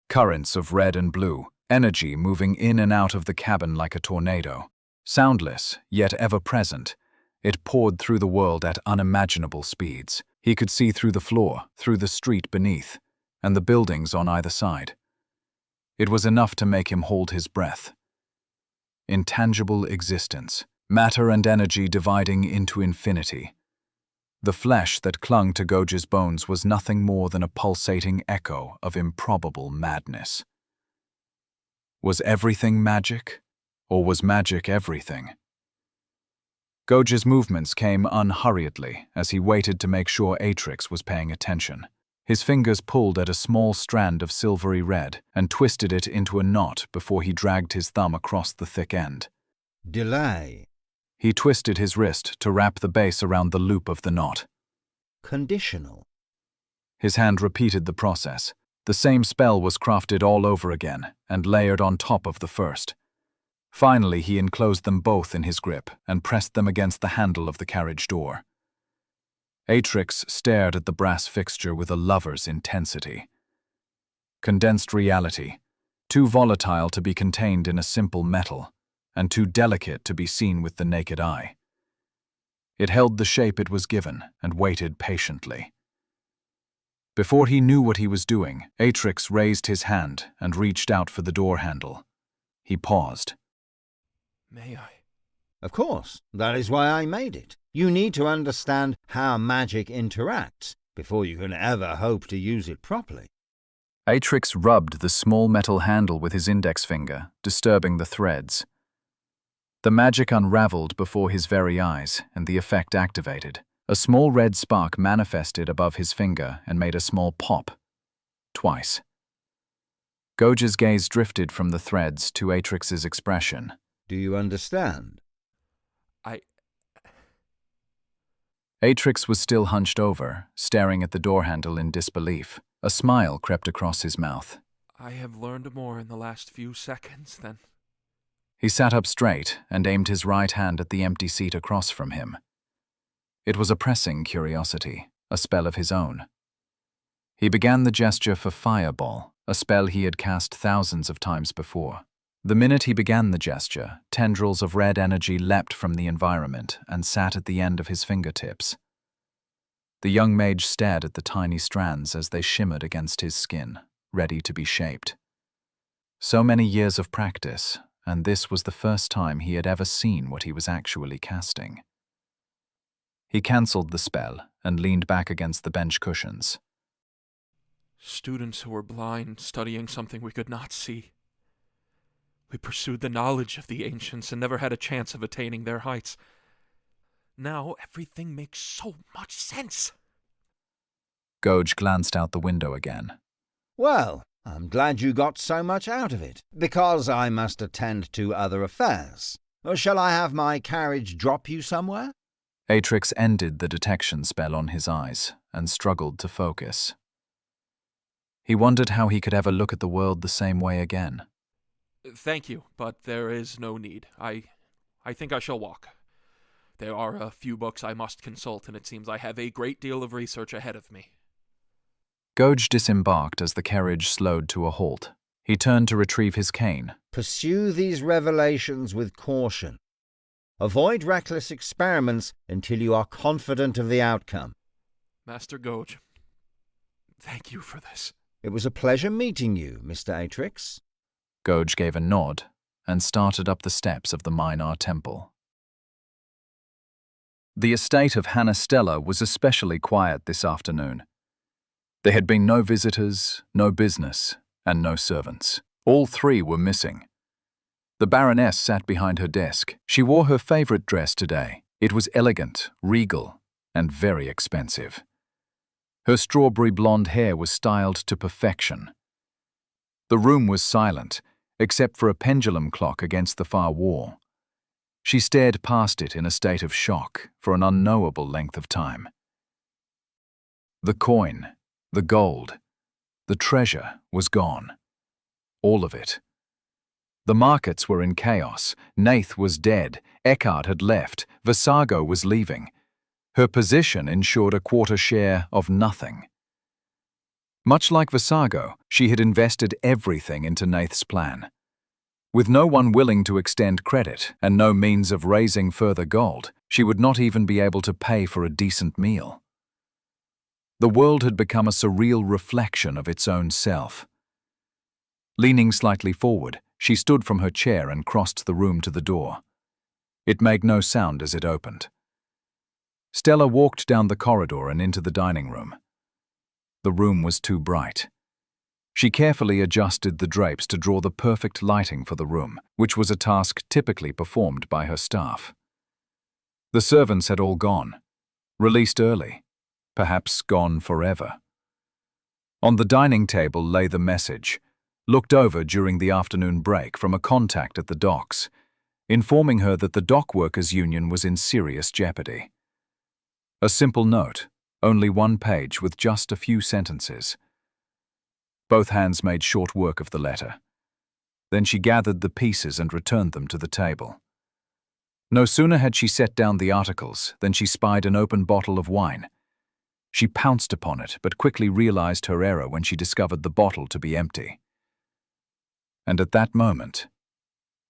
Currents of red and blue, energy moving in and out of the cabin like a tornado. Soundless, yet ever present, it poured through the world at unimaginable speeds. He could see through the floor, through the street beneath, and the buildings on either side. It was enough to make him hold his breath. Intangible existence, matter and energy dividing into infinity. The flesh that clung to Gouge's bones was nothing more than a pulsating echo of improbable madness. Was everything magic, or was magic everything? Gouge's movements came unhurriedly as he waited to make sure Atrix was paying attention. His fingers pulled at a small strand of silvery red and twisted it into a knot before he dragged his thumb across the thick end. Delay. He twisted his wrist to wrap the base around the loop of the knot. Conditional. His hand repeated the process. The same spell was crafted all over again and layered on top of the first. Finally, he enclosed them both in his grip and pressed them against the handle of the carriage door. Atrix stared at the brass fixture with a lover's intensity. Condensed reality, too volatile to be contained in a simple metal, and too delicate to be seen with the naked eye. It held the shape it was given and waited patiently. Before he knew what he was doing, Atrix raised his hand and reached out for the door handle. He paused. May I? Of course, that is why I made it. You need to understand how magic interacts before you can ever hope to use it properly. Atrix rubbed the small metal handle with his index finger, disturbing the threads. The magic unraveled before his very eyes, and the effect activated. A small red spark manifested above his finger and made a small pop. twice. Goge's gaze drifted from the threads to Atrix's expression. Do you understand? Atrix was still hunched over, staring at the door handle in disbelief. A smile crept across his mouth. I have learned more in the last few seconds than... He sat up straight and aimed his right hand at the empty seat across from him. It was a pressing curiosity, a spell of his own. He began the gesture for Fireball, a spell he had cast thousands of times before. The minute he began the gesture, tendrils of red energy leapt from the environment and sat at the end of his fingertips. The young mage stared at the tiny strands as they shimmered against his skin, ready to be shaped. So many years of practice, and this was the first time he had ever seen what he was actually casting. He cancelled the spell and leaned back against the bench cushions. Students who were blind, studying something we could not see. We pursued the knowledge of the ancients and never had a chance of attaining their heights. Now everything makes so much sense. Goge glanced out the window again. Well, I'm glad you got so much out of it, because I must attend to other affairs. Or shall I have my carriage drop you somewhere? Atrix ended the detection spell on his eyes and struggled to focus. He wondered how he could ever look at the world the same way again. Thank you, but there is no need. I think I shall walk. There are a few books I must consult, and it seems I have a great deal of research ahead of me. Goge disembarked as the carriage slowed to a halt. He turned to retrieve his cane. Pursue these revelations with caution. Avoid reckless experiments until you are confident of the outcome. Master Goge, thank you for this. It was a pleasure meeting you, Mr. Atrix. Goge gave a nod and started up the steps of the Minar Temple. The estate of Hannah Stella was especially quiet this afternoon. There had been no visitors, no business, and no servants. All three were missing. The Baroness sat behind her desk. She wore her favorite dress today. It was elegant, regal, and very expensive. Her strawberry blonde hair was styled to perfection. The room was silent, except for a pendulum clock against the far wall. She stared past it in a state of shock for an unknowable length of time. The coin, the gold, the treasure was gone. All of it. The markets were in chaos. Nath was dead. Eckhart had left. Visago was leaving. Her position ensured a quarter share of nothing. Much like Visago, she had invested everything into Nath's plan. With no one willing to extend credit and no means of raising further gold, she would not even be able to pay for a decent meal. The world had become a surreal reflection of its own self. Leaning slightly forward, she stood from her chair and crossed the room to the door. It made no sound as it opened. Stella walked down the corridor and into the dining room. The room was too bright. She carefully adjusted the drapes to draw the perfect lighting for the room, which was a task typically performed by her staff. The servants had all gone, released early, perhaps gone forever. On the dining table lay the message, looked over during the afternoon break from a contact at the docks, informing her that the dock workers' union was in serious jeopardy. A simple note, only one page with just a few sentences. Both hands made short work of the letter. Then she gathered the pieces and returned them to the table. No sooner had she set down the articles than she spied an open bottle of wine. She pounced upon it, but quickly realized her error when she discovered the bottle to be empty. And at that moment,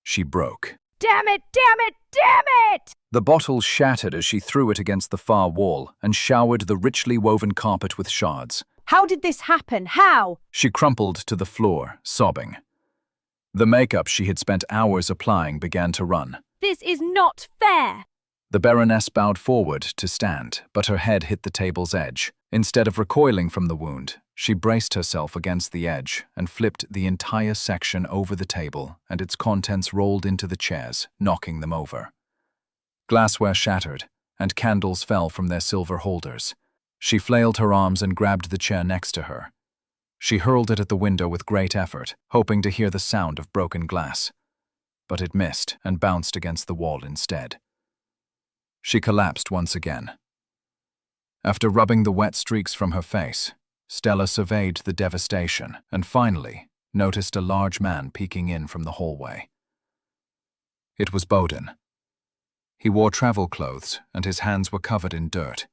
she broke. Damn it! Damn it! Damn it! The bottle shattered as she threw it against the far wall and showered the richly woven carpet with shards. How did this happen? How? She crumpled to the floor, sobbing. The makeup she had spent hours applying began to run. This is not fair! The Baroness bowed forward to stand, but her head hit the table's edge. Instead of recoiling from the wound, she braced herself against the edge and flipped the entire section over the table, and its contents rolled into the chairs, knocking them over. Glassware shattered, and candles fell from their silver holders. She flailed her arms and grabbed the chair next to her. She hurled it at the window with great effort, hoping to hear the sound of broken glass. But it missed and bounced against the wall instead. She collapsed once again. After rubbing the wet streaks from her face, Stella surveyed the devastation and finally noticed a large man peeking in from the hallway. It was Bowden. He wore travel clothes and his hands were covered in dirt.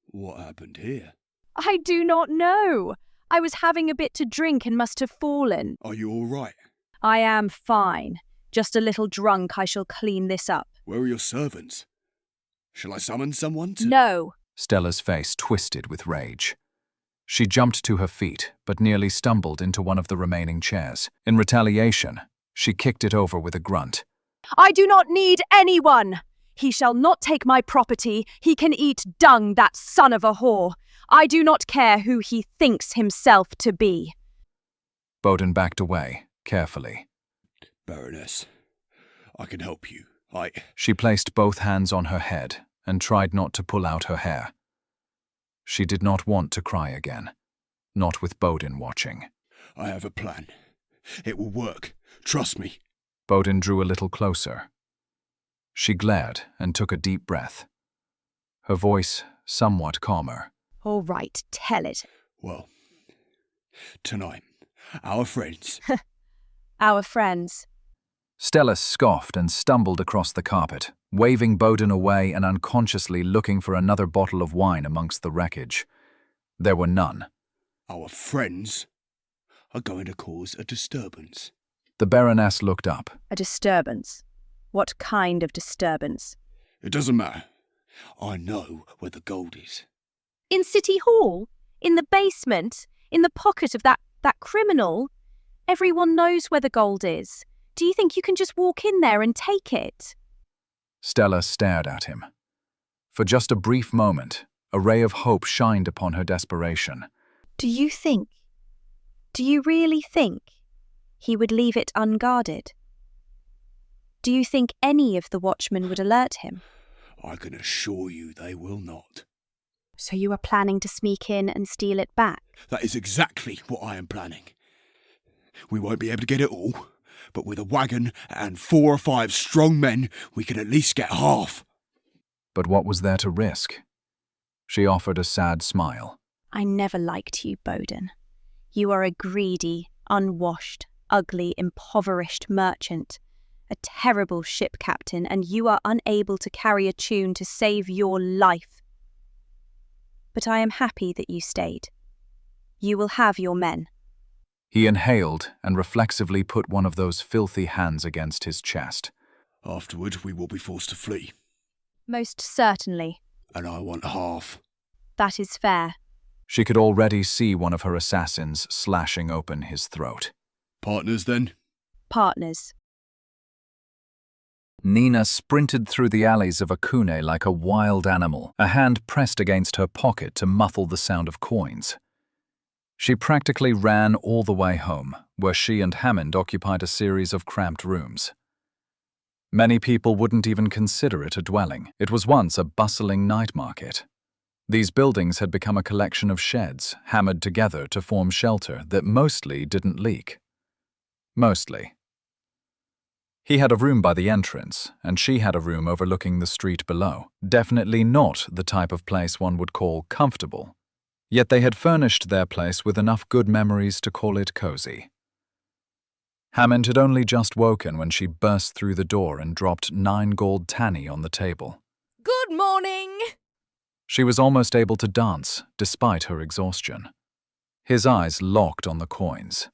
What happened here? I do not know. I was having a bit to drink and must have fallen. Are you all right? I am fine. Just a little drunk. I shall clean this up. Where are your servants? Shall I summon someone to— No. Stella's face twisted with rage. She jumped to her feet, but nearly stumbled into one of the remaining chairs. In retaliation, she kicked it over with a grunt. I do not need anyone. He shall not take my property. He can eat dung, that son of a whore. I do not care who he thinks himself to be. Bowden backed away, carefully. Baroness, I can help you. She placed both hands on her head and tried not to pull out her hair. She did not want to cry again, not with Bowden watching. I have a plan. It will work. Trust me. Bowden drew a little closer. She glared and took a deep breath. Her voice somewhat calmer. All right, tell it. Well, tonight, our friends. Our friends. Stella scoffed and stumbled across the carpet, waving Bowden away and unconsciously looking for another bottle of wine amongst the wreckage. There were none. Our friends are going to cause a disturbance. The Baroness looked up. A disturbance? What kind of disturbance? It doesn't matter. I know where the gold is. In City Hall? In the basement? In the pocket of that criminal? Everyone knows where the gold is. Do you think you can just walk in there and take it? Stella stared at him. For just a brief moment, a ray of hope shined upon her desperation. Do you really think he would leave it unguarded? Do you think any of the watchmen would alert him? I can assure you they will not. So you are planning to sneak in and steal it back? That is exactly what I am planning. We won't be able to get it all, but with a wagon and 4 or 5 strong men, we can at least get half. But what was there to risk? She offered a sad smile. I never liked you, Bowden. You are a greedy, unwashed, ugly, impoverished merchant, a terrible ship captain, and you are unable to carry a tune to save your life. But I am happy that you stayed. You will have your men. He inhaled and reflexively put one of those filthy hands against his chest. Afterward, we will be forced to flee. Most certainly. And I want half. That is fair. She could already see one of her assassins slashing open his throat. Partners, then? Partners. Nina sprinted through the alleys of Akune like a wild animal, a hand pressed against her pocket to muffle the sound of coins. She practically ran all the way home, where she and Hammond occupied a series of cramped rooms. Many people wouldn't even consider it a dwelling. It was once a bustling night market. These buildings had become a collection of sheds, hammered together to form shelter that mostly didn't leak. Mostly. He had a room by the entrance, and she had a room overlooking the street below. Definitely not the type of place one would call comfortable. Yet they had furnished their place with enough good memories to call it cozy. Hammond had only just woken when she burst through the door and dropped 9 gold tanny on the table. Good morning! She was almost able to dance, despite her exhaustion. His eyes locked on the coins.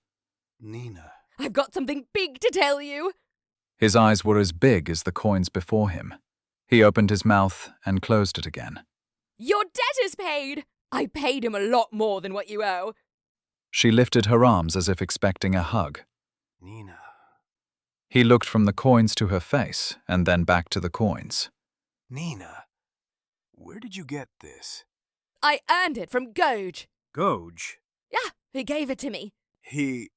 Nina. I've got something big to tell you. His eyes were as big as the coins before him. He opened his mouth and closed it again. Your debt is paid! I paid him a lot more than what you owe. She lifted her arms as if expecting a hug. Nina. He looked from the coins to her face and then back to the coins. Nina, where did you get this? I earned it from Goge. Goge? Yeah, he gave it to me. He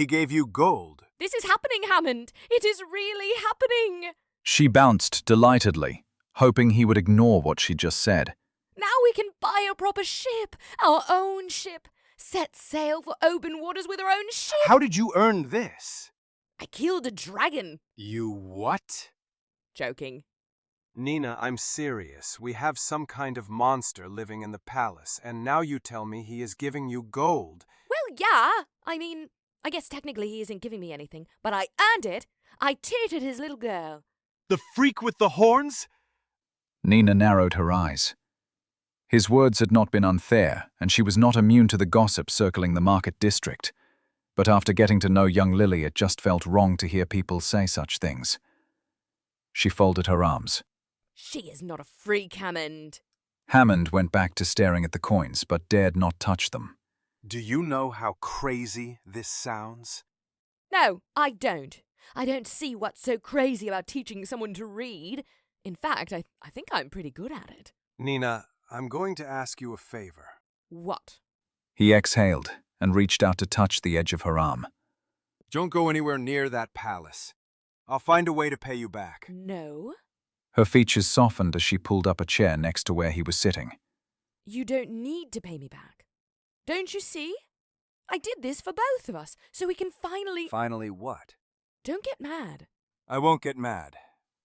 gave you gold. This is happening, Hammond. It is really happening. She bounced delightedly, hoping he would ignore what she just said. Now we can buy a proper ship, our own ship. set sail for open waters with her own ship. How did you earn this? I killed a dragon. You what? Joking. Nina, I'm serious. We have some kind of monster living in the palace, and now you tell me he is giving you gold. Well, yeah. I mean, I guess technically he isn't giving me anything, but I earned it. I tutored his little girl. The freak with the horns? Nina narrowed her eyes. His words had not been unfair, and she was not immune to the gossip circling the market district. But after getting to know young Lily, it just felt wrong to hear people say such things. She folded her arms. She is not a freak, Hammond. Hammond went back to staring at the coins, but dared not touch them. Do you know how crazy this sounds? No, I don't. I don't see what's so crazy about teaching someone to read. In fact, I think I'm pretty good at it. Nina, I'm going to ask you a favor. What? He exhaled and reached out to touch the edge of her arm. Don't go anywhere near that palace. I'll find a way to pay you back. No. Her features softened as she pulled up a chair next to where he was sitting. You don't need to pay me back. Don't you see? I did this for both of us, so we can finally... Finally what? Don't get mad. I won't get mad.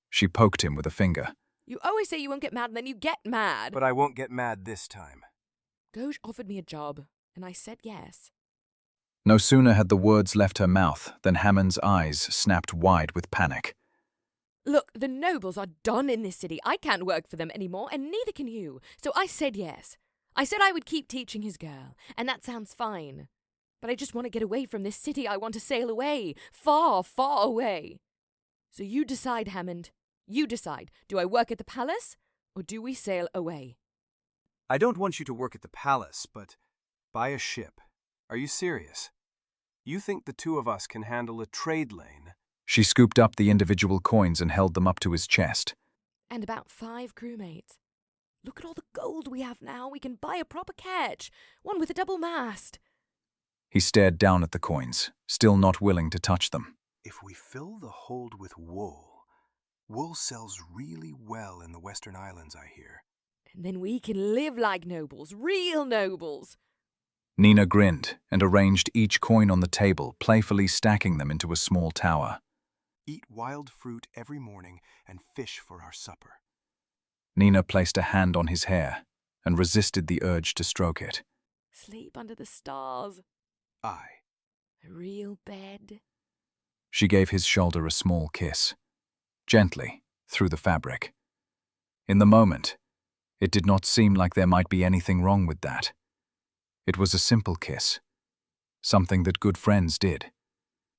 She poked him with a finger. You always say you won't get mad, and then you get mad. But I won't get mad this time. Goj offered me a job, and I said yes. No sooner had the words left her mouth than Hammond's eyes snapped wide with panic. Look, the nobles are done in this city. I can't work for them anymore, and neither can you. So I said yes. I said I would keep teaching his girl, and that sounds fine. But I just want to get away from this city. I want to sail away. Far, far away. So you decide, Hammond. You decide. Do I work at the palace, or do we sail away? I don't want you to work at the palace, but buy a ship. Are you serious? You think the two of us can handle a trade lane? She scooped up the individual coins and held them up to his chest. And about 5 crewmates. Look at all the gold we have now. We can buy a proper ketch. One with a double mast. He stared down at the coins, still not willing to touch them. If we fill the hold with wool, wool sells really well in the Western Islands, I hear. And then we can live like nobles, real nobles. Nina grinned and arranged each coin on the table, playfully stacking them into a small tower. Eat wild fruit every morning and fish for our supper. Nina placed a hand on his hair and resisted the urge to stroke it. Sleep under the stars. Aye. A real bed. She gave his shoulder a small kiss, gently, through the fabric. In the moment, it did not seem like there might be anything wrong with that. It was a simple kiss, something that good friends did.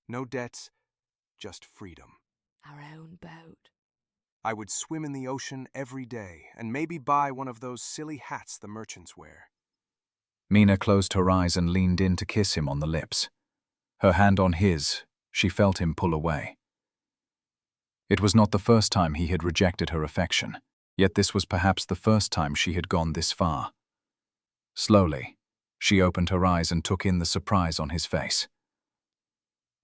No debts, just freedom. Our own boat. I would swim in the ocean every day and maybe buy one of those silly hats the merchants wear. Mina closed her eyes and leaned in to kiss him on the lips. Her hand on his, she felt him pull away. It was not the first time he had rejected her affection, yet this was perhaps the first time she had gone this far. Slowly, she opened her eyes and took in the surprise on his face.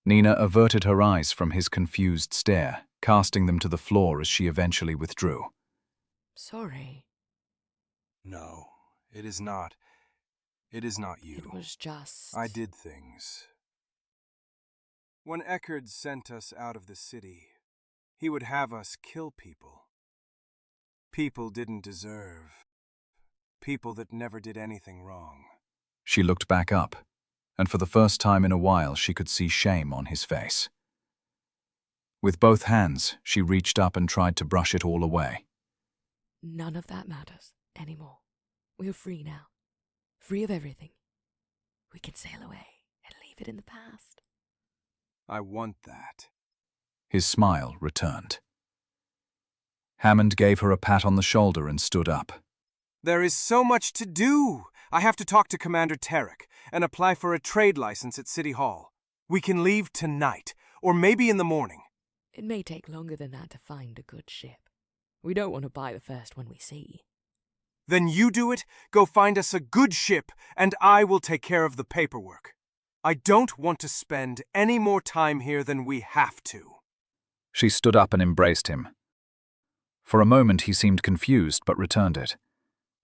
Nina averted her eyes from his confused stare, casting them to the floor as she eventually withdrew. Sorry. No, it is not. It is not you. It was just... I did things. When Eckerd sent us out of the city, he would have us kill people. People didn't deserve. People that never did anything wrong. She looked back up, and for the first time in a while she could see shame on his face. With both hands, she reached up and tried to brush it all away. None of that matters anymore. We're free now. Free of everything. We can sail away and leave it in the past. I want that. His smile returned. Hammond gave her a pat on the shoulder and stood up. There is so much to do. I have to talk to Commander Tarek and apply for a trade license at City Hall. We can leave tonight, or maybe in the morning. It may take longer than that to find a good ship. We don't want to buy the first one we see. Then you do it, go find us a good ship, and I will take care of the paperwork. I don't want to spend any more time here than we have to. She stood up and embraced him. For a moment he seemed confused but returned it.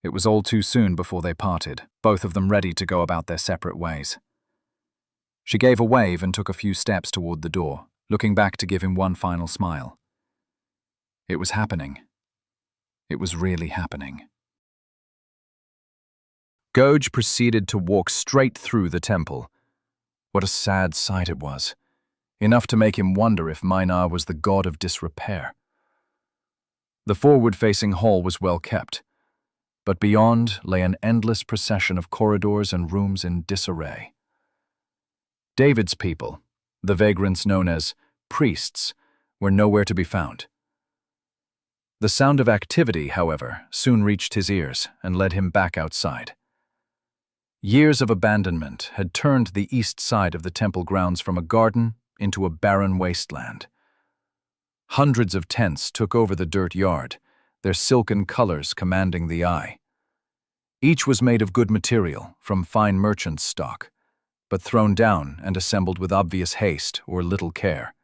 It was all too soon before they parted, both of them ready to go about their separate ways. She gave a wave and took a few steps toward the door, looking back to give him one final smile. It was happening. It was really happening. Gutte proceeded to walk straight through the temple. What a sad sight it was, enough to make him wonder if Minar was the god of disrepair. The forward-facing hall was well kept, but beyond lay an endless procession of corridors and rooms in disarray. David's people, the vagrants known as priests, were nowhere to be found. The sound of activity, however, soon reached his ears and led him back outside. Years of abandonment had turned the east side of the temple grounds from a garden into a barren wasteland. Hundreds of tents took over the dirt yard, their silken colors commanding the eye. Each was made of good material, from fine merchant's stock, but thrown down and assembled with obvious haste or little care.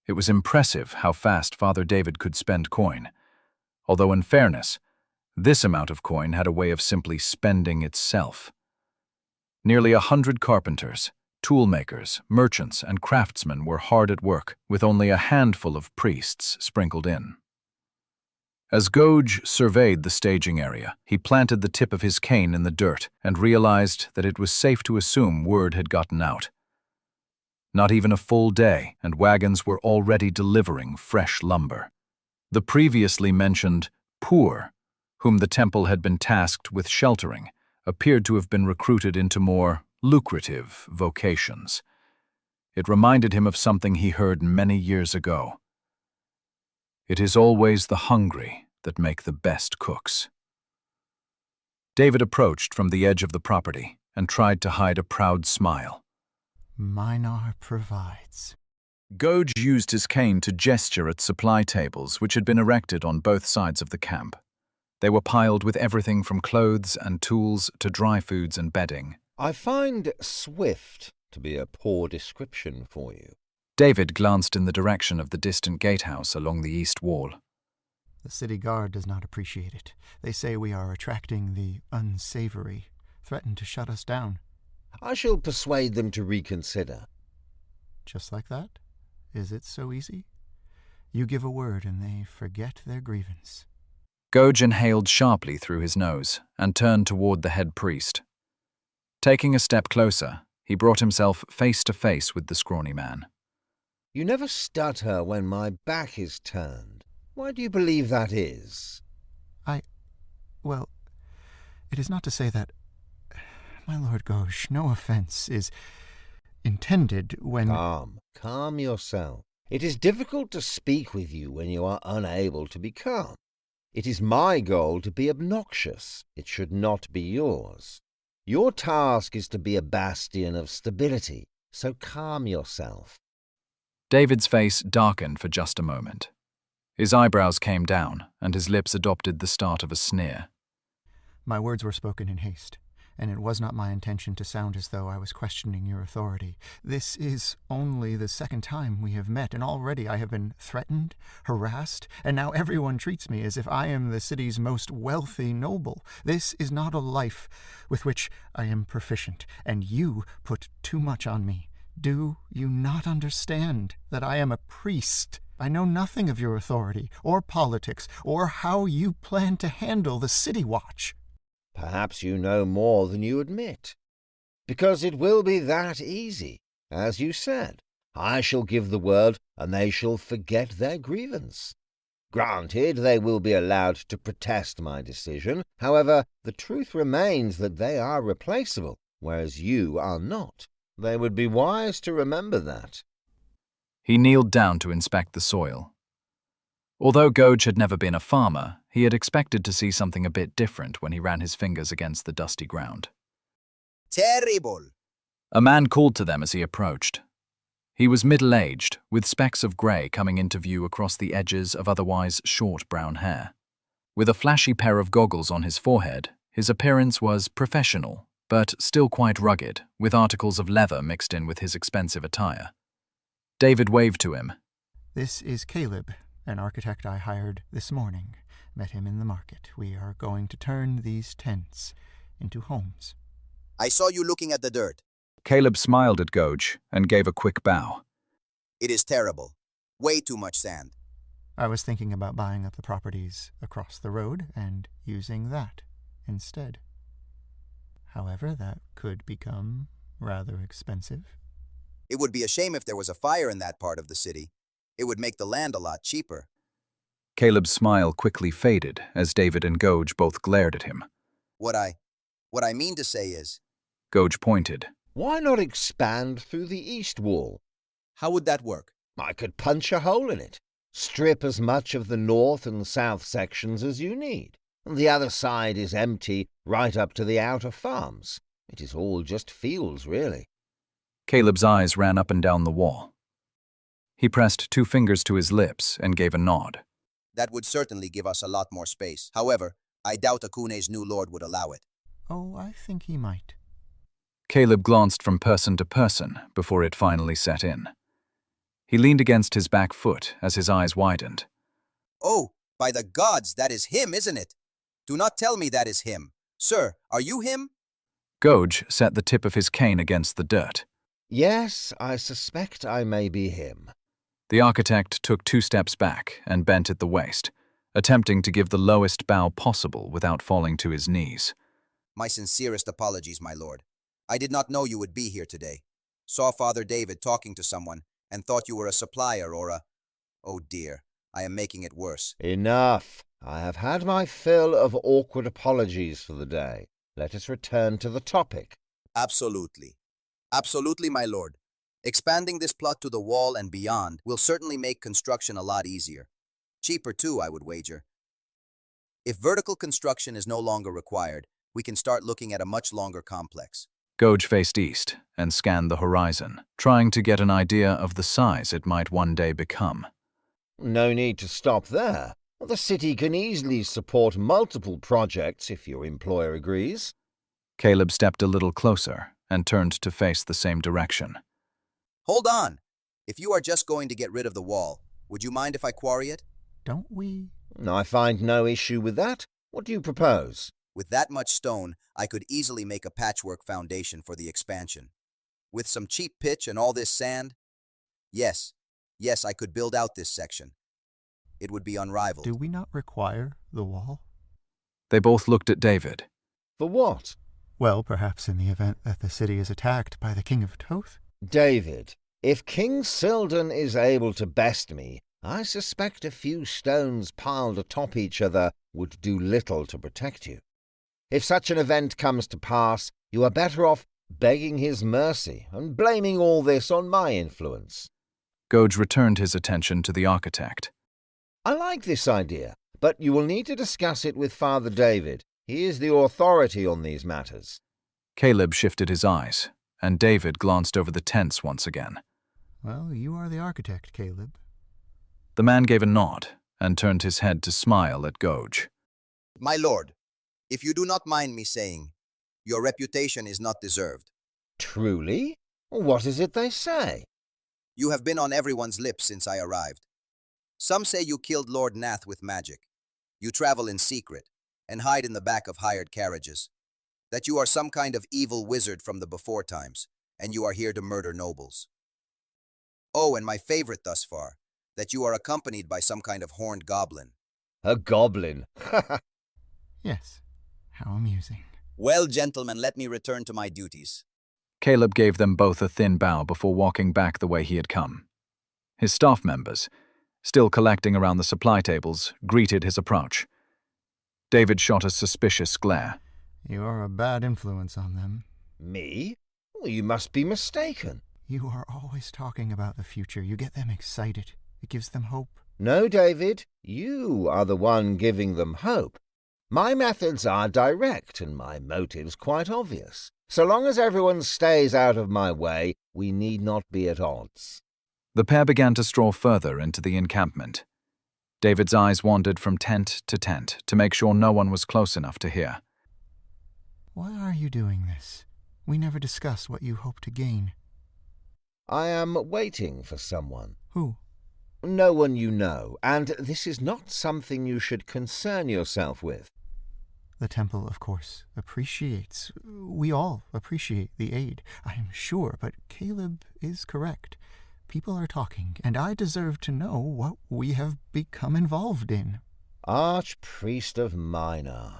It was impressive how fast Father David could spend coin, although in fairness, this amount of coin had a way of simply spending itself. Nearly 100 carpenters, toolmakers, merchants, and craftsmen were hard at work, with only a handful of priests sprinkled in. As Gutte surveyed the staging area, he planted the tip of his cane in the dirt and realized that it was safe to assume word had gotten out. Not even a full day, and wagons were already delivering fresh lumber. The previously mentioned poor, whom the temple had been tasked with sheltering, appeared to have been recruited into more lucrative vocations. It reminded him of something he heard many years ago. It is always the hungry that make the best cooks. David approached from the edge of the property and tried to hide a proud smile. Minar provides. Gutte used his cane to gesture at supply tables which had been erected on both sides of the camp. They were piled with everything from clothes and tools to dry foods and bedding. I find swift to be a poor description for you. David glanced in the direction of the distant gatehouse along the east wall. The city guard does not appreciate it. They say we are attracting the unsavory, threaten to shut us down. I shall persuade them to reconsider. Just like that? Is it so easy? You give a word and they forget their grievance. Gutte inhaled sharply through his nose and turned toward the head priest. Taking a step closer, he brought himself face to face with the scrawny man. You never stutter when my back is turned. Why do you believe that is? Well, it is not to say that... My Lord Gauche, no offense is intended when... Calm yourself. It is difficult to speak with you when you are unable to be calm. It is my goal to be obnoxious. It should not be yours. Your task is to be a bastion of stability, so calm yourself. David's face darkened for just a moment. His eyebrows came down, and his lips adopted the start of a sneer. My words were spoken in haste, and it was not my intention to sound as though I was questioning your authority. This is only the second time we have met, and already I have been threatened, harassed, and now everyone treats me as if I am the city's most wealthy noble. This is not a life with which I am proficient, and you put too much on me. Do you not understand that I am a priest? I know nothing of your authority, or politics, or how you plan to handle the city watch. Perhaps you know more than you admit. Because it will be that easy. As you said, I shall give the word, and they shall forget their grievance. Granted, they will be allowed to protest my decision. However, the truth remains that they are replaceable, whereas you are not. They would be wise to remember that. He kneeled down to inspect the soil. Although Gutte had never been a farmer, he had expected to see something a bit different when he ran his fingers against the dusty ground. Terrible! A man called to them as he approached. He was middle-aged, with specks of grey coming into view across the edges of otherwise short brown hair. With a flashy pair of goggles on his forehead, his appearance was professional, but still quite rugged, with articles of leather mixed in with his expensive attire. David waved to him. This is Caleb, an architect I hired this morning. met him in the market. We are going to turn these tents into homes. I saw you looking at the dirt. Caleb smiled at Goj and gave a quick bow. It is terrible. Way too much sand. I was thinking about buying up the properties across the road and using that instead. However, that could become rather expensive. It would be a shame if there was a fire in that part of the city. It would make the land a lot cheaper. Caleb's smile quickly faded as David and Goj both glared at him. What I mean to say is... Goj pointed. Why not expand through the east wall? How would that work? I could punch a hole in it. Strip as much of the north and south sections as you need. The other side is empty right up to the outer farms. It is all just fields, really. Caleb's eyes ran up and down the wall. He pressed 2 fingers to his lips and gave a nod. That would certainly give us a lot more space. However, I doubt Akune's new lord would allow it. Oh, I think he might. Caleb glanced from person to person before it finally set in. He leaned against his back foot as his eyes widened. Oh, by the gods, that is him, isn't it? Do not tell me that is him. Sir, are you him? Goj set the tip of his cane against the dirt. Yes, I suspect I may be him. The architect took 2 steps back and bent at the waist, attempting to give the lowest bow possible without falling to his knees. My sincerest apologies, my lord. I did not know you would be here today. Saw Father David talking to someone and thought you were a supplier or a... Oh dear, I am making it worse. Enough. I have had my fill of awkward apologies for the day. Let us return to the topic. Absolutely. Absolutely, my lord. Expanding this plot to the wall and beyond will certainly make construction a lot easier. Cheaper too, I would wager. If vertical construction is no longer required, we can start looking at a much longer complex. Goj faced east and scanned the horizon, trying to get an idea of the size it might one day become. No need to stop there. The city can easily support multiple projects if your employer agrees. Caleb stepped a little closer and turned to face the same direction. Hold on. If you are just going to get rid of the wall, would you mind if I quarry it? Don't we? I find no issue with that. What do you propose? With that much stone, I could easily make a patchwork foundation for the expansion. With some cheap pitch and all this sand? Yes, I could build out this section. It would be unrivaled. Do we not require the wall? They both looked at David. For what? Well, perhaps in the event that the city is attacked by the King of Toth? David, if King Sildan is able to best me, I suspect a few stones piled atop each other would do little to protect you. If such an event comes to pass, you are better off begging his mercy and blaming all this on my influence. Goj returned his attention to the architect. I like this idea, but you will need to discuss it with Father David. He is the authority on these matters. Caleb shifted his eyes, and David glanced over the tents once again. Well, you are the architect, Caleb. The man gave a nod and turned his head to smile at Goj. My lord, if you do not mind me saying, your reputation is not deserved. Truly? What is it they say? You have been on everyone's lips since I arrived. Some say you killed Lord Nath with magic. You travel in secret and hide in the back of hired carriages. That you are some kind of evil wizard from the before times, and you are here to murder nobles. Oh, and my favorite thus far, that you are accompanied by some kind of horned goblin. A goblin? Yes. How amusing. Well, gentlemen, let me return to my duties. Caleb gave them both a thin bow before walking back the way he had come. His staff members, still collecting around the supply tables, greeted his approach. David shot a suspicious glare. You are a bad influence on them. Me? Well, you must be mistaken. You are always talking about the future. You get them excited. It gives them hope. No, David. You are the one giving them hope. My methods are direct and my motives quite obvious. So long as everyone stays out of my way, we need not be at odds. The pair began to stroll further into the encampment. David's eyes wandered from tent to make sure no one was close enough to hear. Why are you doing this? We never discussed what you hope to gain. I am waiting for someone. Who? No one you know, and this is not something you should concern yourself with. The temple, of course, appreciates. We all appreciate the aid, I am sure, but Caleb is correct. People are talking, and I deserve to know what we have become involved in. Archpriest of Minor,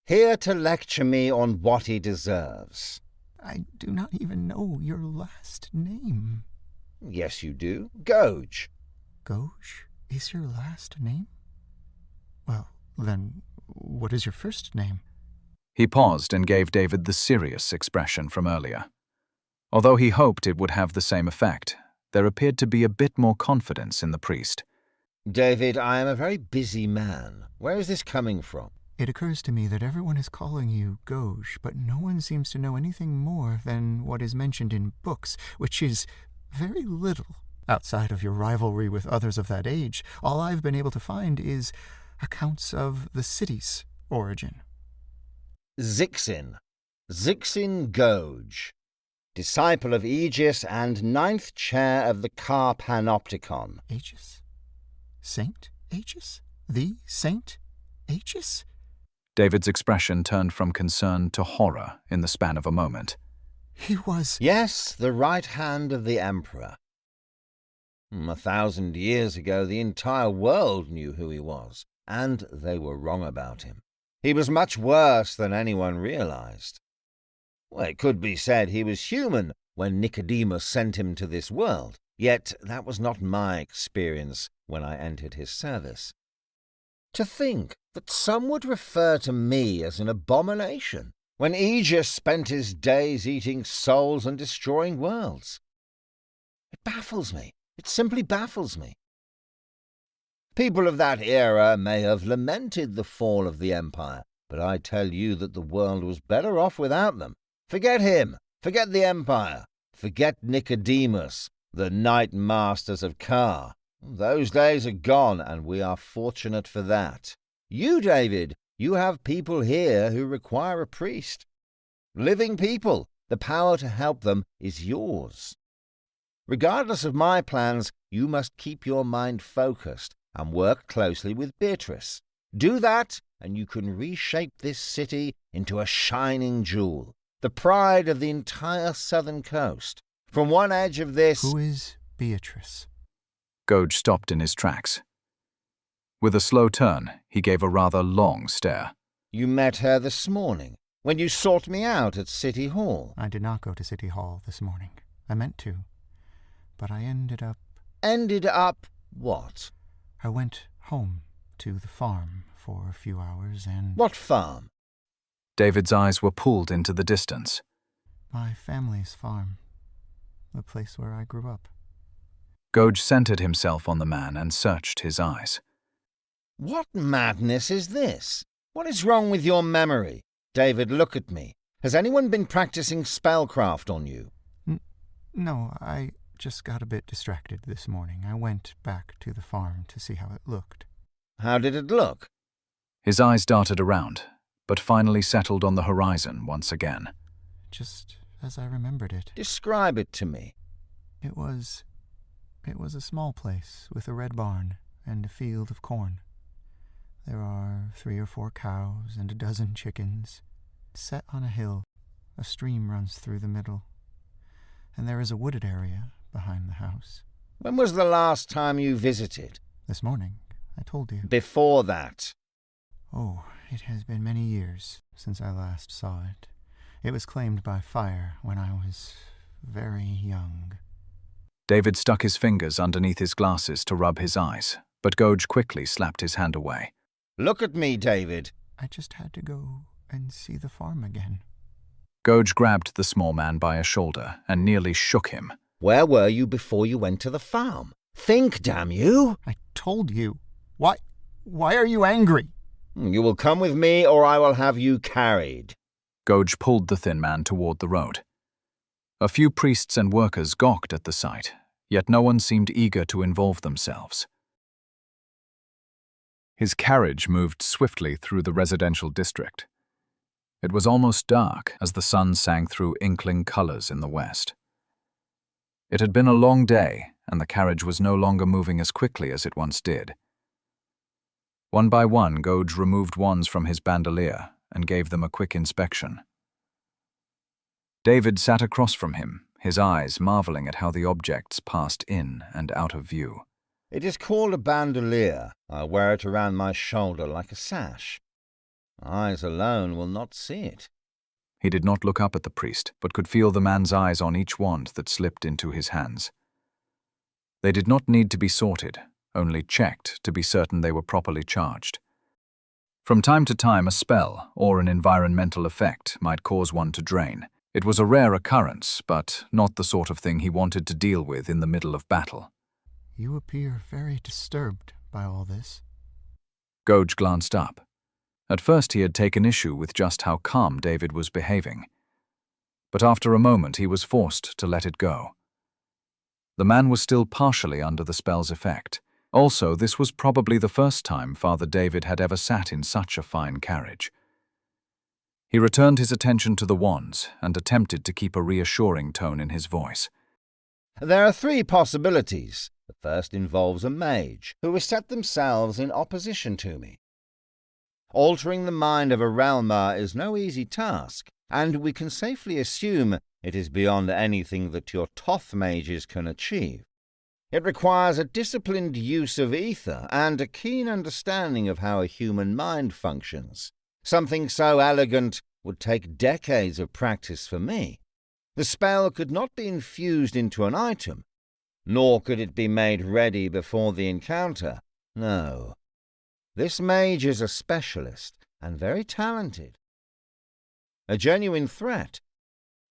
here to lecture me on what he deserves. I do not even know your last name. Yes, you do. Goge. Goge is your last name? Well, then, what is your first name? He paused and gave David the serious expression from earlier. Although he hoped it would have the same effect, there appeared to be a bit more confidence in the priest. David, I am a very busy man. Where is this coming from? It occurs to me that everyone is calling you Goge, but no one seems to know anything more than what is mentioned in books, which is very little. Outside of your rivalry with others of that age, all I've been able to find is accounts of the city's origin. Zixin Goge, disciple of Aegis and 9th chair of the Car Panopticon. Aegis? Saint Aegis? The Saint Aegis? David's expression turned from concern to horror in the span of a moment. He was... Yes, the right hand of the Emperor. 1,000 years ago, the entire world knew who he was, and they were wrong about him. He was much worse than anyone realized. Well, it could be said he was human when Nicodemus sent him to this world, yet that was not my experience when I entered his service. To think that some would refer to me as an abomination, when Aegis spent his days eating souls and destroying worlds. It baffles me. It simply baffles me. People of that era may have lamented the fall of the Empire, but I tell you that the world was better off without them. Forget him. Forget the Empire. Forget Nicodemus, the Knight Masters of Kar. Those days are gone, and we are fortunate for that. You, David, you have people here who require a priest. Living people. The power to help them is yours. Regardless of my plans, you must keep your mind focused and work closely with Beatrice. Do that, and you can reshape this city into a shining jewel, the pride of the entire southern coast. From one edge of this... Who is Beatrice? Goge stopped in his tracks. With a slow turn, he gave a rather long stare. You met her this morning, when you sought me out at City Hall. I did not go to City Hall this morning. I meant to. But I ended up... Ended up what? I went home to the farm for a few hours and... What farm? David's eyes were pulled into the distance. My family's farm. The place where I grew up. Goge centered himself on the man and searched his eyes. What madness is this? What is wrong with your memory? David, look at me. Has anyone been practicing spellcraft on you? No, I just got a bit distracted this morning. I went back to the farm to see how it looked. How did it look? His eyes darted around, but finally settled on the horizon once again. Just as I remembered it. Describe it to me. It was a small place with a red barn and a field of corn. There are 3 or 4 cows and a dozen chickens. Set on a hill, a stream runs through the middle, and there is a wooded area behind the house. When was the last time you visited? This morning, I told you. Before that? Oh, it has been many years since I last saw it. It was claimed by fire when I was very young. David stuck his fingers underneath his glasses to rub his eyes, but Goge quickly slapped his hand away. Look at me, David. I just had to go and see the farm again. Goge grabbed the small man by a shoulder and nearly shook him. Where were you before you went to the farm? Think, damn you! I told you. Why are you angry? You will come with me or I will have you carried. Goge pulled the thin man toward the road. A few priests and workers gawked at the sight, yet no one seemed eager to involve themselves. His carriage moved swiftly through the residential district. It was almost dark as the sun sank through inkling colors in the west. It had been a long day, and the carriage was no longer moving as quickly as it once did. One by one, Gouge removed wands from his bandolier and gave them a quick inspection. David sat across from him, his eyes marveling at how the objects passed in and out of view. It is called a bandolier. I wear it around my shoulder like a sash. Eyes alone will not see it. He did not look up at the priest, but could feel the man's eyes on each wand that slipped into his hands. They did not need to be sorted, only checked to be certain they were properly charged. From time to time, a spell or an environmental effect might cause one to drain. It was a rare occurrence, but not the sort of thing he wanted to deal with in the middle of battle. You appear very disturbed by all this. Gouge glanced up. At first he had taken issue with just how calm David was behaving. But after a moment he was forced to let it go. The man was still partially under the spell's effect. Also, this was probably the first time Father David had ever sat in such a fine carriage. He returned his attention to the wands and attempted to keep a reassuring tone in his voice. There are 3 possibilities. The first involves a mage who has set themselves in opposition to me. Altering the mind of a realmer is no easy task, and we can safely assume it is beyond anything that your Toth mages can achieve. It requires a disciplined use of ether and a keen understanding of how a human mind functions. Something so elegant would take decades of practice for me. The spell could not be infused into an item, nor could it be made ready before the encounter. No. This mage is a specialist, and very talented. A genuine threat.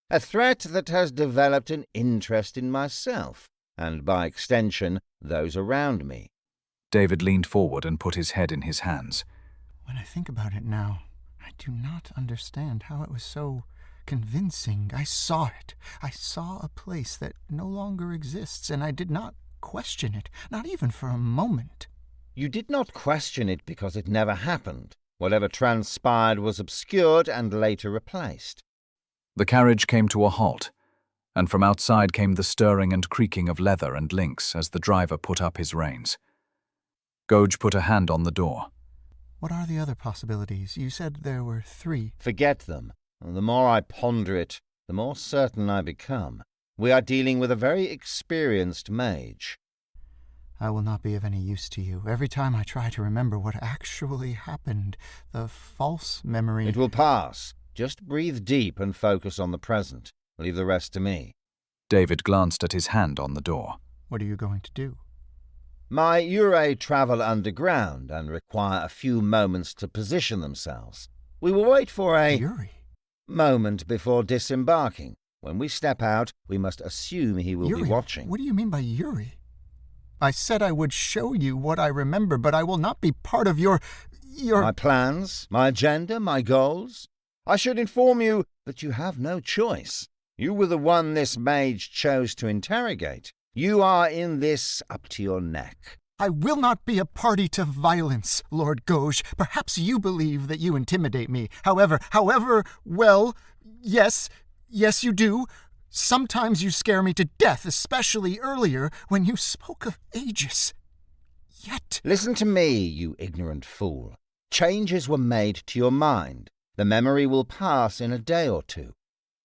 A threat that has developed an interest in myself, and by extension, those around me. David leaned forward and put his head in his hands. When I think about it now, I do not understand how it was so convincing. I saw it. I saw a place that no longer exists, and I did not question it, not even for a moment. You did not question it because it never happened. Whatever transpired was obscured and later replaced. The carriage came to a halt, and from outside came the stirring and creaking of leather and links as the driver put up his reins. Gouge put a hand on the door. What are the other possibilities? You said there were 3. Forget them. The more I ponder it, the more certain I become. We are dealing with a very experienced mage. I will not be of any use to you. Every time I try to remember what actually happened, the false memory... It will pass. Just breathe deep and focus on the present. Leave the rest to me. David glanced at his hand on the door. What are you going to do? My Ure travel underground and require a few moments to position themselves. We will wait for a moment before disembarking. When we step out, we must assume he will be watching. What do you mean by Yuri? I said I would show you what I remember, but I will not be part of your... My plans, my agenda, my goals. I should inform you that you have no choice. You were the one this mage chose to interrogate. You are in this up to your neck. I will not be a party to violence, Lord Gouge. Perhaps you believe that you intimidate me. However, well, yes, you do. Sometimes you scare me to death, especially earlier when you spoke of Aegis. Yet... Listen to me, you ignorant fool. Changes were made to your mind. The memory will pass in a day or 2.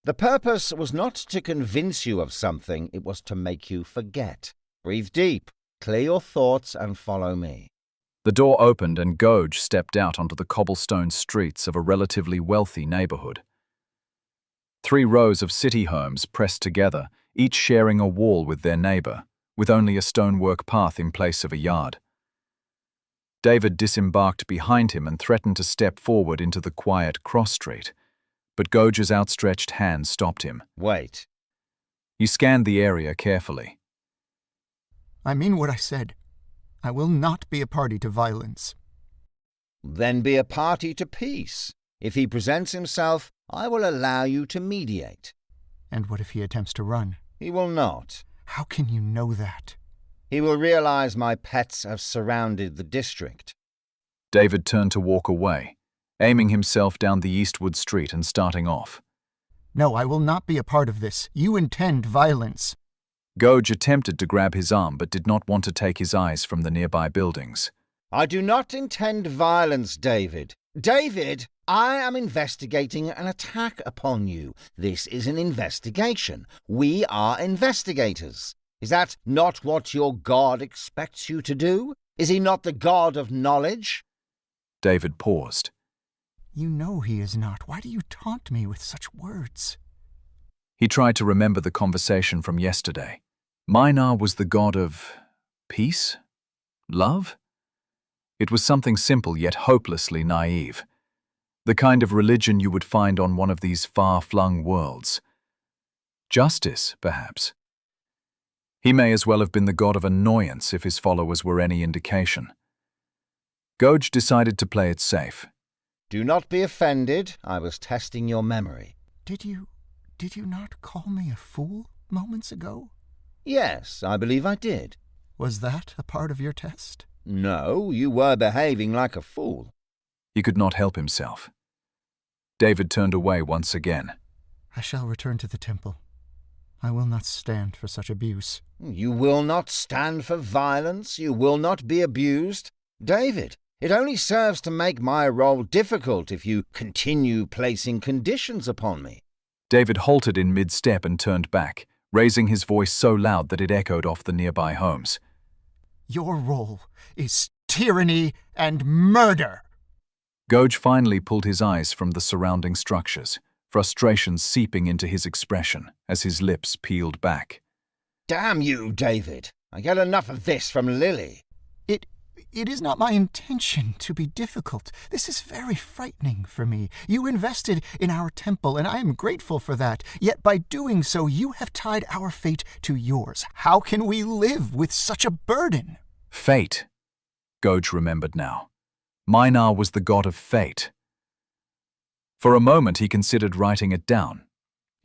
The purpose was not to convince you of something, it was to make you forget. Breathe deep, clear your thoughts, and follow me. The door opened and Gouge stepped out onto the cobblestone streets of a relatively wealthy neighborhood. 3 rows of city homes pressed together, each sharing a wall with their neighbor, with only a stonework path in place of a yard. David disembarked behind him and threatened to step forward into the quiet cross street, but Gouge's outstretched hand stopped him. Wait. He scanned the area carefully. I mean what I said. I will not be a party to violence. Then be a party to peace. If he presents himself, I will allow you to mediate. And what if he attempts to run? He will not. How can you know that? He will realize my pets have surrounded the district. David turned to walk away, aiming himself down the eastward street and starting off. No, I will not be a part of this. You intend violence. Gouge attempted to grab his arm but did not want to take his eyes from the nearby buildings. I do not intend violence, David. David, I am investigating an attack upon you. This is an investigation. We are investigators. Is that not what your God expects you to do? Is he not the God of knowledge? David paused. You know he is not. Why do you taunt me with such words? He tried to remember the conversation from yesterday. Minar was the god of peace? Love? It was something simple yet hopelessly naive. The kind of religion you would find on one of these far-flung worlds. Justice, perhaps. He may as well have been the god of annoyance if his followers were any indication. Gouge decided to play it safe. Do not be offended. I was testing your memory. Did you not call me a fool moments ago? Yes, I believe I did. Was that a part of your test? No, you were behaving like a fool. He could not help himself. David turned away once again. I shall return to the temple. I will not stand for such abuse. You will not stand for violence. You will not be abused. David, it only serves to make my role difficult if you continue placing conditions upon me. David halted in mid-step and turned back, raising his voice so loud that it echoed off the nearby homes. Your role is tyranny and murder. Gouge finally pulled his eyes from the surrounding structures, frustration seeping into his expression as his lips peeled back. Damn you, David. I get enough of this from Lily. It is not my intention to be difficult. This is very frightening for me. You invested in our temple, and I am grateful for that. Yet by doing so, you have tied our fate to yours. How can we live with such a burden? Fate. Gouge remembered now. Minar was the god of fate. For a moment he considered writing it down.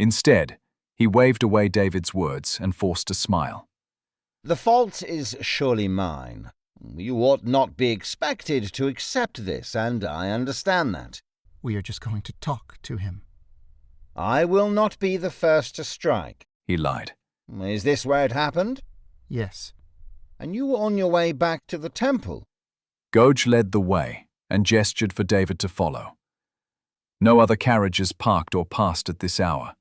Instead, he waved away David's words and forced a smile. The fault is surely mine. You ought not be expected to accept this, and I understand that. We are just going to talk to him. I will not be the first to strike. He lied. Is this where it happened? Yes. And you were on your way back to the temple? Gouge led the way and gestured for David to follow. No other carriages parked or passed at this hour,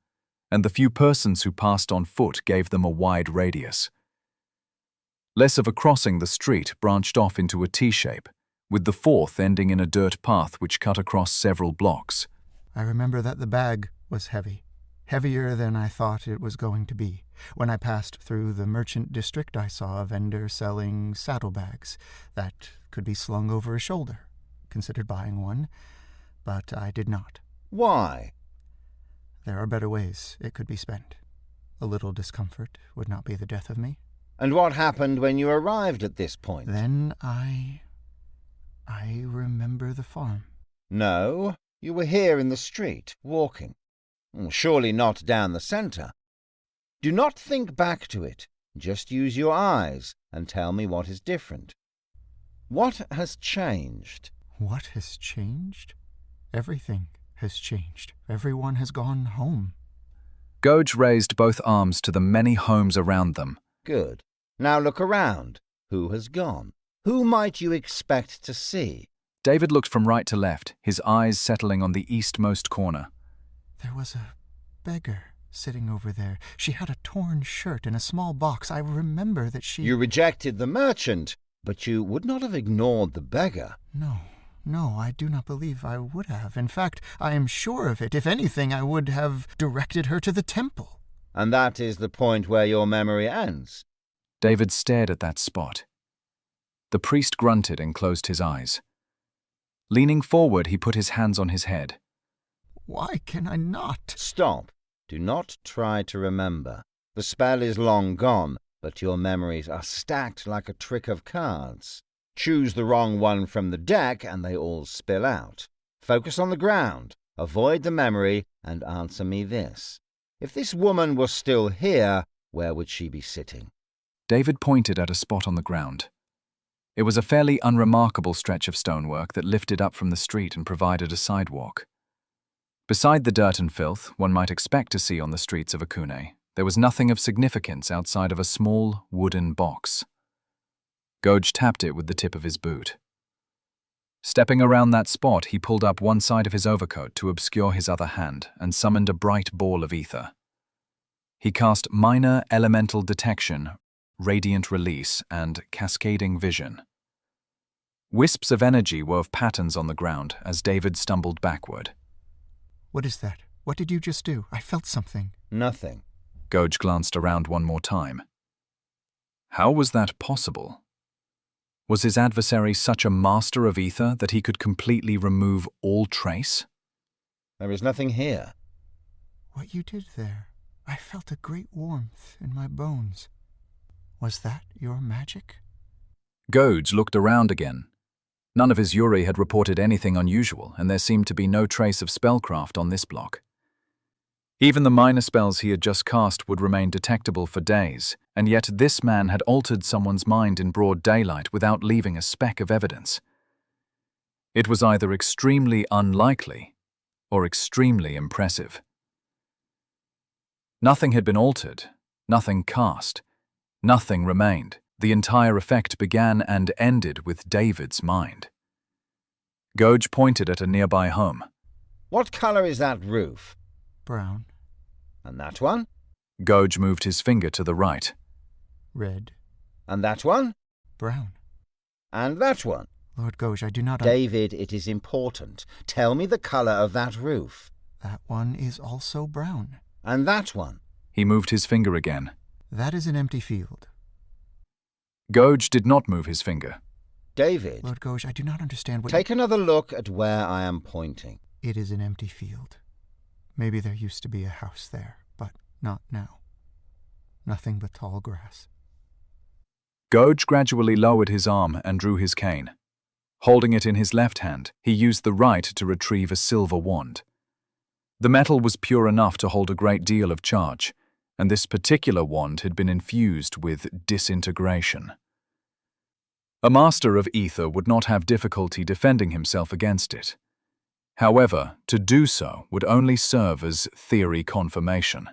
and the few persons who passed on foot gave them a wide radius. Less of a crossing, the street branched off into a T-shape, with the fourth ending in a dirt path which cut across several blocks. I remember that the bag was heavy, heavier than I thought it was going to be. When I passed through the merchant district, I saw a vendor selling saddlebags that could be slung over a shoulder. Considered buying one, but I did not. Why? There are better ways it could be spent. A little discomfort would not be the death of me. And what happened when you arrived at this point? Then I remember the farm. No, you were here in the street, walking. Surely not down the centre. Do not think back to it. Just use your eyes and tell me what is different. What has changed? What has changed? Everything has changed. Everyone has gone home. Gouge raised both arms to the many homes around them. Good. Now look around. Who has gone? Who might you expect to see? David looked from right to left, his eyes settling on the eastmost corner. There was a beggar sitting over there. She had a torn shirt in a small box. I remember that she... You rejected the merchant, but you would not have ignored the beggar. No, I do not believe I would have. In fact, I am sure of it. If anything, I would have directed her to the temple. And that is the point where your memory ends. David stared at that spot. The priest grunted and closed his eyes. Leaning forward, he put his hands on his head. Why can I not? Stop. Do not try to remember. The spell is long gone, but your memories are stacked like a trick of cards. Choose the wrong one from the deck and they all spill out. Focus on the ground, avoid the memory, and answer me this. If this woman was still here, where would she be sitting? David pointed at a spot on the ground. It was a fairly unremarkable stretch of stonework that lifted up from the street and provided a sidewalk. Beside the dirt and filth one might expect to see on the streets of Akune, there was nothing of significance outside of a small wooden box. Gouge tapped it with the tip of his boot. Stepping around that spot, he pulled up one side of his overcoat to obscure his other hand and summoned a bright ball of ether. He cast Minor Elemental Detection, Radiant Release, and Cascading Vision. Wisps of energy wove patterns on the ground as David stumbled backward. What is that? What did you just do? I felt something. Nothing. Gouge glanced around one more time. How was that possible? Was his adversary such a master of ether that he could completely remove all trace? There is nothing here. What you did there, I felt a great warmth in my bones. Was that your magic? Gouge looked around again. None of his Yuri had reported anything unusual, and there seemed to be no trace of spellcraft on this block. Even the minor spells he had just cast would remain detectable for days, and yet this man had altered someone's mind in broad daylight without leaving a speck of evidence. It was either extremely unlikely or extremely impressive. Nothing had been altered, nothing cast, nothing remained. The entire effect began and ended with David's mind. Gouge pointed at a nearby home. What color is that roof? Brown. And that one? Gouge moved his finger to the right. Red. And that one? Brown. And that one? Lord Gouge, I do not... David, it is important. Tell me the color of that roof. That one is also brown. And that one? He moved his finger again. That is an empty field. Gouge did not move his finger. David. Lord Gouge, I do not understand what... Take another look at where I am pointing. It is an empty field. Maybe there used to be a house there, but not now. Nothing but tall grass. Gouge gradually lowered his arm and drew his cane. Holding it in his left hand, he used the right to retrieve a silver wand. The metal was pure enough to hold a great deal of charge, and this particular wand had been infused with disintegration. A master of ether would not have difficulty defending himself against it. However, to do so would only serve as theory confirmation.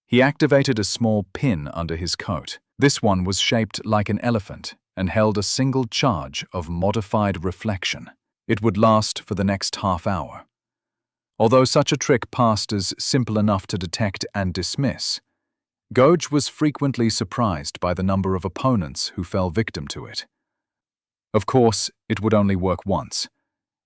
He activated a small pin under his coat. This one was shaped like an elephant and held a single charge of modified reflection. It would last for the next half hour. Although such a trick passed as simple enough to detect and dismiss, Gouge was frequently surprised by the number of opponents who fell victim to it. Of course, it would only work once,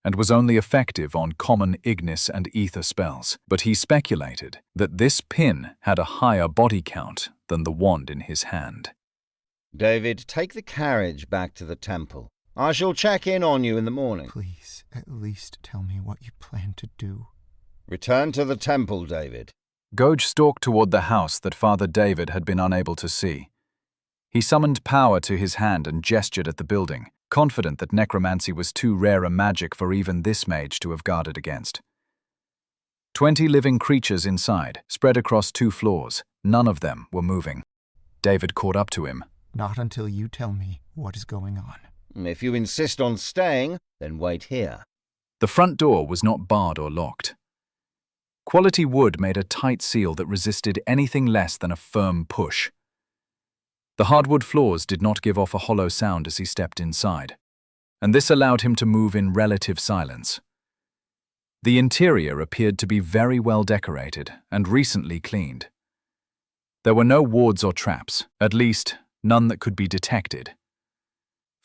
and was only effective on common Ignis and ether spells, but he speculated that this pin had a higher body count than the wand in his hand. David, take the carriage back to the temple. I shall check in on you in the morning. Please, at least tell me what you plan to do. Return to the temple, David. Gouge stalked toward the house that Father David had been unable to see. He summoned power to his hand and gestured at the building, confident that necromancy was too rare a magic for even this mage to have guarded against. 20 living creatures inside, spread across 2 floors. None of them were moving. David caught up to him. Not until you tell me what is going on. If you insist on staying, then wait here. The front door was not barred or locked. Quality wood made a tight seal that resisted anything less than a firm push. The hardwood floors did not give off a hollow sound as he stepped inside, and this allowed him to move in relative silence. The interior appeared to be very well decorated and recently cleaned. There were no wards or traps, at least none that could be detected.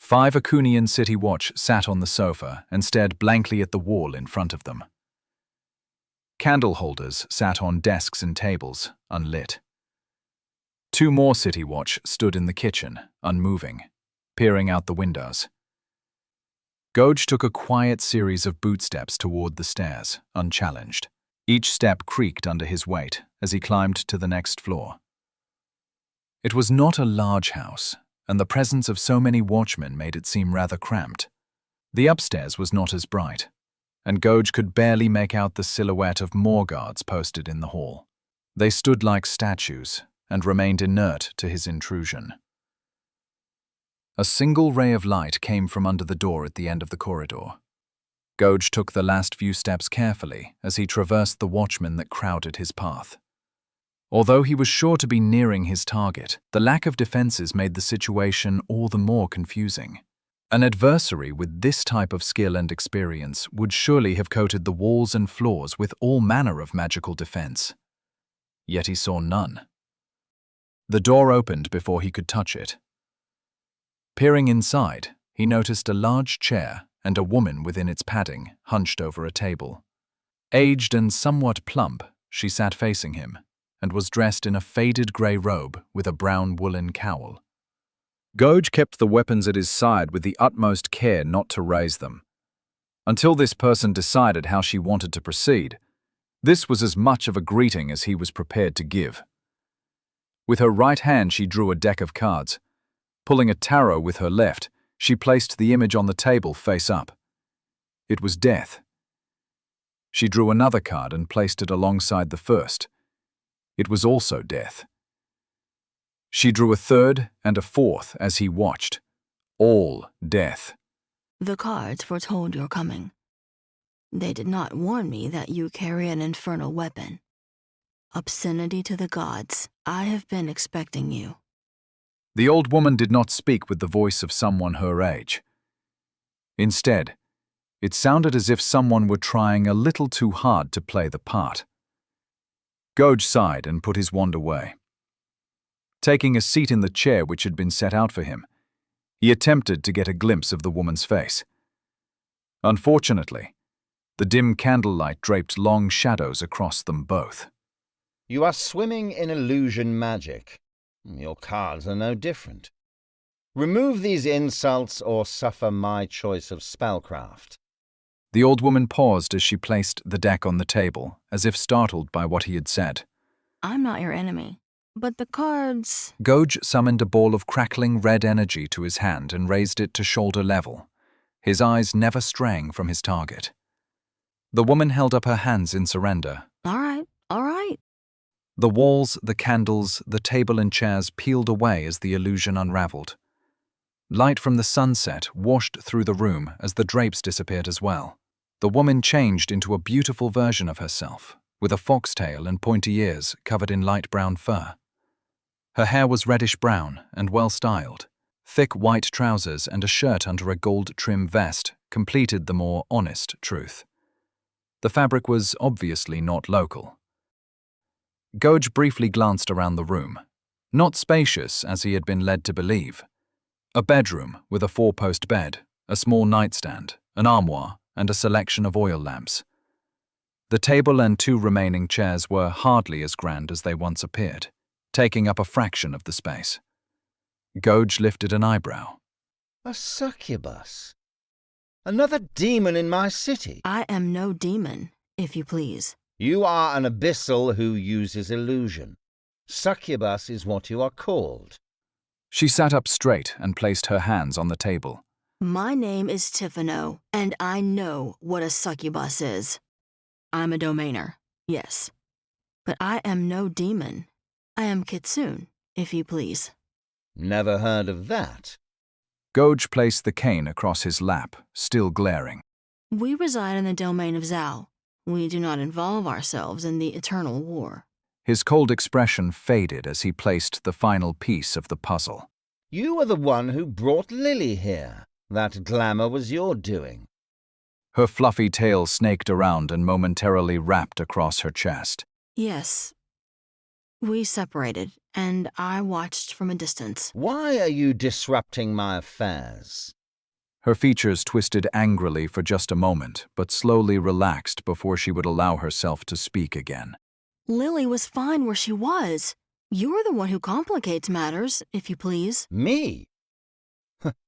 5 Akunian City Watch sat on the sofa and stared blankly at the wall in front of them. Candle holders sat on desks and tables, unlit. 2 more City Watch stood in the kitchen, unmoving, peering out the windows. Gouge took a quiet series of bootsteps toward the stairs, unchallenged. Each step creaked under his weight as he climbed to the next floor. It was not a large house, and the presence of so many watchmen made it seem rather cramped. The upstairs was not as bright, and Gouge could barely make out the silhouette of more guards posted in the hall. They stood like statues and remained inert to his intrusion. A single ray of light came from under the door at the end of the corridor. Gouge took the last few steps carefully as he traversed the watchmen that crowded his path. Although he was sure to be nearing his target, the lack of defenses made the situation all the more confusing. An adversary with this type of skill and experience would surely have coated the walls and floors with all manner of magical defense. Yet he saw none. The door opened before he could touch it. Peering inside, he noticed a large chair and a woman within its padding, hunched over a table. Aged and somewhat plump, she sat facing him, and was dressed in a faded grey robe with a brown woolen cowl. Gutte kept the weapons at his side with the utmost care not to raise them. Until this person decided how she wanted to proceed, this was as much of a greeting as he was prepared to give. With her right hand she drew a deck of cards. Pulling a tarot with her left, she placed the image on the table face up. It was death. She drew another card and placed it alongside the first. It was also death. She drew a third and a fourth as he watched. All death. The cards foretold your coming. They did not warn me that you carry an infernal weapon. Obscenity to the gods, I have been expecting you. The old woman did not speak with the voice of someone her age. Instead, it sounded as if someone were trying a little too hard to play the part. Gutte sighed and put his wand away. Taking a seat in the chair which had been set out for him, he attempted to get a glimpse of the woman's face. Unfortunately, the dim candlelight draped long shadows across them both. You are swimming in illusion magic. Your cards are no different. Remove these insults or suffer my choice of spellcraft. The old woman paused as she placed the deck on the table, as if startled by what he had said. I'm not your enemy, but the cards... Gutte summoned a ball of crackling red energy to his hand and raised it to shoulder level, his eyes never straying from his target. The woman held up her hands in surrender. All right. The walls, the candles, the table and chairs peeled away as the illusion unraveled. Light from the sunset washed through the room as the drapes disappeared as well. The woman changed into a beautiful version of herself, with a foxtail and pointy ears covered in light brown fur. Her hair was reddish-brown and well-styled. Thick white trousers and a shirt under a gold-trim vest completed the more honest truth. The fabric was obviously not local. Gutte briefly glanced around the room. Not spacious, as he had been led to believe. A bedroom with a 4-post bed, a small nightstand, an armoire, and a selection of oil lamps. The table and 2 remaining chairs were hardly as grand as they once appeared, taking up a fraction of the space. Gutte lifted an eyebrow. A succubus? Another demon in my city? I am no demon, if you please. You are an abyssal who uses illusion. Succubus is what you are called. She sat up straight and placed her hands on the table. My name is Tifano, and I know what a succubus is. I'm a domainer, yes. But I am no demon. I am Kitsune, if you please. Never heard of that. Gutte placed the cane across his lap, still glaring. We reside in the domain of Zal. We do not involve ourselves in the eternal war. His cold expression faded as he placed the final piece of the puzzle. You were the one who brought Lily here. That glamour was your doing. Her fluffy tail snaked around and momentarily wrapped across her chest. Yes. We separated, and I watched from a distance. Why are you disrupting my affairs? Her features twisted angrily for just a moment, but slowly relaxed before she would allow herself to speak again. Lily was fine where she was. You're the one who complicates matters, if you please. Me?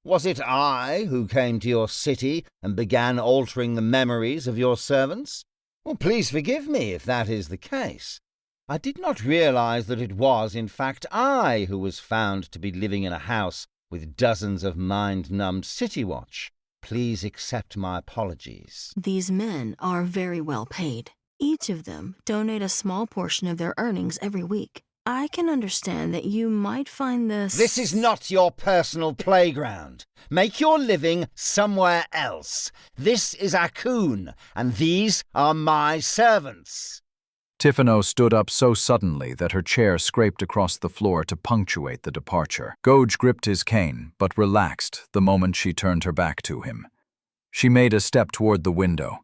Was it I who came to your city and began altering the memories of your servants? Well, please forgive me if that is the case. I did not realize that it was, in fact, I who was found to be living in a house with dozens of mind-numbed city watch. Please accept my apologies. These men are very well paid. Each of them donate a small portion of their earnings every week. I can understand that you might find this... This is not your personal playground. Make your living somewhere else. This is Akune, and these are my servants. Tifano stood up so suddenly that her chair scraped across the floor to punctuate the departure. Gouge gripped his cane, but relaxed the moment she turned her back to him. She made a step toward the window,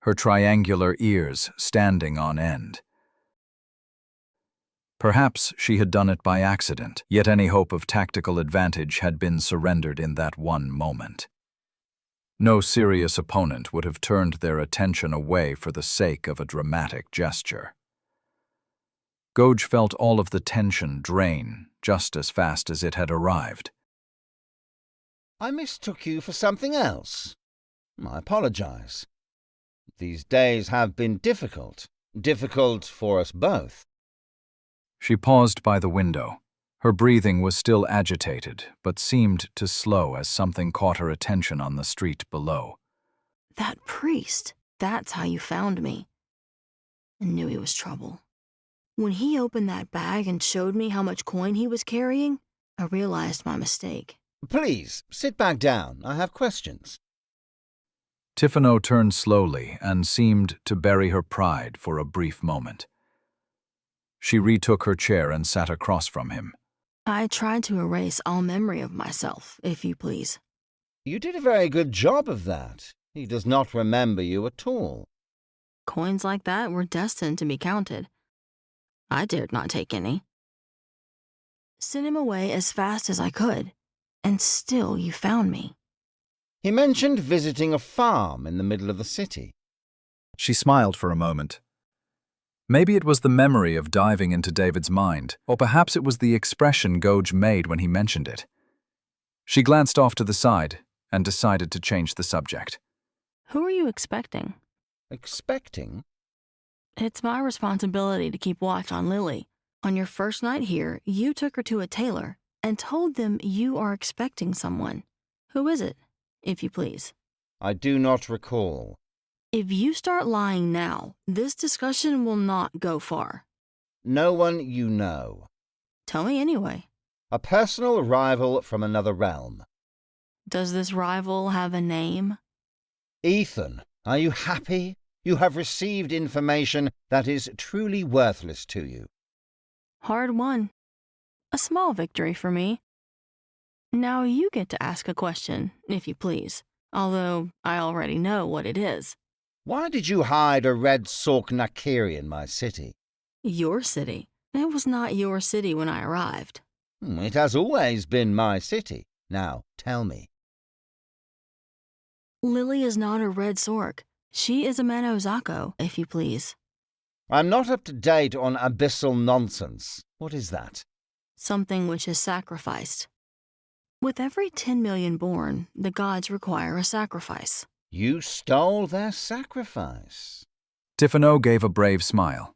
her triangular ears standing on end. Perhaps she had done it by accident, yet any hope of tactical advantage had been surrendered in that one moment. No serious opponent would have turned their attention away for the sake of a dramatic gesture. Gouge felt all of the tension drain just as fast as it had arrived. I mistook you for something else. I apologize. These days have been difficult for us both. She paused by the window. Her breathing was still agitated, but seemed to slow as something caught her attention on the street below. That priest, that's how you found me. I knew he was trouble. When he opened that bag and showed me how much coin he was carrying, I realized my mistake. Please, sit back down. I have questions. Tifano turned slowly and seemed to bury her pride for a brief moment. She retook her chair and sat across from him. I tried to erase all memory of myself, if you please. You did a very good job of that. He does not remember you at all. Coins like that were destined to be counted. I dared not take any. Sent him away as fast as I could, and still you found me. He mentioned visiting a farm in the middle of the city. She smiled for a moment. Maybe it was the memory of diving into David's mind, or perhaps it was the expression Gouge made when he mentioned it. She glanced off to the side and decided to change the subject. Who are you expecting? Expecting? It's my responsibility to keep watch on Lily. On your first night here, you took her to a tailor and told them you are expecting someone. Who is it, if you please? I do not recall. If you start lying now, this discussion will not go far. No one you know. Tell me anyway. A personal rival from another realm. Does this rival have a name? Ethan, are you happy? You have received information that is truly worthless to you. Hard won. A small victory for me. Now you get to ask a question, if you please, although I already know what it is. Why did you hide a red Sork Nakiri in my city? Your city? It was not your city when I arrived. It has always been my city. Now, tell me. Lily is not a red Sork. She is a Manozako, if you please. I'm not up to date on abyssal nonsense. What is that? Something which is sacrificed. With every 10 million born, the gods require a sacrifice. You stole their sacrifice. Tifano gave a brave smile.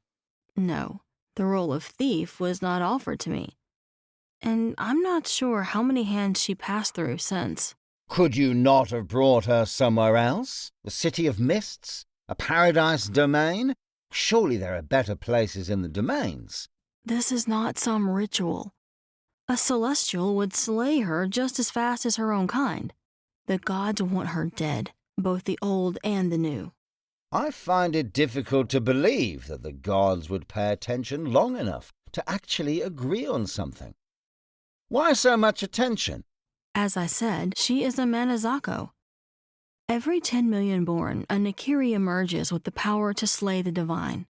No, the role of thief was not offered to me. And I'm not sure how many hands she passed through since. Could you not have brought her somewhere else? The City of Mists? A paradise domain? Surely there are better places in the domains. This is not some ritual. A celestial would slay her just as fast as her own kind. The gods want her dead, both the old and the new. I find it difficult to believe that the gods would pay attention long enough to actually agree on something. Why so much attention? As I said, she is a Manozako. Every 10 million born, a Nakiri emerges with the power to slay the divine.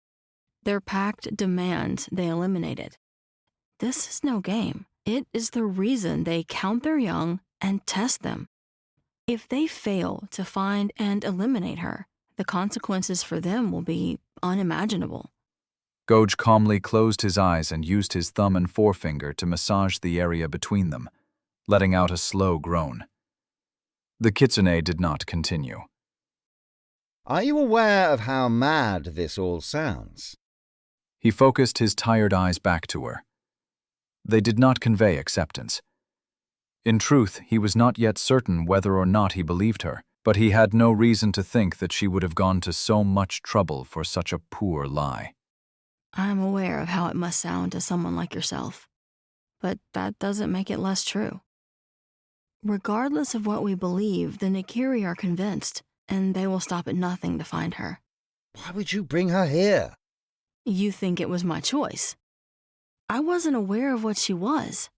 Their pact demands they eliminate it. This is no game. It is the reason they count their young and test them. If they fail to find and eliminate her, the consequences for them will be unimaginable. Gouge calmly closed his eyes and used his thumb and forefinger to massage the area between them, letting out a slow groan. The kitsune did not continue. Are you aware of how mad this all sounds? He focused his tired eyes back to her. They did not convey acceptance. In truth, he was not yet certain whether or not he believed her, but he had no reason to think that she would have gone to so much trouble for such a poor lie. I am aware of how it must sound to someone like yourself, but that doesn't make it less true. Regardless of what we believe, the Nakiri are convinced, and they will stop at nothing to find her. Why would you bring her here? You think it was my choice. I wasn't aware of what she was.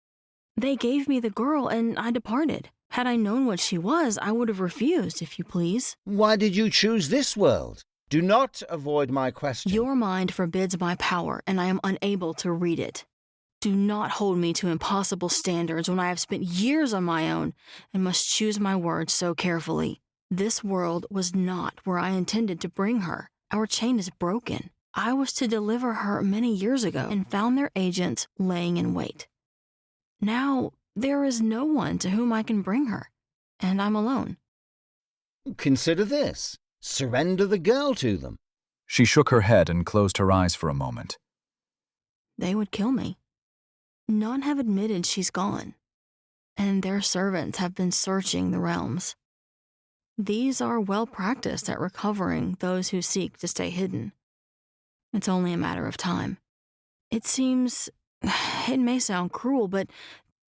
They gave me the girl and I departed. Had I known what she was, I would have refused, if you please. Why did you choose this world? Do not avoid my question. Your mind forbids my power, and I am unable to read it. Do not hold me to impossible standards when I have spent years on my own and must choose my words so carefully. This world was not where I intended to bring her. Our chain is broken. I was to deliver her many years ago and found their agents laying in wait. Now, there is no one to whom I can bring her, and I'm alone. Consider this. Surrender the girl to them. She shook her head and closed her eyes for a moment. They would kill me. None have admitted she's gone, and their servants have been searching the realms. These are well practiced at recovering those who seek to stay hidden. It's only a matter of time. It seems, it may sound cruel, but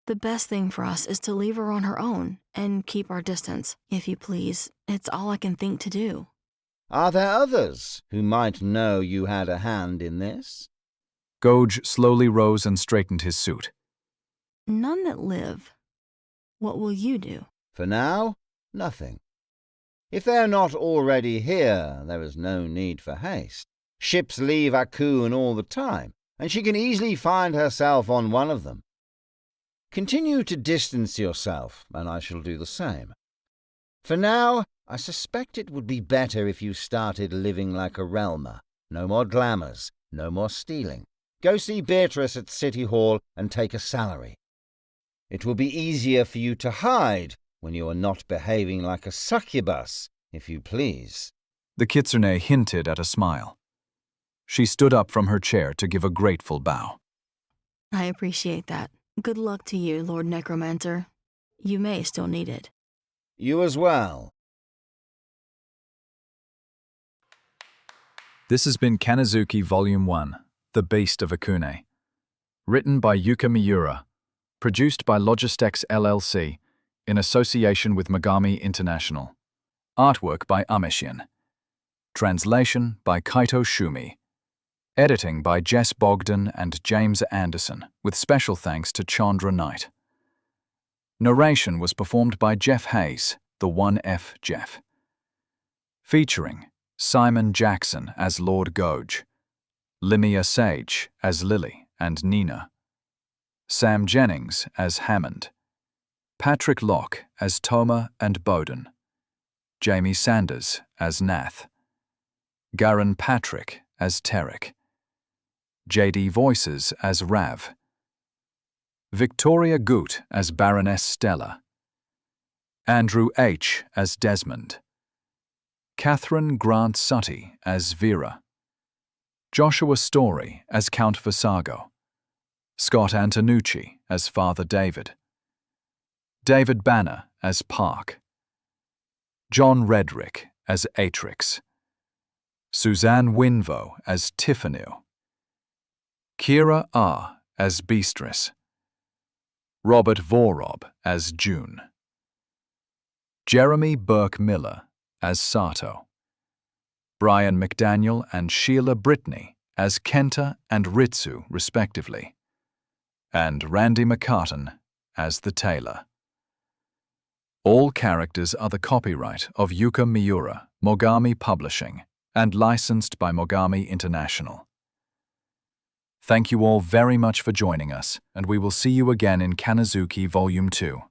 the best thing for us is to leave her on her own and keep our distance. If you please, it's all I can think to do. Are there others who might know you had a hand in this? Gouge slowly rose and straightened his suit. None that live. What will you do? For now, nothing. If they are not already here, there is no need for haste. Ships leave Akune all the time, and she can easily find herself on one of them. Continue to distance yourself, and I shall do the same. For now, I suspect it would be better if you started living like a realmer. No more glamours, no more stealing. Go see Beatrice at City Hall and take a salary. It will be easier for you to hide when you are not behaving like a succubus, if you please. The kitsune hinted at a smile. She stood up from her chair to give a grateful bow. I appreciate that. Good luck to you, Lord Necromancer. You may still need it. You as well. This has been Kannazuki Volume 1, The Beast of Akune. Written by Yuka Miura. Produced by Logistex LLC, in association with Mogami International. Artwork by Amishian. Translation by Kaito Shumi. Editing by Jess Bogdan and James Anderson, with special thanks to Chandra Knight. Narration was performed by Jeff Haze, the 1F Jeff. Featuring Simon Jackson as Lord Gouge, Linnea Sage as Lily and Nina, Sam Jennings as Hammond, Patrick Locke as Toma and Bowden, Jamie Sanders as Nath, Garan Patrick as Terrick, J.D. Voices as Rav, Victoria Gutte as Baroness Stella, Andrew H. as Desmond, Katherine Grant-Suttie as Vera, Joshua Story as Count Versago, Scott Antonucci as Father David, David Banner as Park, John Redrick as Atrix, Suzanne Wynnvo as Tiffany, Kiera R. as Beatrice, Robert Vorob as June, Jeramy Burke-Miller as Sato, Brian McDaniel and Sheila Brittany as Kenta and Ritsu, respectively, and Randy McCarten as the tailor. All characters are the copyright of Yuka Miura, Mogami Publishing, and licensed by Mogami International. Thank you all very much for joining us, and we will see you again in Kannazuki Volume 2.